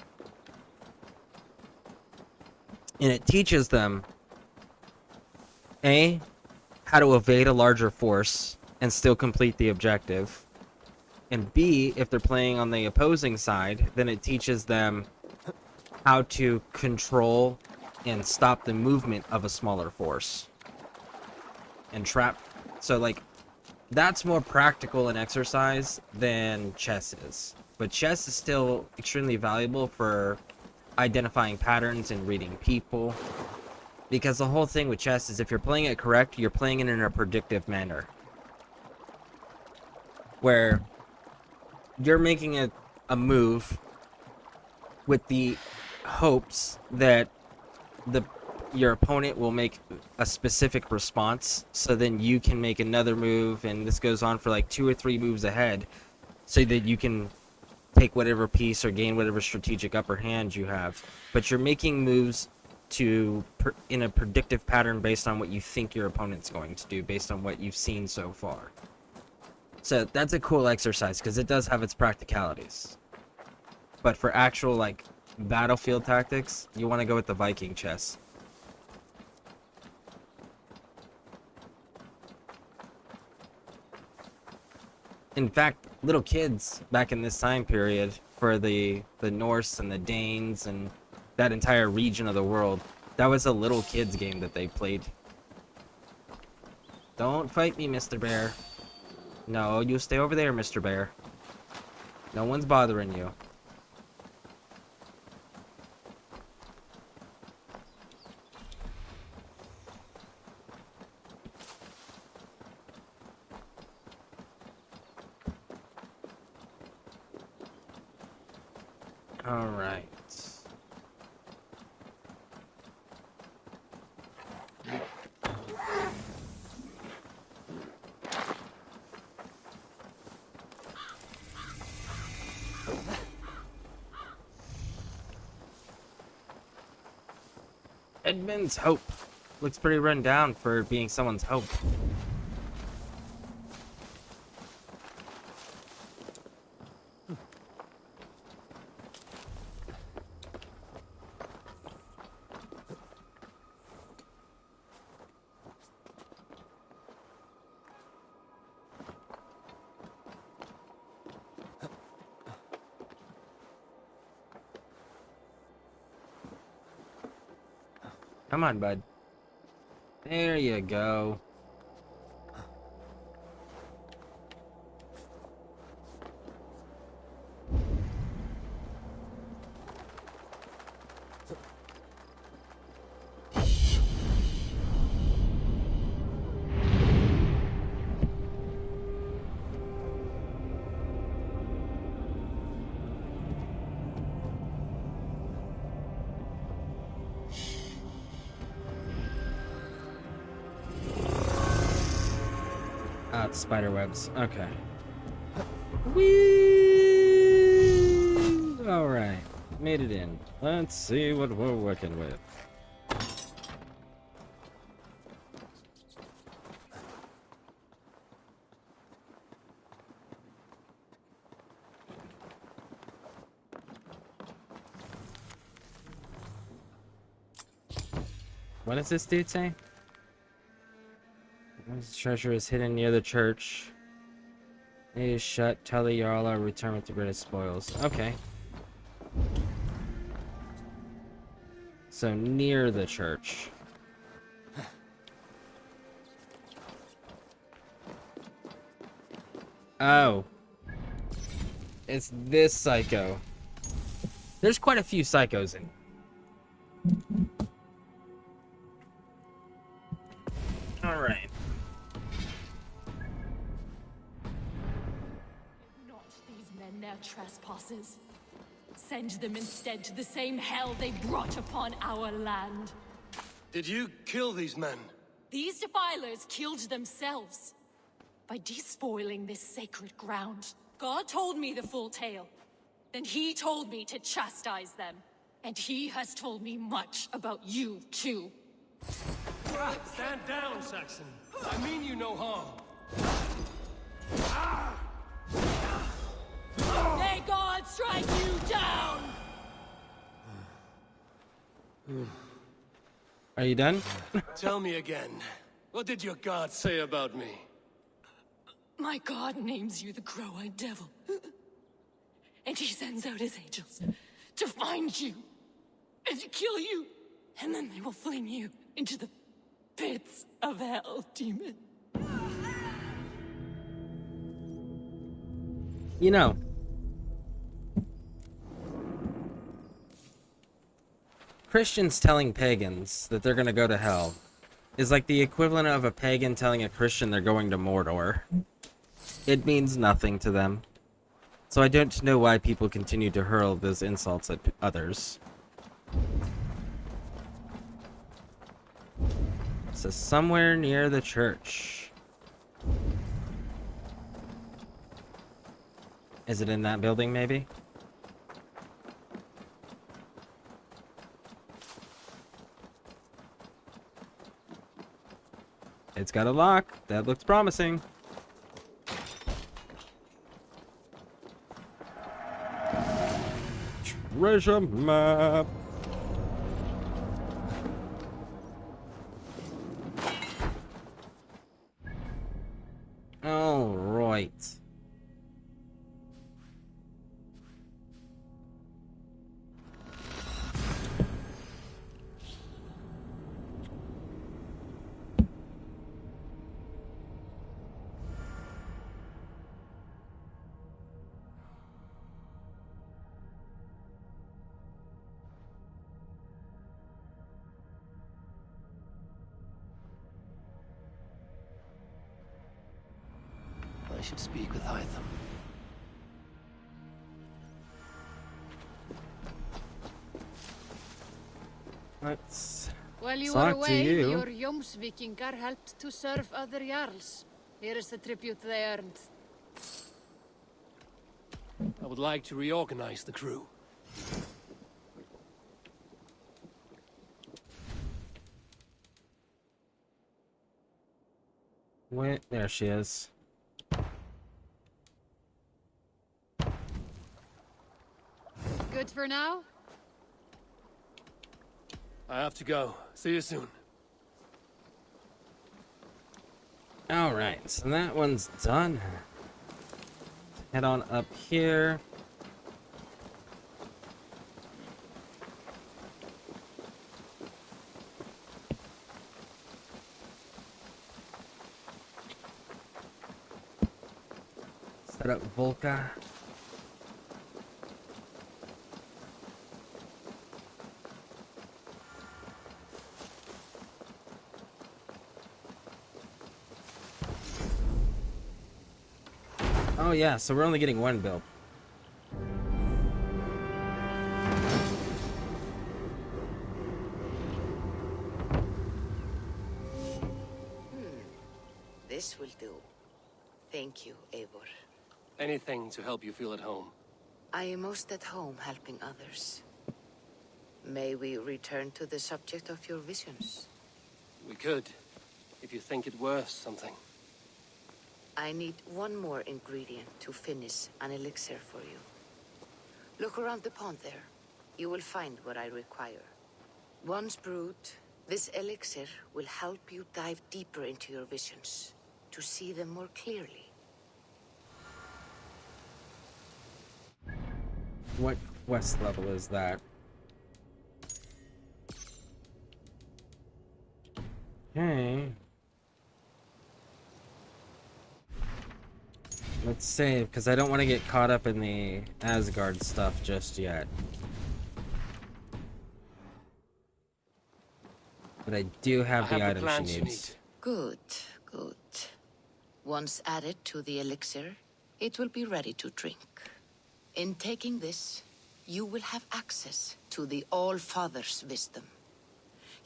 And it teaches them, A, how to evade a larger force and still complete the objective. And B, if they're playing on the opposing side, then it teaches them how to control and stop the movement of a smaller force. And trap. So, like, that's more practical an exercise than chess is. But chess is still extremely valuable for identifying patterns and reading people. Because the whole thing with chess is if you're playing it correct, you're playing it in a predictive manner. Where you're making a move with the hopes that your opponent will make a specific response, so then you can make another move, and this goes on for like 2 or 3 moves ahead, so that you can take whatever piece or gain whatever strategic upper hand you have. But you're making moves in a predictive pattern based on what you think your opponent's going to do, based on what you've seen so far. So that's a cool exercise because it does have its practicalities. But for actual like battlefield tactics, you want to go with the Viking chess. In fact, little kids back in this time period, for the Norse and the Danes and that entire region of the world, that was a little kids game that they played. Don't fight me, Mr. Bear. No, you stay over there, Mr. Bear. No one's bothering you. All right. Edmund's Hope. Looks pretty run down for being someone's hope. Come on, bud. There you go. Ah, it's spider webs. Okay. Whee! Alright. Made it in. Let's see what we're working with. What does this dude say? This treasure is hidden near the church. It is shut. Tell the Jarl I'll return with the greatest spoils. Okay. So near the church. Oh. It's this psycho. There's quite a few psychos in. Alright. Not these men their trespasses. Send them instead to the same hell they brought upon our land. Did you kill these men? These defilers killed themselves. by despoiling this sacred ground. God told me the full tale. Then he told me to chastise them. And he has told me much about you, too. Stand down, Saxon. I mean you no harm. May God strike you down! Are you done? Tell me again. What did your god say about me? My God names you the Crow-Eyed Devil. And he sends out his angels to find you and to kill you. And then they will fling you into the pits of hell, demon. You know, Christians telling pagans that they're gonna go to hell is like the equivalent of a pagan telling a Christian they're going to Mordor. It means nothing to them. So I don't know why people continue to hurl those insults at others. So somewhere near the church. Is it in that building, maybe? It's got a lock. That looks promising. Treasure map. All right. I should speak with Hytham. Let's While you talk were to away, you. your Jomsvikingar helped to serve other Jarls. Here is the tribute they earned. I would like to reorganize the crew. Wait, there she is. Good for now? I have to go. See you soon. Alright, so that one's done. Head on up here. Set up Volca. Oh yeah, so we're only getting one build. This will do. Thank you, Eivor. Anything to help you feel at home. I am most at home helping others. May we return to the subject of your visions? We could, if you think it worth something. I need one more ingredient to finish an elixir for you. Look around the pond there. You will find what I require. Once brewed, this elixir will help you dive deeper into your visions, to see them more clearly. What quest level is that? Okay. Let's save, because I don't want to get caught up in the Asgard stuff just yet. But I do have the item she needs. Good, good. Once added to the elixir, it will be ready to drink. In taking this, you will have access to the All-Father's wisdom.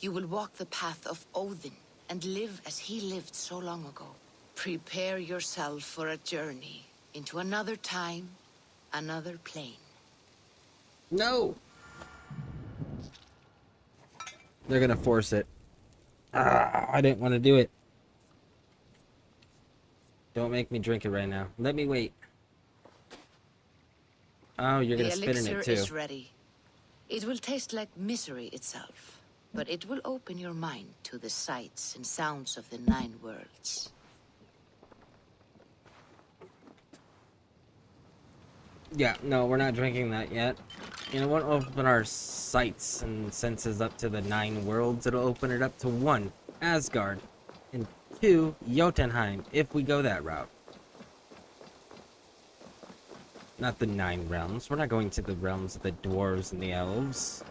You will walk the path of Odin and live as he lived so long ago. Prepare yourself for a journey into another time, another plane. No! They're gonna force it. Ah, I didn't want to do it. Don't make me drink it right now. Let me wait. Oh, you're gonna spit in The it elixir too. is ready. It will taste like misery itself, but it will open your mind to the sights and sounds of the 9 worlds. Yeah, no, we're not drinking that yet. You know, it won't open our sights and senses up to the 9 worlds. It'll open it up to 1, Asgard, and 2, Jotunheim, if we go that route. Not the 9 realms. We're not going to the realms of the dwarves and the elves.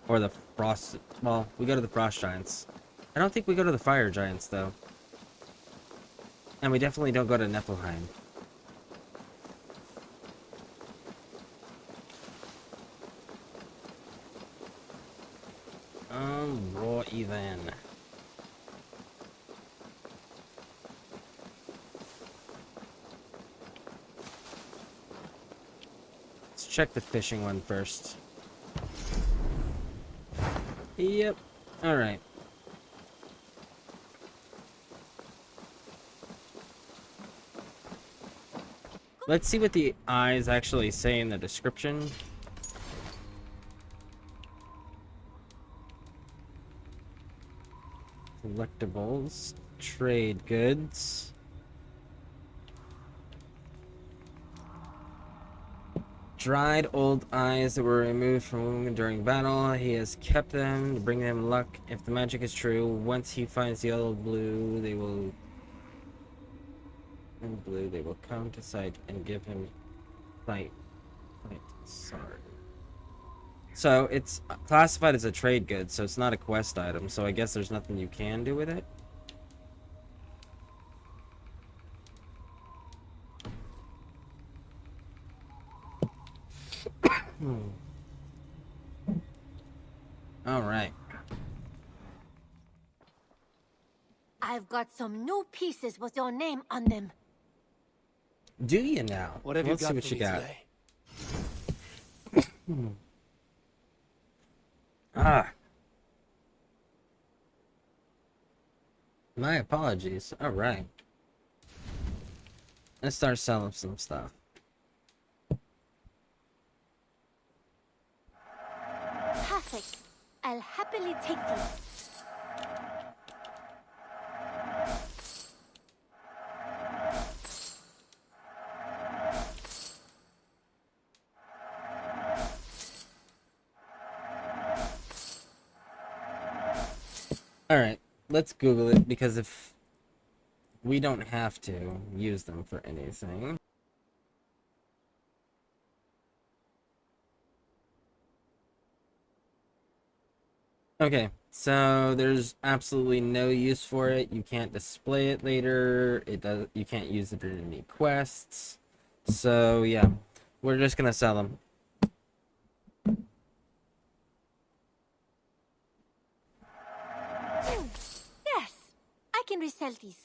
Or the frost... Well, we go to the frost giants. I don't think we go to the fire giants, though. And we definitely don't go to Niflheim. Righty then. Let's check the fishing one first. Yep. Alright. Let's see what the eyes actually say in the description. Collectibles, trade goods. Dried old eyes that were removed from a woman during battle. He has kept them to bring them luck. If the magic is true, once he finds the yellow blue, they will come to sight and give him sight. Sorry. So it's classified as a trade good, so it's not a quest item, so I guess there's nothing you can do with it. Alright. I've got some new pieces with your name on them. Do you now? What have Let's you see got what for you me got. today? Ah. My apologies. Alright. Let's start selling some stuff. Perfect. I'll happily take these. Alright, let's Google it, because if we don't have to use them for anything. Okay, so there's absolutely no use for it. You can't display it later. You can't use it in any quests. So yeah, we're just gonna sell them. Yes, I can resell these.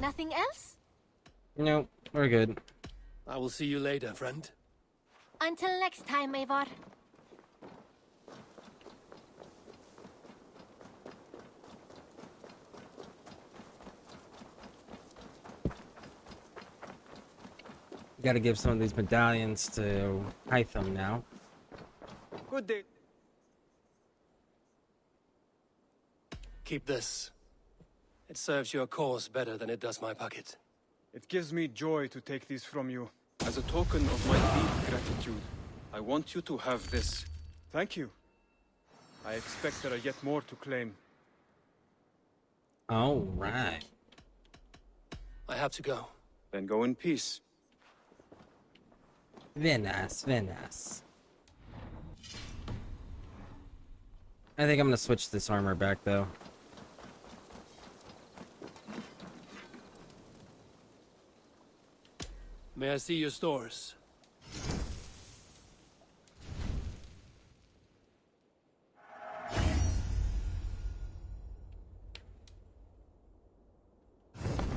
Nothing else? No, we're good. I will see you later, friend. Until next time, Eivor. Gotta give some of these medallions to Hytham now. Good day. Keep this. It serves your cause better than it does my pocket. It gives me joy to take these from you. As a token of my deep gratitude, I want you to have this. Thank you. I expect there are yet more to claim. All right. I have to go. Then go in peace. Very nice, very nice. I think I'm gonna switch this armor back though. May I see your stores?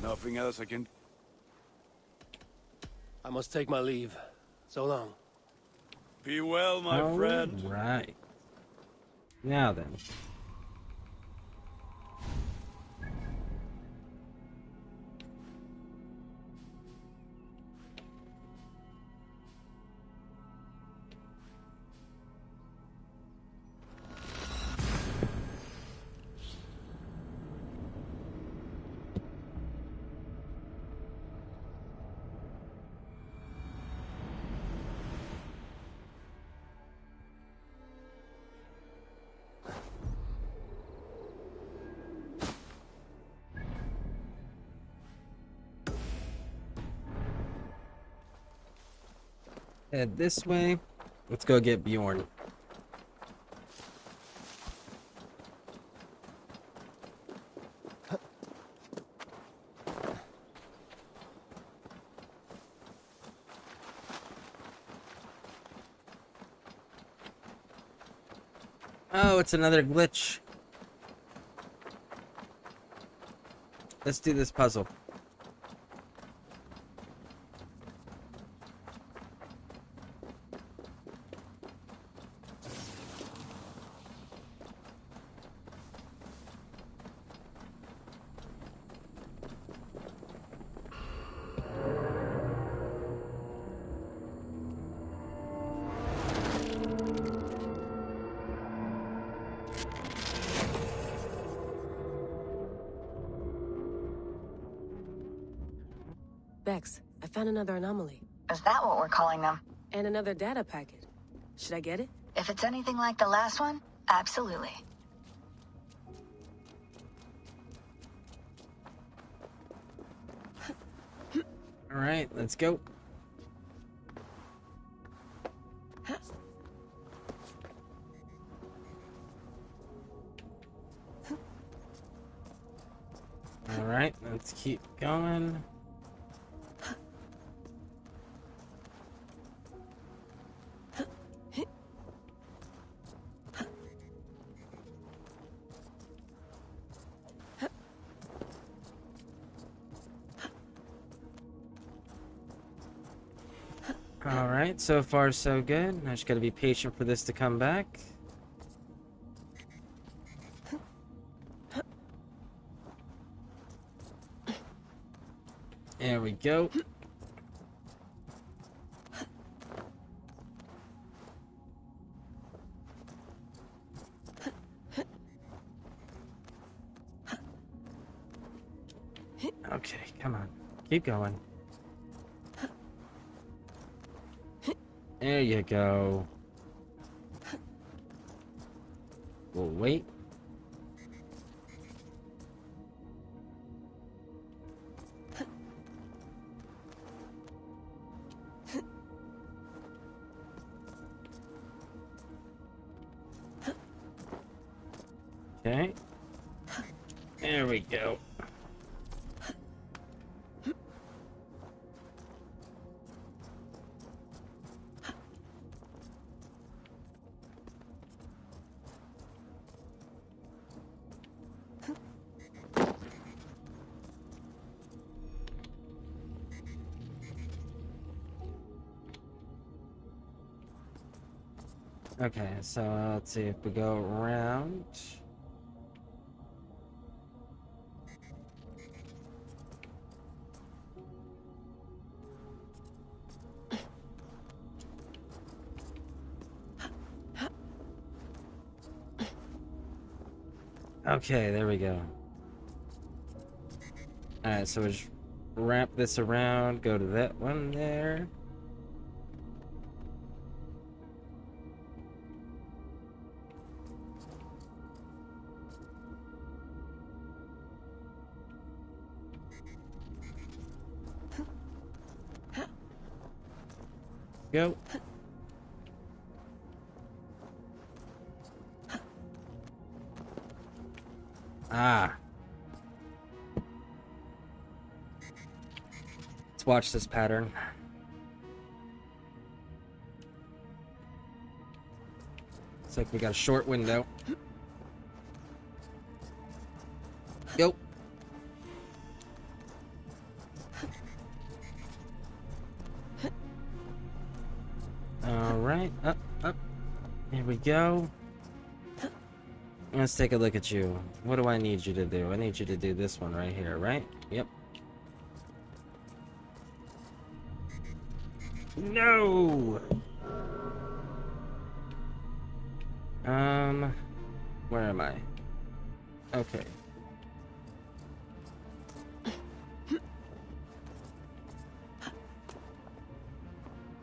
Nothing else I can... I must take my leave. So long. Be well, my friend. Right. Now then. Head this way. Let's go get Bjorn. Oh, it's another glitch. Let's do this puzzle. Bex, I found another anomaly. Is that what we're calling them? And another data packet. Should I get it? If it's anything like the last one, absolutely. All right, let's go. All right, let's keep going. All right, so far so good. I just gotta be patient for this to come back. There we go. Okay, come on. Keep going. There you go. We'll wait. Okay. There we go. Okay, so let's see if we go around. Okay, there we go. Alright, so we just wrap this around, go to that one there. Go. Ah. Let's watch this pattern. Looks like we got a short window. Go. Alright, up. Here we go. Let's take a look at you. What do I need you to do? I need you to do this one right here, right? Yep. No! Where am I? Okay.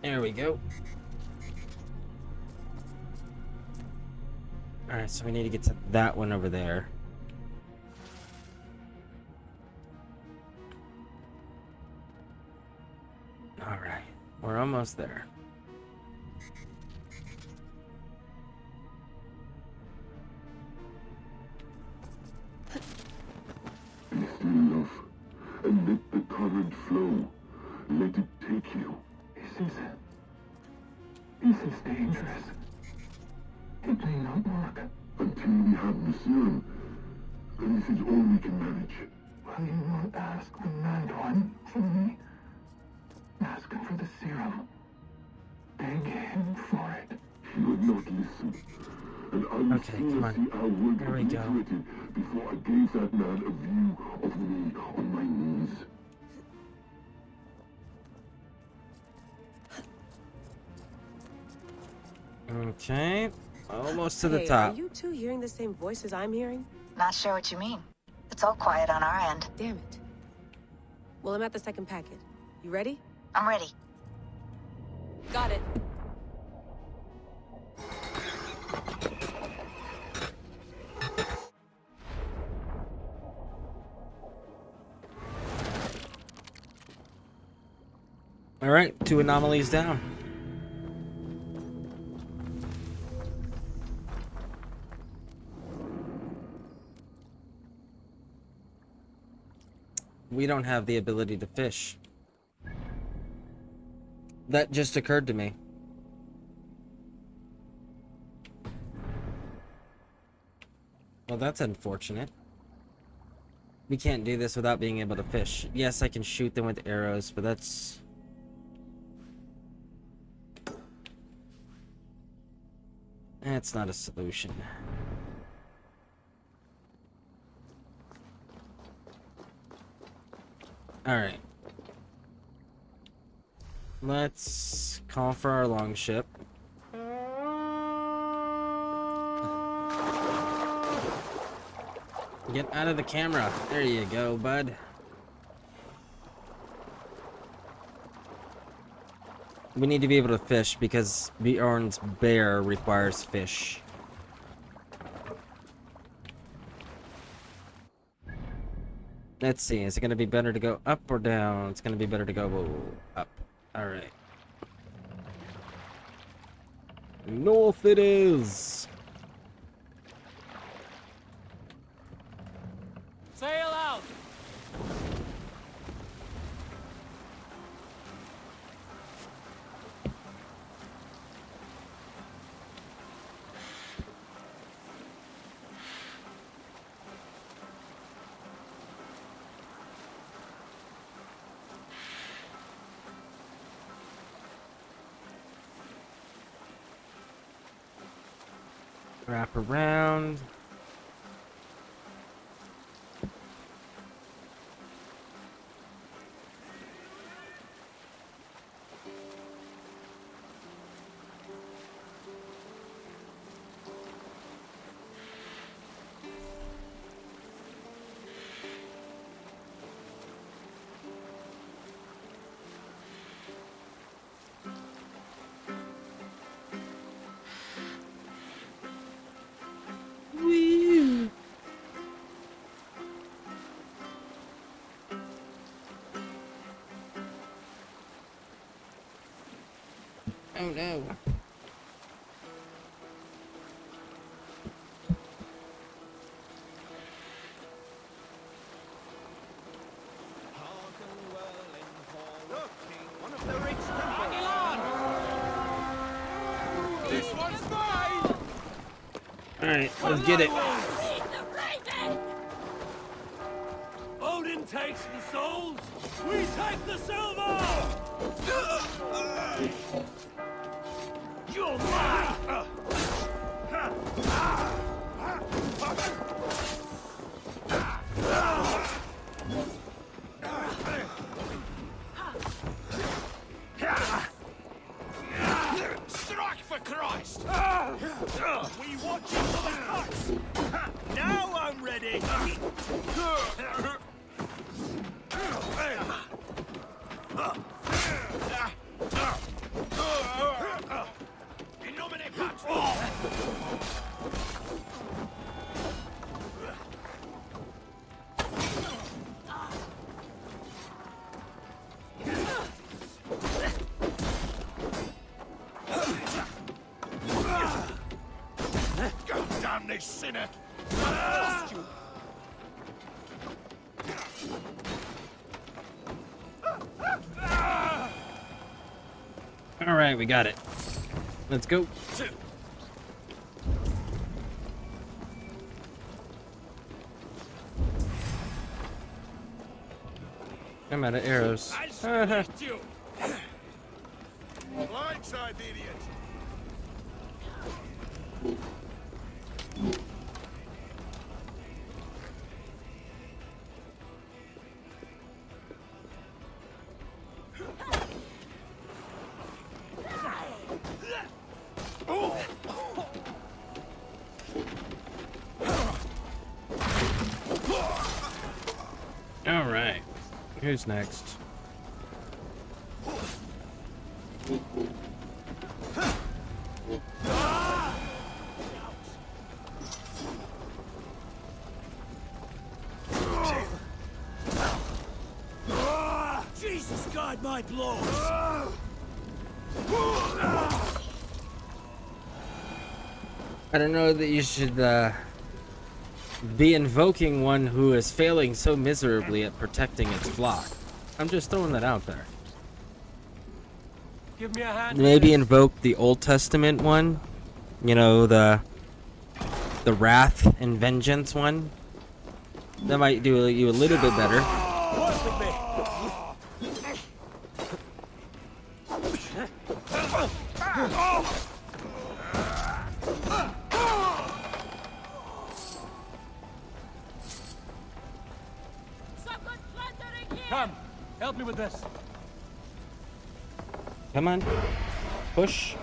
There we go. Alright, so we need to get to that one over there. Alright, we're almost there. Be still, love, and let the current flow. Let it take you. This is dangerous. It may not work. Until we have the serum, then this is all we can manage. Will you not ask the Mad One for me? Ask him for the serum. Beg him for it. He would not listen. And I will still see our work obliterated before I gave that man a view of me on my knees. Okay, almost to the Hey, top. Are you two hearing the same voices I'm hearing? Not sure what you mean. It's all quiet on our end. Damn it. Well, I'm at the second packet. You ready? I'm ready. Got it. All right, 2 anomalies down. We don't have the ability to fish. That just occurred to me. Well, that's unfortunate. We can't do this without being able to fish. Yes, I can shoot them with arrows, but that's... That's not a solution. Alright. Let's call for our longship. Get out of the camera. There you go, bud. We need to be able to fish because Bjorn's bear requires fish. Let's see, is it going to be better to go up or down? It's going to be better to go up. Alright. North it is! Sail out! Wrap around. Woo! Oh no. Look, one of the rich temples. This one's mine! Alright, let's get it. Odin takes the souls, we take the silver! You're mine! Strike for Christ! We watching for the cuts! Now I'm ready! In nomine Patris! God damn this sinner! I lost you! Alright, we got it. Let's go. I'm out of arrows. I'll split you! Blindside the idiot! Alright. Who's next? Jesus, guide my blows! I don't know that you should be invoking one who is failing so miserably at protecting its flock. I'm just throwing that out there. Give me a hand. Maybe invoke the Old Testament one. You know, the wrath and vengeance one. That might do you a little bit better. Work with me. Come, help me with this. Come on. Push.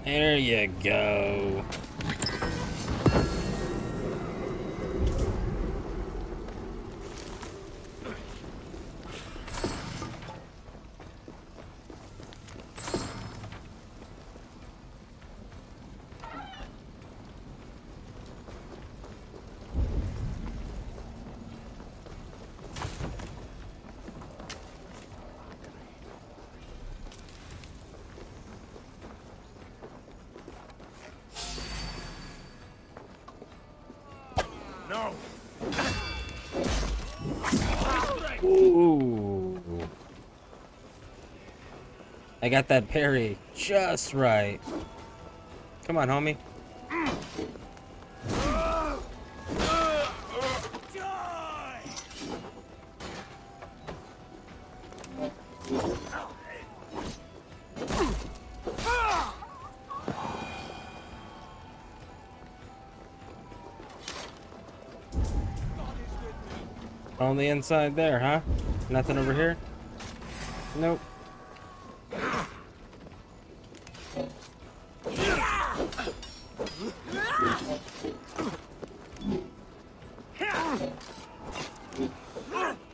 There you go. No. Ooh. I got that parry just right. Come on, homie. On the inside there, huh? Nothing over here? Nope.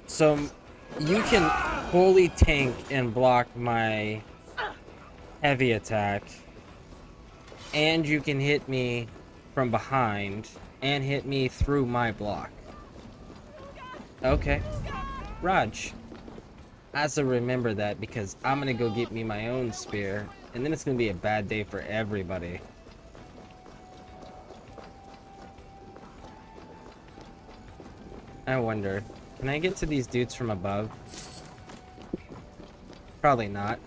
So you can fully tank and block my heavy attack, and you can hit me from behind and hit me through my block. Okay. Raj. I have to remember that because I'm gonna go get me my own spear, and then it's gonna be a bad day for everybody. I wonder, can I get to these dudes from above? Probably not.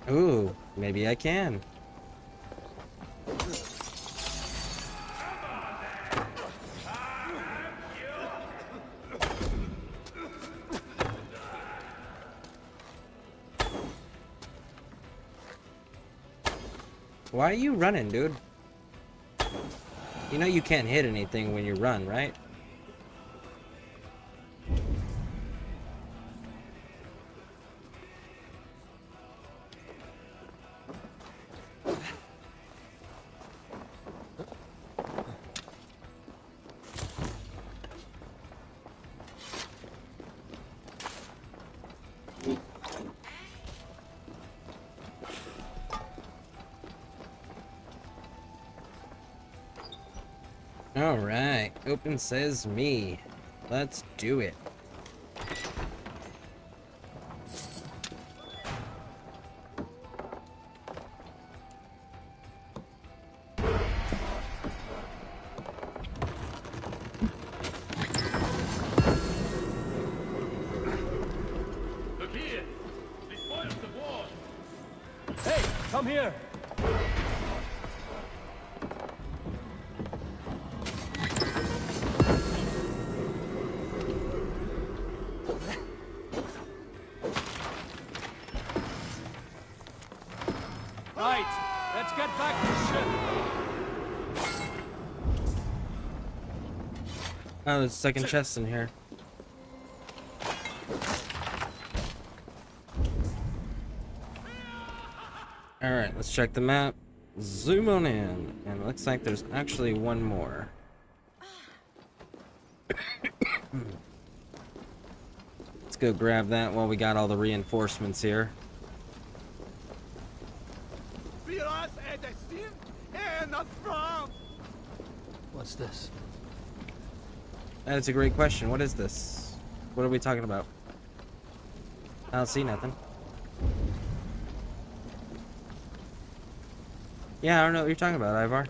Ooh, maybe I can. Why are you running, dude? You know you can't hit anything when you run, right? Alright, open says me. Let's do it. Look here! The spoils of war! Hey, come here! Right, let's get back to the ship. Oh, there's a second chest in here. Alright, let's check the map. Zoom on in. And it looks like there's actually one more. Let's go grab that while we got all the reinforcements here. What's this? That is a great question. What is this? What are we talking about? I don't see nothing. Yeah, I don't know what you're talking about, Ivar.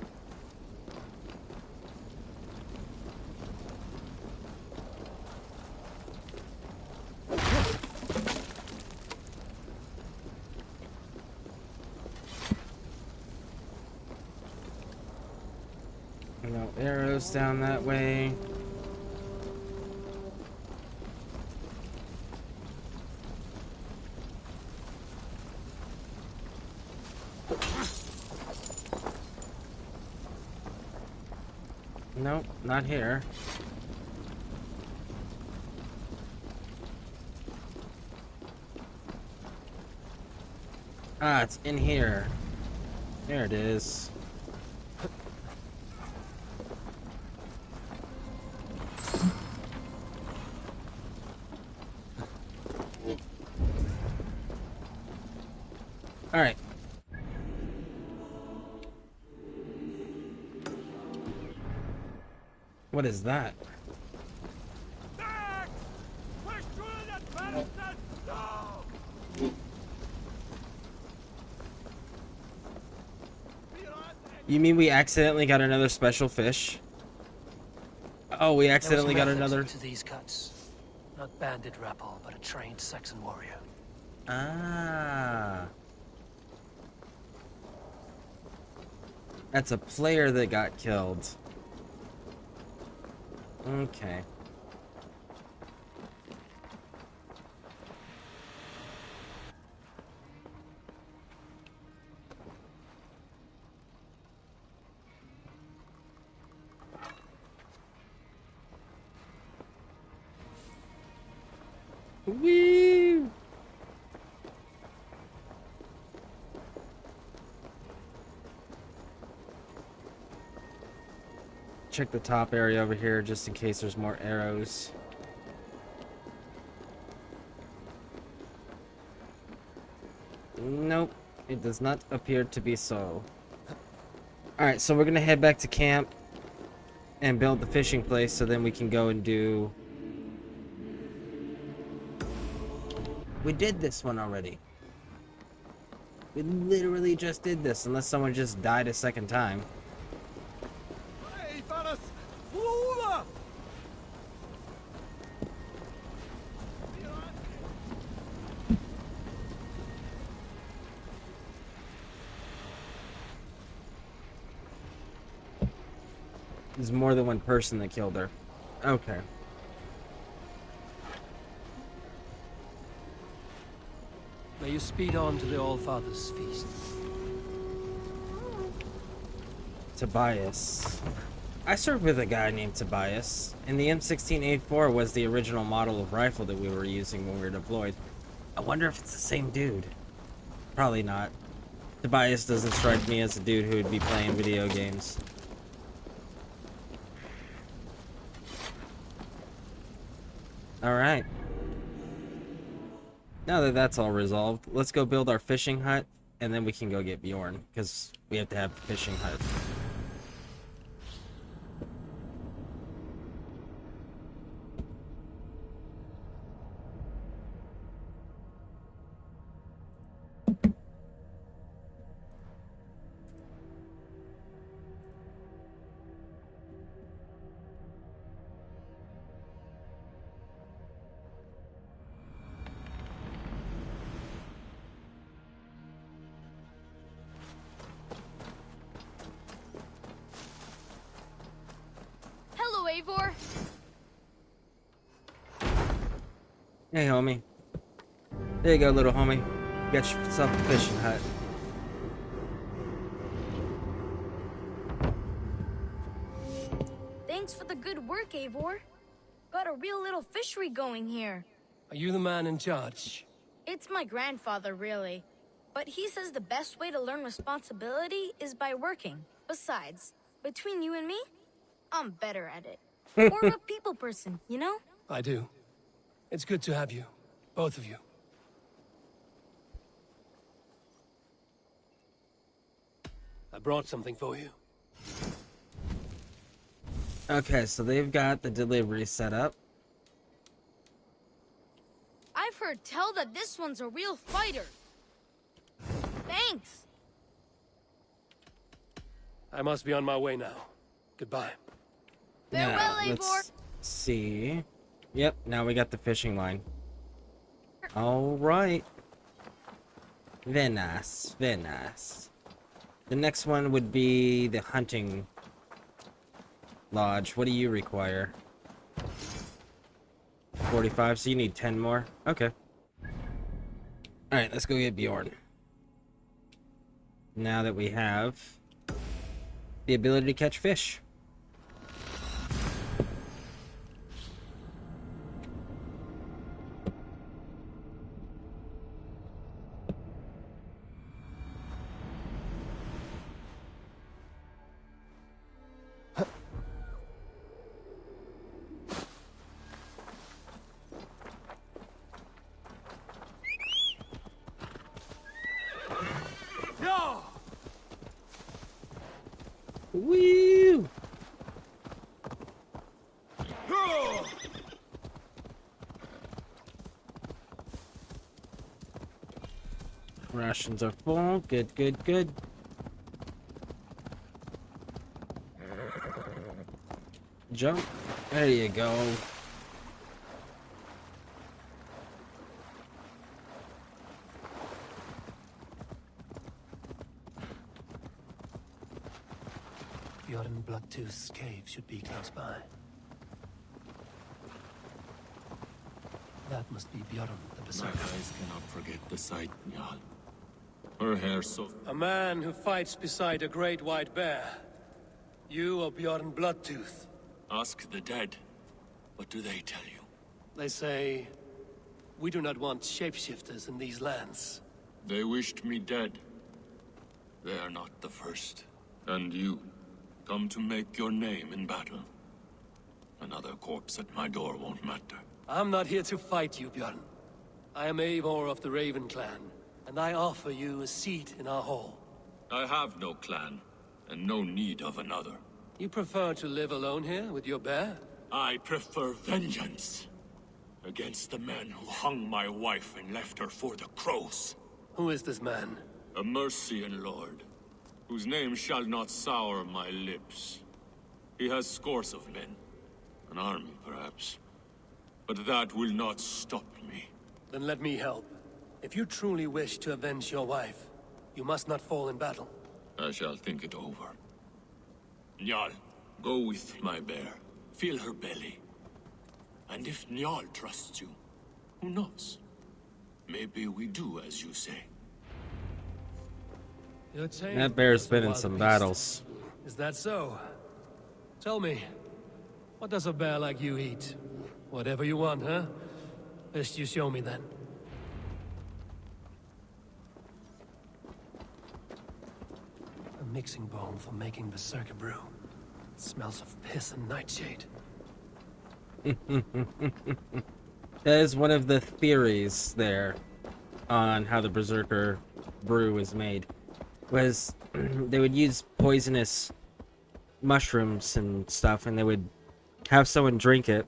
No arrows down that way. Nope, not here. Ah, it's in here. There it is. All right. What is that? You mean we accidentally got another special fish? Oh, we accidentally got another. To these cuts, not bandit rabble, but a trained Saxon warrior. Ah. That's a player that got killed. Okay. Woo! Check the top area over here just in case there's more arrows. Nope, it does not appear to be so. Alright, so we're gonna head back to camp and build the fishing place so then we can go and do... We did this one already. We literally just did this, unless someone just died a second time. There's more than one person that killed her. Okay. May you speed on to the All-Father's feast. Tobias. I served with a guy named Tobias, and the M16A4 was the original model of rifle that we were using when we were deployed. I wonder if it's the same dude. Probably not. Tobias doesn't strike me as a dude who would be playing video games. Alright. Now that that's all resolved, let's go build our fishing hut, and then we can go get Bjorn, because we have to have the fishing hut. Hello, Eivor. Hey, homie. There you go, little homie. You got yourself a fishing hut. Thanks for the good work, Eivor. Got a real little fishery going here. Are you the man in charge? It's my grandfather, really. But he says the best way to learn responsibility is by working. Besides, between you and me, I'm better at it. More of a people person, you know? I do. It's good to have you. Both of you. I brought something for you. Okay, so they've got the delivery set up. I've heard tell that this one's a real fighter. Thanks. I must be on my way now. Goodbye. Farewell, Eivor. Let's see. Yep, now we got the fishing line. Alright. Very nice, very nice. The next one would be the hunting lodge. What do you require? 45, so you need 10 more? Okay. Alright, let's go get Bjorn. Now that we have the ability to catch fish. Woo! Rations are full. Good, good, good. Jump. There you go. Bjorn Bloodtooth's cave should be close by. That must be Bjorn the My Berserker. eyes cannot forget the sight, Njal. Her hair so... A man who fights beside a great white bear. You are Bjorn Bloodtooth. Ask the dead. What do they tell you? They say, we do not want shapeshifters in these lands. They wished me dead. They are not the first. And you, come to make your name in battle. Another corpse at my door won't matter. I'm not here to fight you, Bjorn. I am Eivor of the Raven Clan, and I offer you a seat in our hall. I have no clan, and no need of another. You prefer to live alone here with your bear? I prefer vengeance against the man who hung my wife and left her for the crows. Who is this man? A Mercian lord, whose name shall not sour my lips. He has scores of men, an army perhaps, but that will not stop me. Then let me help. If you truly wish to avenge your wife, you must not fall in battle. I shall think it over. Njal, go with my bear. Feel her belly. And if Njal trusts you, who knows? Maybe we do as you say. That bear's been in some battles. Is that so? Tell me, what does a bear like you eat? Whatever you want, huh? Best you show me then. A mixing bowl for making berserker brew. It smells of piss and nightshade. That is one of the theories there on how the berserker brew is made. Was they would use poisonous mushrooms and stuff, and they would have someone drink it.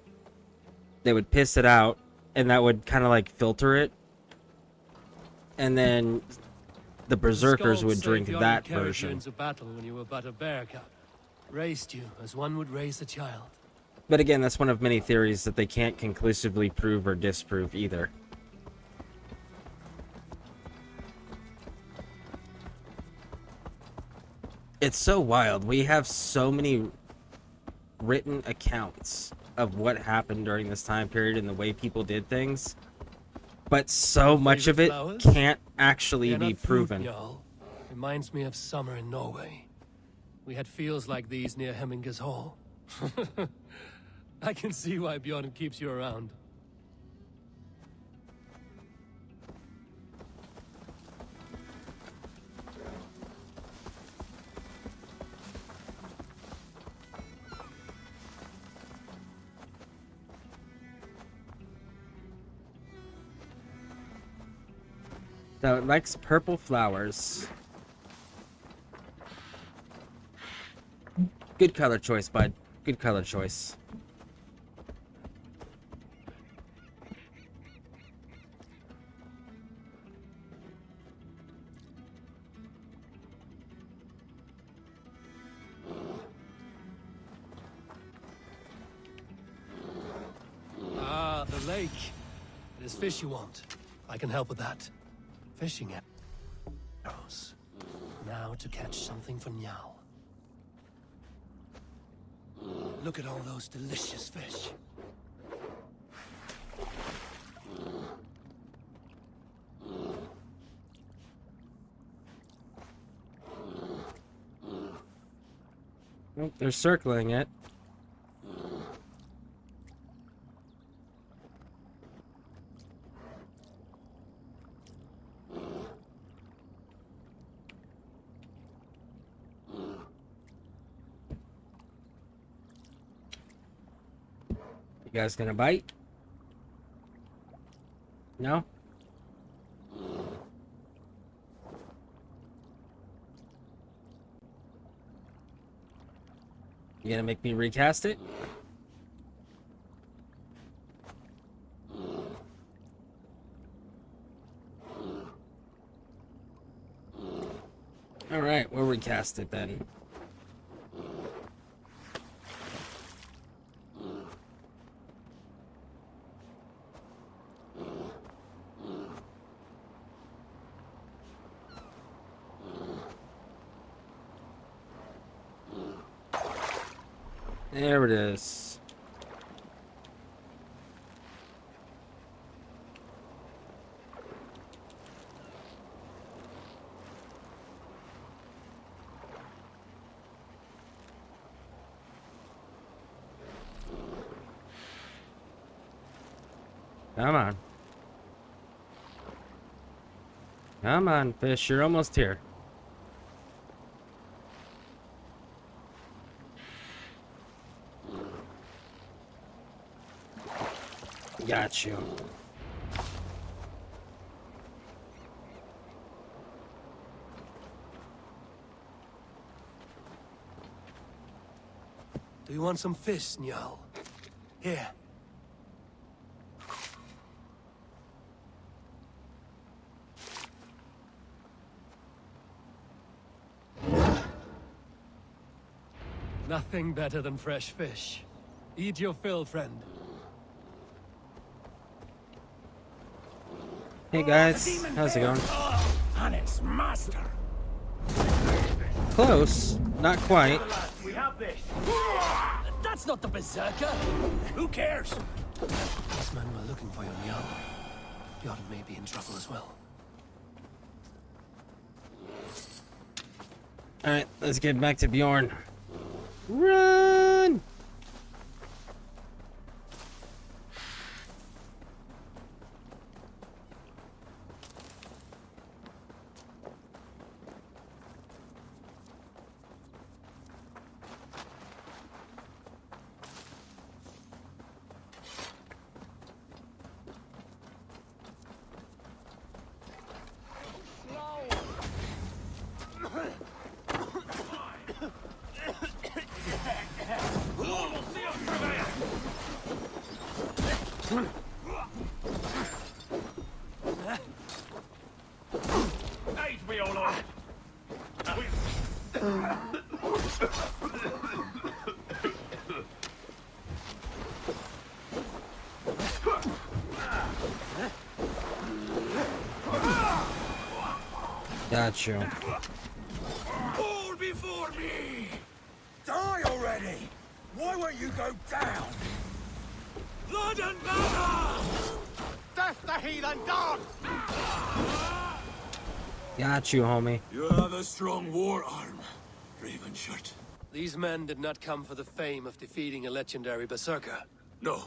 They would piss it out, and that would kind of like filter it. And then the berserkers would drink that version. Into battle when you were but a bear cub. Raised you as one would raise a child. But again, that's one of many theories that they can't conclusively prove or disprove either. It's so wild. We have so many written accounts of what happened during this time period and the way people did things, but so much of it can't actually be proven. Y'all. Reminds me of summer in Norway. We had fields like these near Hemminger's Hall. I can see why Bjorn keeps you around. So it likes purple flowers. Good color choice, bud. Good color choice. Ah, the lake. There's fish you want. I can help with that. Fishing arrows. Now to catch something for Njal. Look at all those delicious fish. Oh, they're circling it. You guys gonna bite? No? You gonna make me recast it? Alright, we'll recast it then. There it is. Come on. Come on, fish. You're almost here. Got you. Do you want some fish, Njal? Here. Nothing better than fresh fish. Eat your fill, friend. Hey guys, how's it going? And its master. Close, not quite. We have this. That's not the berserker. Who cares? These men were looking for your Njal. Bjorn may be in trouble as well. Alright, let's get back to Bjorn. Run! Aid me, O Lord! Got you. Fall before me! Die already! Why won't you go down? Blood and battle! Death the heathen dogs! Got you, homie. You have a strong war arm, Ravenshirt. These men did not come for the fame of defeating a legendary berserker. No.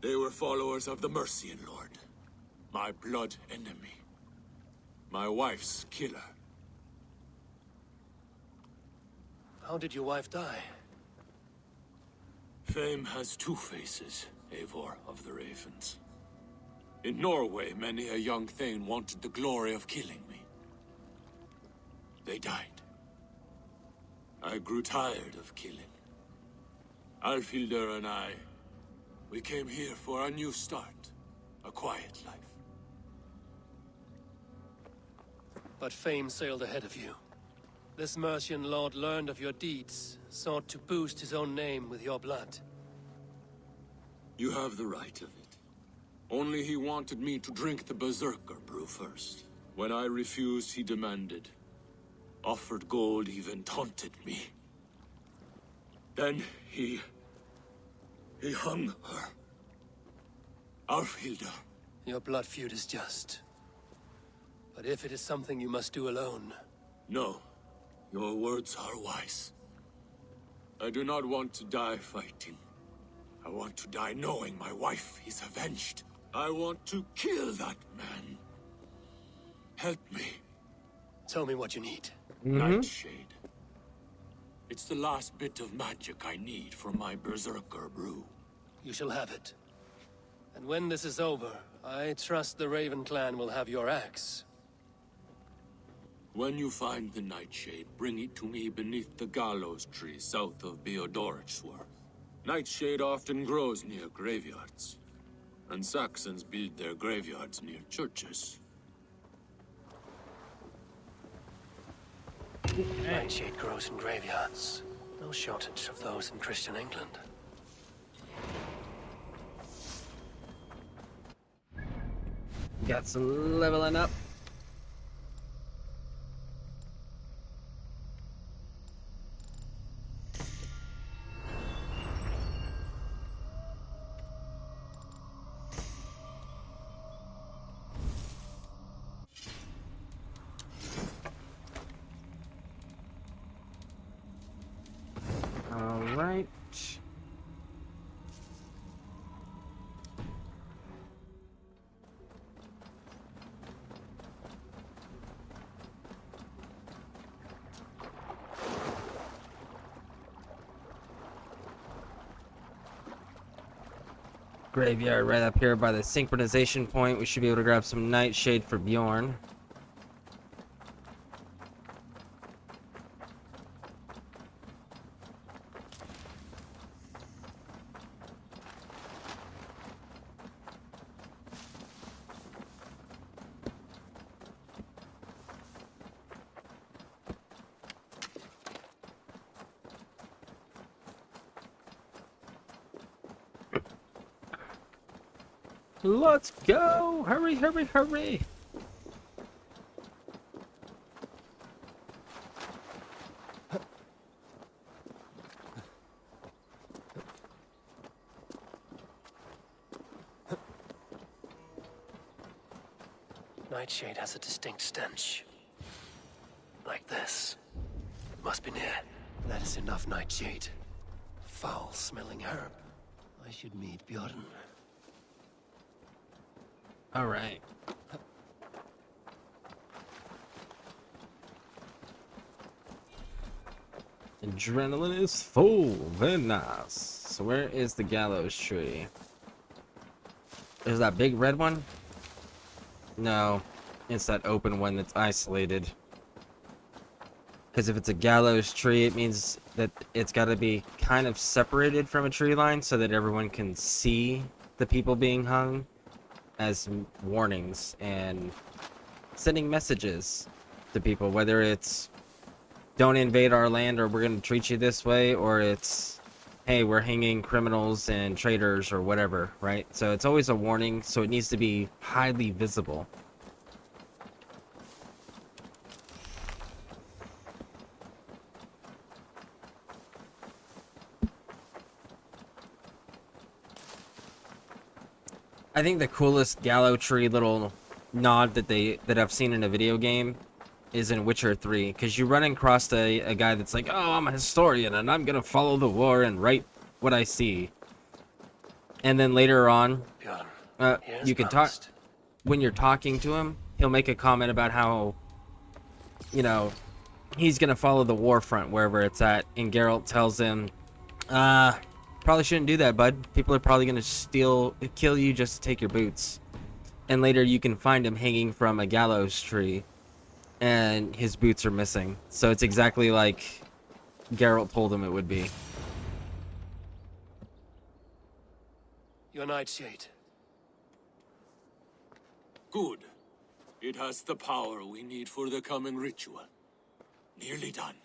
They were followers of the Mercian Lord. My blood enemy. My wife's killer. How did your wife die? Fame has two faces, Eivor of the Ravens. In Norway, many a young thane wanted the glory of killing me. They died. I grew tired of killing. Alfhildr and I, we came here for a new start. A quiet life. But fame sailed ahead of you. This Mercian lord learned of your deeds, sought to boost his own name with your blood. You have the right of it. Only he wanted me to drink the Berserker brew first. When I refused, he demanded. Offered gold, even taunted me. Then he hung her. Alfhildr. Your blood feud is just. But if it is something you must do alone... No. Your words are wise. I do not want to die fighting. I want to die knowing my wife is avenged. I want to kill that man. Help me. Tell me what you need. Nightshade. It's the last bit of magic I need for my Berserker brew. You shall have it. And when this is over, I trust the Raven clan will have your axe. When you find the Nightshade, bring it to me beneath the gallows tree south of Beodorichtsworth. Nightshade often grows near graveyards, and Saxons build their graveyards near churches. Nightshade grows in graveyards. No shortage of those in Christian England. Got some leveling up. All right. Graveyard right up here by the synchronization point. We should be able to grab some Nightshade for Bjorn. Let's go! Hurry, hurry, hurry! Nightshade has a distinct stench. Like this. must be near. That is enough, Nightshade. Foul-smelling herb. I should meet Bjorn. All right. Adrenaline is full. Very nice. So where is the gallows tree? Is that big red one? No. It's that open one that's isolated. Because if it's a gallows tree, it means that it's got to be kind of separated from a tree line so that everyone can see the people being hung as warnings and sending messages to people, whether it's don't invade our land or we're going to treat you this way, or it's hey, we're hanging criminals and traitors or whatever, right? So it's always a warning, so it needs to be highly visible. I think the coolest gallows tree little nod that I've seen in a video game is in Witcher 3, because you run across a guy that's like, oh, I'm a historian and I'm gonna follow the war and write what I see. And then later on, you can talk, when you're talking to him, he'll make a comment about how, you know, he's gonna follow the war front wherever it's at, and Geralt tells him, probably shouldn't do that, bud. People are probably gonna kill you just to take your boots. And later you can find him hanging from a gallows tree, and his boots are missing. So it's exactly like Geralt told him it would be. Your Nightshade. Good. It has the power we need for the coming ritual. Nearly done.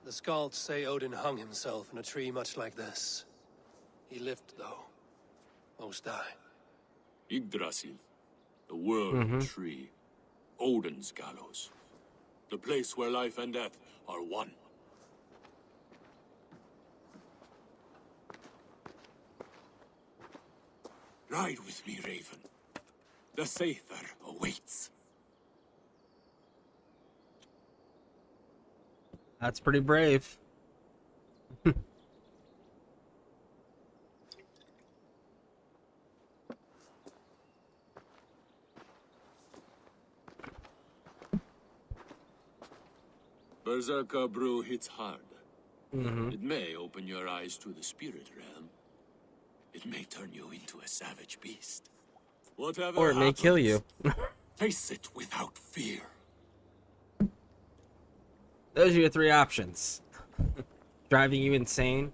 The Skalds say Odin hung himself in a tree much like this. He lived, though. Most die. Yggdrasil, the world tree. Odin's gallows. The place where life and death are one. Ride with me, Raven. The Sather awaits. That's pretty brave. Berserker brew hits hard. It may open your eyes to the spirit realm. It may turn you into a savage beast. Whatever Or it may kill you. Face it without fear. Those are your three options. Driving you insane,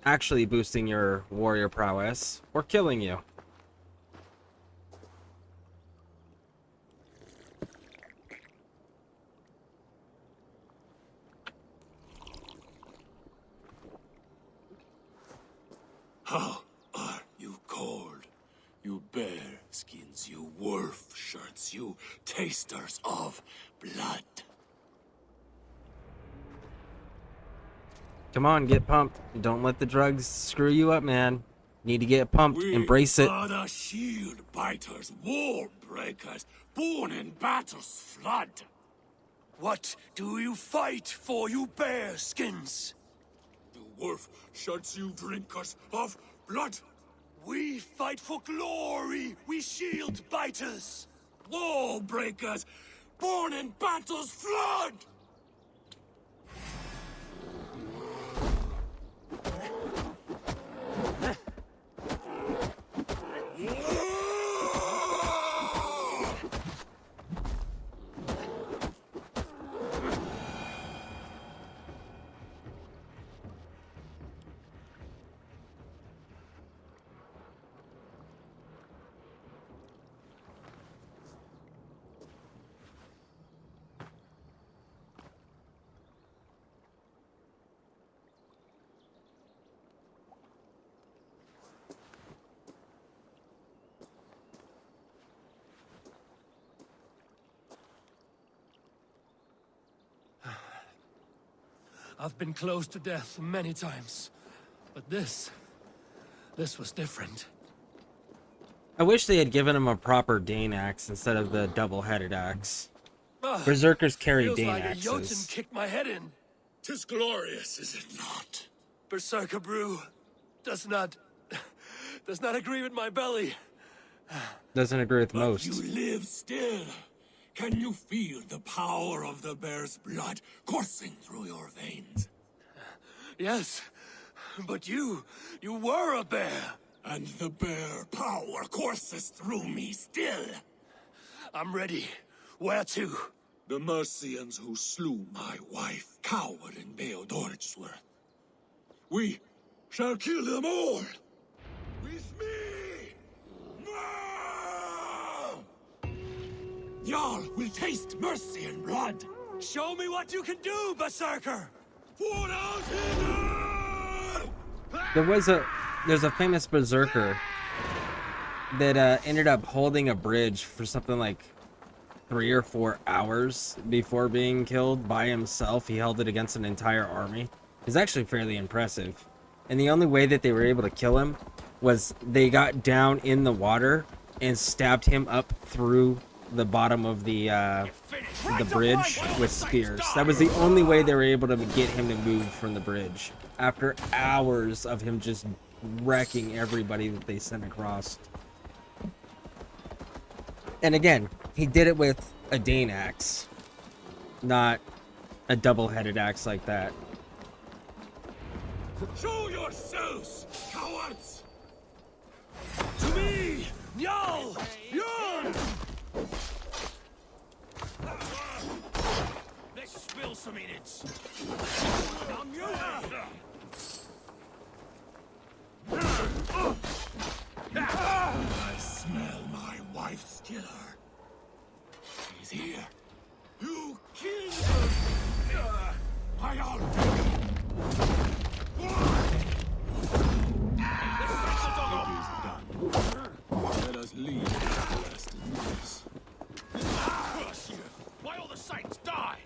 actually boosting your warrior prowess, or killing you. How are you cold? You bear skins, you wolf shirts, you tasters of blood. Come on, get pumped. Don't let the drugs screw you up, man. Need to get pumped. Embrace it. We are the shield biters, war breakers, born in battle's flood. What do you fight for, you bear skins? The wolf shirts, you drinkers of blood. We fight for glory, we shield biters. War breakers, born in battle's flood. I've been close to death many times, but this was different. I wish they had given him a proper Dane axe instead of the double-headed axe. Berserkers carry Feels Dane like axes. a Jotun kicked my head in. 'Tis glorious, is it not? Berserker brew does not agree with my belly. Doesn't agree with But most. you live still. Can you feel the power of the bear's blood coursing through your veins? Yes, but you were a bear. And the bear power courses through me still. I'm ready. Where to? The Mercians who slew my wife cowered in Beodorichtsworth. We shall kill them all. With me! No! Jarl will taste mercy and blood. Show me what you can do, Berserker! Pour out There's a famous berserker that ended up holding a bridge for something like 3 or 4 hours before being killed by himself. He held it against an entire army. It's actually fairly impressive. And the only way that they were able to kill him was they got down in the water and stabbed him up through the bottom of the bridge with spears. That was the only way they were able to get him to move from the bridge after hours of him just wrecking everybody that they sent across. And again, he did it with a Dane axe, not a double-headed axe like that. Show yourselves, cowards! To me! Njal! Bjorn! Let's spill some innards. I smell my wife's killer. She's here. You killed her! I'll let us leave the rest in peace. Curse you! Why all the saints die?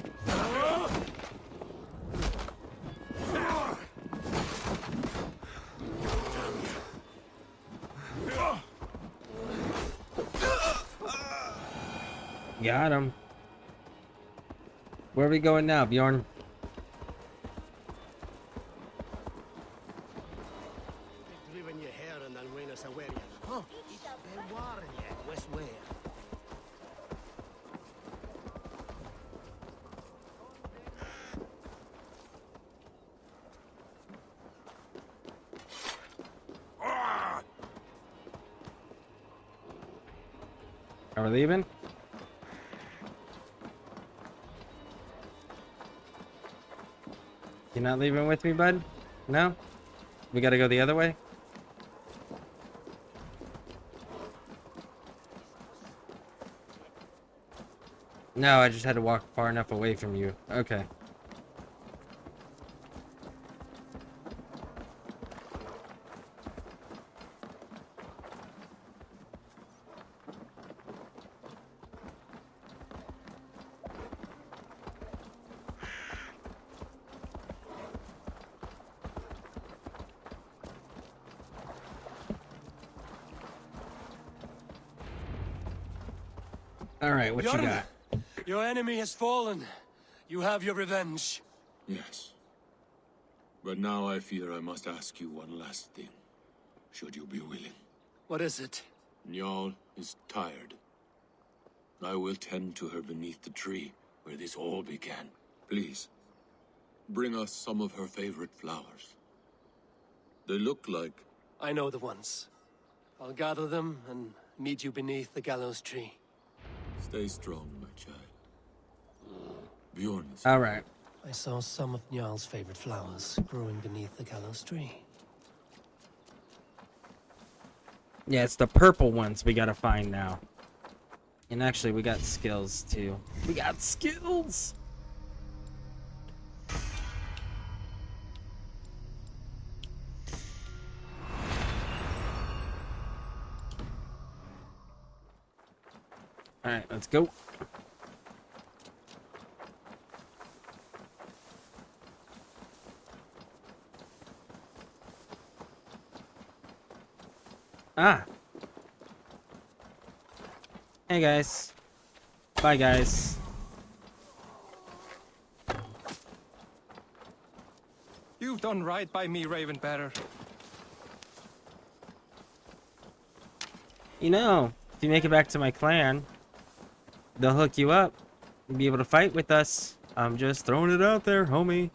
Got him. Where are we going now, Bjorn? Are we leaving? You're not leaving with me, bud? No? We gotta go the other way? No, I just had to walk far enough away from you. Okay. Alright, what you Bjorn, got? your enemy has fallen. You have your revenge. Yes. But now I fear I must ask you one last thing. Should you be willing. What is it? Njal is tired. I will tend to her beneath the tree where this all began. Please, bring us some of her favorite flowers. They look like... I know the ones. I'll gather them and meet you beneath the gallows tree. Stay strong, my child. Bjorn is... Alright. I saw some of Njal's favorite flowers growing beneath the gallows tree. Yeah, it's the purple ones we gotta find now. And actually, we got skills, too. We got skills! Alright, let's go. Ah. Hey guys. Bye guys. You've done right by me, Ravenbearer. You know, if you make it back to my clan, they'll hook you up and be able to fight with us. I'm just throwing it out there, homie.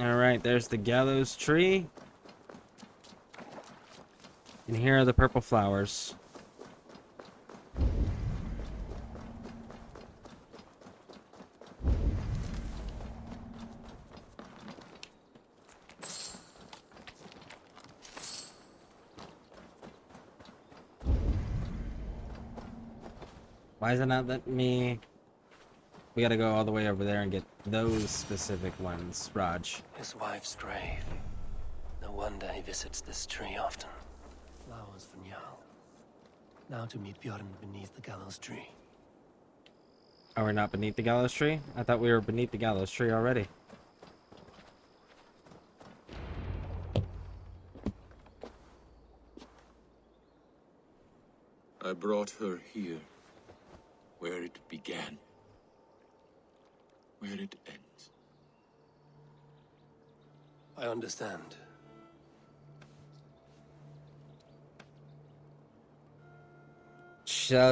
Alright, there's the gallows tree. And here are the purple flowers. Why is it not letting me? We gotta go all the way over there and get those specific ones, Raj. His wife's grave. No wonder he visits this tree often. Flowers for Njal. Now to meet Bjorn beneath the gallows tree. Are we not beneath the gallows tree? I thought we were beneath the gallows tree already. I brought her here, where it began, where it ends. I understand.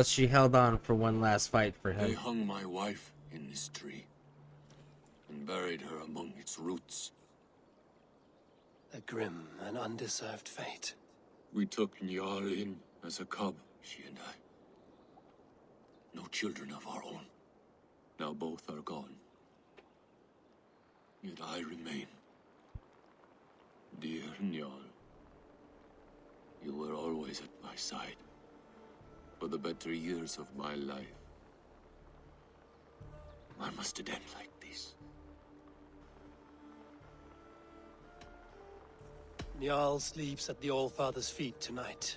She held on for one last fight for him. They hung my wife in this tree and buried her among its roots. A grim and undeserved fate. We took Njal in as a cub, she and I. No children of our own. Now both are gone. Yet I remain. Dear Njal, you were always at my side. For the better years of my life. Why must it end like this? Njal sleeps at the Allfather's feet tonight.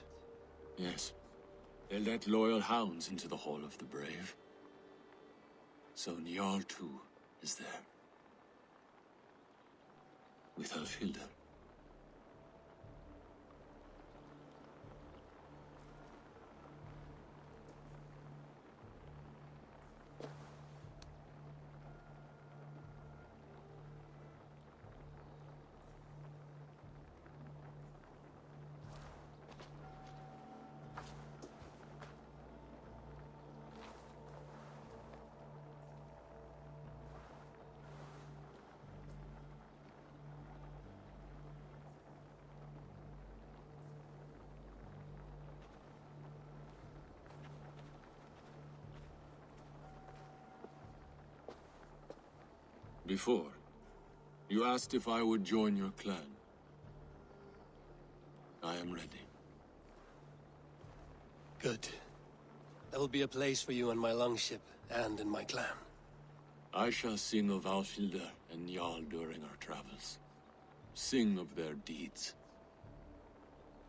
Yes. They let loyal hounds into the Hall of the Brave. So Njal too is there. With Elfhilda. Before, you asked if I would join your clan. I am ready. Good. There will be a place for you on my longship and in my clan. I shall sing of Alfhilda and Njal during our travels. Sing of their deeds.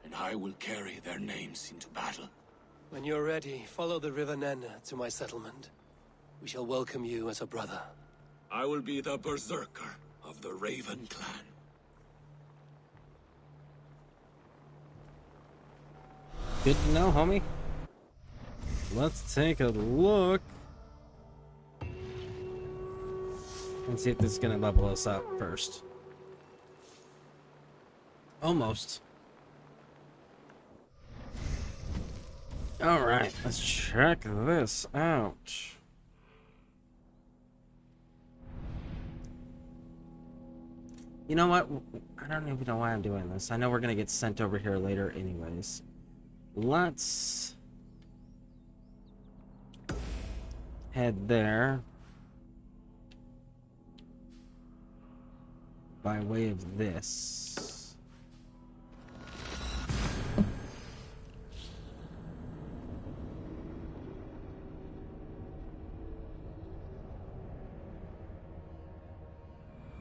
And I will carry their names into battle. When you're ready, follow the River Nene to my settlement. We shall welcome you as a brother. I will be the berserker of the Raven clan. Good to know, homie. Let's take a look. And see if this is gonna level us up first. Almost. Alright, let's check this out. You know what? I don't even know why I'm doing this. I know we're gonna get sent over here later anyways. Let's head there by way of this.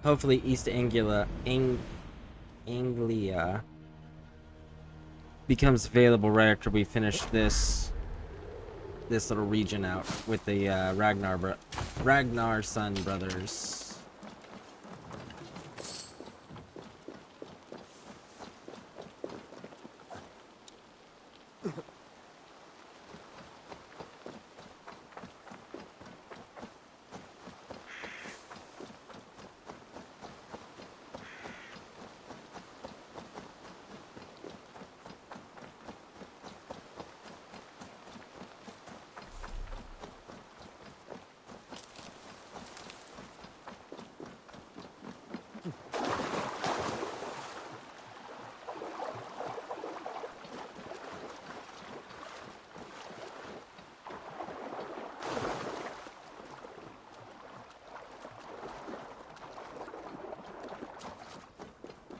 Hopefully East Anglia becomes available right after we finish this little region out with the Ragnar Son brothers.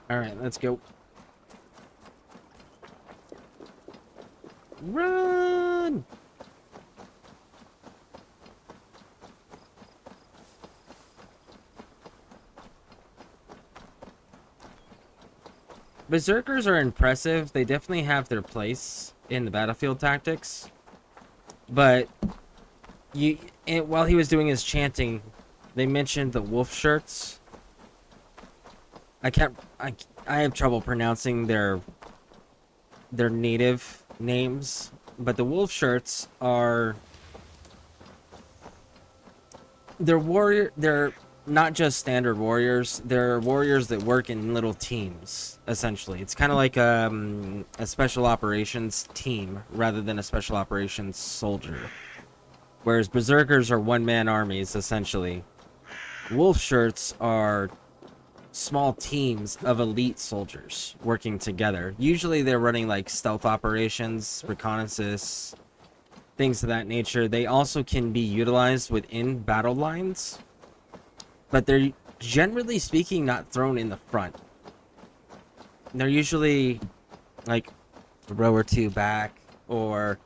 All right, let's go. Run! Berserkers are impressive. They definitely have their place in the battlefield tactics. But while he was doing his chanting, they mentioned the wolf shirts. I have trouble pronouncing their native names, but the wolf shirts are they're not just standard warriors. They're warriors that work in little teams, essentially. It's kind of like a special operations team rather than a special operations soldier. Whereas berserkers are one-man armies, essentially. Wolf shirts are small teams of elite soldiers working together. Usually they're running like stealth operations, reconnaissance, things of that nature. They also can be utilized within battle lines, but they're generally speaking not thrown in the front. They're usually like a row or two back or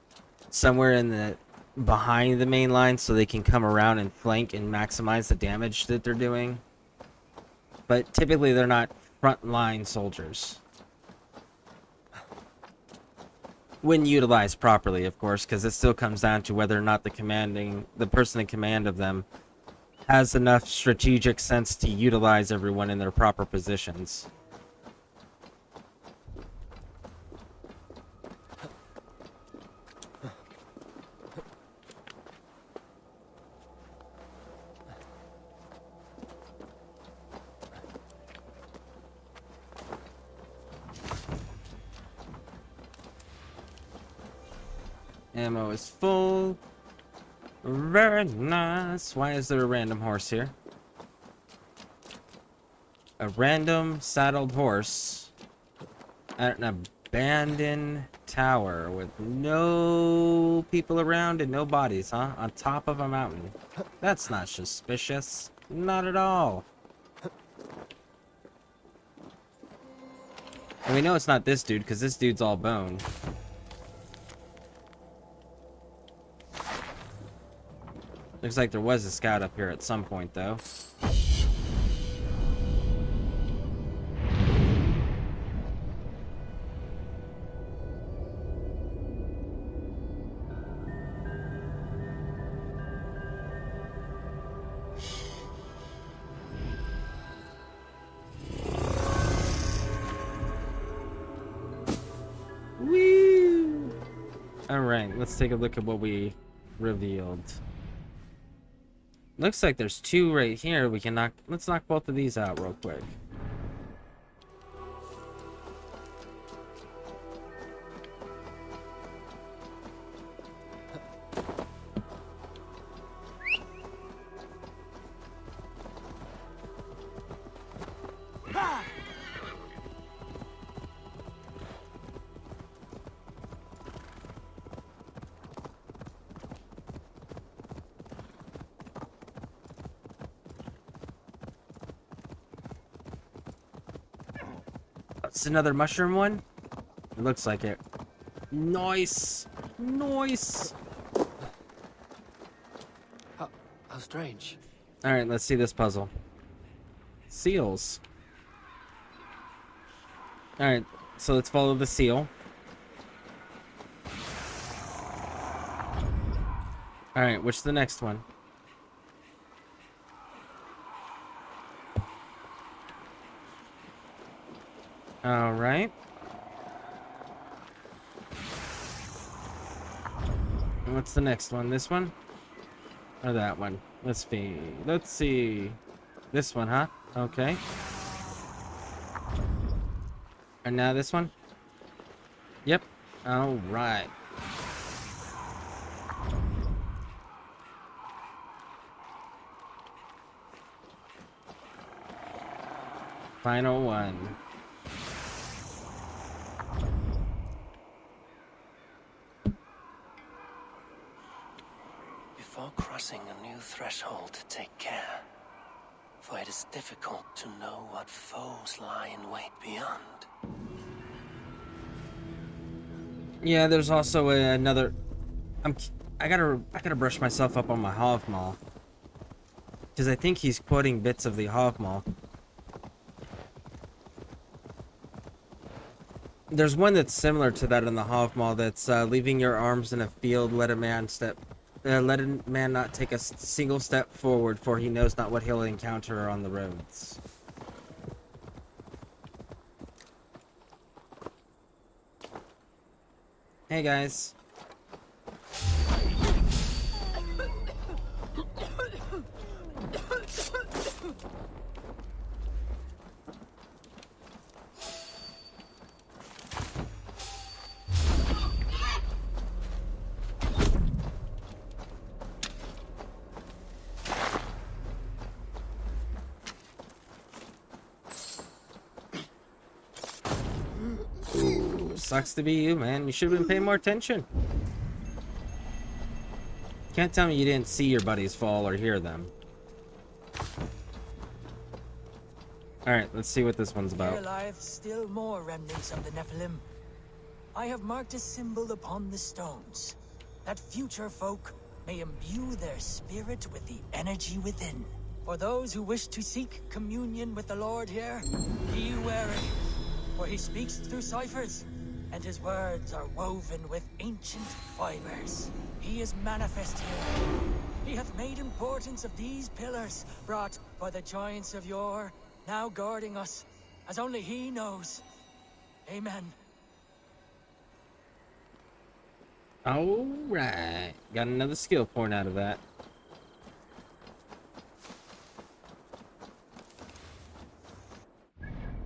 somewhere in the behind the main line so they can come around and flank and maximize the damage that they're doing. But typically they're not frontline soldiers. When utilized properly, of course, because it still comes down to whether or not the person in command of them has enough strategic sense to utilize everyone in their proper positions. Ammo is full. Very nice. Why is there a random horse here? A random saddled horse at an abandoned tower with no people around and no bodies, huh? On top of a mountain. That's not suspicious. Not at all. And we know it's not this dude because this dude's all bone. Looks like there was a scout up here at some point, though. Woo! Alright, let's take a look at what we revealed. Looks like there's two right here. We can knock. Let's knock both of these out real quick. It's another mushroom one. It looks like it. Nice. Nice. How strange. All right, let's see this puzzle. Seals. All right, so let's follow the seal. All right, what's the next one? All right. What's the next one? This one? Or that one? Let's see. Let's see. This one, huh? Okay. And now this one? Yep. Alright. Final one. Before crossing a new threshold, take care. For it is difficult to know what foes lie in wait beyond. Yeah, there's also another. I gotta brush myself up on my Hofmaul, because I think he's quoting bits of the Hofmaul. There's one that's similar to that in the Hofmaul. That's leaving your arms in a field. Let a man not take a single step forward, for he knows not what he'll encounter on the roads. Hey guys. Sucks to be you, man. You should have been paying more attention. Can't tell me you didn't see your buddies fall or hear them. Alright, let's see what this one's about. Here lieth still more remnants of the Nephilim. I have marked a symbol upon the stones, that future folk may imbue their spirit with the energy within. For those who wish to seek communion with the Lord here, be wary, for he speaks through ciphers, and his words are woven with ancient fibers. He is manifest here. He hath made importance of these pillars, brought by the giants of yore, now guarding us, as only he knows. Amen. Alright. Got another skill point out of that.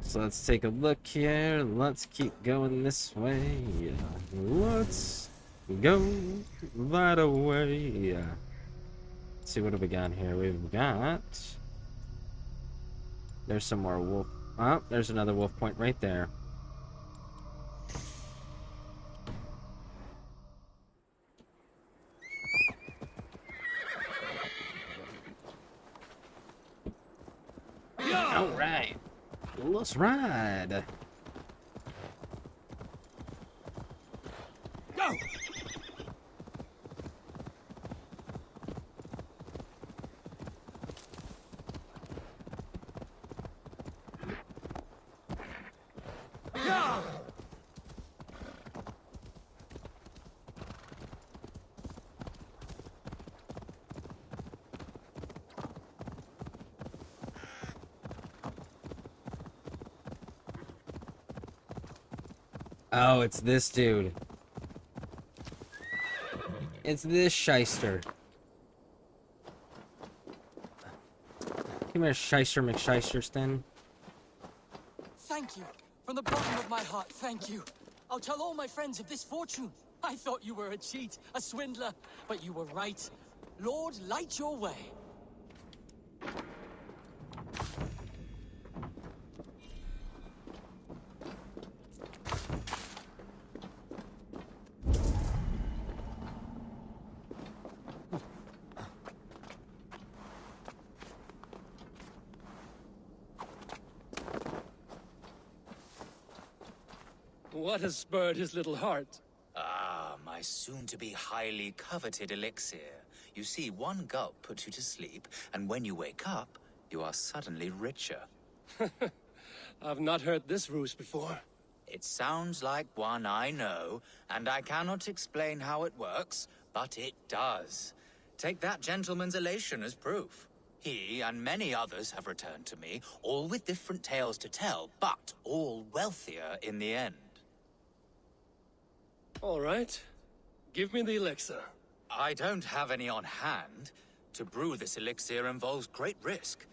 So let's take a look here. Let's keep going this way. Let's go that way. Let's see, what have we got here? We've got... There's some more wolf... Oh, there's another wolf point right there. Alright. Let's ride. Go! Yeah! Oh, it's this dude. It's this shyster. Come here, shyster McShysterston. Thank you. From the bottom of my heart, thank you. I'll tell all my friends of this fortune. I thought you were a cheat, a swindler, but you were right. Lord, light your way. What has spurred his little heart? Ah, my soon-to-be highly coveted elixir. You see, one gulp puts you to sleep, and when you wake up, you are suddenly richer. I've not heard this ruse before. It sounds like one I know, and I cannot explain how it works, but it does. Take that gentleman's elation as proof. He and many others have returned to me, all with different tales to tell, but all wealthier in the end. All right. Give me the elixir. I don't have any on hand. To brew this elixir involves great risk.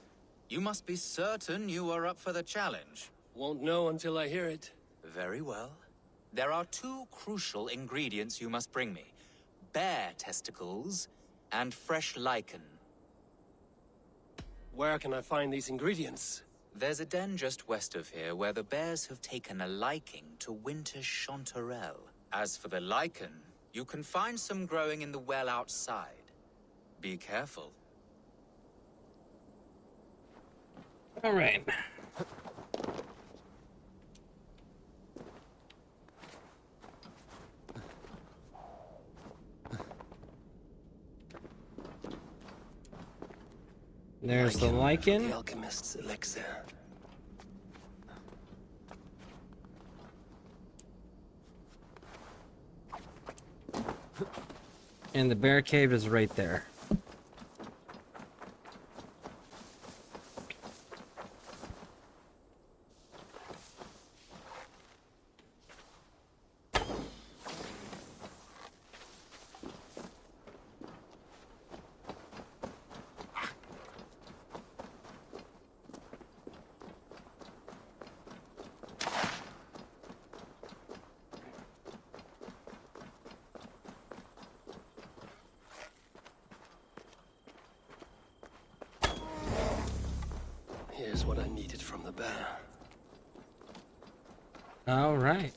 You must be certain you are up for the challenge. Won't know until I hear it. Very well. There are two crucial ingredients you must bring me. Bear testicles and fresh lichen. Where can I find these ingredients? There's a den just west of here where the bears have taken a liking to winter chanterelle. As for the lichen, you can find some growing in the well outside. Be careful. All right. There's the lichen. The alchemist's elixir. And the bear cave is right there. Here's what I needed from the bear. All right.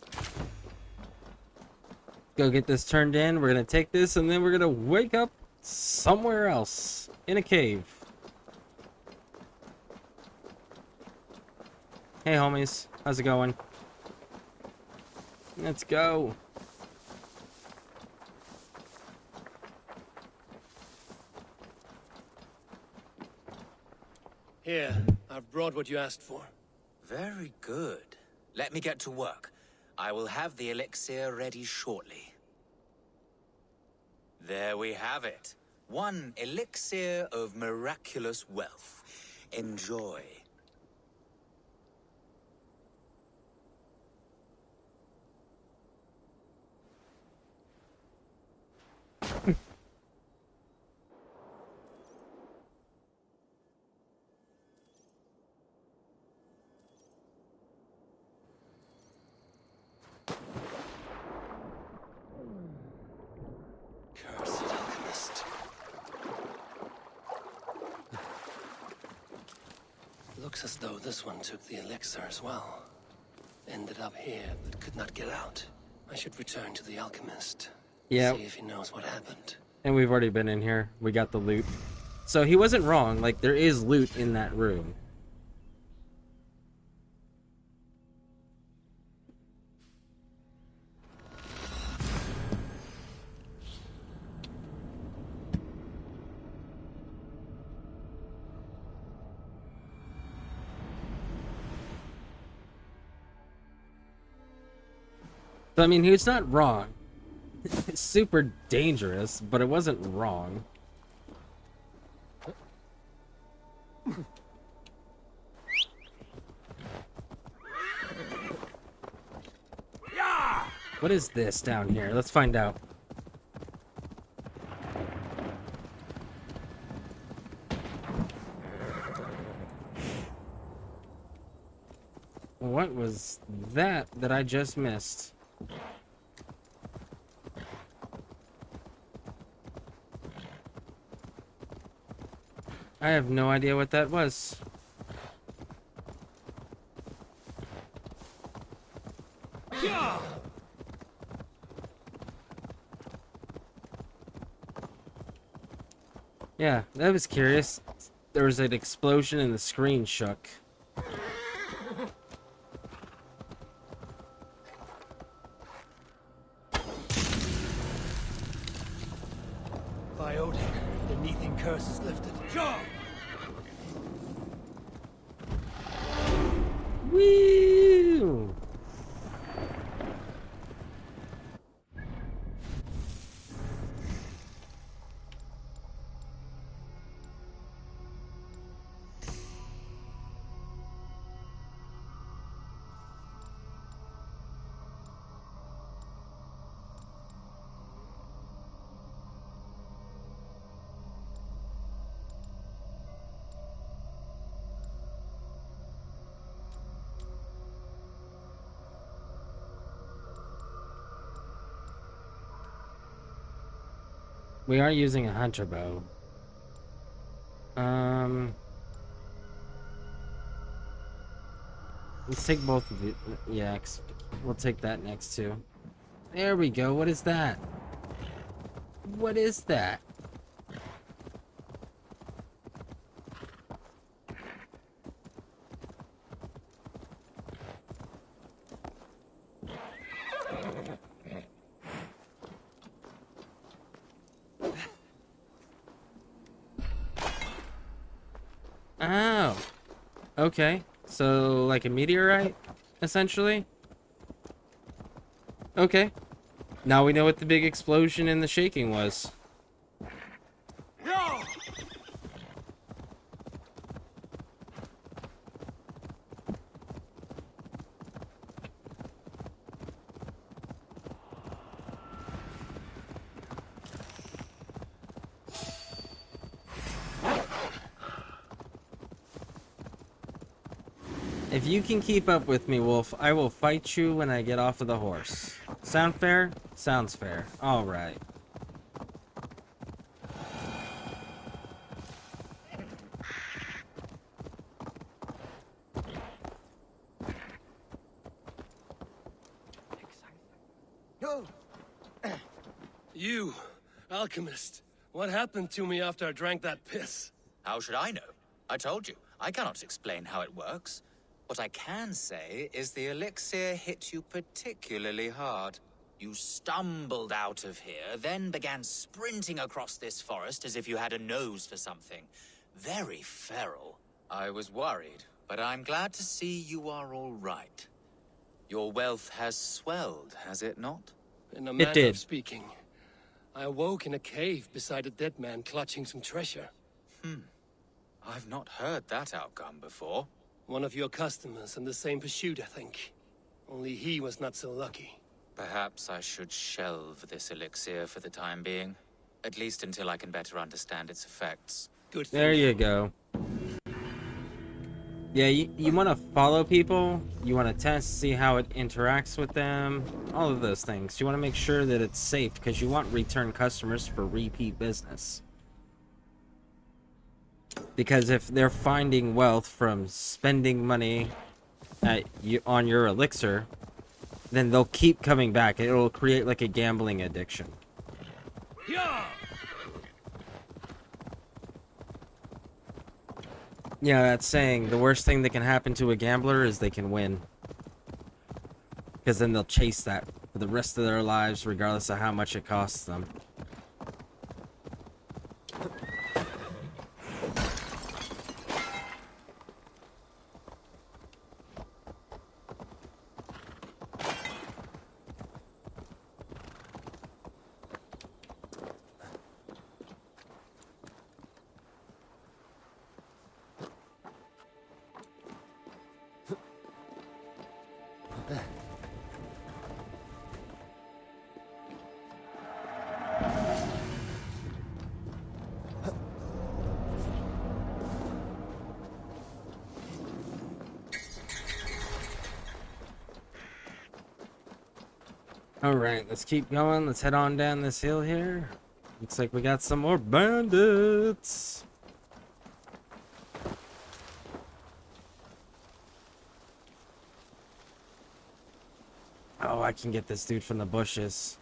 Go get this turned in. We're gonna take this and then we're gonna wake up somewhere else in a cave. Hey homies, how's it going? Let's go. Here, I've brought what you asked for. Very good. Let me get to work. I will have the elixir ready shortly. There we have it. One elixir of miraculous wealth. Enjoy. Cursed alchemist. Looks as though this one took the elixir as well. Ended up here, but could not get out. I should return to the alchemist. Yeah. See if he knows what happened. And we've already been in here. We got the loot. So he wasn't wrong. Like, there is loot in that room. So, I mean, he's not wrong. It's super dangerous, but it wasn't wrong. What is this down here? Let's find out. What was that I just missed? I have no idea what that was. Yeah, that was curious. There was an explosion and the screen shook. By Odin, the Neething curse is lifted. Jump! Woo! We are using a hunter bow. Let's take both of the. Yeah, we'll take that next too. There we go. What is that? What is that? Oh. Okay. So, like a meteorite, essentially? Okay. Now we know what the big explosion and the shaking was. If you can keep up with me, Wolf, I will fight you when I get off of the horse. Sound fair? Sounds fair. Alright. You, alchemist. What happened to me after I drank that piss? How should I know? I told you, I cannot explain how it works. What I can say is the elixir hit you particularly hard. You stumbled out of here, then began sprinting across this forest as if you had a nose for something. Very feral. I was worried, but I'm glad to see you are all right. Your wealth has swelled, has it not? In a manner of speaking. I awoke in a cave beside a dead man clutching some treasure. I've not heard that outcome before. One of your customers in the same pursuit, I think. Only he was not so lucky. Perhaps I should shelve this elixir for the time being. At least until I can better understand its effects. Good there you go. Yeah, you want to follow people. You want to test, see how it interacts with them. All of those things. You want to make sure that it's safe because you want return customers for repeat business. Because if they're finding wealth from spending money on your elixir, then they'll keep coming back. It'll create like a gambling addiction. Yeah, that's saying the worst thing that can happen to a gambler is they can win. Because then they'll chase that for the rest of their lives, regardless of how much it costs them. Alright, let's keep going. Let's head on down this hill here. Looks like we got some more bandits. Oh, I can get this dude from the bushes.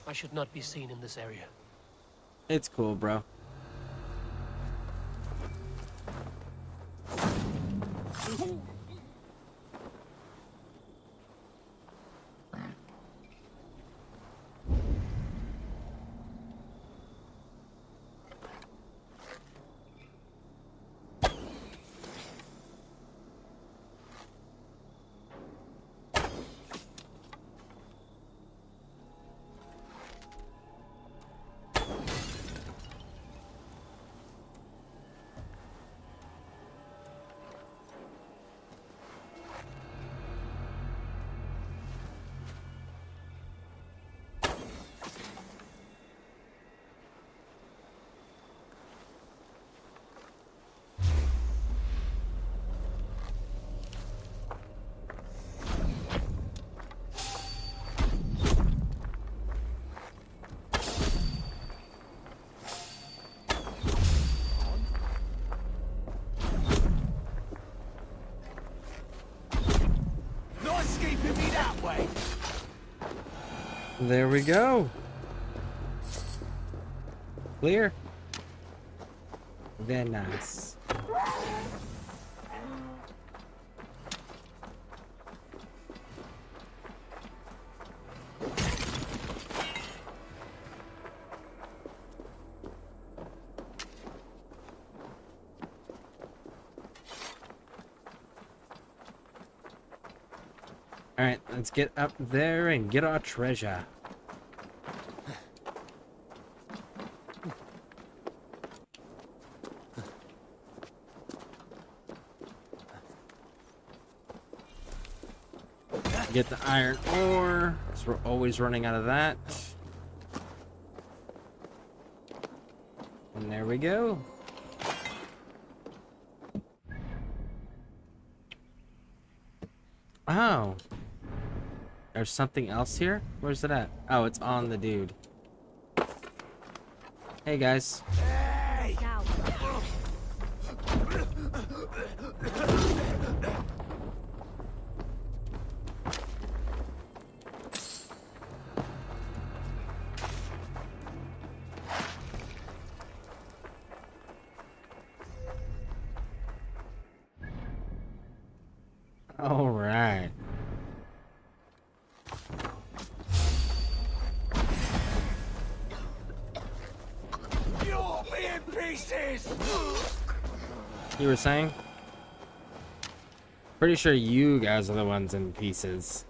I should not be seen in this area. It's cool, bro. There we go. Clear. Very nice. Alright, let's get up there and get our treasure. Get the iron ore, because we're always running out of that. And there we go. Oh. There's something else here? Where's it at? Oh, it's on the dude. Hey, guys. Hey! All right. You'll be in pieces! You were saying? Pretty sure you guys are the ones in pieces.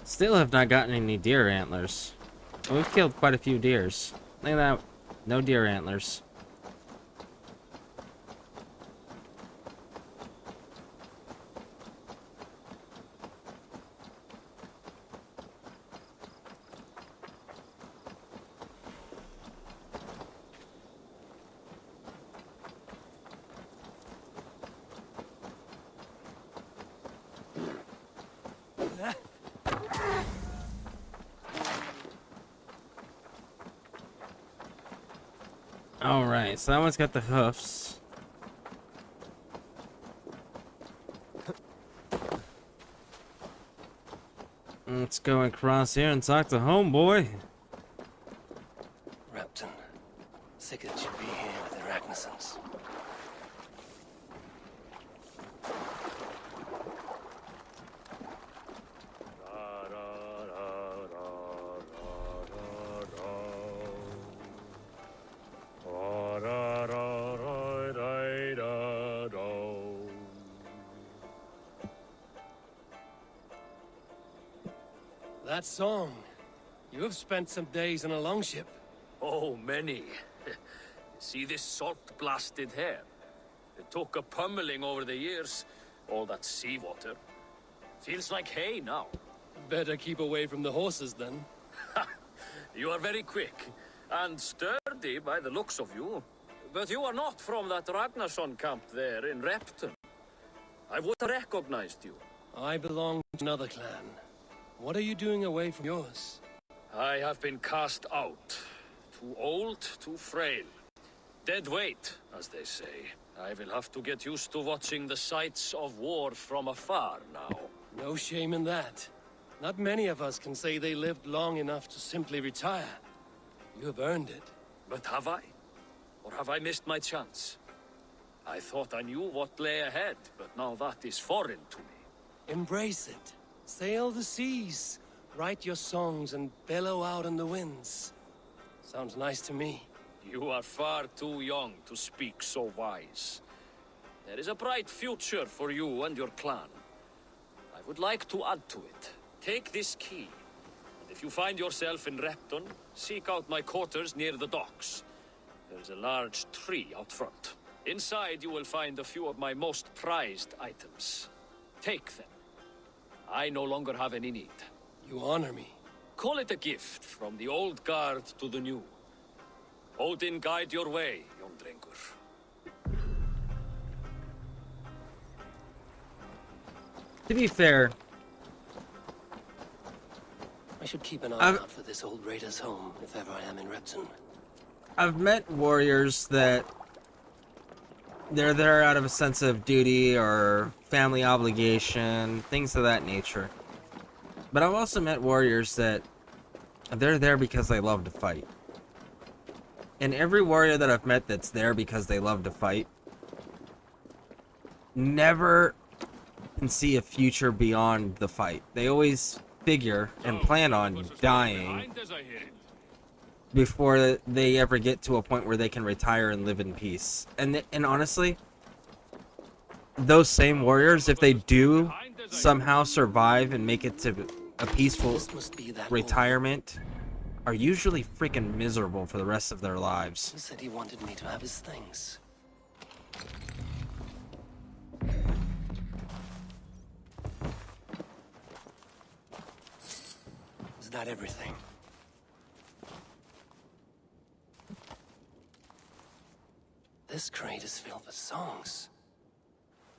Still have not gotten any deer antlers. We've killed quite a few deers. Look at that. No deer antlers. Alright, so that one's got the hoofs. Let's go across here and talk to homeboy. Repton. Sickard should be here with the Ragnarsons. That song. You have spent some days on a longship. Oh, many. See this salt-blasted hair? It took a pummeling over the years. All that seawater. Feels like hay now. Better keep away from the horses, then. You are very quick. And sturdy by the looks of you. But you are not from that Ragnarsson camp there in Repton. I would have recognized you. I belong to another clan. What are you doing away from yours? I have been cast out. Too old, too frail. Dead weight, as they say. I will have to get used to watching the sights of war from afar now. No shame in that. Not many of us can say they lived long enough to simply retire. You have earned it. But have I? Or have I missed my chance? I thought I knew what lay ahead, but now that is foreign to me. Embrace it. Sail the seas. Write your songs and bellow out in the winds. Sounds nice to me. You are far too young to speak so wise. There is a bright future for you and your clan. I would like to add to it. Take this key. And if you find yourself in Repton, seek out my quarters near the docks. There's a large tree out front. Inside you will find a few of my most prized items. Take them. I no longer have any need. You honor me. Call it a gift from the old guard to the new. Odin guide your way, young drengur. To be fair, I should keep an eye out for this old raider's home if ever I am in Repton. I've met warriors that They're there out of a sense of duty or family obligation, things of that nature. But I've also met warriors that they're there because they love to fight. And every warrior that I've met that's there because they love to fight never can see a future beyond the fight. They always figure and plan on dying before they ever get to a point where they can retire and live in peace. And honestly, those same warriors, if they do somehow survive and make it to a peaceful retirement, are usually freaking miserable for the rest of their lives. He said he wanted me to have his things. Is that everything? This crate is filled with songs.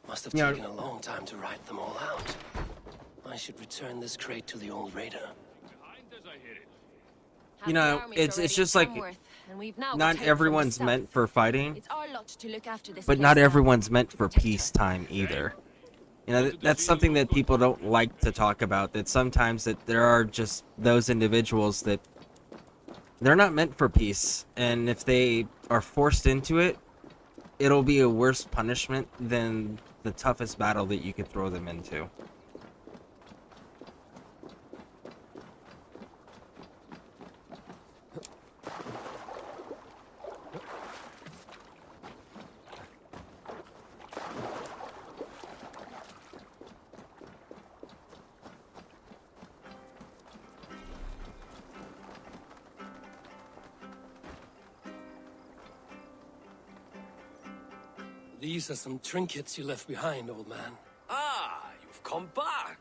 Must have taken a long time to write them all out. I should return this crate to the old raider. You know, it's just like, not everyone's meant for fighting, but not everyone's meant for peacetime either. You know, that's something that people don't like to talk about, that sometimes that there are just those individuals that they're not meant for peace, and if they are forced into it, it'll be a worse punishment than the toughest battle that you could throw them into. These are some trinkets you left behind, old man. Ah, you've come back.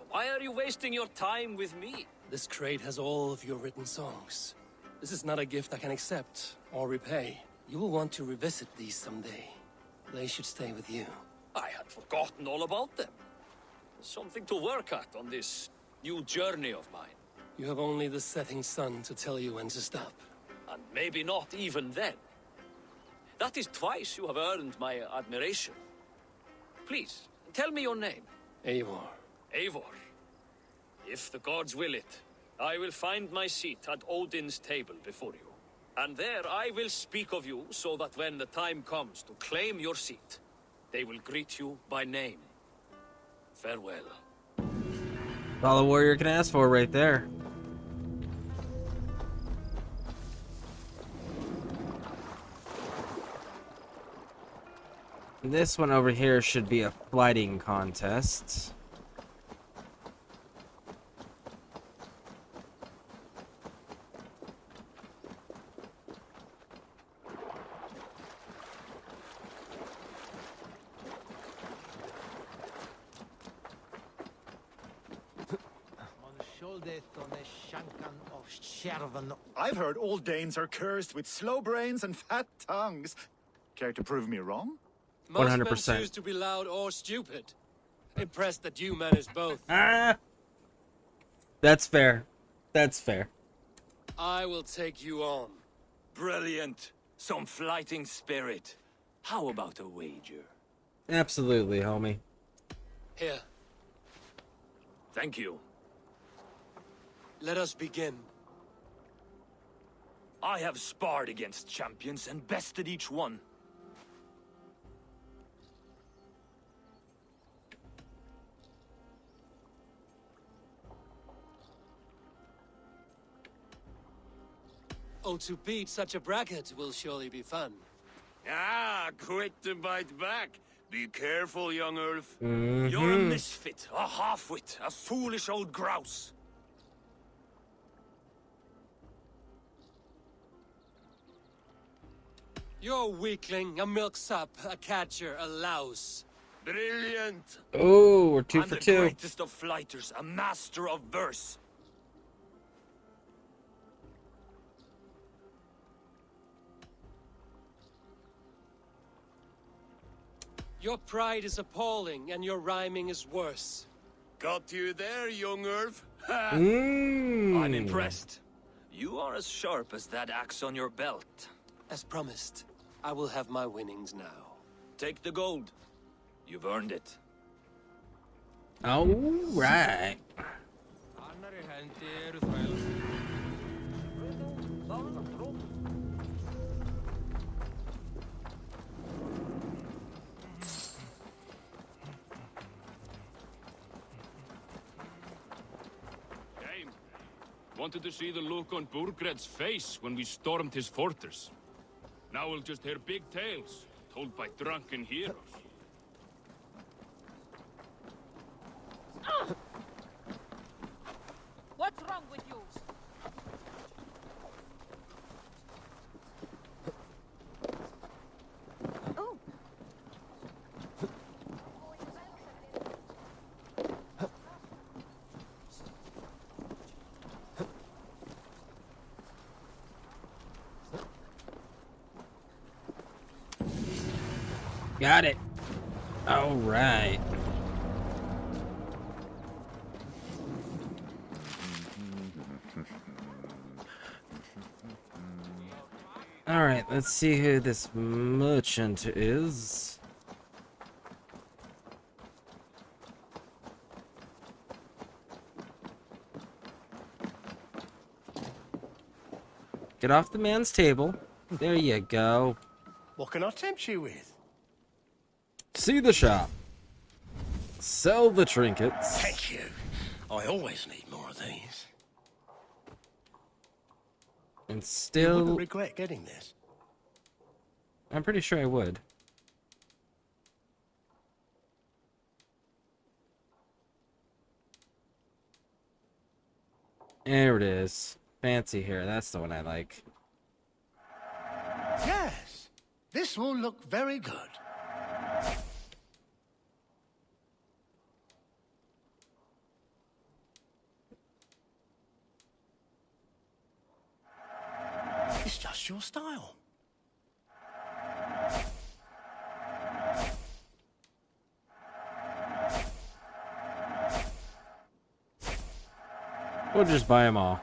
Why are you wasting your time with me? This crate has all of your written songs. This is not a gift I can accept or repay. You will want to revisit these someday. They should stay with you. I had forgotten all about them. Something to work at on this new journey of mine. You have only the setting sun to tell you when to stop. And maybe not even then. That is twice you have earned my admiration. Please, tell me your name. Eivor. Eivor. If the gods will it, I will find my seat at Odin's table before you. And there I will speak of you so that when the time comes to claim your seat, they will greet you by name. Farewell. All a warrior can ask for right there. This one over here should be a flighting contest. I've heard all Danes are cursed with slow brains and fat tongues. Care to prove me wrong? 100%. Most men choose to be loud or stupid. Impressed that you manage both. Ah! That's fair. That's fair. I will take you on. Brilliant. Some flighting spirit. How about a wager? Absolutely, homie. Here. Thank you. Let us begin. I have sparred against champions and bested each one. Oh, to beat such a bracket will surely be fun. Ah, quick to bite back. Be careful, young Ulf. Mm-hmm. You're a misfit, a half-wit, a foolish old grouse. You're a weakling, a milksop, a catcher, a louse. Brilliant. Oh, we're 2 I'm for the 2. greatest of flighters, a master of verse. Your pride is appalling, and your rhyming is worse. Got you there, young Ulf. Mm. I'm impressed. You are as sharp as that axe on your belt. As promised, I will have my winnings now. take the gold. You've earned it. All right. Dame, wanted to see the look on Burgred's face when we stormed his fortress. Now we'll just hear big tales, told by drunken heroes. What's wrong with you? Oh. Got it. All right. All right, let's see who this merchant is. Get off the man's table. There you go. What can I tempt you with? See the shop. Sell the trinkets. Thank you. I always need more of these. And You still... wouldn't regret getting this. I'm pretty sure I would. There it is. Fancy hair. That's the one I like. Yes. This will look very good. It's just your style. We'll just buy them all.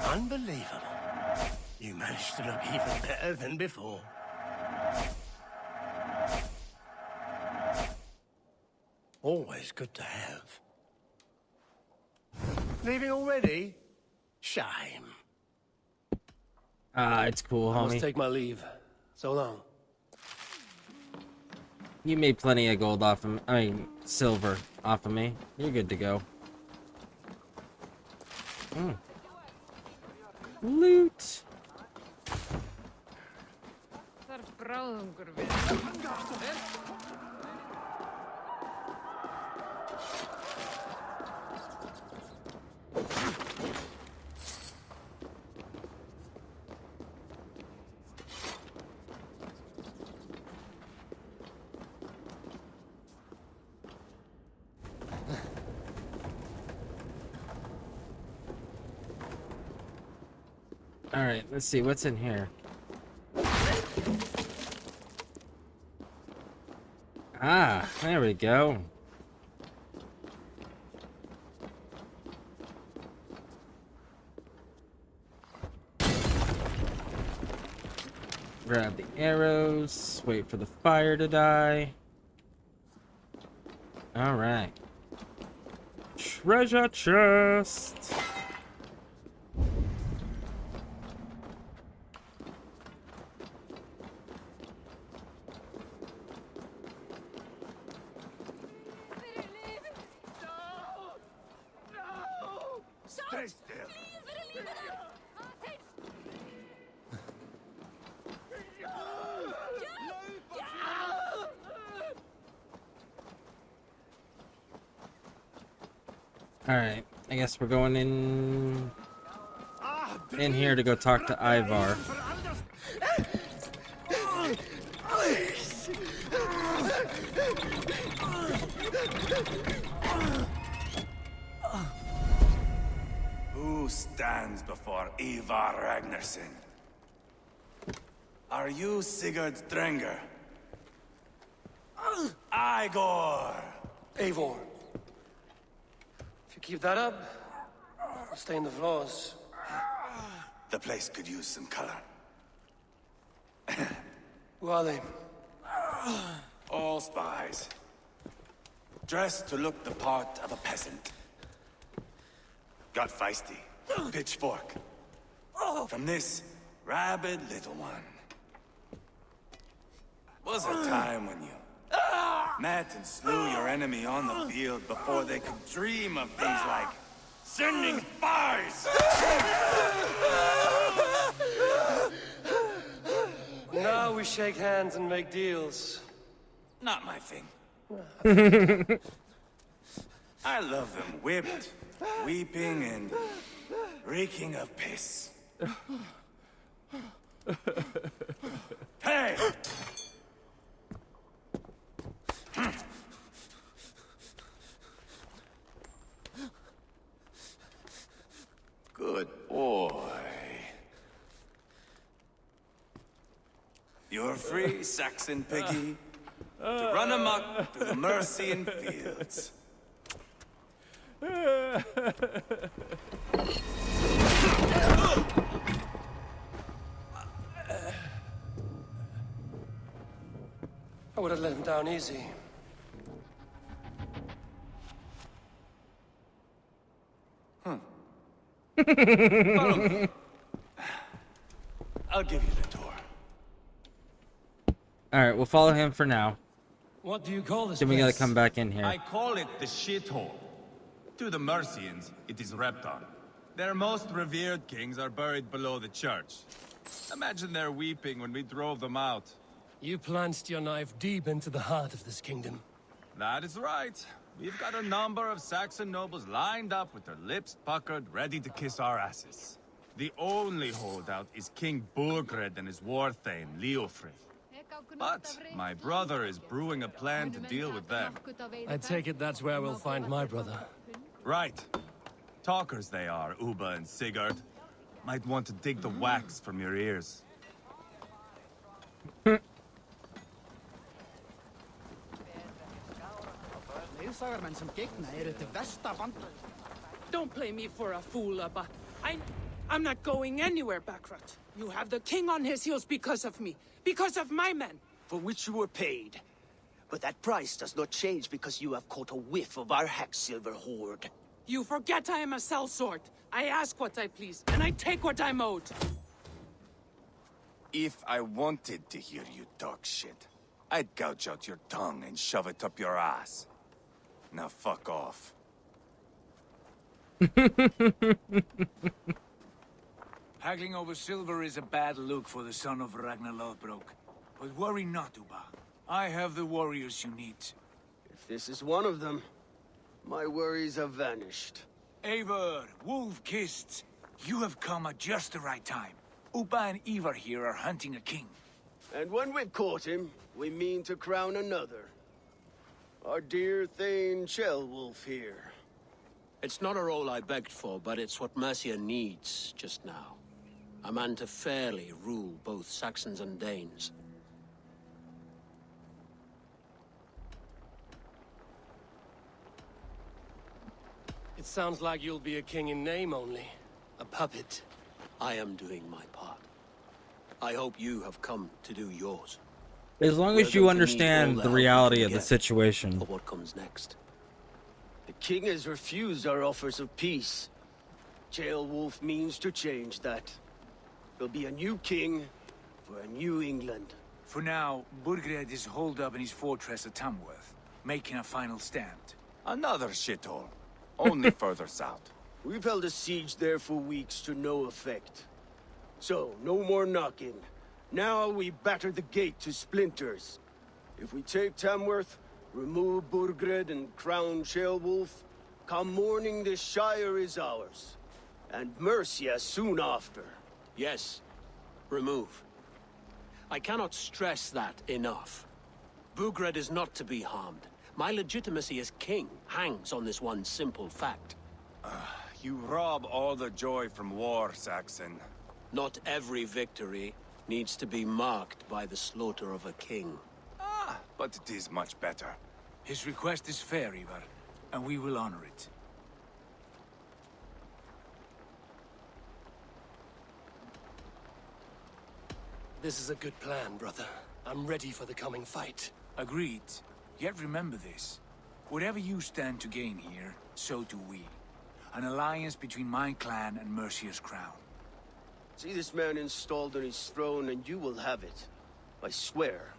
Unbelievable. You managed to look even better than before. Always good to have. Leaving already? Shame. Ah, it's cool, I must homie. take my leave. So long. You made plenty of gold off of me. I mean, silver off of me. You're good to go. Loot. All right, let's see what's in here. Ah, there we go. Grab the arrows, wait for the fire to die. All right. Treasure chest. Stay still. Alright, I guess we're going in here to go talk to Ivar. Who stands before Ivar Ragnarsson? Are you Sigurd Drenger? Igor! Eivor. If you keep that up, I'll stain the floors. The place could use some color. Who are they? All spies. Dressed to look the part of a peasant. Got feisty. Pitchfork. From this rabid little one. Was a time when you met and slew your enemy on the field before they could dream of things like sending spies! Now we shake hands and make deals. Not my thing. I love them whipped, weeping, and reeking of piss. Hey! Good boy. You're free, Saxon piggy, to run amok through the Mercian fields. I would have let him down easy. Follow me. I'll give you the tour. All right, we'll follow him for now. What do you call this Then we gotta place? come back in here. I call it the shithole. To the Mercians, it is Repton. Their most revered kings are buried below the church. Imagine their weeping when we drove them out. You plunged your knife deep into the heart of this kingdom. That is right. We've got a number of Saxon nobles lined up with their lips puckered, ready to kiss our asses. The only holdout is King Burgred and his war thane, Leofrith. But my brother is brewing a plan to deal with them. I take it that's where we'll find my brother. Right. Talkers they are, Uba and Sigurd. Might want to dig the wax from your ears. Don't play me for a fool, Abba. I'm not going anywhere, Backrot. You have the king on his heels because of me. Because of my men. For which you were paid. But that price does not change because you have caught a whiff of our Hacksilver hoard. You forget I am a sellsword. I ask what I please, and I take what I'm owed. If I wanted to hear you talk shit, I'd gouge out your tongue and shove it up your ass. Now fuck off. Haggling over silver is a bad look for the son of Ragnar Lothbrok. But worry not, Uba. I have the warriors you need. If this is one of them, my worries have vanished. Eivor, Wolf-Kissed, you have come at just the right time. Uba and Ivar here are hunting a king. And when we've caught him, we mean to crown another. Our dear Thane Ceolwulf here. It's not a role I begged for, but it's what Mercia needs just now. A man to fairly rule both Saxons and Danes. It sounds like you'll be a king in name only. A puppet. I am doing my part. I hope you have come to do yours. As long as you understand the reality of the situation. For what comes next. The king has refused our offers of peace. Ceolwulf means to change that. There'll be a new king for a new England. For now, Burgred is holed up in his fortress at Tamworth, making a final stand. Another shithole. Only further south. We've held a siege there for weeks to no effect. So, no more knocking. Now we batter the gate to splinters. If we take Tamworth, remove Burgred and crown Ceolwulf, come morning the Shire is ours. And Mercia soon after. Yes, remove. I cannot stress that enough. Burgred is not to be harmed. My legitimacy as king hangs on this one simple fact. You rob all the joy from war, Saxon. Not every victory needs to be marked by the slaughter of a king. But it is much better. His request is fair, Ivar, and we will honor it. This is a good plan, brother. I'm ready for the coming fight. Agreed. Yet remember this. Whatever you stand to gain here, so do we. An alliance between my clan and Mercia's crown. See this man installed on his throne and you will have it. I swear.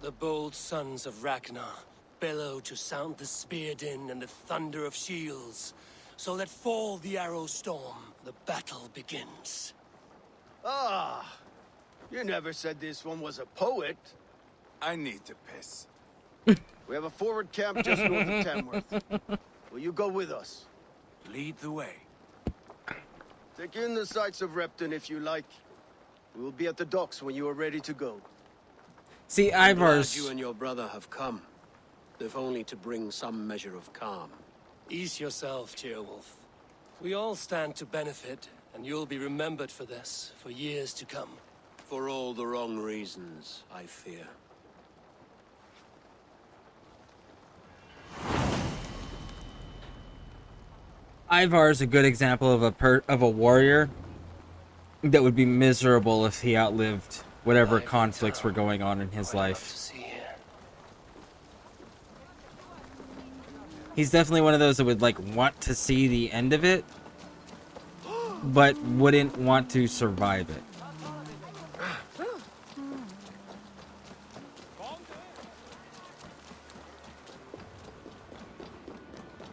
The bold sons of Ragnar bellow to sound the spear din and the thunder of shields. So let fall the arrow storm. The battle begins. Ah! You never said this one was a poet. I need to piss. We have a forward camp just north of Tamworth. Will you go with us? Lead the way. Take in the sights of Repton if you like. We will be at the docks when you are ready to go. See, I'm glad Ivar's... you and your brother have come, if only to bring some measure of calm. Ease yourself, Tearwolf. We all stand to benefit, and you'll be remembered for this, for years to come. For all the wrong reasons, I fear. Ivar is a good example of a warrior that would be miserable if he outlived whatever conflicts were going on in his life. He's definitely one of those that would like want to see the end of it, but wouldn't want to survive it.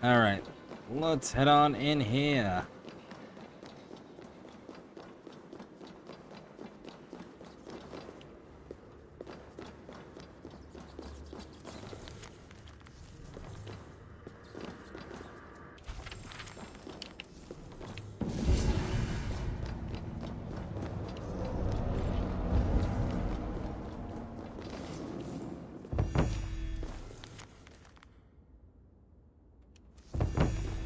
All right, let's head on in here.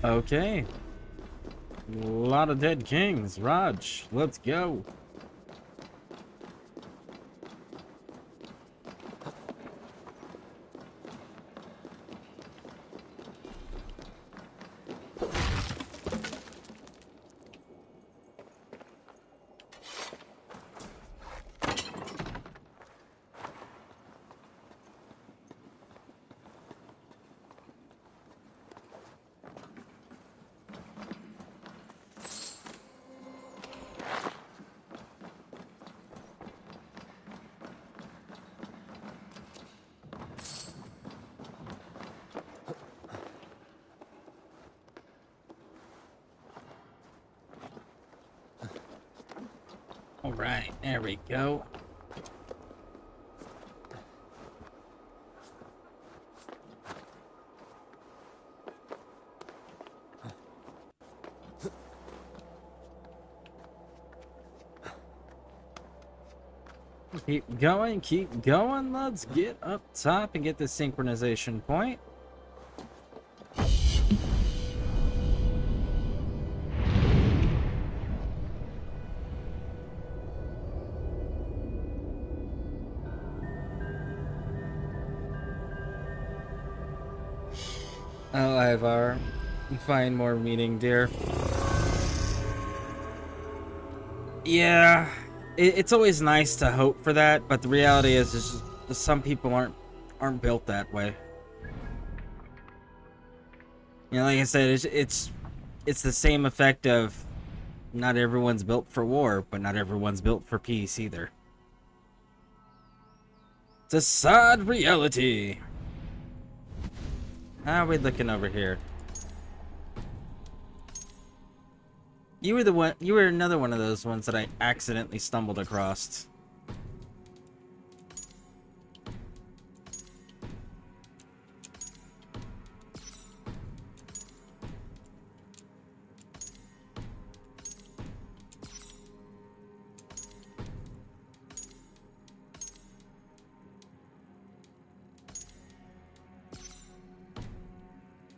Okay. A lot of dead kings. Raj, let's go. All right, there we go. Keep going, keep going. Let's get up top and get the synchronization point. Oh, Ivar. Find more meaning, dear. Yeah, it's always nice to hope for that, but the reality is just some people aren't built that way. You know, like I said, it's the same effect of not everyone's built for war, but not everyone's built for peace either. It's a sad reality. How are we looking over here? You were another one of those ones that I accidentally stumbled across.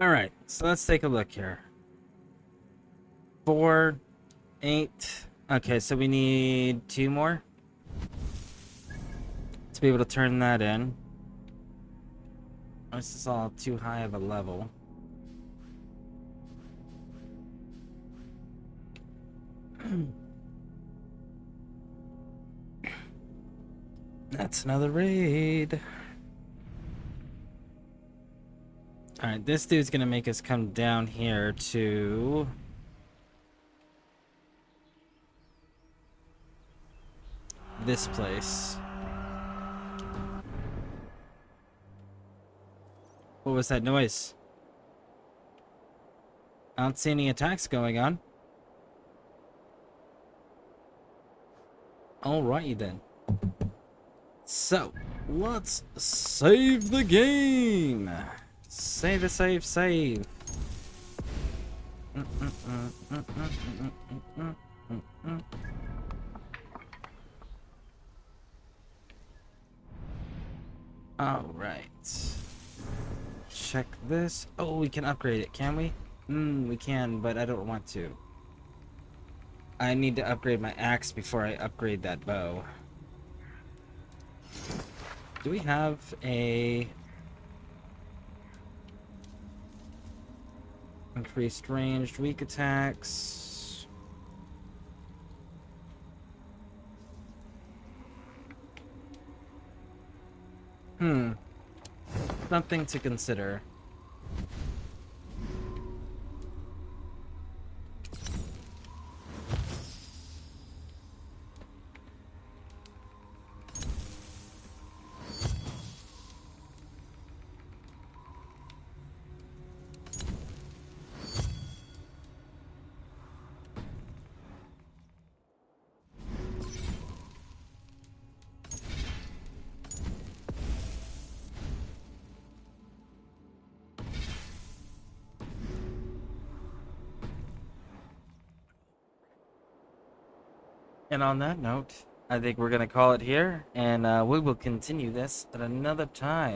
All right, so let's take a look here. 4, 8. Okay, so we need 2 more to be able to turn that in. This is all too high of a level. That's another raid. Alright, this dude's gonna make us come down here to... this place. What was that noise? I don't see any attacks going on. Alrighty then. So, let's save the game. Save a save, save. Alright. Check this. Oh, we can upgrade it, can we? We can, but I don't want to. I need to upgrade my axe before I upgrade that bow. Do we have a... increased ranged weak attacks? Something to consider. And on that note, I think we're going to call it here, and we will continue this at another time.